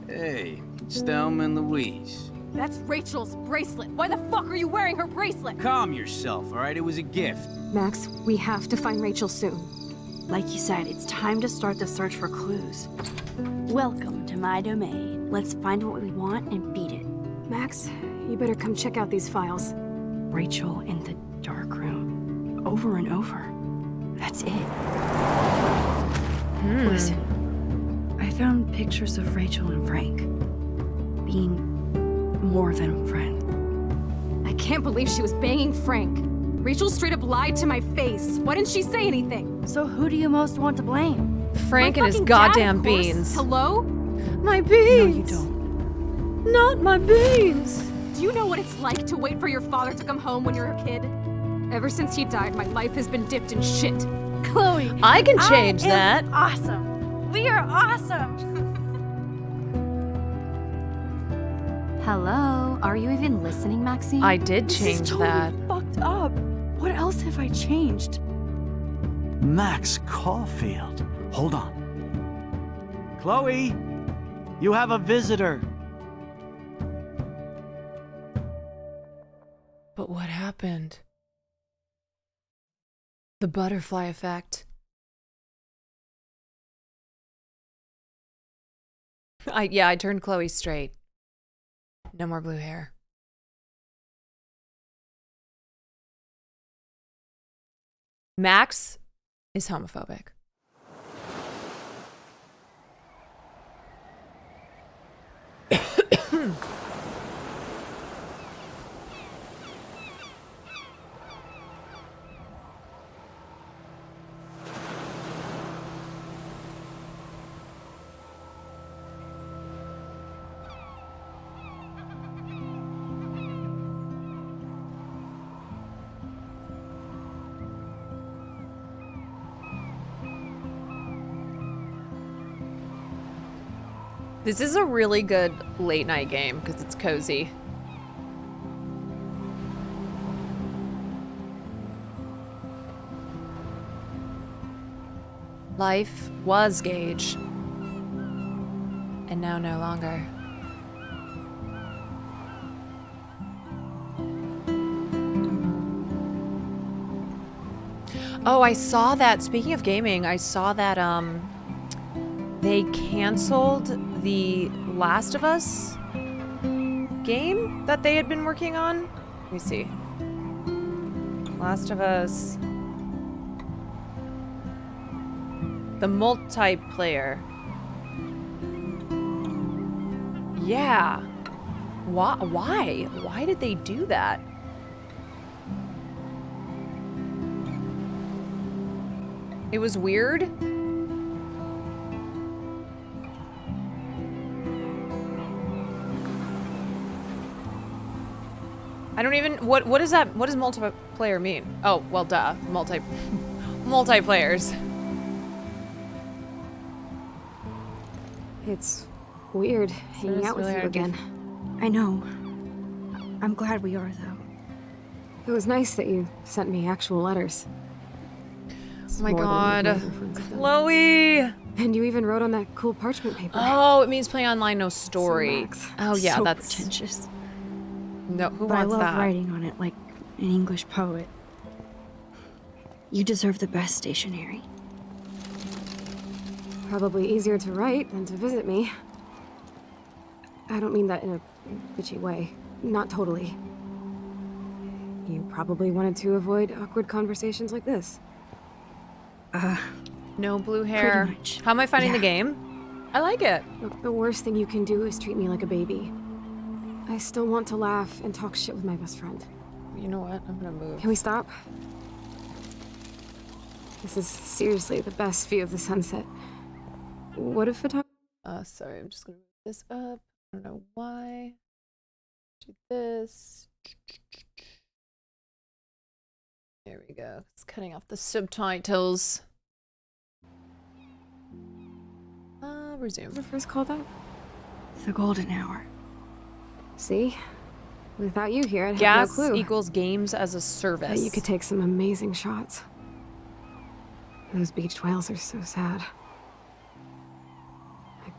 Hey, it's Thelma and Louise. That's Rachel's bracelet. Why the fuck are you wearing her bracelet? Calm yourself, all right? It was a gift. Max, we have to find Rachel soon. Like you said, it's time to start the search for clues. Welcome to my domain. Let's find what we want and beat it. Max, you better come check out these files. Rachel in the dark room. Over and over. That's it. Listen, I found pictures of Rachel and Frank being more than a friend. I can't believe she was banging Frank. Rachel straight up lied to my face. Why didn't she say anything? So who do you most want to blame? Frank My and his fucking dad, goddamn of course. beans. Hello? My beans. No, you don't. Not my beans. Do you know what it's like to wait for your father to come home when you're a kid? Ever since he died, my life has been dipped in shit. Chloe, I can change that. Awesome. We are awesome. Hello? Are you even listening, Maxine? I did change This is totally that. fucked up. What else have I changed? Max Caulfield. Hold on. Chloe, you have a visitor. But what happened? The butterfly effect. I turned Chloe straight. No more blue hair. Max is homophobic. This is a really good late night game because it's cozy. Life was Gage, and now no longer. Oh, I saw that. Speaking of gaming, I saw that they canceled the Last of Us game that they had been working on. Let me see. Last of Us. The multiplayer. Yeah. Why? Why did they do that? It was weird. I don't even, what is that? What does multiplayer mean? Oh, well, duh. Multiplayers. It's weird hanging out with you again. I know. I'm glad we are, though. It was nice that you sent me actual letters. Oh my god. Chloe! And you even wrote on that cool parchment paper. Oh, it means play online, no story. Oh yeah, So that's pretentious. No, who But wants I love that? writing on it like an English poet. You deserve the best stationery. Probably easier to write than to visit me. I don't mean that in a bitchy way. Not totally. You probably wanted to avoid awkward conversations like this. No blue hair. much. How am I finding the Yeah. game? I like it. Look, the worst thing you can do is treat me like a baby. I still want to laugh and talk shit with my best friend. You know what? I'm gonna move. Can we stop? This is seriously the best view of the sunset. What if photography? Sorry, I'm just gonna move this up. I don't know why. Do this. There we go. It's cutting off the subtitles. resume. The first called out? The golden hour. See? Without you here, I'd have Gas no clue. equals games as a service. Bet you could take some amazing shots. Those beached whales are so sad. I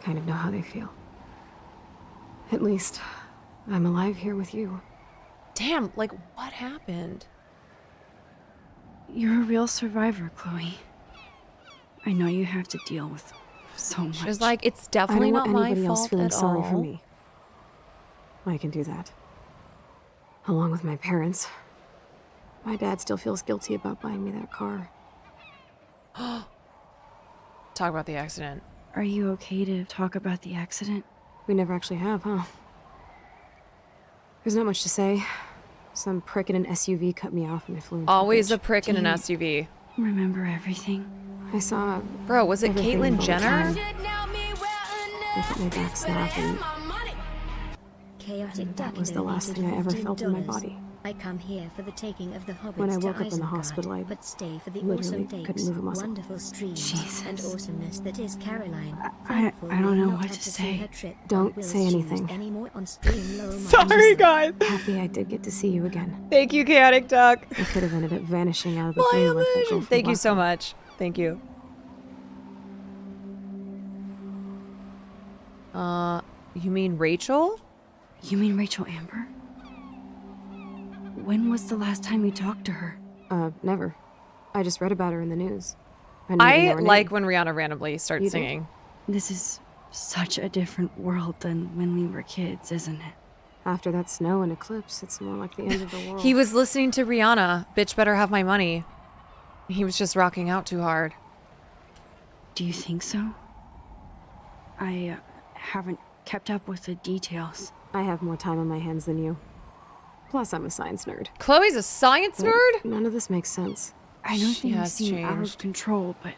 kind of know how they feel. At least, I'm alive here with you. Damn, like, what happened? You're a real survivor, Chloe. I know you have to deal with so much. She was like, it's definitely not my I don't want anybody else fault feeling at sorry all. for me. I can do that. Along with my parents. My dad still feels guilty about buying me that car. Talk about the accident. Are you okay to talk about the accident? We never actually have, huh? There's not much to say. Some prick in an SUV cut me off and I flew into Always a a prick in an SUV. Remember everything? I saw... Bro, was it everything Caitlyn the whole Jenner? time. I put my back snap and Chaotic that was the last thing I ever felt in my body. I come here for the taking of the hobbits When I to woke up in the Isengard, hospital, I but stay for the literally awesome couldn't days, move a muscle. wonderful streams, and awesomeness that is Caroline. I don't know Not what had to see say. her trip on Don't Will's say shoes anything. anymore on stream low Sorry, guys. Happy I did get to see you again. Thank you, Chaotic Duck. I could have ended up vanishing out of the blue like that girl from Thank you so Blackwell. much. Thank you. You mean Rachel? You mean Rachel Amber? When was the last time you talked to her? Never. I just read about her in the news. I didn't even know I her like name. when Rihanna randomly starts You do? singing. This is such a different world than when we were kids, isn't it? After that snow and eclipse, it's more like the end of the world. He was listening to Rihanna, Bitch Better Have My Money. He was just rocking out too hard. Do you think so? I haven't kept up with the details. I have more time on my hands than you. Plus, I'm a science nerd. Chloe's a science nerd? None of this makes sense. I know She things has seem out of changed. control, but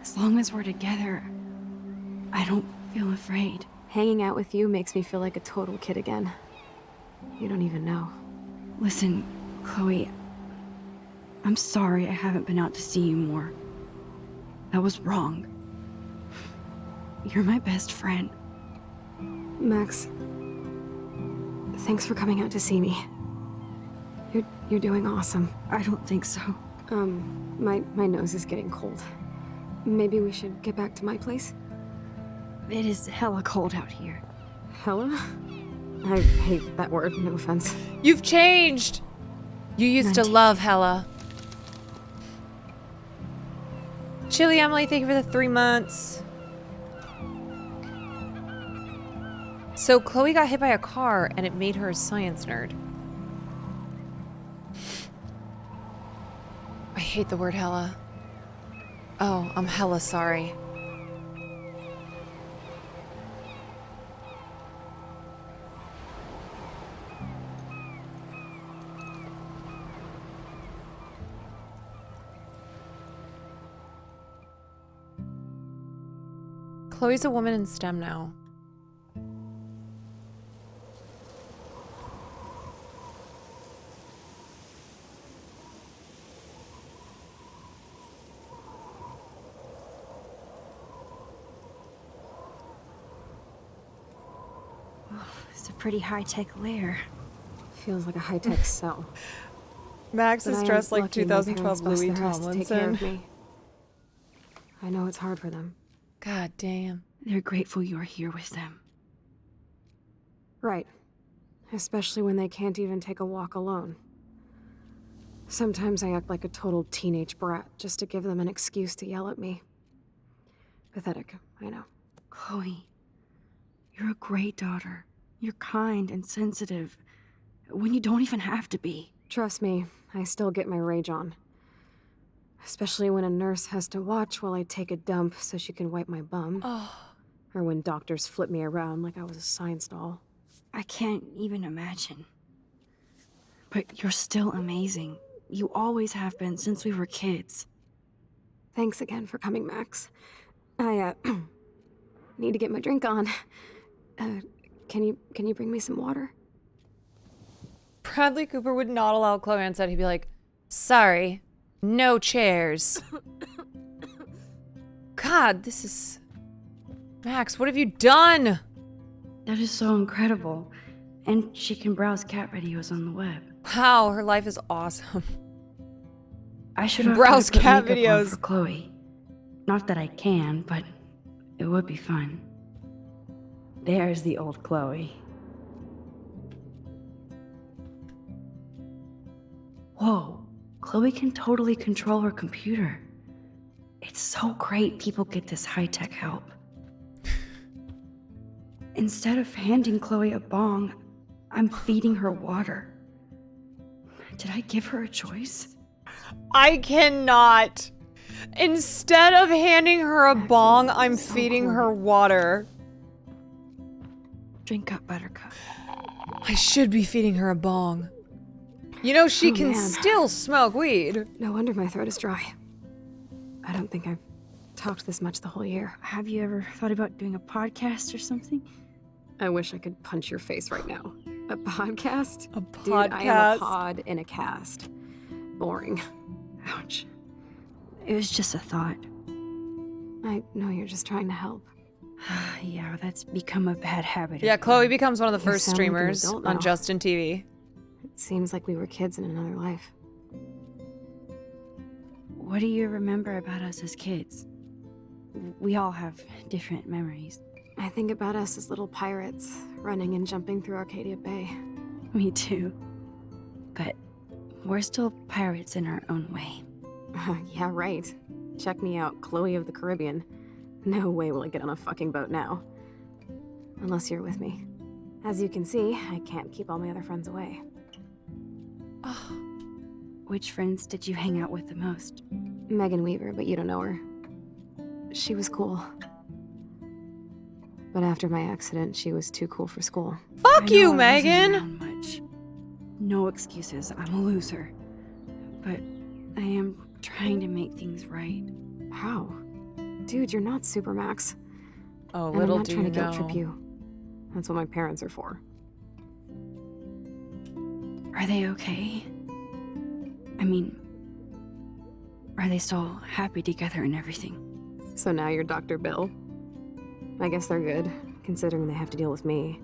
as long as we're together, I don't feel afraid. Hanging out with you makes me feel like a total kid again. You don't even know. Listen, Chloe, I'm sorry I haven't been out to see you more. That was wrong. You're my best friend. Max, thanks for coming out to see me. You're doing awesome. I don't think so. My nose is getting cold. Maybe we should get back to my place? It is hella cold out here. Hella? I hate that word, no offense. You've changed! You used to love Hella. Chili Emily, thank you for the 3 months. So Chloe got hit by a car and it made her a science nerd. I hate the word hella. Oh, I'm hella sorry. Chloe's a woman in STEM now. It's a pretty high-tech lair. Feels like a high-tech cell. Max But is I am dressed like lucky my 2012 parents Louis bust their ass to take care of Tomlinson. me. I know it's hard for them. God damn. They're grateful you're here with them. Right. Especially when they can't even take a walk alone. Sometimes I act like a total teenage brat just to give them an excuse to yell at me. Pathetic, I know. Chloe, you're a great daughter. You're kind and sensitive when you don't even have to be. Trust me, I still get my rage on. Especially when a nurse has to watch while I take a dump so she can wipe my bum. Oh. Or when doctors flip me around like I was a science doll. I can't even imagine. But you're still amazing. You always have been since we were kids. Thanks again for coming, Max. I, need to get my drink on. Can you bring me some water? Bradley Cooper would not allow Chloe on set. He'd be like, sorry, no chairs. God, this is... Max, what have you done? That is so incredible. And she can browse cat videos on the web. Wow, her life is awesome. I should have browse cat makeup on videos for Chloe. Not that I can, but it would be fun. There's the old Chloe. Whoa, Chloe can totally control her computer. It's so great people get this high-tech help. Instead of handing Chloe a bong, I'm feeding her water. Did I give her a choice? I cannot. Instead of handing her a bong, I'm feeding her water. Drink up, Buttercup. I should be feeding her a bong. You know, she can still smoke weed. No wonder my throat is dry. I don't think I've talked this much the whole year. Have you ever thought about doing a podcast or something? I wish I could punch your face right now. A podcast? A Dude, I am a pod in a cast. Boring. Ouch. It was just a thought. I know you're just trying to help. Yeah, that's become a bad habit. Yeah, Chloe becomes one of the You first sound like an streamers adult on now. Justin TV. It seems like we were kids in another life. What do you remember about us as kids? We all have different memories. I think about us as little pirates, running and jumping through Arcadia Bay. Me too. But we're still pirates in our own way. Yeah, right. Check me out, Chloe of the Caribbean. No way will I get on a fucking boat now. Unless you're with me. As you can see, I can't keep all my other friends away. Which friends did you hang out with the most? Megan Weaver, but you don't know her. She was cool. But after my accident, she was too cool for school. Fuck you, I wasn't Megan! around much. No excuses, I'm a loser. But I am trying to make things right. How? Dude, you're not Supermax. Oh, And little I'm not do trying you to guilt trip know. you. That's what my parents are for. Are they okay? I mean, are they still happy together and everything? So now you're Dr. Bill. I guess they're good, considering they have to deal with me.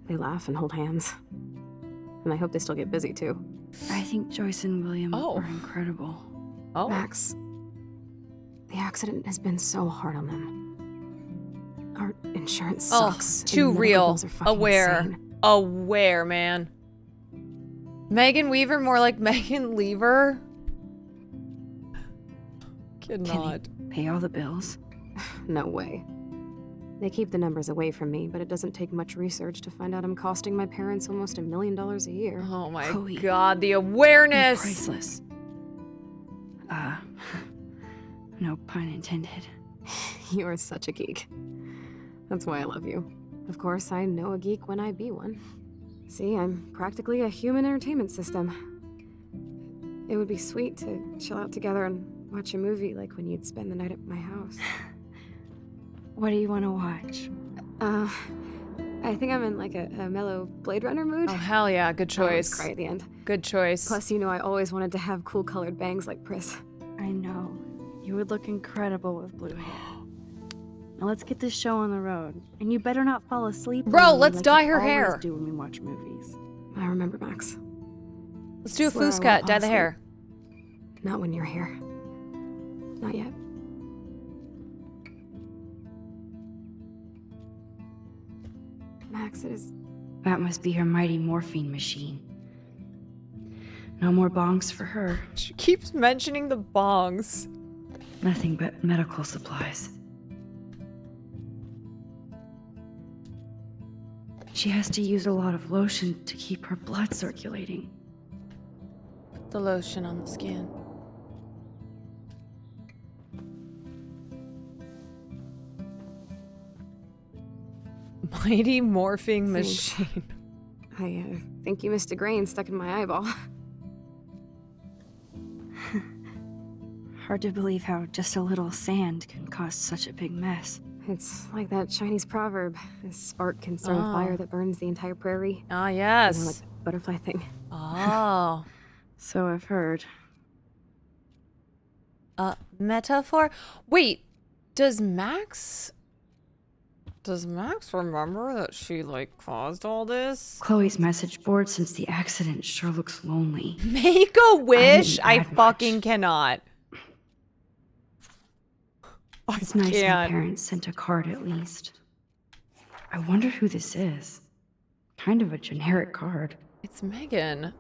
They laugh and hold hands. And I hope they still get busy, too. I think Joyce and William are incredible. Oh. Max, the accident has been so hard on them. Our insurance sucks. and Too medical real. bills are fucking Aware. insane. Aware, man. Megan Weaver, more like Megan Lever. Cannot. Pay all the bills? No way. They keep the numbers away from me, but it doesn't take much research to find out I'm costing my parents almost $1 million a year. Oh my Chloe, god, the awareness! Priceless. No pun intended. You are such a geek. That's why I love you. Of course, I know a geek when I be one. See, I'm practically a human entertainment system. It would be sweet to chill out together and watch a movie like when you'd spend the night at my house. What do you want to watch? I think I'm in like a mellow Blade Runner mood. Oh, hell yeah, good I always choice. cry at the end. Good choice. Plus, you know I always wanted to have cool colored bangs like Pris. I know. You would look incredible with blue hair. Now let's get this show on the road. And you better not fall asleep. Bro, on me let's like dye you her always hair. do when we watch movies. I remember, Max. Let's do a Swear I foos won't cut, fall dye the asleep. hair. Not when you're here. Not yet. Max, it is... That must be her mighty morphine machine. No more bongs for her. She keeps mentioning the bongs. Nothing but medical supplies. She has to use a lot of lotion to keep her blood circulating. Put the lotion on the skin. Mighty morphing Thanks. machine. I think you missed a grain stuck in my eyeball. Hard to believe how just a little sand can cause such a big mess. It's like that Chinese proverb. A spark can start a fire that burns the entire prairie. Ah, yes. You know, like the butterfly thing. Oh. So I've heard. a metaphor. Wait, does Max remember that she, like, caused all this? Chloe's message board since the accident sure looks lonely. Make a wish? I fucking cannot. It's nice my parents sent a card at least. I wonder who this is. Kind of a generic card. It's Megan.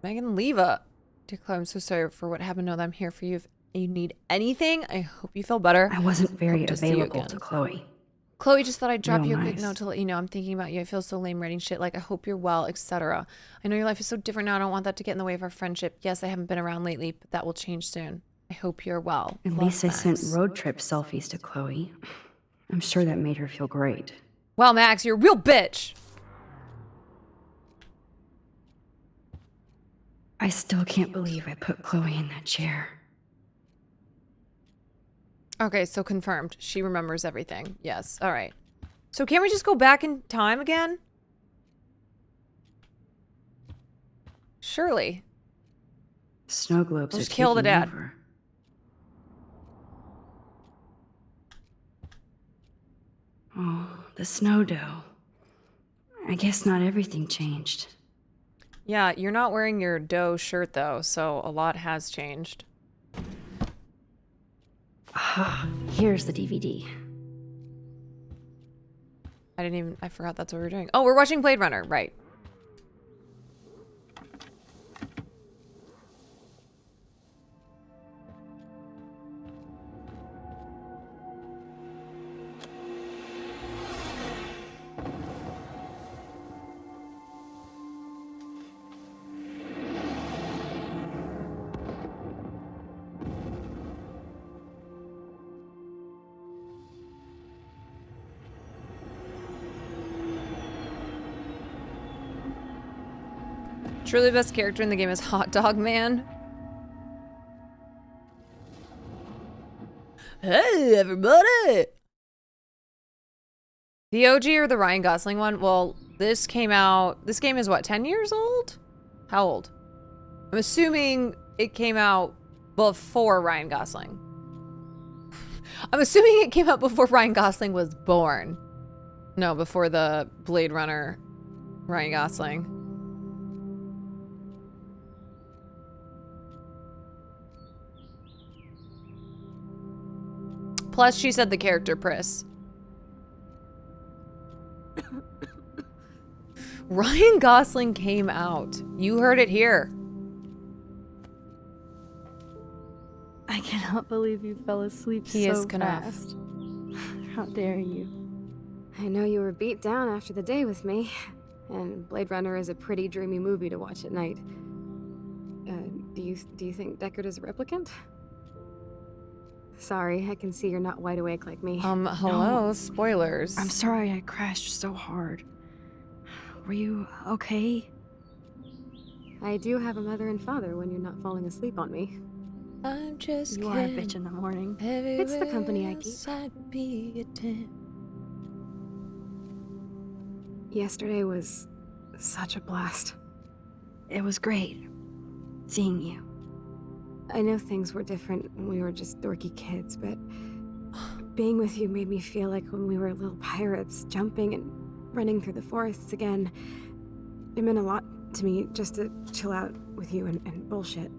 Megan Leva. Dear Chloe, I'm so sorry for what happened. Know that I'm here for you if you need anything. I hope you feel better. I wasn't very available to Chloe. Chloe just thought I'd drop Real you a quick nice. note to let you know I'm thinking about you. I feel so lame writing shit like I hope you're well, etc. I know your life is so different now. I don't want that to get in the way of our friendship. Yes, I haven't been around lately, but that will change soon. I hope you're well. At least I sent road trip selfies to Chloe. I'm sure that made her feel great. Wow, Max, you're a real bitch. I still can't believe I put Chloe in that chair. Okay, so confirmed. She remembers everything. Yes. All right. So can't we just go back in time again? Surely. Snow globes Just are kill the taking dad. over. Oh, the snow dough. I guess not everything changed. Yeah, you're not wearing your dough shirt though, so a lot has changed. Ah, here's the DVD. I forgot that's what we were doing. Oh, we're watching Blade Runner, right. Truly best character in the game is Hot Dog Man. Hey, everybody! The OG or the Ryan Gosling one? Well, this game is what, 10 years old? How old? I'm assuming it came out before Ryan Gosling. I'm assuming it came out before Ryan Gosling was born. No, before the Blade Runner Ryan Gosling. Plus, she said the character Pris. Ryan Gosling came out. You heard it here. I cannot believe you fell asleep He so is gonna- fast. How dare you? I know you were beat down after the day with me, and Blade Runner is a pretty dreamy movie to watch at night. Do you think Deckard is a replicant? Sorry, I can see you're not wide awake like me. Hello, No. spoilers. I'm sorry I crashed so hard. Were you okay? I do have a mother and father when you're not falling asleep on me. I'm just You are a bitch in the morning. It's the company I keep. Yesterday was such a blast. It was great seeing you. I know things were different when we were just dorky kids, but being with you made me feel like when we were little pirates, jumping and running through the forests again. It meant a lot to me just to chill out with you and bullshit.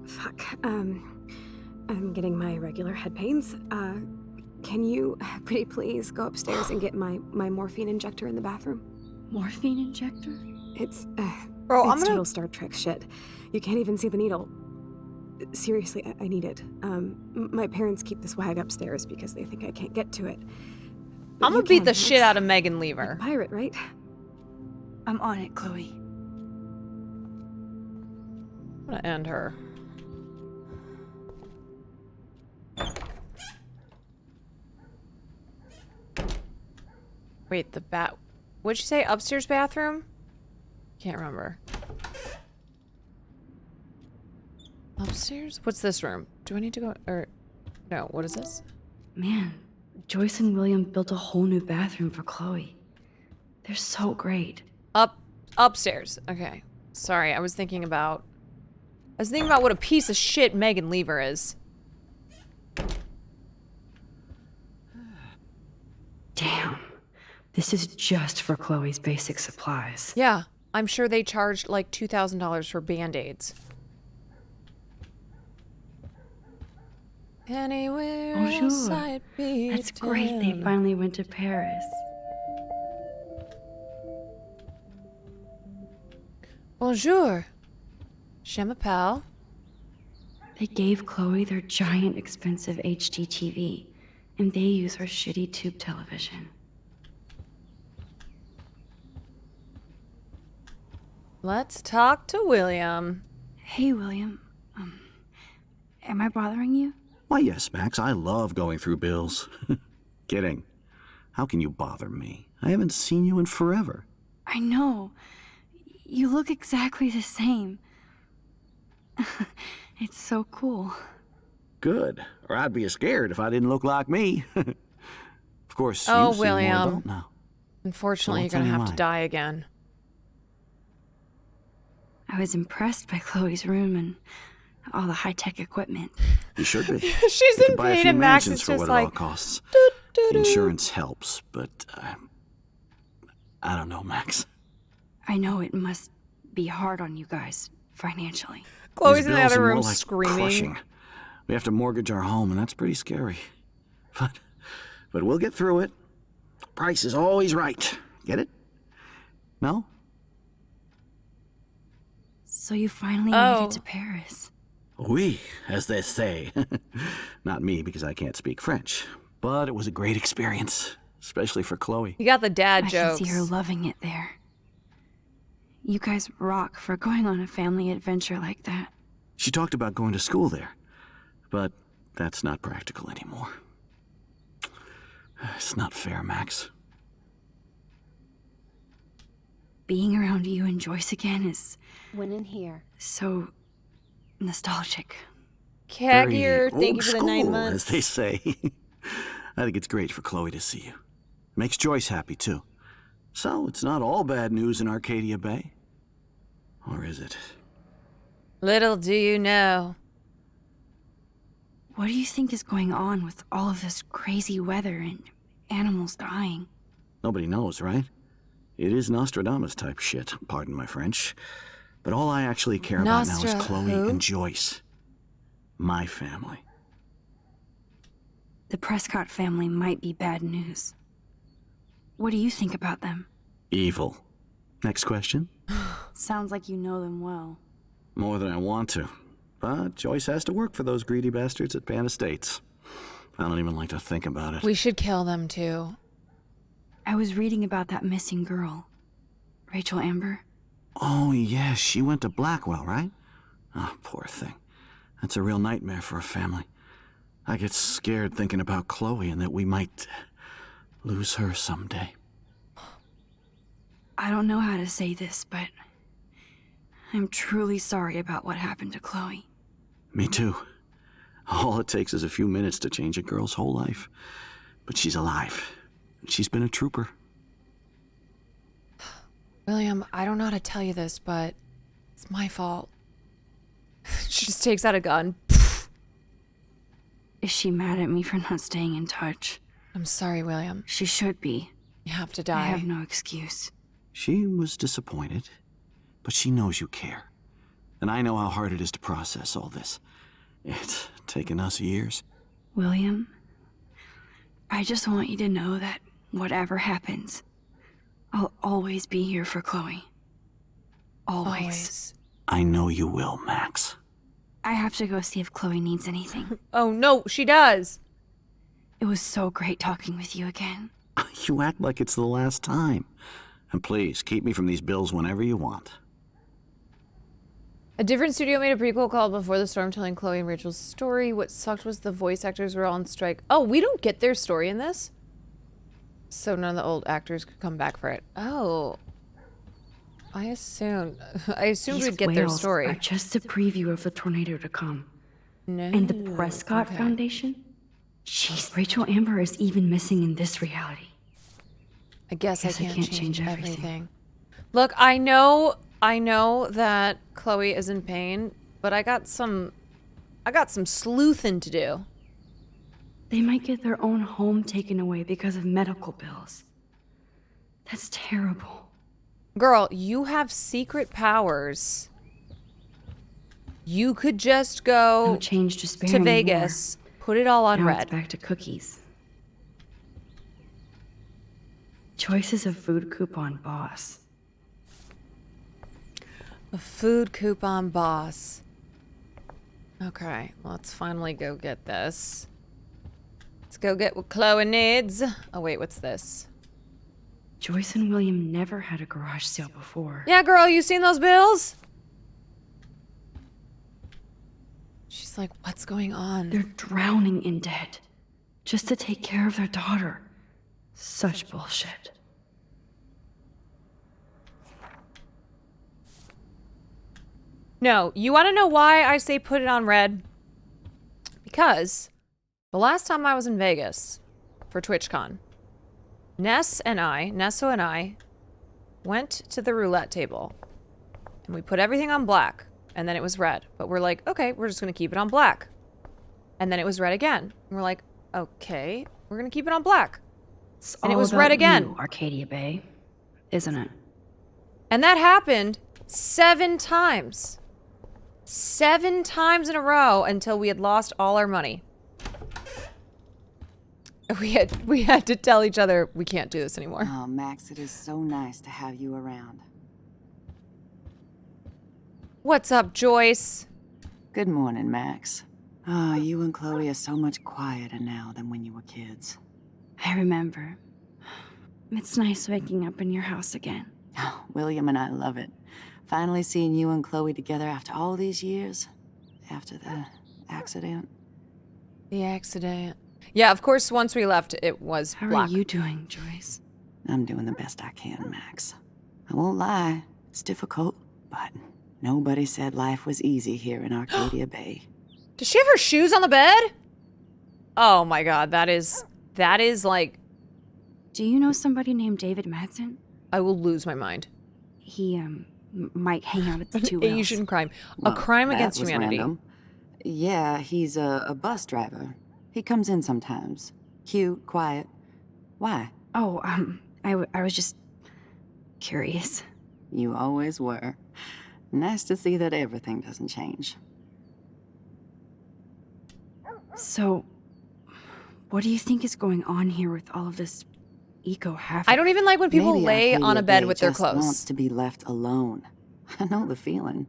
Fuck. I'm getting my regular head pains. Can you pretty please go upstairs and get my morphine injector in the bathroom? Morphine injector? It's Bro, I'm it's gonna- total Star Trek shit. You can't even see the needle. Seriously, I need it. My parents keep the swag upstairs because they think I can't get to it. But I'm you gonna beat can. the shit It's out of Megan Lever. like a pirate, right? I'm on it, Chloe. I'm gonna end her. Wait, what'd you say? Upstairs bathroom? Can't remember. Upstairs? What's this room? Do I need to go, or no, what is this? Man, Joyce and William built a whole new bathroom for Chloe. They're so great. Upstairs. Okay. Sorry, I was thinking about I was thinking about what a piece of shit Megan Lever is. Damn. This is just for Chloe's basic supplies. Yeah, I'm sure they charged like $2,000 for Band-Aids. Anywhere else I'd be. That's great they finally went to Paris. Bonjour. Je m'appelle. They gave Chloe their giant expensive HD TV, and they use her shitty tube television. Let's talk to William. Hey, William. Am I bothering you? Why, yes, Max. I love going through bills. Kidding. How can you bother me? I haven't seen you in forever. I know. You look exactly the same. It's so cool. Good. Or I'd be scared if I didn't look like me. Of course, Oh, you seem more William. adult now. Unfortunately, what's you're gonna on your have to mind? die again. I was impressed by Chloe's room and all the high-tech equipment. You should be. She's You in could buy a pain few and Max mansions is for just what it all like, costs. doo-doo. Insurance helps, but I don't know, Max. I know it must be hard on you guys financially. Chloe's These in the bills other are more room like screaming. crushing. We have to mortgage our home, and that's pretty scary. But we'll get through it. Price is always right. Get it? No? So you finally made it to Paris. Oui, as they say. Not me, because I can't speak French. But it was a great experience, especially for Chloe. You got the dad I jokes. can see her loving it there. You guys rock for going on a family adventure like that. She talked about going to school there, but that's not practical anymore. It's not fair, Max. Being around you and Joyce again is When in here. so nostalgic. Cat Very gear, thank you old for the 9 school, months. as they say. I think it's great for Chloe to see you. Makes Joyce happy, too. So it's not all bad news in Arcadia Bay. Or is it? Little do you know. What do you think is going on with all of this crazy weather and animals dying? Nobody knows, right? It is Nostradamus type shit, pardon my French. But all I actually care about now is Chloe who? and Joyce. My family. The Prescott family might be bad news. What do you think about them? Evil. Next question? Sounds like you know them well. More than I want to. But Joyce has to work for those greedy bastards at Pan Estates. I don't even like to think about it. We should kill them too. I was reading about that missing girl. Rachel Amber. Oh, yeah, she went to Blackwell, right? Oh, poor thing. That's a real nightmare for a family. I get scared thinking about Chloe and that we might lose her someday. I don't know how to say this, but I'm truly sorry about what happened to Chloe. Me too. All it takes is a few minutes to change a girl's whole life. But she's alive. She's been a trooper. William, I don't know how to tell you this, but it's my fault. She just takes out a gun. Is she mad at me for not staying in touch? I'm sorry, William. She should be. You have to die. I have no excuse. She was disappointed, but she knows you care. And I know how hard it is to process all this. It's taken us years. William, I just want you to know that whatever happens, I'll always be here for Chloe. Always. I know you will, Max. I have to go see if Chloe needs anything. Oh no, she does. It was so great talking with you again. You act like it's the last time. And please, keep me from these bills whenever you want. A different studio made a prequel called Before the Storm, telling Chloe and Rachel's story. What sucked was the voice actors were all on strike. Oh, we don't get their story in this? So none of the old actors could come back for it. Oh. I assumed These we'd get their whales story. are just a preview of the tornado to come. No. And the Prescott Foundation? Jeez, Rachel Amber is even missing in this reality. I guess I Guess I can't, can't change change everything. everything. Look, I know that Chloe is in pain, but I got some sleuthing to do. They might get their own home taken away because of medical bills. That's terrible. Girl, you have secret powers. You could just go No change to spare to anymore. Vegas, put it all on Now red. it's back to cookies. Choice is a food coupon boss. A food coupon boss. Okay, let's finally go get this. Let's go get what Chloe needs. Oh wait, what's this? Joyce and William never had a garage sale before. Yeah, girl, you seen those bills? She's like, what's going on? They're drowning in debt just to take care of their daughter. Such bullshit. No, you want to know why I say put it on red? Because the last time I was in Vegas for TwitchCon, Nesso and I went to the roulette table and we put everything on black and then it was red. But we're like, okay, we're just going to keep it on black. And then it was red again. And we're like, okay, we're going to keep it on black. And it was red again. You, Arcadia Bay, isn't it? And that happened 7 times. 7 times in a row until we had lost all our money. We had to tell each other we can't do this anymore. Oh, Max, it is so nice to have you around. What's up, Joyce? Good morning, Max. Ah, you and Chloe are so much quieter now than when you were kids. I remember. It's nice waking up in your house again. Oh, William and I love it. Finally seeing you and Chloe together after all these years. After the accident. The accident. Yeah, of course, once we left, it was How black. are you doing, Joyce? I'm doing the best I can, Max. I won't lie, it's difficult, but nobody said life was easy here in Arcadia Bay. Does she have her shoes on the bed? Oh my god, that is like... Do you know somebody named David Madsen? I will lose my mind. He, might hang out at the Two Wheels. Asian crime. Well, a crime that against was humanity. random. Yeah, he's a bus driver. He comes in sometimes. Cute, quiet. Why? Oh, I was just curious. You always were. Nice to see that everything doesn't change. So, what do you think is going on here with all of this eco-havoc? I don't even like when people Maybe lay Arcadia on a bed Bay with their just clothes. wants to be left alone. I know the feeling.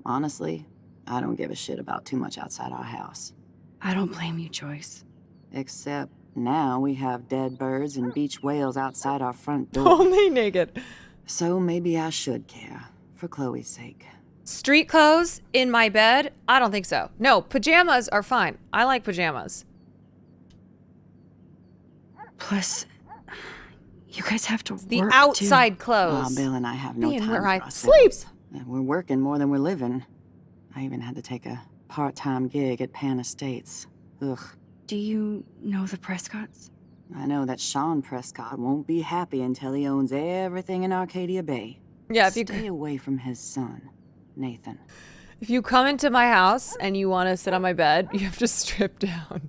Honestly, I don't give a shit about too much outside our house. I don't blame you, Joyce. Except now we have dead birds and beach whales outside our front door. Only naked. So maybe I should care, for Chloe's sake. Street clothes in my bed? I don't think so. No, pajamas are fine. I like pajamas. Plus, you guys have to The work outside too. clothes. Bill and I have no Being time where for I ourselves. sleep. And we're working more than we're living. I even had to take a part-time gig at Pan Estates. Ugh. Do you know the Prescotts? I know that Sean Prescott won't be happy until he owns everything in Arcadia Bay. Yeah, if you Stay away from his son, Nathan. If you come into my house and you want to sit on my bed, you have to strip down.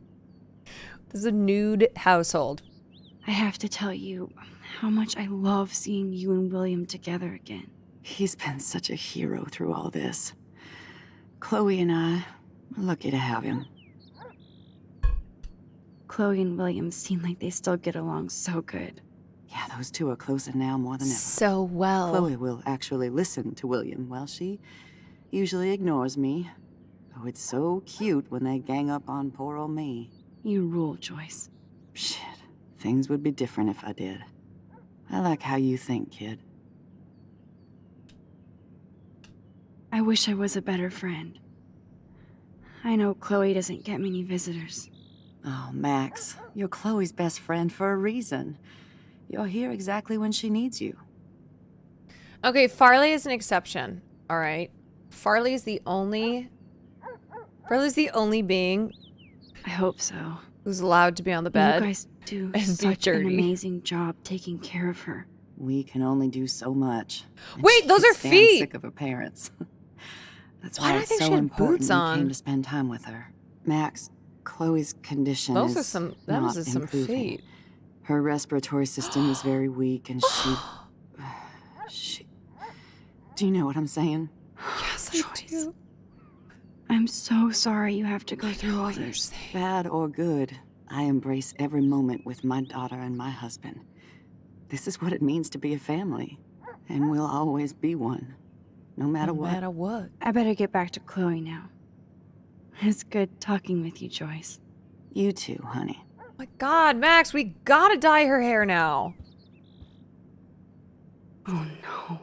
This is a nude household. I have to tell you how much I love seeing you and William together again. He's been such a hero through all this. Chloe and I are lucky to have him. Chloe and William seem like they still get along so good. Yeah, those two are closer now more than ever. So well. Chloe will actually listen to William, while she usually ignores me. Oh, it's so cute when they gang up on poor old me. You rule, Joyce. Shit, things would be different if I did. I like how you think, kid. I wish I was a better friend. I know Chloe doesn't get many visitors. Oh, Max, you're Chloe's best friend for a reason. You're here exactly when she needs you. Okay, Farley is an exception. All right. Farley's the only being I hope so. who's allowed to be on the bed. You guys do and such be an dirty. amazing job taking care of her. We can only do so much. And Wait, she those are gets damn feet. sick of her parents. That's Why why do I it's think so she had important boots you on? came to spend time with her. Max, Chloe's condition Those are is some. That not was some improving. fate. Her respiratory system is very weak, and she. Do you know what I'm saying? Yes, I do. I'm so sorry you have to go through all this. Bad or good, I embrace every moment with my daughter and my husband. This is what it means to be a family, and we'll always be one, no matter what. No matter what. I better get back to Chloe now. It's good talking with you, Joyce. You too, honey. Oh my God, Max, we gotta dye her hair now. Oh no.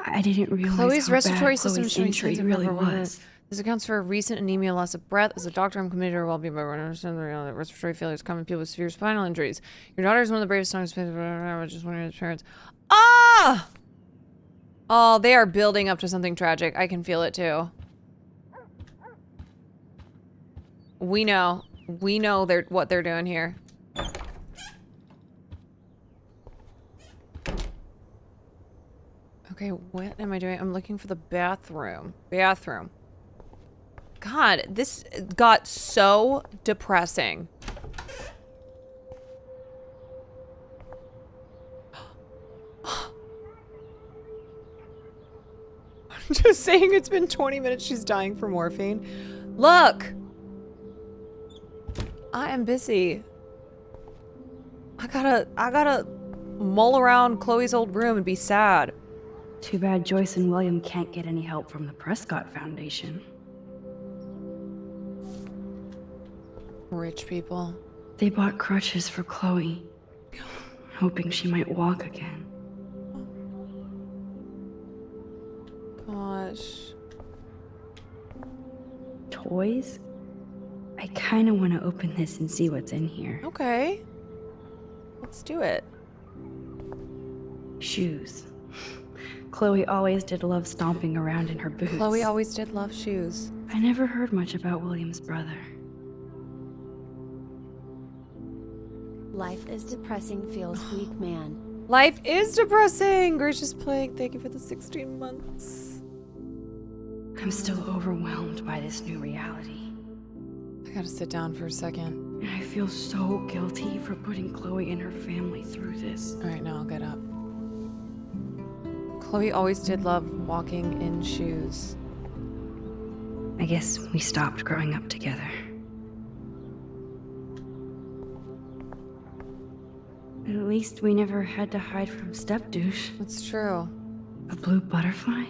I didn't realize Chloe's how respiratory bad system Chloe's showing injury signs of really recovery. was. This accounts for a recent anemia, loss of breath. As a doctor, I'm committed to her well-being, but I understand that respiratory failure is common in people with severe spinal injuries. Your daughter is one of the bravest, strongest patients. I was just wondering his parents. Ah! Oh, they are building up to something tragic. I can feel it too. We know what they're doing here. Okay, what am I doing? I'm looking for the bathroom. Bathroom. God, this got so depressing. I'm just saying it's been 20 minutes. She's dying for morphine. Look! I am busy. I gotta mull around Chloe's old room and be sad. Too bad Joyce and William can't get any help from the Prescott Foundation. Rich people. They bought crutches for Chloe, hoping she might walk again. Gosh. Toys? I kind of want to open this and see what's in here. Okay. Let's do it. Shoes. Chloe always did love stomping around in her boots. Chloe always did love shoes. I never heard much about William's brother. Life is depressing, feels weak, man. Life is depressing! Gracious Plague, thank you for the 16 months. I'm still overwhelmed by this new reality. I gotta sit down for a second. And I feel so guilty for putting Chloe and her family through this. Alright, now I'll get up. Chloe always did love walking in shoes. I guess we stopped growing up together. At least we never had to hide from step-douche. That's true. A blue butterfly?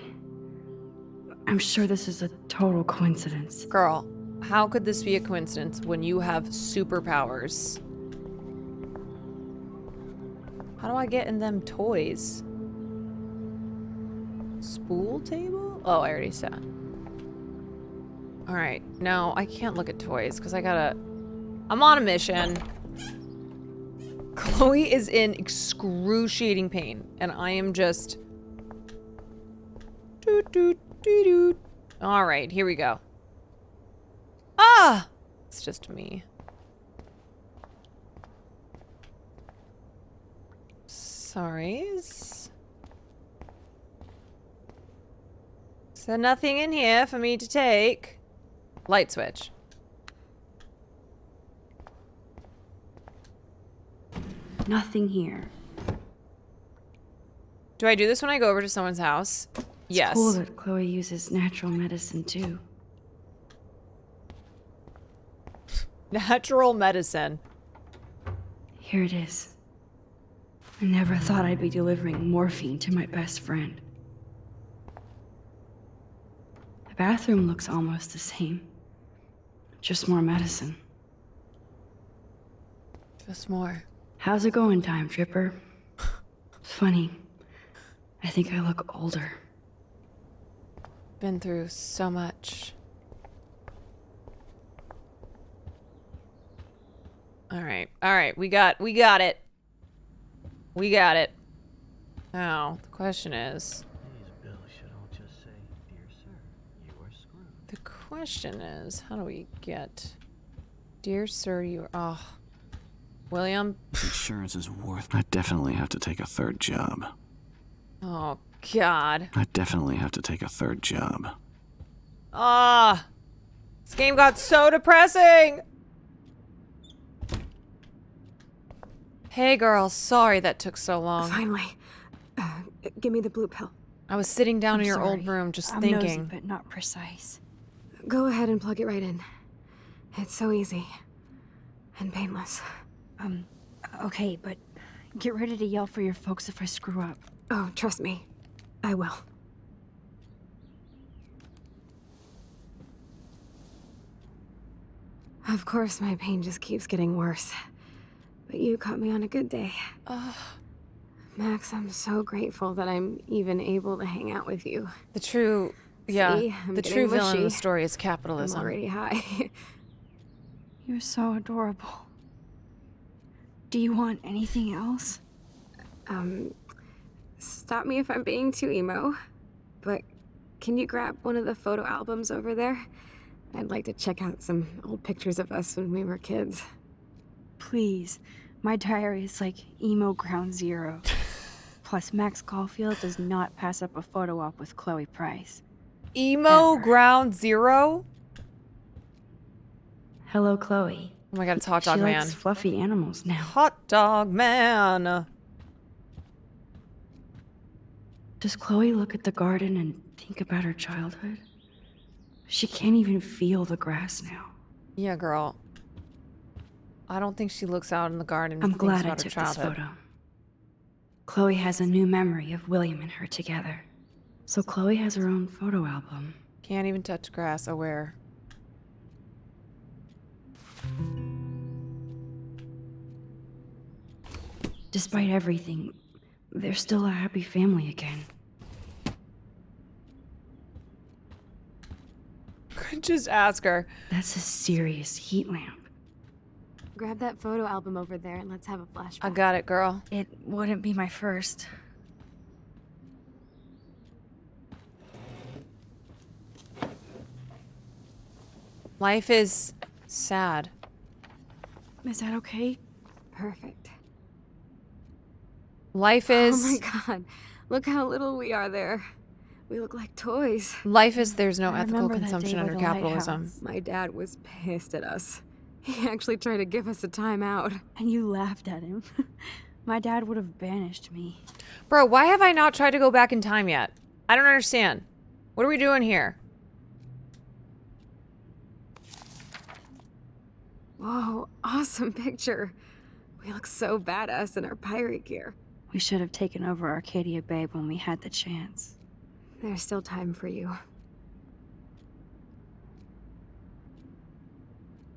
I'm sure this is a total coincidence. Girl, how could this be a coincidence when you have superpowers? How do I get in them toys? Spool table? Oh, I already said. Alright, no, I can't look at toys because I'm on a mission. Chloe is in excruciating pain, and I am just... Alright, here we go. Ah! It's just me. Sorry. Is there nothing in here for me to take? Light switch. Nothing here. Do I do this when I go over to someone's house? Yes. It's cool that Chloe uses natural medicine too. Natural medicine. Here it is. I never thought I'd be delivering morphine to my best friend. The bathroom looks almost the same. Just more medicine. Just more. How's it going, Time Tripper? It's funny. I think I look older. Been through so much. Alright, we got it. We got it. Now, the question is... The question is, how do we get... Dear sir, you are... Oh. William? This insurance is worth... I definitely have to take a third job. Oh, God. I definitely have to take a third job. Ah. This game got so depressing. Hey, girl. Sorry that took so long. Finally. Give me the blue pill. I was sitting down I'm in your sorry. old room just I'm thinking. nosy, but not precise. Go ahead and plug it right in. It's so easy. And painless. Okay, but get ready to yell for your folks if I screw up. Oh, trust me. I will. Of course, my pain just keeps getting worse. But you caught me on a good day. Max, I'm so grateful that I'm even able to hang out with you. The true, yeah, See, I'm the getting true villain of the mushy. story is capitalism. I'm already high. You're so adorable. Do you want anything else? Stop me if I'm being too emo, but can you grab one of the photo albums over there? I'd like to check out some old pictures of us when we were kids. Please. My diary is like emo ground zero. Plus, Max Caulfield does not pass up a photo op with Chloe Price. Emo ground zero? Hello, Chloe. Oh my god, it's Hot Dog She Man. likes fluffy animals now. Hot Dog Man. Does Chloe look at the garden and think about her childhood? She can't even feel the grass now. Yeah, girl. I don't think she looks out in the garden and I'm thinks glad I about her took this childhood. photo. Chloe has a new memory of William and her together. So Chloe has her own photo album. Can't even touch grass, aware. Despite everything, they're still a happy family again. Just ask her. That's a serious heat lamp. Grab that photo album over there and let's have a flashback. I got it, girl. It wouldn't be my first. Life is sad. Is that okay? Perfect. Life is... Oh my god. Look how little we are there. We look like toys. Life is there's no I ethical remember that consumption day by under the capitalism. lighthouse. My dad was pissed at us. He actually tried to give us a timeout. And you laughed at him. My dad would have banished me. Bro, why have I not tried to go back in time yet? I don't understand. What are we doing here? Whoa, awesome picture. We look so badass in our pirate gear. We should have taken over Arcadia Bay when we had the chance. There's still time for you.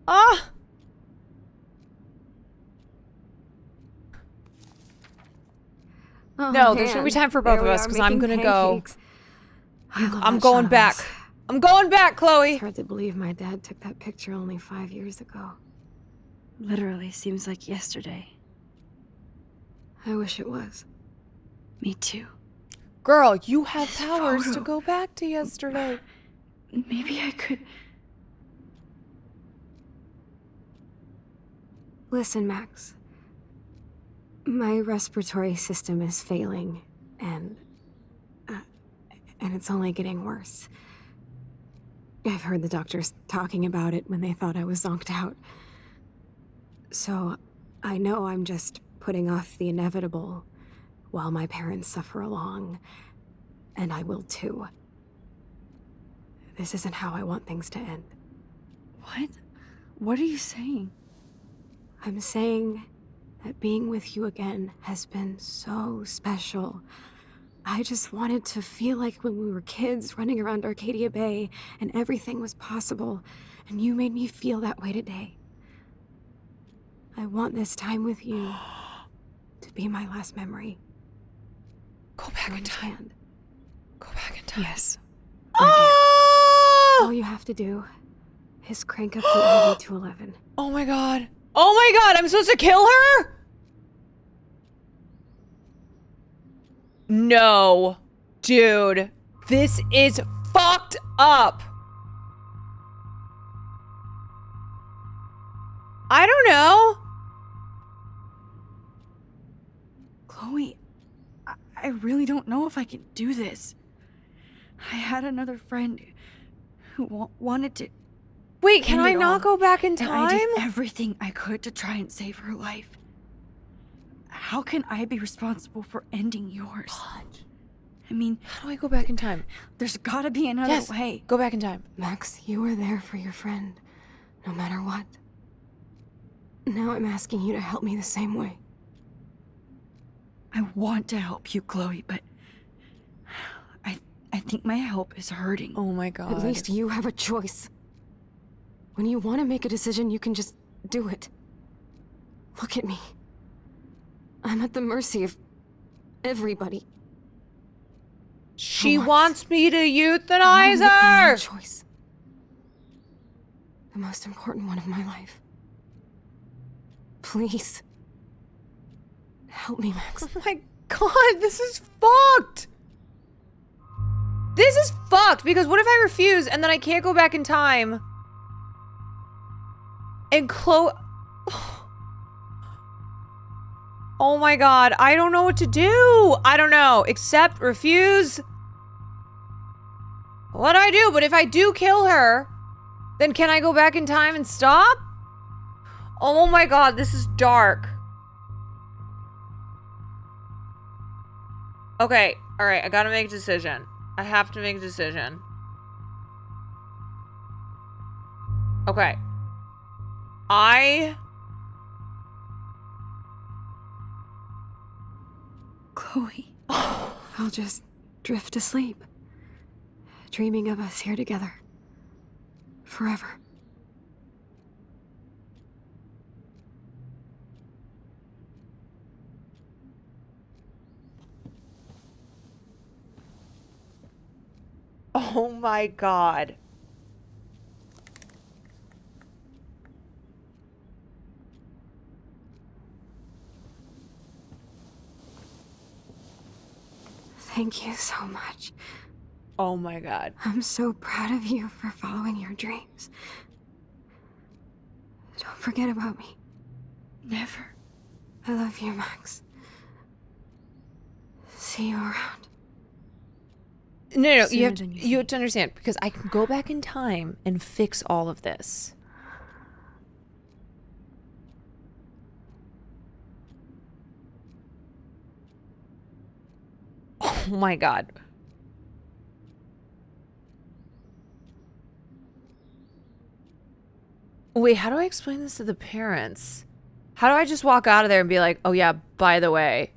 Ah! Oh, No, there's gonna be man. time for both There of we us are because I'm making gonna go. pancakes. I love I'm that going shot of back. us. I'm going back, Chloe. It's hard to believe my dad took that picture only 5 years ago. Literally seems like yesterday. I wish it was. Me too. Girl, you have powers to go back to yesterday. Maybe I could... Listen, Max. My respiratory system is failing, and it's only getting worse. I've heard the doctors talking about it when they thought I was zonked out. So, I know I'm just putting off the inevitable while my parents suffer along, and I will too. This isn't how I want things to end. What? What are you saying? I'm saying that being with you again has been so special. I just wanted to feel like when we were kids running around Arcadia Bay and everything was possible, and you made me feel that way today. I want this time with you to be my last memory. Go back in time. Go back in time. Yes. Oh! All you have to do is crank up the EV to 11. Oh my god. Oh my god, I'm supposed to kill her? No. Dude. This is fucked up. I don't know. Chloe, I really don't know if I can do this. I had another friend who wanted to. Wait, can I end it not all, go back in and time? I did everything I could to try and save her life. How can I be responsible for ending yours? I mean, how do I go back in time? There's gotta be another Yes, way. go back in time. Max, you were there for your friend, no matter what. Now I'm asking you to help me the same way. I want to help you, Chloe, but I think my help is hurting. Oh my god. At least you have a choice. When you want to make a decision, you can just do it. Look at me. I'm at the mercy of everybody. She wants me to euthanize I wanna make my her! own choice. The most important one of my life. Please. Help me, Max. Oh my god, this is fucked! This is fucked, because what if I refuse and then I can't go back in time? And Chloe... Oh my god, I don't know what to do! I don't know. Accept, refuse. What do I do? But if I do kill her, then can I go back in time and stop? Oh my god, this is dark. Okay, alright, I gotta make a decision. I have to make a decision. Okay. Chloe. I'll just drift to sleep, dreaming of us here together. Forever. Oh my god. Thank you so much. Oh my god. I'm so proud of you for following your dreams. Don't forget about me. Never. I love you, Max. See you around. No, Sooner than you have to understand, because I can go back in time and fix all of this. Oh my god. Wait, how do I explain this to the parents? How do I just walk out of there and be like, oh yeah, by the way.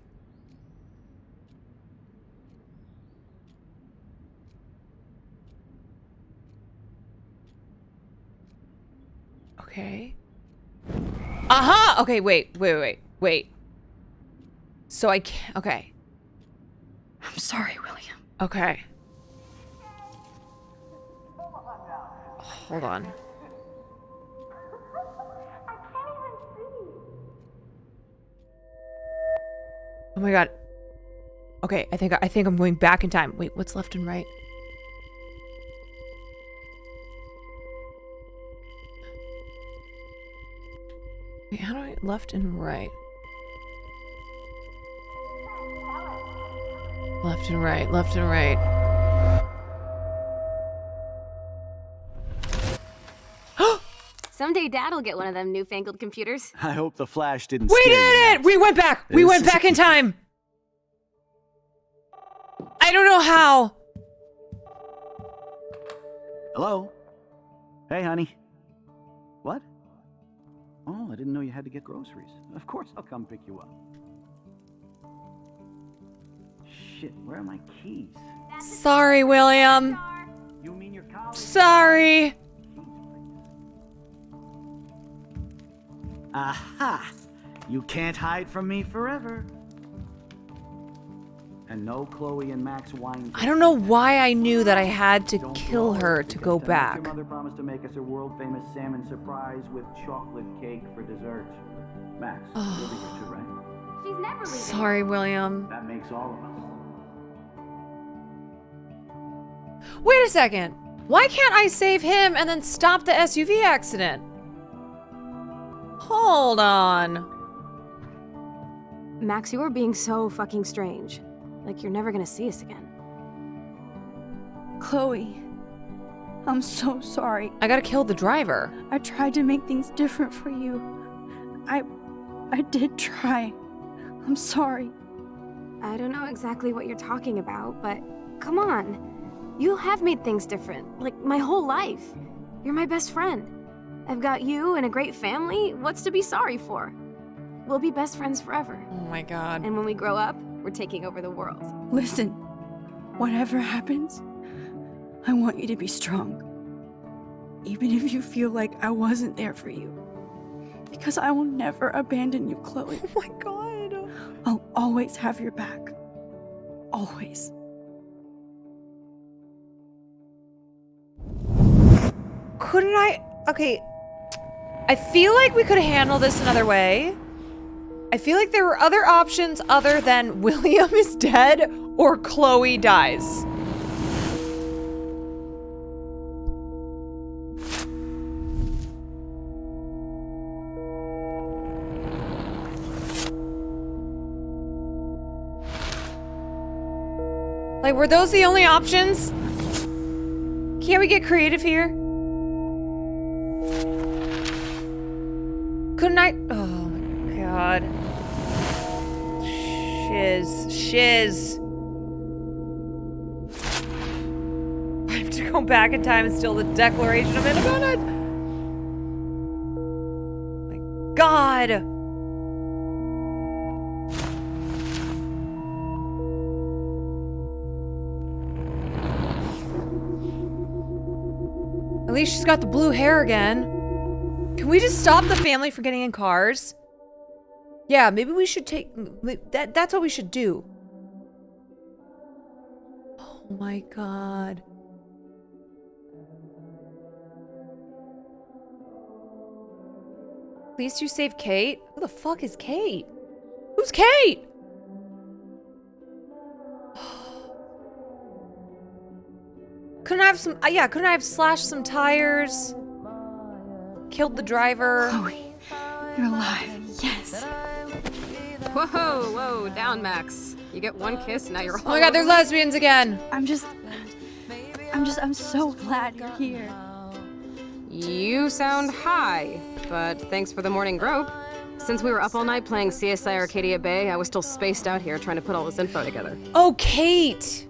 Okay. Aha! Okay, wait. So I can't, okay. I'm sorry, William. Okay. Hold on. Oh my god. Okay, I think I'm going back in time. Wait, what's left and right? Wait, how do I left and right? Left and right, left and right. Someday Dad'll get one of them newfangled computers. I hope the flash didn't We scare you. did it! We went back! We went back in time! I don't know how. Hello? Hey, honey. What? Oh, I didn't know you had to get groceries. Of course I'll come pick you up. Shit, where are my keys? Sorry, William. You mean your colleague? Sorry. Aha! You can't hide from me forever. And no Chloe and Max wine. I don't know why I knew that I had to kill her to go back. Your mother promised to make us a world-famous salmon surprise with chocolate cake for dessert. Max, you'll be here too, right? She's never leaving. Sorry, William. That makes all of us. Wait a second. Why can't I save him and then stop the SUV accident? Hold on. Max, you're being so fucking strange. Like you're never gonna see us again. Chloe, I'm so sorry. I gotta kill the driver. I tried to make things different for you. I did try. I'm sorry. I don't know exactly what you're talking about, but come on. You have made things different, like my whole life. You're my best friend. I've got you and a great family. What's to be sorry for? We'll be best friends forever. Oh my god. And when we grow up, we're taking over the world. Listen, whatever happens, I want you to be strong. Even if you feel like I wasn't there for you. Because I will never abandon you, Chloe. Oh my god. I'll always have your back. Always. Couldn't I? Okay. I feel like we could have handled this another way. I feel like there were other options other than William is dead or Chloe dies. Like, were those the only options? Can't we get creative here? Couldn't I? Oh my god. Shiz. I have to go back in time and steal the Declaration of Independence. Oh my god. At least she's got the blue hair again. Can we just stop the family from getting in cars? Yeah, maybe we should take... That's what we should do. Oh my god. At least you saved Kate. Who the fuck is Kate? Who's Kate? Couldn't I have some... yeah, couldn't I have slashed some tires? Killed the driver? Chloe, you're alive. Yes. Whoa, down, Max. You get one kiss, now you're all Oh my god, there's lesbians again. I'm so glad you're here. You sound high, but thanks for the morning grope. Since we were up all night playing CSI Arcadia Bay, I was still spaced out here trying to put all this info together. Oh, Kate!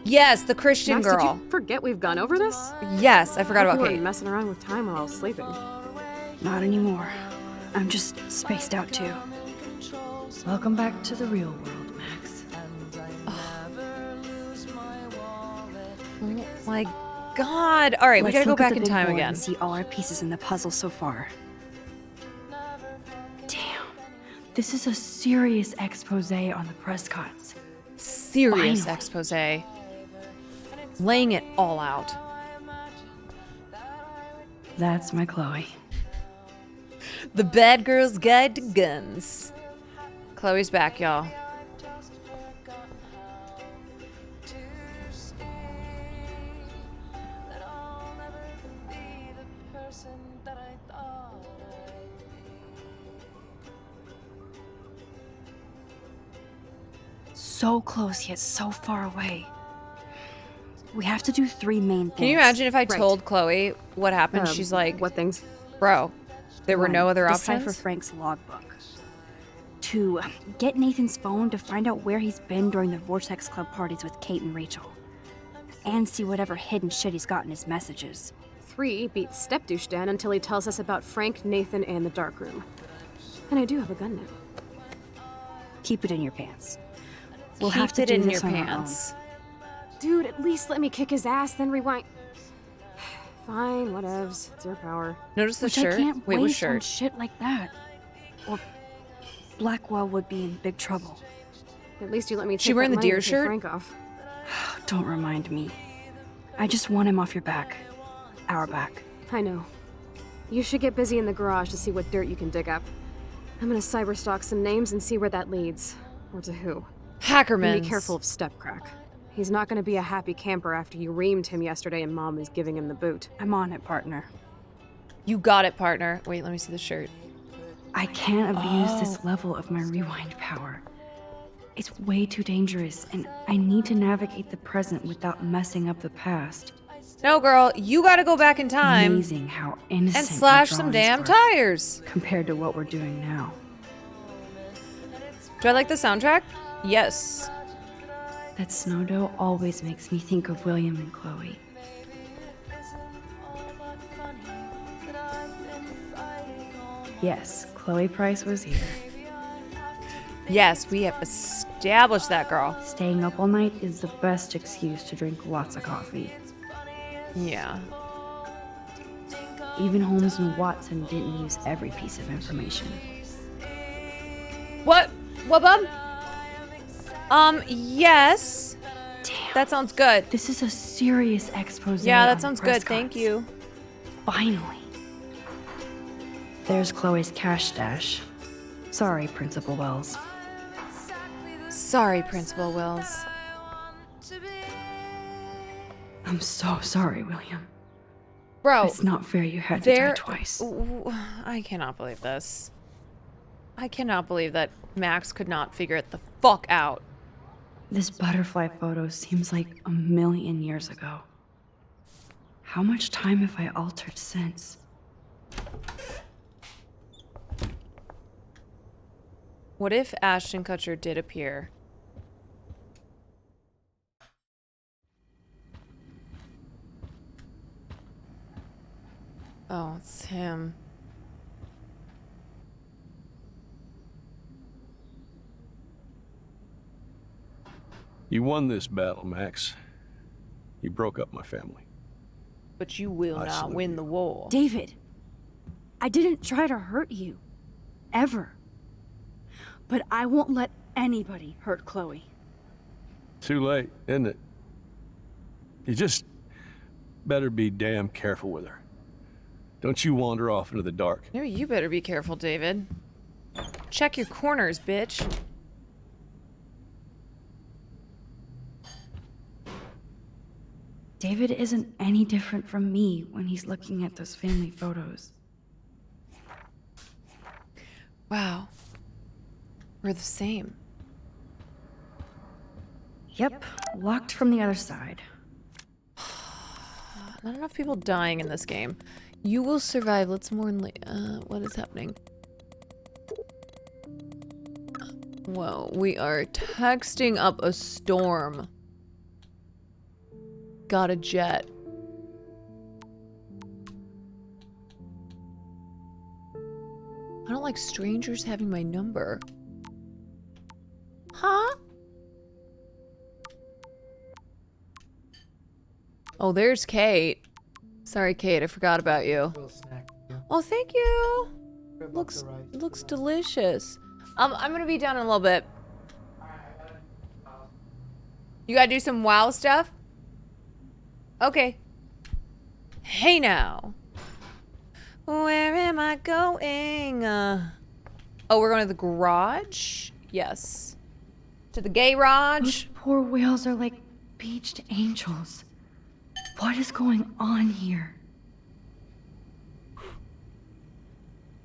Yes, the Christian Max, girl. Did you forget we've gone over this? Yes, I forgot about You Kate. weren't messing around with time while I was sleeping. Not anymore. I'm just spaced out too. Welcome back to the real world, Max. Oh my god. All right, we gotta go back in time again. And see all our pieces in the puzzle so far. Damn. This is a serious expose on the Prescotts. Serious Finally. expose. Laying it all out. That's my Chloe. The bad girl's guide to guns. Chloe's back, y'all. So close yet so far away. We have to do 3 main things. Can you imagine if I Right. told Chloe what happened? She's like, what things? Bro, there were 1, no other decipher options? Frank's logbook. 2, get Nathan's phone to find out where he's been during the Vortex Club parties with Kate and Rachel. And see whatever hidden shit he's got in his messages. 3, beat Step-douche Dan until he tells us about Frank, Nathan, and the dark room. And I do have a gun now. Keep it in your pants. We'll Keep have to it do in this your on our pants. Dude, at least let me kick his ass, then rewind. Fine, whatevs. It's your power. Notice the Which shirt? I can't Wait, what waste on shirt? shit like that. Or Blackwell would be in big trouble. At least you let me take She wearing that the money deer to pay shirt? Frank off. Don't remind me. I just want him off your back. Our back. I know. You should get busy in the garage to see what dirt you can dig up. I'm gonna cyberstalk some names and see where that leads. Or to who. Hackermans. Be careful of Stepcrack. He's not gonna be a happy camper after you reamed him yesterday and Mom is giving him the boot. I'm on it, partner. You got it, partner. Wait, let me see the shirt. I can't abuse this level of my rewind power. It's way too dangerous, and I need to navigate the present without messing up the past. No, girl, you gotta go back in time. Amazing how innocent and slash the some drawings damn are tires. compared to what we're doing now. Do I like the soundtrack? Yes. That snow dough always makes me think of William and Chloe. Yes, Chloe Price was here. Yes, we have established that, girl. Staying up all night is the best excuse to drink lots of coffee. Yeah. Even Holmes and Watson didn't use every piece of information. What? What, bub? Yes. Damn. That sounds good. This is a serious expose. Yeah, that on sounds good. Prescott's. Thank you. Finally. There's Chloe's cash stash. Sorry, Principal Wells. Sorry, Principal Wells. I'm so sorry, William. Bro, it's not fair you had to die twice. I cannot believe this. I cannot believe that Max could not figure it the fuck out. This butterfly photo seems like a million years ago. How much time have I altered since? What if Ashton Kutcher did appear? Oh, it's him. You won this battle, Max. You broke up my family. But you will not win the war. David, I didn't try to hurt you. Ever. But I won't let anybody hurt Chloe. Too late, isn't it? You just better be damn careful with her. Don't you wander off into the dark. Maybe you better be careful, David. Check your corners, bitch. David isn't any different from me when he's looking at those family photos. Wow. We're the same. Yep, locked from the other side. Not enough people dying in this game. You will survive. Let's mourn. What is happening? Whoa, we are texting up a storm. Got a jet. I don't like strangers having my number. Huh? Oh, there's Kate. Sorry, Kate, I forgot about you. Oh, thank you. Looks delicious. I'm gonna be down in a little bit. You gotta do some WoW stuff? Okay. Hey now. Where am I going? Oh, we're going to the garage? Yes. To the gay garage? Those poor whales are like beached angels. What is going on here?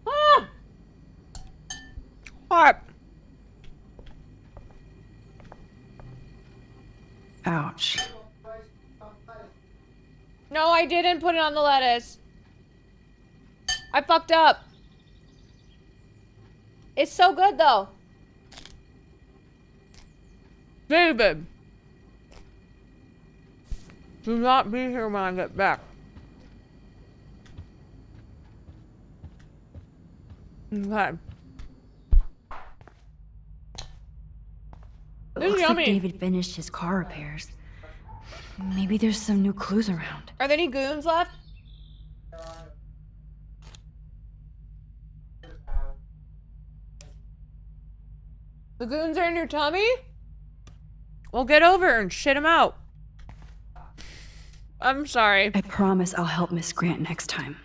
Ah! Hot. Ouch. No, I didn't put it on the lettuce. I fucked up. It's so good though. David. Do not be here when I get back. Okay. It looks like David finished his car repairs. Maybe there's some new clues around. Are there any goons left? The goons are in your tummy? Well, get over and shit them out. I'm sorry. I promise I'll help Miss Grant next time.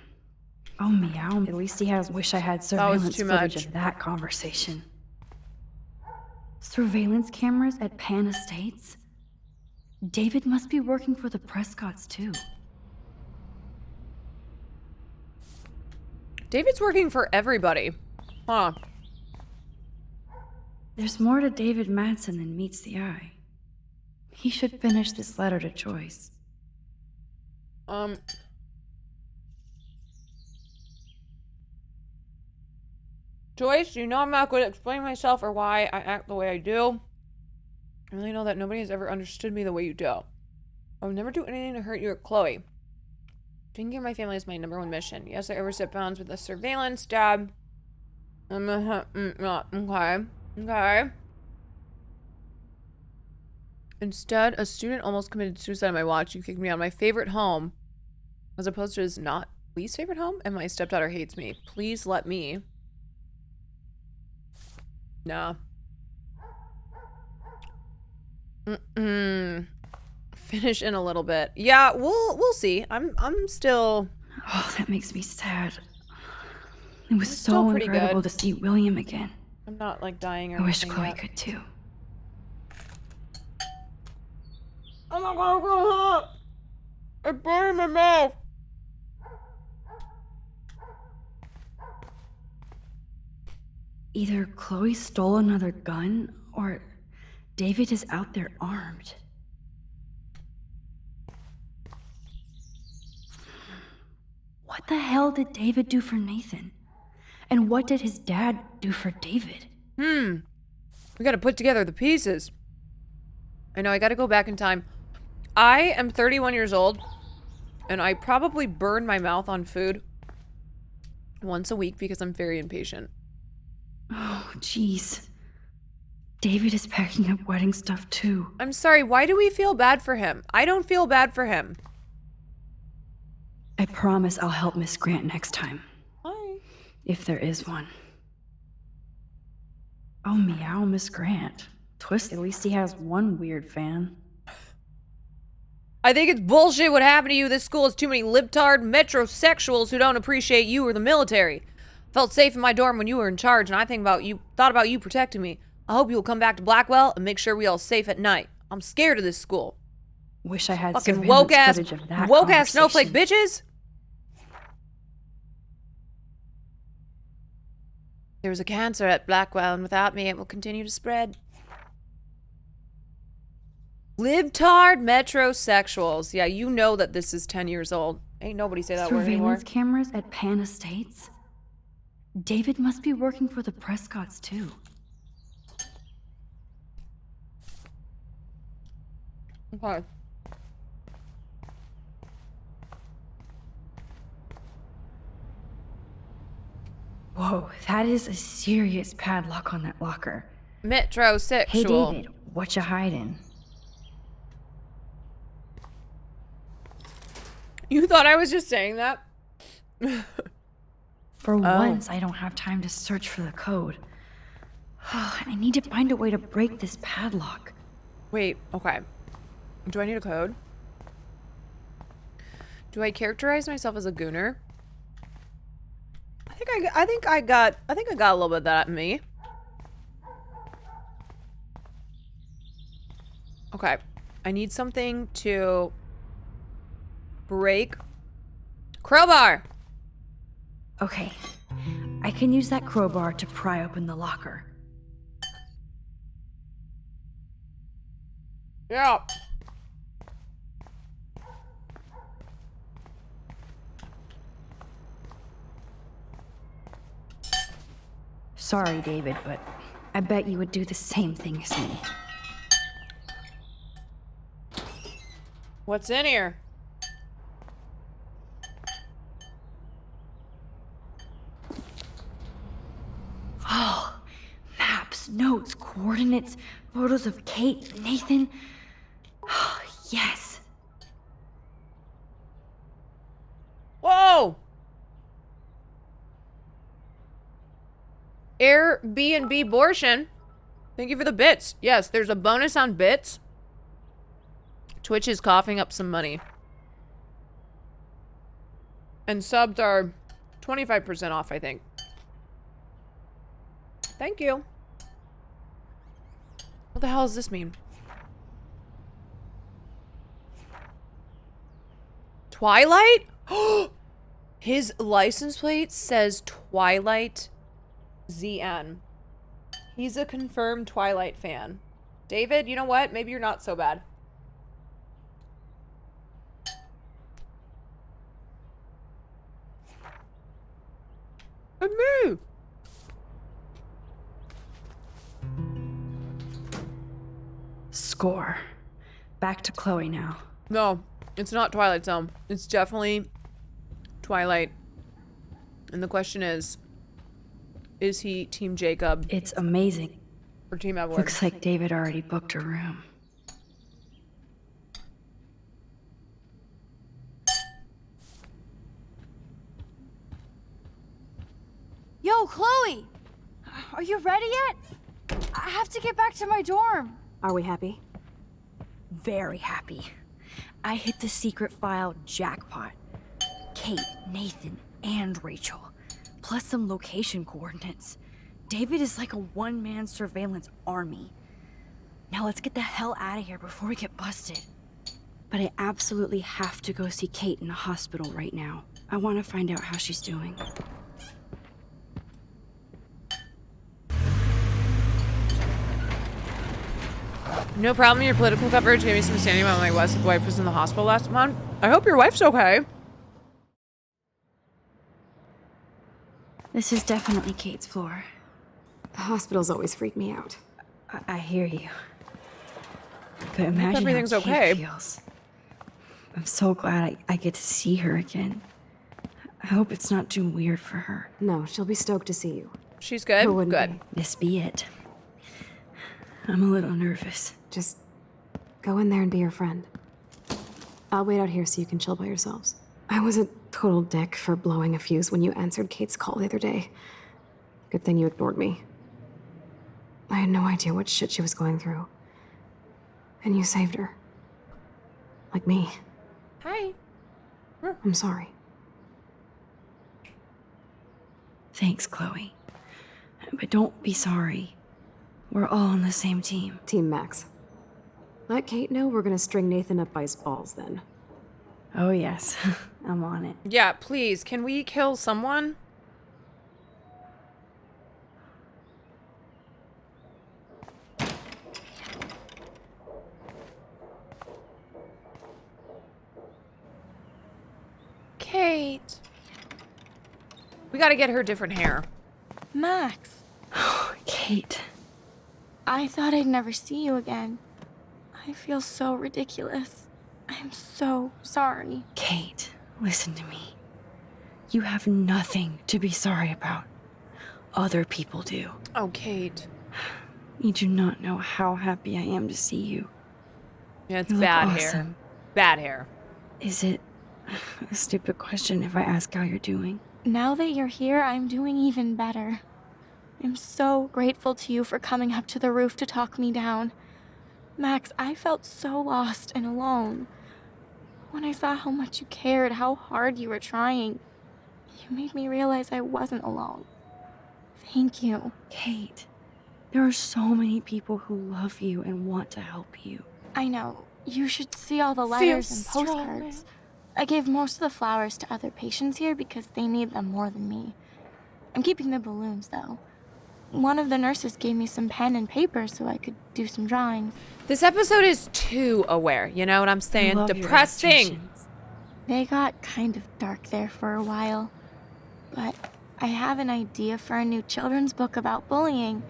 Oh, meow. At least he has. Wish I had surveillance footage of that conversation. Surveillance cameras at Pan Estates? David must be working for the Prescotts, too. David's working for everybody. Huh. There's more to David Madsen than meets the eye. He should finish this letter to Joyce. Joyce, you know I'm not going to explain myself or why I act the way I do. I really know that nobody has ever understood me the way you do. I would never do anything to hurt you or Chloe. Taking care of my family is my #1 mission. Yes, I overstep bounds with the surveillance, Dad. Okay. Okay. Instead, a student almost committed suicide on my watch. You kicked me out of my favorite home, as opposed to his not least favorite home, and my stepdaughter hates me. Please let me. Nah. Finish in a little bit. Yeah, we'll see. I'm still. Oh, that makes me sad. It was so incredible to see William again. I'm not like dying or I wish anything Chloe yet. could too. I'm not gonna go hot. It burned my mouth. Either Chloe stole another gun, or David is out there armed. What the hell did David do for Nathan? And what did his dad do for David? We gotta put together the pieces. I know, I gotta go back in time. I am 31 years old, and I probably burn my mouth on food once a week because I'm very impatient. Oh, jeez. David is packing up wedding stuff too. I'm sorry, why do we feel bad for him? I don't feel bad for him. I promise I'll help Miss Grant next time. Hi. If there is one. Oh, meow, Miss Grant. Twist, at least he has one weird fan. I think it's bullshit what happened to you. This school has too many libtard metrosexuals who don't appreciate you or the military. Felt safe in my dorm when you were in charge, and I thought about you protecting me. I hope you'll come back to Blackwell and make sure we all safe at night. I'm scared of this school. Wish I had fucking woke ass snowflake bitches. There was a cancer at Blackwell, and without me, it will continue to spread. Libtard metrosexuals. Yeah, you know that this is 10 years old. Ain't nobody say that word anymore. Surveillance cameras at Pan Estates? David must be working for the Prescotts too. Okay. Whoa, that is a serious padlock on that locker. Metrosexual. Hey David, what you hiding? You thought I was just saying that? For once, I don't have time to search for the code. I need to find a way to break this padlock. Wait, okay. Do I need a code? Do I characterize myself as a gooner? I think I got a little bit of that in me. Okay. I need something to break. Crowbar! Okay. I can use that crowbar to pry open the locker. Yeah. Sorry, David, but I bet you would do the same thing as me. What's in here? Oh, maps, notes, coordinates, photos of Kate, Nathan. Oh, yes. Whoa! Airbnb abortion. Thank you for the bits. Yes, there's a bonus on bits. Twitch is coughing up some money. And subs are 25% off, I think. Thank you. What the hell does this mean? Twilight? His license plate says Twilight ZN. He's a confirmed Twilight fan. David, you know what? Maybe you're not so bad. Move. Score. Back to Chloe now. No, it's not Twilight Zone. It's definitely Twilight. And the question is he Team Jacob? It's amazing. Or Team Evelyn? Looks like David already booked a room. Yo, Chloe! Are you ready yet? I have to get back to my dorm. Are we happy? Very happy. I hit the secret file jackpot. Kate, Nathan, and Rachel. Plus some location coordinates. David is like a one-man surveillance army. Now let's get the hell out of here before we get busted. But I absolutely have to go see Kate in the hospital right now. I want to find out how she's doing. No problem. Your political coverage gave me some standing while my wife was in the hospital last month. I hope your wife's okay. This is definitely Kate's floor. Hospitals always freak me out. I hear you. But imagine everything's how Kate okay. feels. I'm so glad I get to see her again. I hope it's not too weird for her. No, she'll be stoked to see you. She's good? Who wouldn't Good. be? This be it. I'm a little nervous. Just go in there and be your friend. I'll wait out here so you can chill by yourselves. I was a total dick for blowing a fuse when you answered Kate's call the other day. Good thing you ignored me. I had no idea what shit she was going through. And you saved her. Like me. Hi. I'm sorry. Thanks, Chloe. But don't be sorry. We're all on the same team. Team Max. Let Kate know we're gonna string Nathan up by his balls then. Oh yes, I'm on it. Yeah, please. Can we kill someone? Kate. We gotta get her different hair. Max. Kate. I thought I'd never see you again. I feel so ridiculous. I'm so sorry. Kate, listen to me. You have nothing to be sorry about. Other people do. Oh, Kate. You do not know how happy I am to see you. Yeah, it's You look bad hair. awesome. Bad hair. Is it a stupid question if I ask how you're doing? Now that you're here, I'm doing even better. I'm so grateful to you for coming up to the roof to talk me down. Max, I felt so lost and alone. When I saw how much you cared, how hard you were trying, you made me realize I wasn't alone. Thank you. Kate, there are so many people who love you and want to help you. I know. You should see all the letters and postcards. I gave most of the flowers to other patients here because they need them more than me. I'm keeping the balloons, though. One of the nurses gave me some pen and paper so I could do some drawings. This episode is too aware, you know what I'm saying? Depressing. They got kind of dark there for a while. But I have an idea for a new children's book about bullying.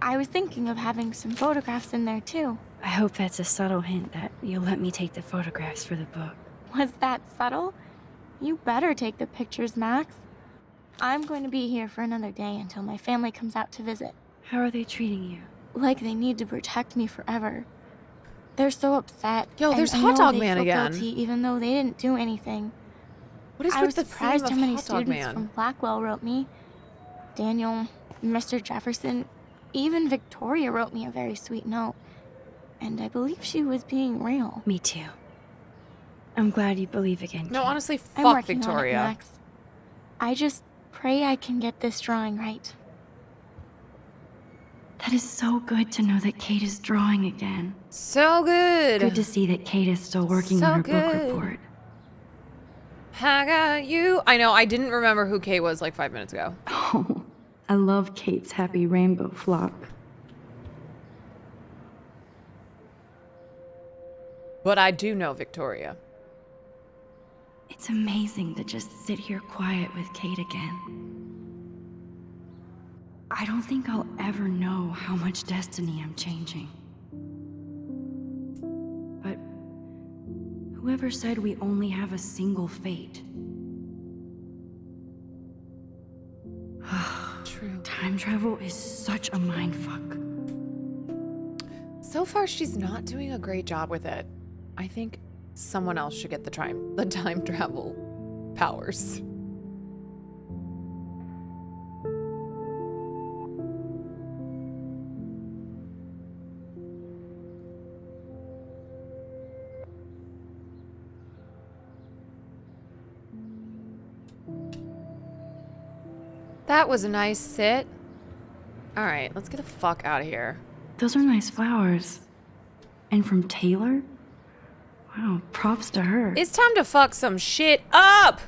I was thinking of having some photographs in there, too. I hope that's a subtle hint that you'll let me take the photographs for the book. Was that subtle? You better take the pictures, Max. I'm going to be here for another day until my family comes out to visit. How are they treating you? Like they need to protect me forever. They're so upset. Yo, there's and Hot I know Dog they Man feel again. Guilty, even though they didn't do anything. What is I with was the surprised theme how of many Hot Dog students Man? from Blackwell wrote me. Daniel, Mr. Jefferson, even Victoria wrote me a very sweet note. And I believe she was being real. Me too. I'm glad you believe again. No, Kate. honestly, I'm fuck working Victoria. on it, Max. I just pray I can get this drawing right. That is so good to know that Kate is drawing again. So good. Good to see that Kate is still working So on her good. book report. I got you. I know, I didn't remember who Kate was like 5 minutes ago. Oh, I love Kate's happy rainbow flock. But I do know Victoria. It's amazing to just sit here quiet with Kate again. I don't think I'll ever know how much destiny I'm changing. But whoever said we only have a single fate? True. Time travel is such a mindfuck. So far, she's not doing a great job with it. I think someone else should get the time travel powers. That was a nice sit. All right, let's get the fuck out of here. Those are nice flowers. And from Taylor? Wow, props to her. It's time to fuck some shit up!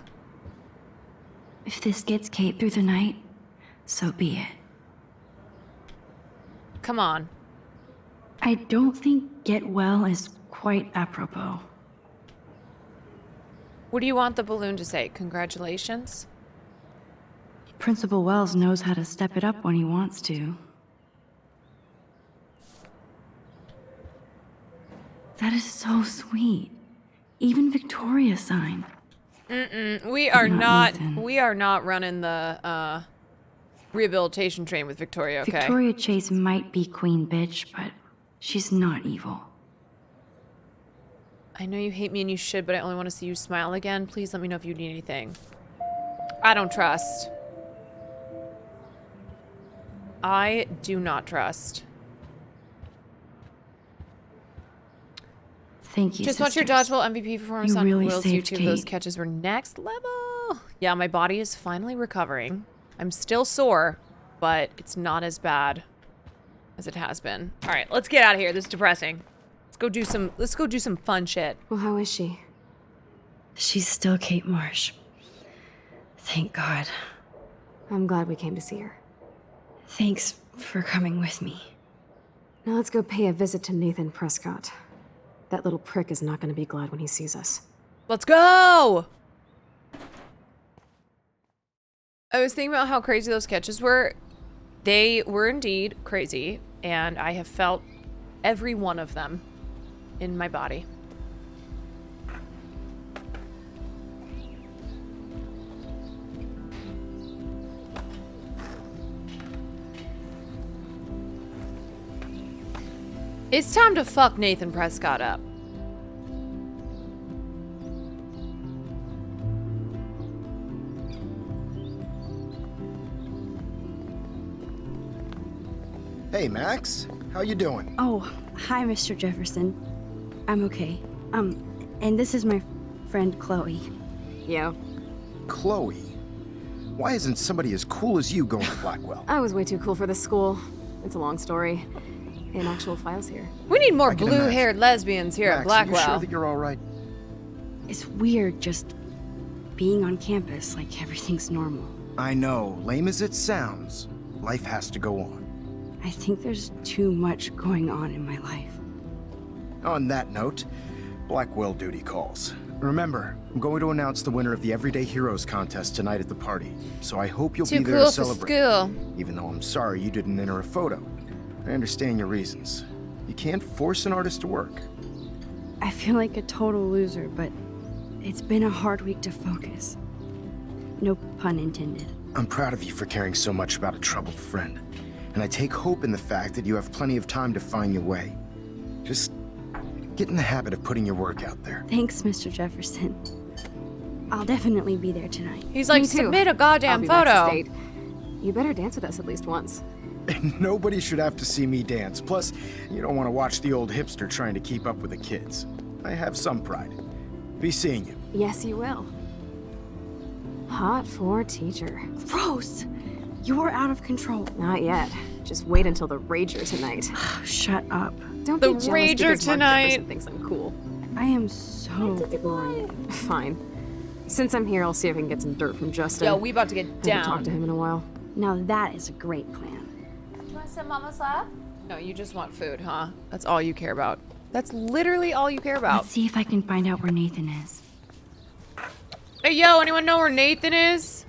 If this gets Kate through the night, so be it. Come on. I don't think get well is quite apropos. What do you want the balloon to say? Congratulations? Principal Wells knows how to step it up when he wants to. That is so sweet. Even Victoria signed. We are not running the rehabilitation train with Victoria, okay? Victoria Chase might be queen bitch, but she's not evil. I know you hate me and you should, but I only want to see you smile again. Please let me know if you need anything. I don't trust. I do not trust. Thank you, Just watch your dodgeball MVP performance on really Will's saved YouTube. Kate. Those catches were next level. Yeah, my body is finally recovering. I'm still sore, but it's not as bad as it has been. All right, let's get out of here. This is depressing. Let's go do some fun shit. Well, how is she? She's still Kate Marsh. Thank God. I'm glad we came to see her. Thanks for coming with me. Now let's go pay a visit to Nathan Prescott. That little prick is not going to be glad when he sees us. Let's go! I was thinking about how crazy those catches were. They were indeed crazy, and I have felt every one of them in my body. It's time to fuck Nathan Prescott up. Hey, Max. How you doing? Oh, hi, Mr. Jefferson. I'm okay. And this is my friend Chloe. Yeah. Chloe? Why isn't somebody as cool as you going to Blackwell? I was way too cool for this school. It's a long story. In actual files here. We need more blue-haired lesbians here at Blackwell. Are you sure that you're all right? It's weird just being on campus like everything's normal. I know. Lame as it sounds, life has to go on. I think there's too much going on in my life. On that note, Blackwell duty calls. Remember, I'm going to announce the winner of the Everyday Heroes contest tonight at the party, so I hope you'll be there to celebrate. Too cool for school. Even though I'm sorry you didn't enter a photo. I understand your reasons. You can't force an artist to work. I feel like a total loser, but it's been a hard week to focus. No pun intended. I'm proud of you for caring so much about a troubled friend. And I take hope in the fact that you have plenty of time to find your way. Just get in the habit of putting your work out there. Thanks, Mr. Jefferson. I'll definitely be there tonight. He's like, submit a goddamn photo. You better dance with us at least once. Nobody should have to see me dance. Plus, you don't want to watch the old hipster trying to keep up with the kids. I have some pride. Be seeing you. Yes, you will. Hot for teacher. Gross! You're out of control. Not yet. Just wait until the Rager tonight. Shut up. Don't the be jealous Rager because Mark tonight. Jefferson thinks I'm cool. I am so bored. Fine. Since I'm here, I'll see if I can get some dirt from Justin. Yo, we about to get I down. haven't talked to him in a while. Now that is a great plan. You want some mama's love? No, you just want food, huh? That's all you care about. That's literally all you care about. Let's see if I can find out where Nathan is. Hey, yo, anyone know where Nathan is?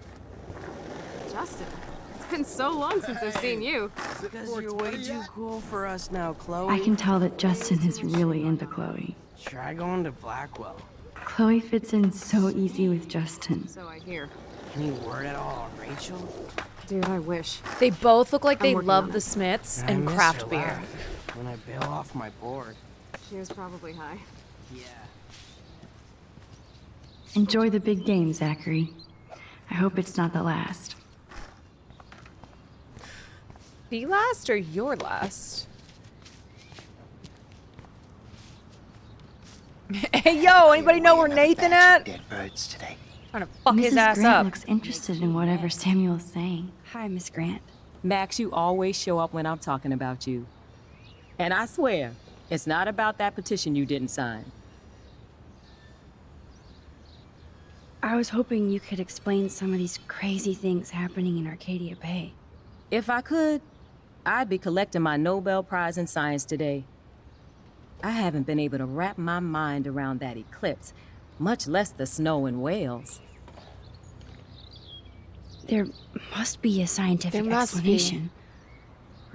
Justin, it's been so long since I've seen you. Because you're way too cool for us now, Chloe. I can tell that Justin is really into Chloe. Try going to Blackwell. Chloe fits in so easy with Justin. So I hear. Any word at all on Rachel? Dude, I wish. They both look like I'm they working love on the it. Smiths I and miss craft her beer. laugh when I bail off my board. She was probably high. Yeah. Enjoy the big game, Zachary. I hope it's not the last. The last or your last? Hey, yo, anybody know where Nathan at? Dead birds today. Trying to fuck his Mrs. ass Grant up. looks interested in whatever Samuel's saying. Hi, Miss Grant. Max, you always show up when I'm talking about you. And I swear, it's not about that petition you didn't sign. I was hoping you could explain some of these crazy things happening in Arcadia Bay. If I could, I'd be collecting my Nobel Prize in Science today. I haven't been able to wrap my mind around that eclipse, much less the snow in Wales. There must be a scientific explanation,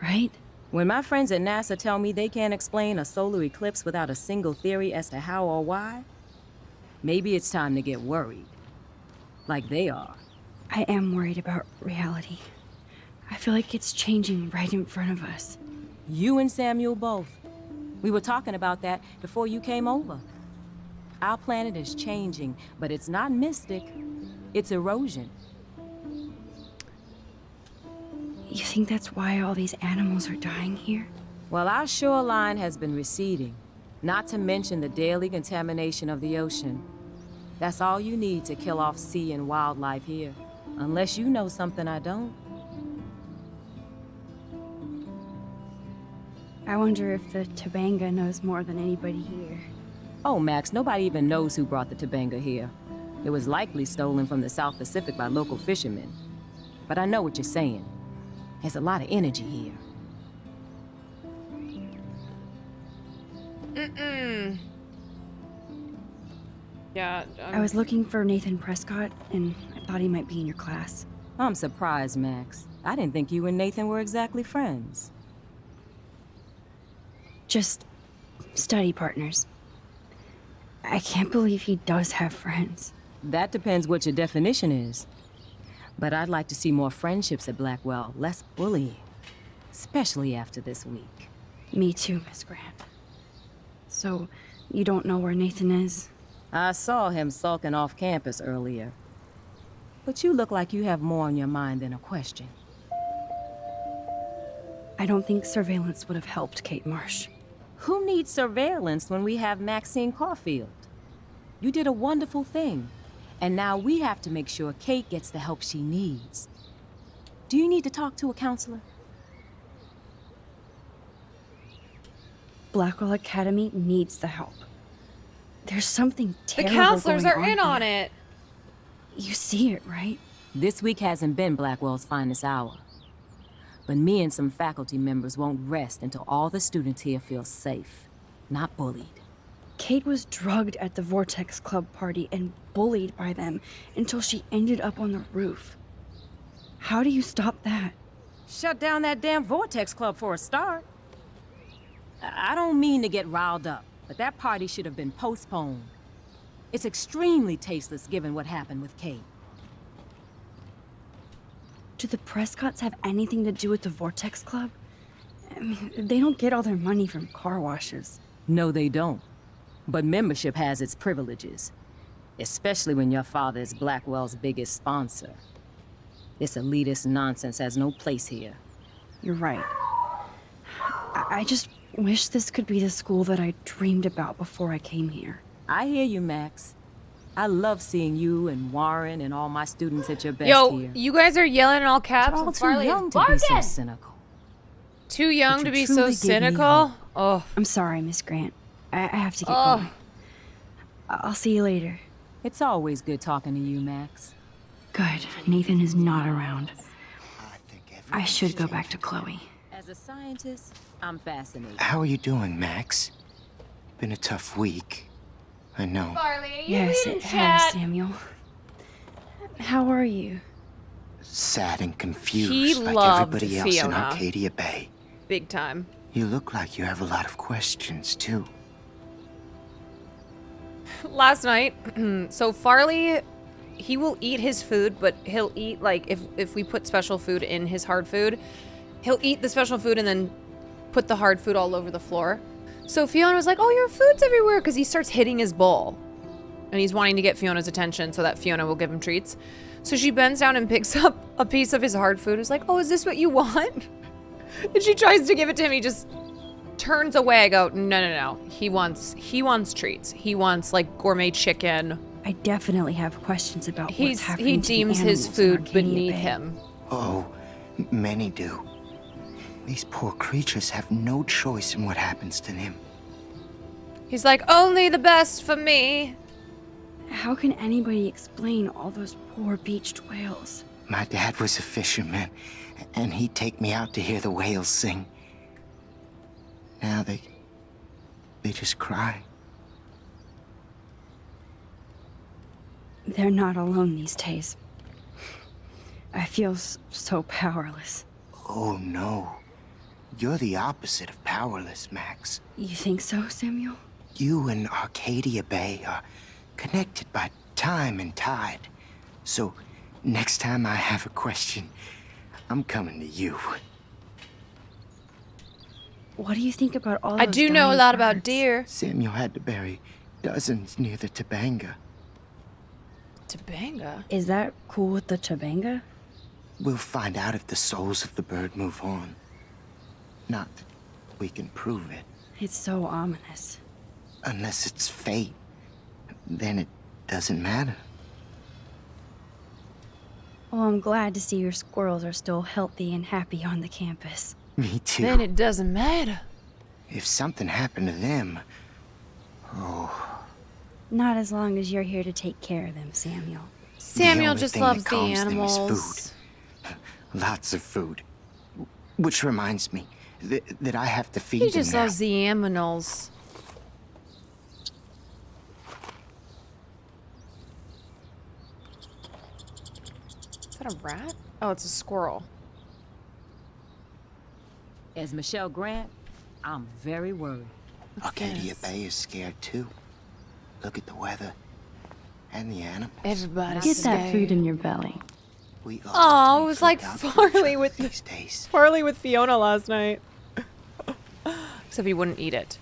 right? When my friends at NASA tell me they can't explain a solar eclipse without a single theory as to how or why, maybe it's time to get worried. Like they are. I am worried about reality. I feel like it's changing right in front of us. You and Samuel both. We were talking about that before you came over. Our planet is changing, but it's not mystic. It's erosion. You think that's why all these animals are dying here? Well, our shoreline has been receding, not to mention the daily contamination of the ocean. That's all you need to kill off sea and wildlife here, unless you know something I don't. I wonder if the Tobanga knows more than anybody here. Oh, Max, nobody even knows who brought the Tobanga here. It was likely stolen from the South Pacific by local fishermen. But I know what you're saying. There's a lot of energy here. Yeah. I was looking for Nathan Prescott, and I thought he might be in your class. I'm surprised, Max. I didn't think you and Nathan were exactly friends. Just study partners. I can't believe he does have friends. That depends what your definition is. But I'd like to see more friendships at Blackwell, less bullying. Especially after this week. Me too, Miss Grant. So, you don't know where Nathan is? I saw him sulking off campus earlier. But you look like you have more on your mind than a question. I don't think surveillance would have helped Kate Marsh. Who needs surveillance when we have Maxine Caulfield? You did a wonderful thing. And now we have to make sure Kate gets the help she needs. Do you need to talk to a counselor? Blackwell Academy needs the help. There's something The terrible counselors going are in here. on it. You see it, right? This week hasn't been Blackwell's finest hour. But me and some faculty members won't rest until all the students here feel safe, not bullied. Kate was drugged at the Vortex Club party and bullied by them until she ended up on the roof. How do you stop that? Shut down that damn Vortex Club for a start. I don't mean to get riled up, but that party should have been postponed. It's extremely tasteless given what happened with Kate. Do the Prescotts have anything to do with the Vortex Club? I mean, they don't get all their money from car washes. No, they don't. But membership has its privileges, especially when your father is Blackwell's biggest sponsor. This elitist nonsense has no place here. You're right. I just wish this could be the school that I dreamed about before I came here. I hear you, Max. I love seeing you and Warren and all my students at your best Yo, here. you guys are yelling in all caps. You're all and too Farley young is to be so barking. cynical. Too young But to you be so truly gave me cynical? hope. Oh. I'm sorry, Miss Grant. I have to get Oh. going. I'll see you later. It's always good talking to you, Max. Good. Nathan is not around. I should go back to Chloe. As a scientist, I'm fascinated. How are you doing, Max? Been a tough week. I know. Yes, it has, Samuel. How are you? Sad and confused He like loved everybody else in Fiona. Arcadia Bay. Big time. You look like you have a lot of questions, too. Last night, so Farley, he will eat his food, but he'll eat, like, if we put special food in his hard food, he'll eat the special food and then put the hard food all over the floor. So Fiona was like, oh, your food's everywhere, because he starts hitting his bowl. And he's wanting to get Fiona's attention so that Fiona will give him treats. So she bends down and picks up a piece of his hard food. Is like, oh, is this what you want? And she tries to give it to him. He just turns away. I go, no. He wants treats. He wants, like, gourmet chicken. I definitely have questions about what's happening He to the deems his animals in food Arcadia beneath Bay. him. Oh, many do. These poor creatures have no choice in what happens to them. He's like, only the best for me. How can anybody explain all those poor beached whales? My dad was a fisherman, and he'd take me out to hear the whales sing. Now they just cry. They're not alone these days. I feel so powerless. Oh no. You're the opposite of powerless, Max. You think so, Samuel? You and Arcadia Bay are connected by time and tide. So, next time I have a question, I'm coming to you. What do you think about all I those do know a dying lot about birds? deer. Samuel had to bury dozens near the Tabanga. Tabanga? Is that cool with the Tabanga? We'll find out if the souls of the bird move on. Not that we can prove it. It's so ominous. Unless it's fate, then it doesn't matter. Well, I'm glad to see your squirrels are still healthy and happy on the campus. Me too. Then it doesn't matter. If something happened to them, oh, Not as long as you're here to take care of them, Samuel. Samuel only just thing loves that the calms them is animals. food. Lots of food. Which reminds me that I have to feed He them just now. loves the aminals. Is that a rat? Oh, it's a squirrel. As Michelle Grant, I'm very worried. Arcadia Bay is scared too. Look at the weather and the animals. Everybody's Get that scared. food in your belly. We all Oh, it need was to like look out for Farley each with other these days. Farley with Fiona last night. Except he wouldn't eat it.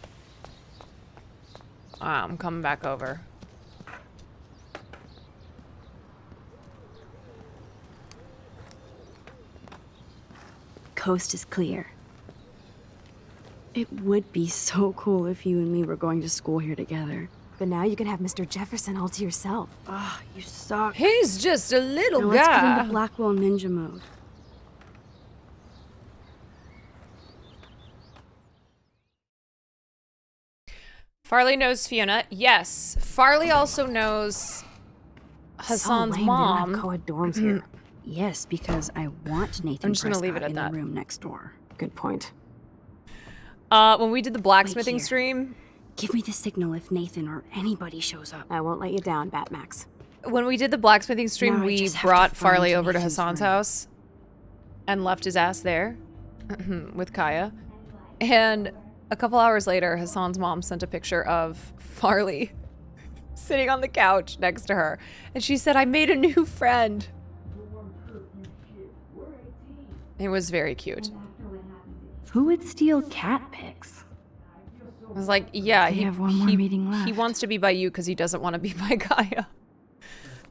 I'm coming back over. Coast is clear. It would be so cool if you and me were going to school here together. But now you can have Mr. Jefferson all to yourself. Ah, you suck. He's just a little Now let's get guy. into Blackwell Ninja mode. Farley knows Fiona. Yes. Farley also knows Hassan's so lame mom. They don't have co-ed dorms here. Yes, because I want Nathan I'm just gonna Prescott leave it at in that. the room next door. Good point. When we did the blacksmithing here. stream, Give me the signal if Nathan or anybody shows up. I won't let you down, Batmax. when we did the blacksmithing stream, Now I we just have to brought find Farley over to Nathan's Hassan's room. house and left his ass there with Kaya. And a couple hours later, Hassan's mom sent a picture of Farley sitting on the couch next to her. And she said, I made a new friend. It was very cute. Who would steal cat pics? I was like, yeah, They have one more meeting left. He wants to be by you because he doesn't want to be by Kaya.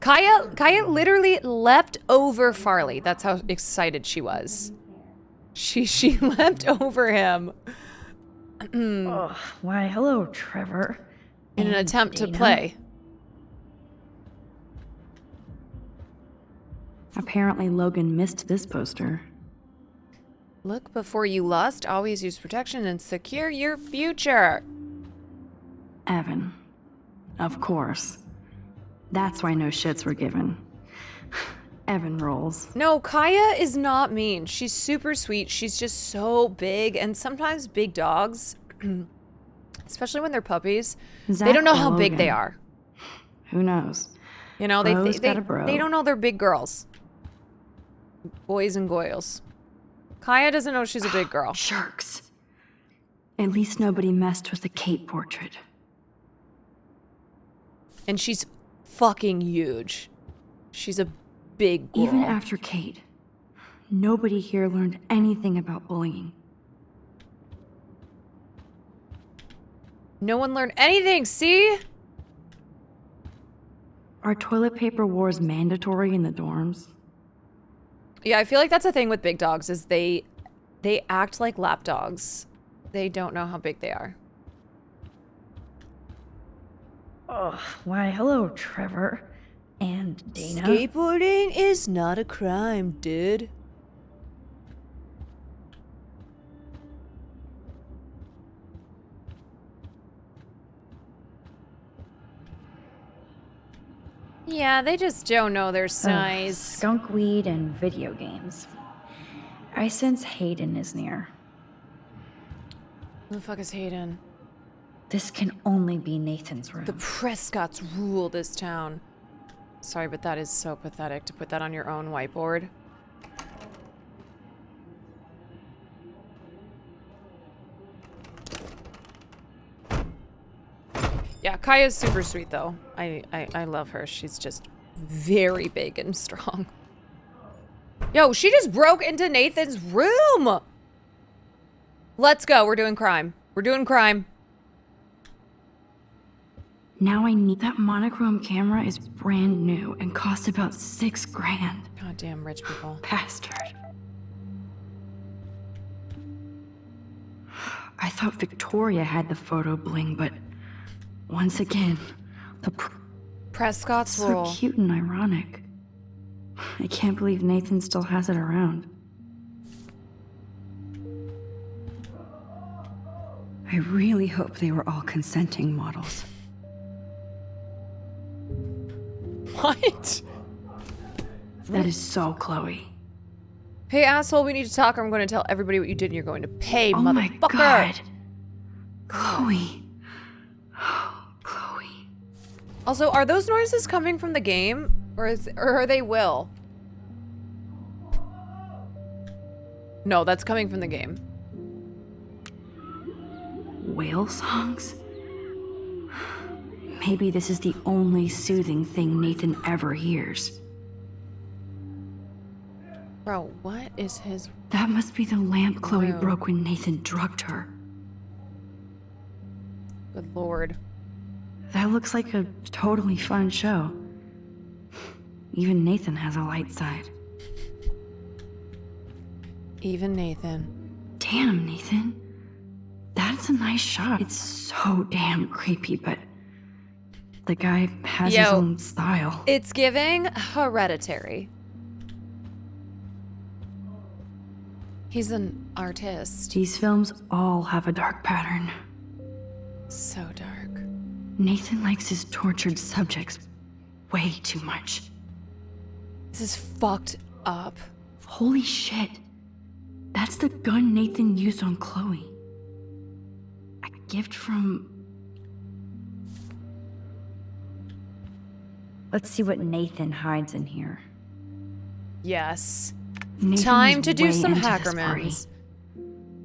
Kaya literally leapt over Farley. That's how excited she was. She leapt over him. Oh, why, hello, Trevor. In an And attempt to Dana. play. Apparently Logan missed this poster. Look before you lust, always use protection and secure your future. Evan. Of course. That's why no shits were given. Evan rolls. No, Kaya is not mean. She's super sweet. She's just so big, and sometimes big dogs, especially when they're puppies, they don't know how big they are. Who knows? You know, Bro's got a bro. they don't know they're big girls. Boys and goyles. Kaya doesn't know she's a big girl. Sharks. At least nobody messed with the Kate portrait. And she's fucking huge. She's a big girl. Even after Kate, nobody here learned anything about bullying. No one learned anything, see? Are toilet paper wars mandatory in the dorms? Yeah, I feel like that's a thing with big dogs, is they act like lap dogs. They don't know how big they are. Oh, why, hello, Trevor. And Dana. Skateboarding is not a crime, dude. Yeah, they just don't know their size. Skunk weed and video games. I sense Hayden is near. Who the fuck is Hayden? This can only be Nathan's room. The Prescotts rule this town. Sorry, but that is so pathetic to put that on your own whiteboard. Yeah, Kaya's super sweet though. I love her. She's just very big and strong. Yo, she just broke into Nathan's room. Let's go. We're doing crime. We're doing crime. Now I need that monochrome camera is brand new and costs about $6 grand. Goddamn rich people. Bastard. I thought Victoria had the photo bling, but once again, the Prescott's so rule. Cute and ironic. I can't believe Nathan still has it around. I really hope they were all consenting models. What? That is so Chloe. Hey, asshole, we need to talk or I'm going to tell everybody what you did and you're going to pay, Oh motherfucker. my God. Chloe. Oh, Chloe. Also, are those noises coming from the game? Or are they Will? No, that's coming from the game. Whale songs? Maybe this is the only soothing thing Nathan ever hears. Bro, what is his... That must be the lamp Chloe Wow. broke when Nathan drugged her. Good lord. That looks like a totally fun show. Even Nathan has a light side. Even Nathan. Damn, Nathan. That's a nice shot. It's so damn creepy, but the guy has his own style. It's giving Hereditary. He's an artist. These films all have a dark pattern. So dark. Nathan likes his tortured subjects way too much. This is fucked up. Holy shit. That's the gun Nathan used on Chloe. A gift from... Let's see what Nathan hides in here. Yes. Nathan Time is to do way some into this party. Hackermans.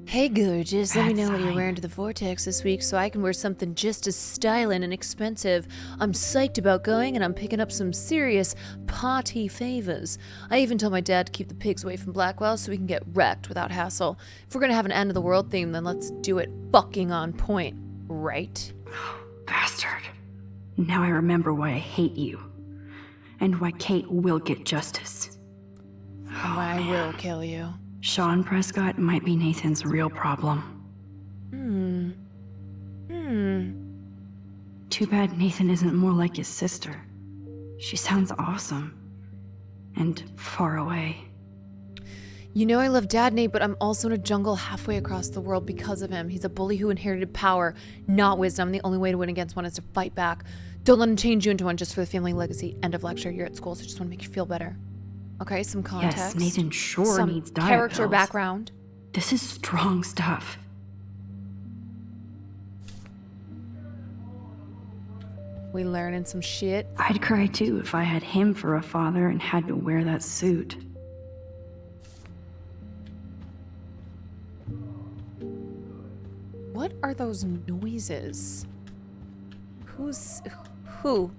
Hey, gorgeous. Let me Bad know what you're sign. wearing to the Vortex this week so I can wear something just as styling and expensive. I'm psyched about going and I'm picking up some serious party favors. I even told my dad to keep the pigs away from Blackwell so we can get wrecked without hassle. If we're gonna have an end of the world theme, then let's do it fucking on point, right? Bastard. Now I remember why I hate you. And why Kate will get justice. I will kill you. Sean Prescott might be Nathan's real problem. Too bad Nathan isn't more like his sister. She sounds awesome. And far away. You know I love Dad, Nate, but I'm also in a jungle halfway across the world because of him. He's a bully who inherited power, not wisdom. The only way to win against one is to fight back. Don't let him change you into one just for the family legacy. End of lecture. You're at school, so just want to make you feel better. Okay, some context. Yes, Nathan sure some needs diet character pills. background. This is strong stuff. We learning some shit. I'd cry too if I had him for a father and had to wear that suit. What are those noises? Who?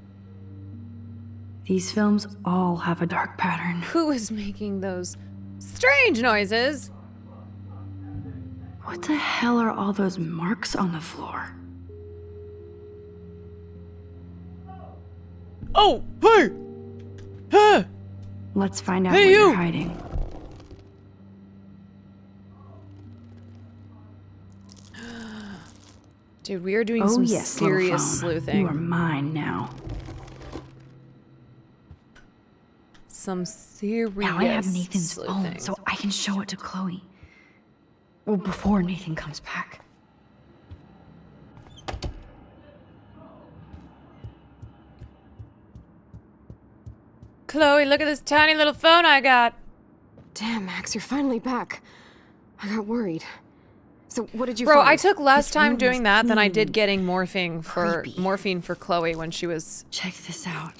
These films all have a dark pattern. Who is making those strange noises? What the hell are all those marks on the floor? Oh, hey! Huh! Let's find out Hey, what you! you're hiding. Dude, we are doing some yes, serious little phone. sleuthing. You are mine now. Some serious Now I have Nathan's sleuthing. phone, so I can show it to Chloe. Well, before Nathan comes back. Chloe, look at this tiny little phone I got. Damn, Max, you're finally back. I got worried. So what did you Bro, find? I took less This time room doing was that than I clean did and getting morphine for creepy. Chloe when she was Check this out.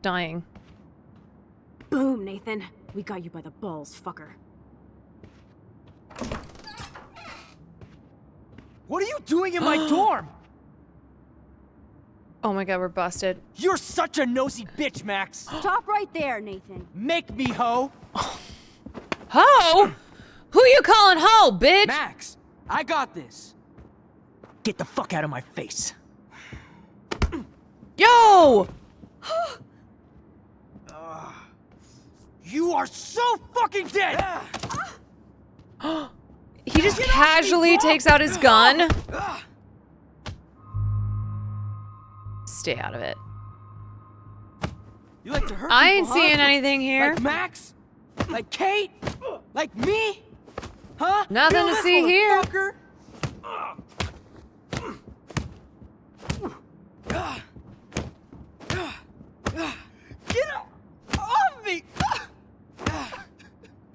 dying. Boom, Nathan. We got you by the balls, fucker. What are you doing in my dorm? Oh my god, we're busted. You're such a nosy bitch, Max. Stop right there, Nathan. Make me hoe. Ho! Who you calling ho, bitch? Max, I got this. Get the fuck out of my face. Yo! You are so fucking dead! He just casually takes out his gun. Stay out of it. You like to hurt I ain't people, huh? seeing anything here. Like Max? Like Kate? Like me? Huh? Nothing Feel to this see one, here. fucker. Get off me!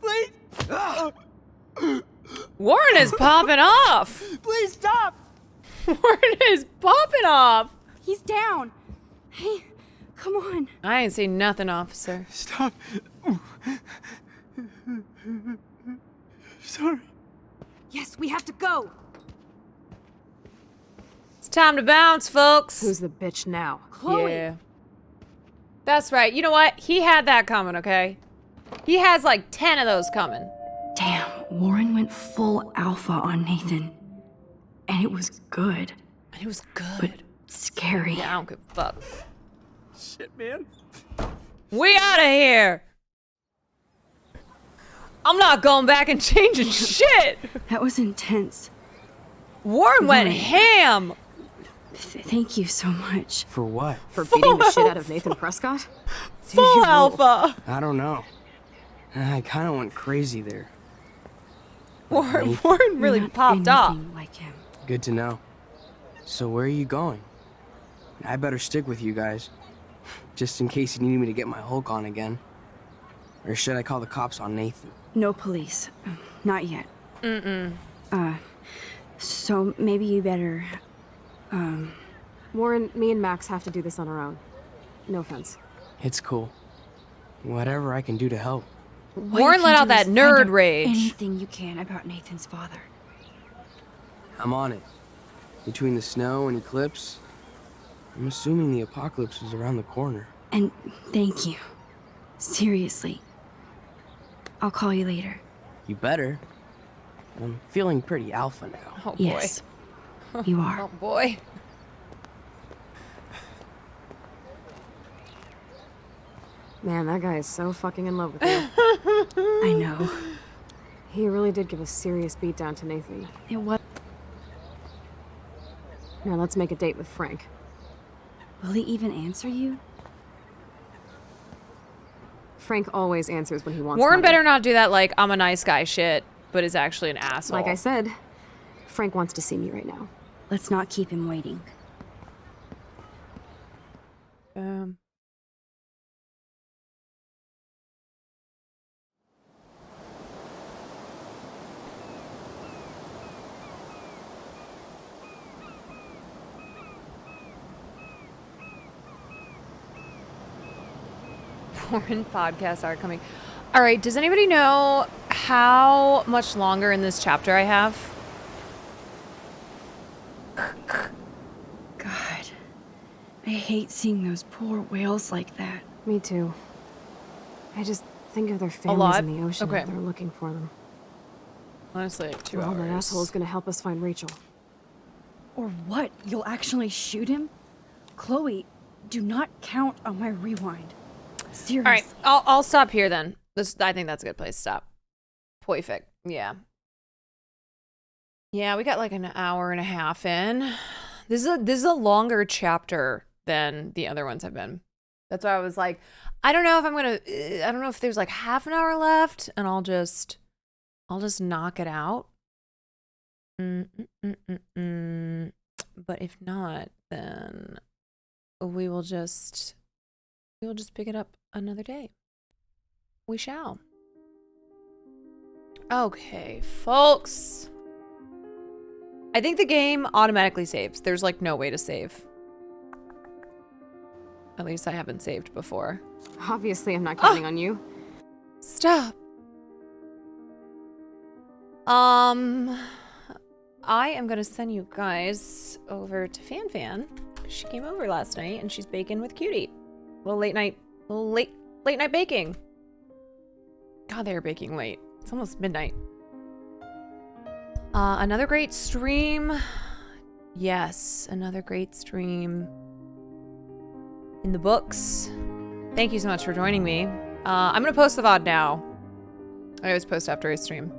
Please! Warren is popping off. Please stop! Warren is popping off. He's down. Hey, come on. I ain't seen nothing, officer. Stop. Sorry. Yes, we have to go. It's time to bounce, folks. Who's the bitch now? Chloe. Yeah. That's right. You know what? He had that coming, okay? He has like 10 of those coming. Damn, Warren went full alpha on Nathan. And it was good. And it was good. But scary. Yeah, I don't give a fuck. Shit, man. We out of here. I'm not going back and changing shit. That was intense. Warren went ham. Thank you so much. For what? For beating the shit out of Nathan Prescott? Full alpha. I don't know. I kind of went crazy there. Warren really Not popped off. anything like him. Good to know. So where are you going? I better stick with you guys. Just in case you need me to get my Hulk on again. Or should I call the cops on Nathan? No police. Not yet. Mm-mm. So maybe you better, Warren, me and Max have to do this on our own. No offense. It's cool. Whatever I can do to help. Warren let out that nerd rage. Anything you can about Nathan's father. I'm on it. Between the snow and eclipse, I'm assuming the apocalypse is around the corner. And thank you. Seriously. I'll call you later. You better. I'm feeling pretty alpha now. Oh boy. Yes, you are. Oh boy. Man, that guy is so fucking in love with you. I know. He really did give a serious beatdown to Nathan. It was. Now let's make a date with Frank. Will he even answer you? Frank always answers when he wants Warren money. better not do that like I'm a nice guy shit, but is actually an asshole. Like I said, Frank wants to see me right now. Let's not keep him waiting. foreign podcasts are coming. All right, does anybody know how much longer in this chapter I have? God, I hate seeing those poor whales like that. Me too. I just think of their A families lot? in the ocean. Okay. They're looking for them. Honestly, like 2 well, hours. that asshole's gonna help us find Rachel. Or what? You'll actually shoot him? Chloe, do not count on my rewind. Seriously. All right, I'll stop here then. I think that's a good place to stop. Perfect. Yeah. Yeah, we got like an hour and a half in. This is a longer chapter than the other ones have been. That's why I was like, I don't know if there's like half an hour left, and I'll just knock it out. But if not, then we will just pick it up another day. We shall. Okay, folks. I think the game automatically saves. There's like no way to save. At least I haven't saved before. Obviously, I'm not counting on you. Stop. I am gonna send you guys over to Fan. She came over last night and she's baking with Cutie. Late night baking. God, they are baking late. It's almost midnight. Another great stream. Yes, another great stream in the books. Thank you so much for joining me. I'm gonna post the VOD now. I always post after I stream.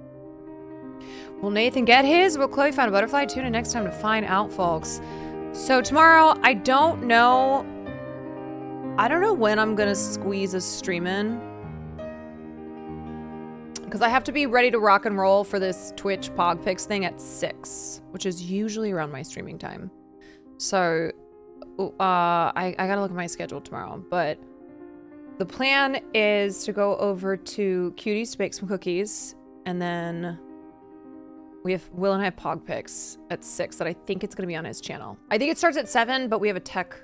Will Nathan get his? Will Chloe find a butterfly tuna next time to find out, folks? So tomorrow, I don't know when I'm gonna squeeze a stream in. Because I have to be ready to rock and roll for this Twitch PogPix thing at 6, which is usually around my streaming time. So, I gotta look at my schedule tomorrow. But the plan is to go over to Cutie's to bake some cookies, and then Will and I have PogPix at 6 that I think it's gonna be on his channel. I think it starts at 7, but we have a tech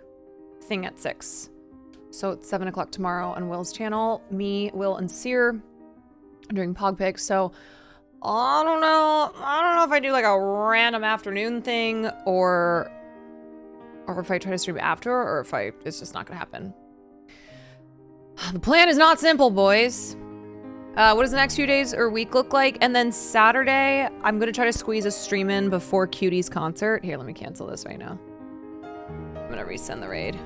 thing at 6. So it's 7 o'clock tomorrow on Will's channel. Me, Will, and Seer doing PogPix. So I don't know if I do like a random afternoon thing or if I try to stream after, or if it's just not gonna happen. The plan is not simple, boys. What does the next few days or week look like? And then Saturday, I'm gonna try to squeeze a stream in before Cutie's concert. Here, let me cancel this right now. I'm gonna resend the raid.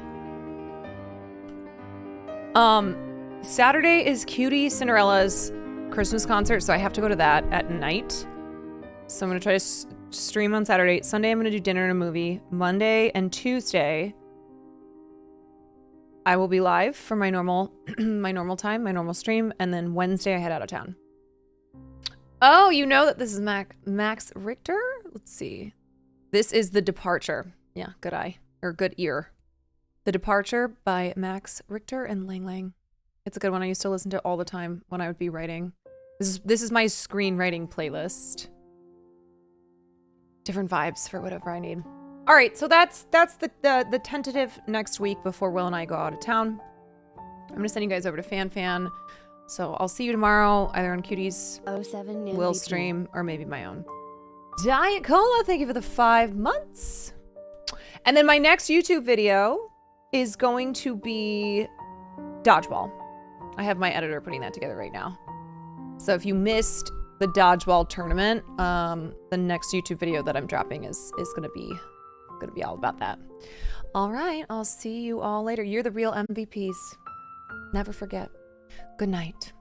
Saturday is Cutie Cinderella's Christmas concert, so I have to go to that at night. So I'm gonna try to stream on Saturday. Sunday, I'm gonna do dinner and a movie. Monday and Tuesday, I will be live for my normal time, my normal stream, and then Wednesday I head out of town. Oh, you know that this is Max Richter? Let's see. This is The Departure. Yeah, good eye. Or good ear. The Departure by Max Richter and Lang Lang. It's a good one. I used to listen to all the time when I would be writing. This is my screenwriting playlist. Different vibes for whatever I need. All right, so that's the tentative next week before Will and I go out of town. I'm gonna send you guys over to Fan. So I'll see you tomorrow, either on Cutie's Will stream or maybe my own. Diet Cola, thank you for the 5 months. And then my next YouTube video is going to be Dodgeball. I have my editor putting that together right now. So if you missed the Dodgeball tournament, the next YouTube video that I'm dropping is gonna be all about that. All right, I'll see you all later. You're the real MVPs. Never forget. Good night.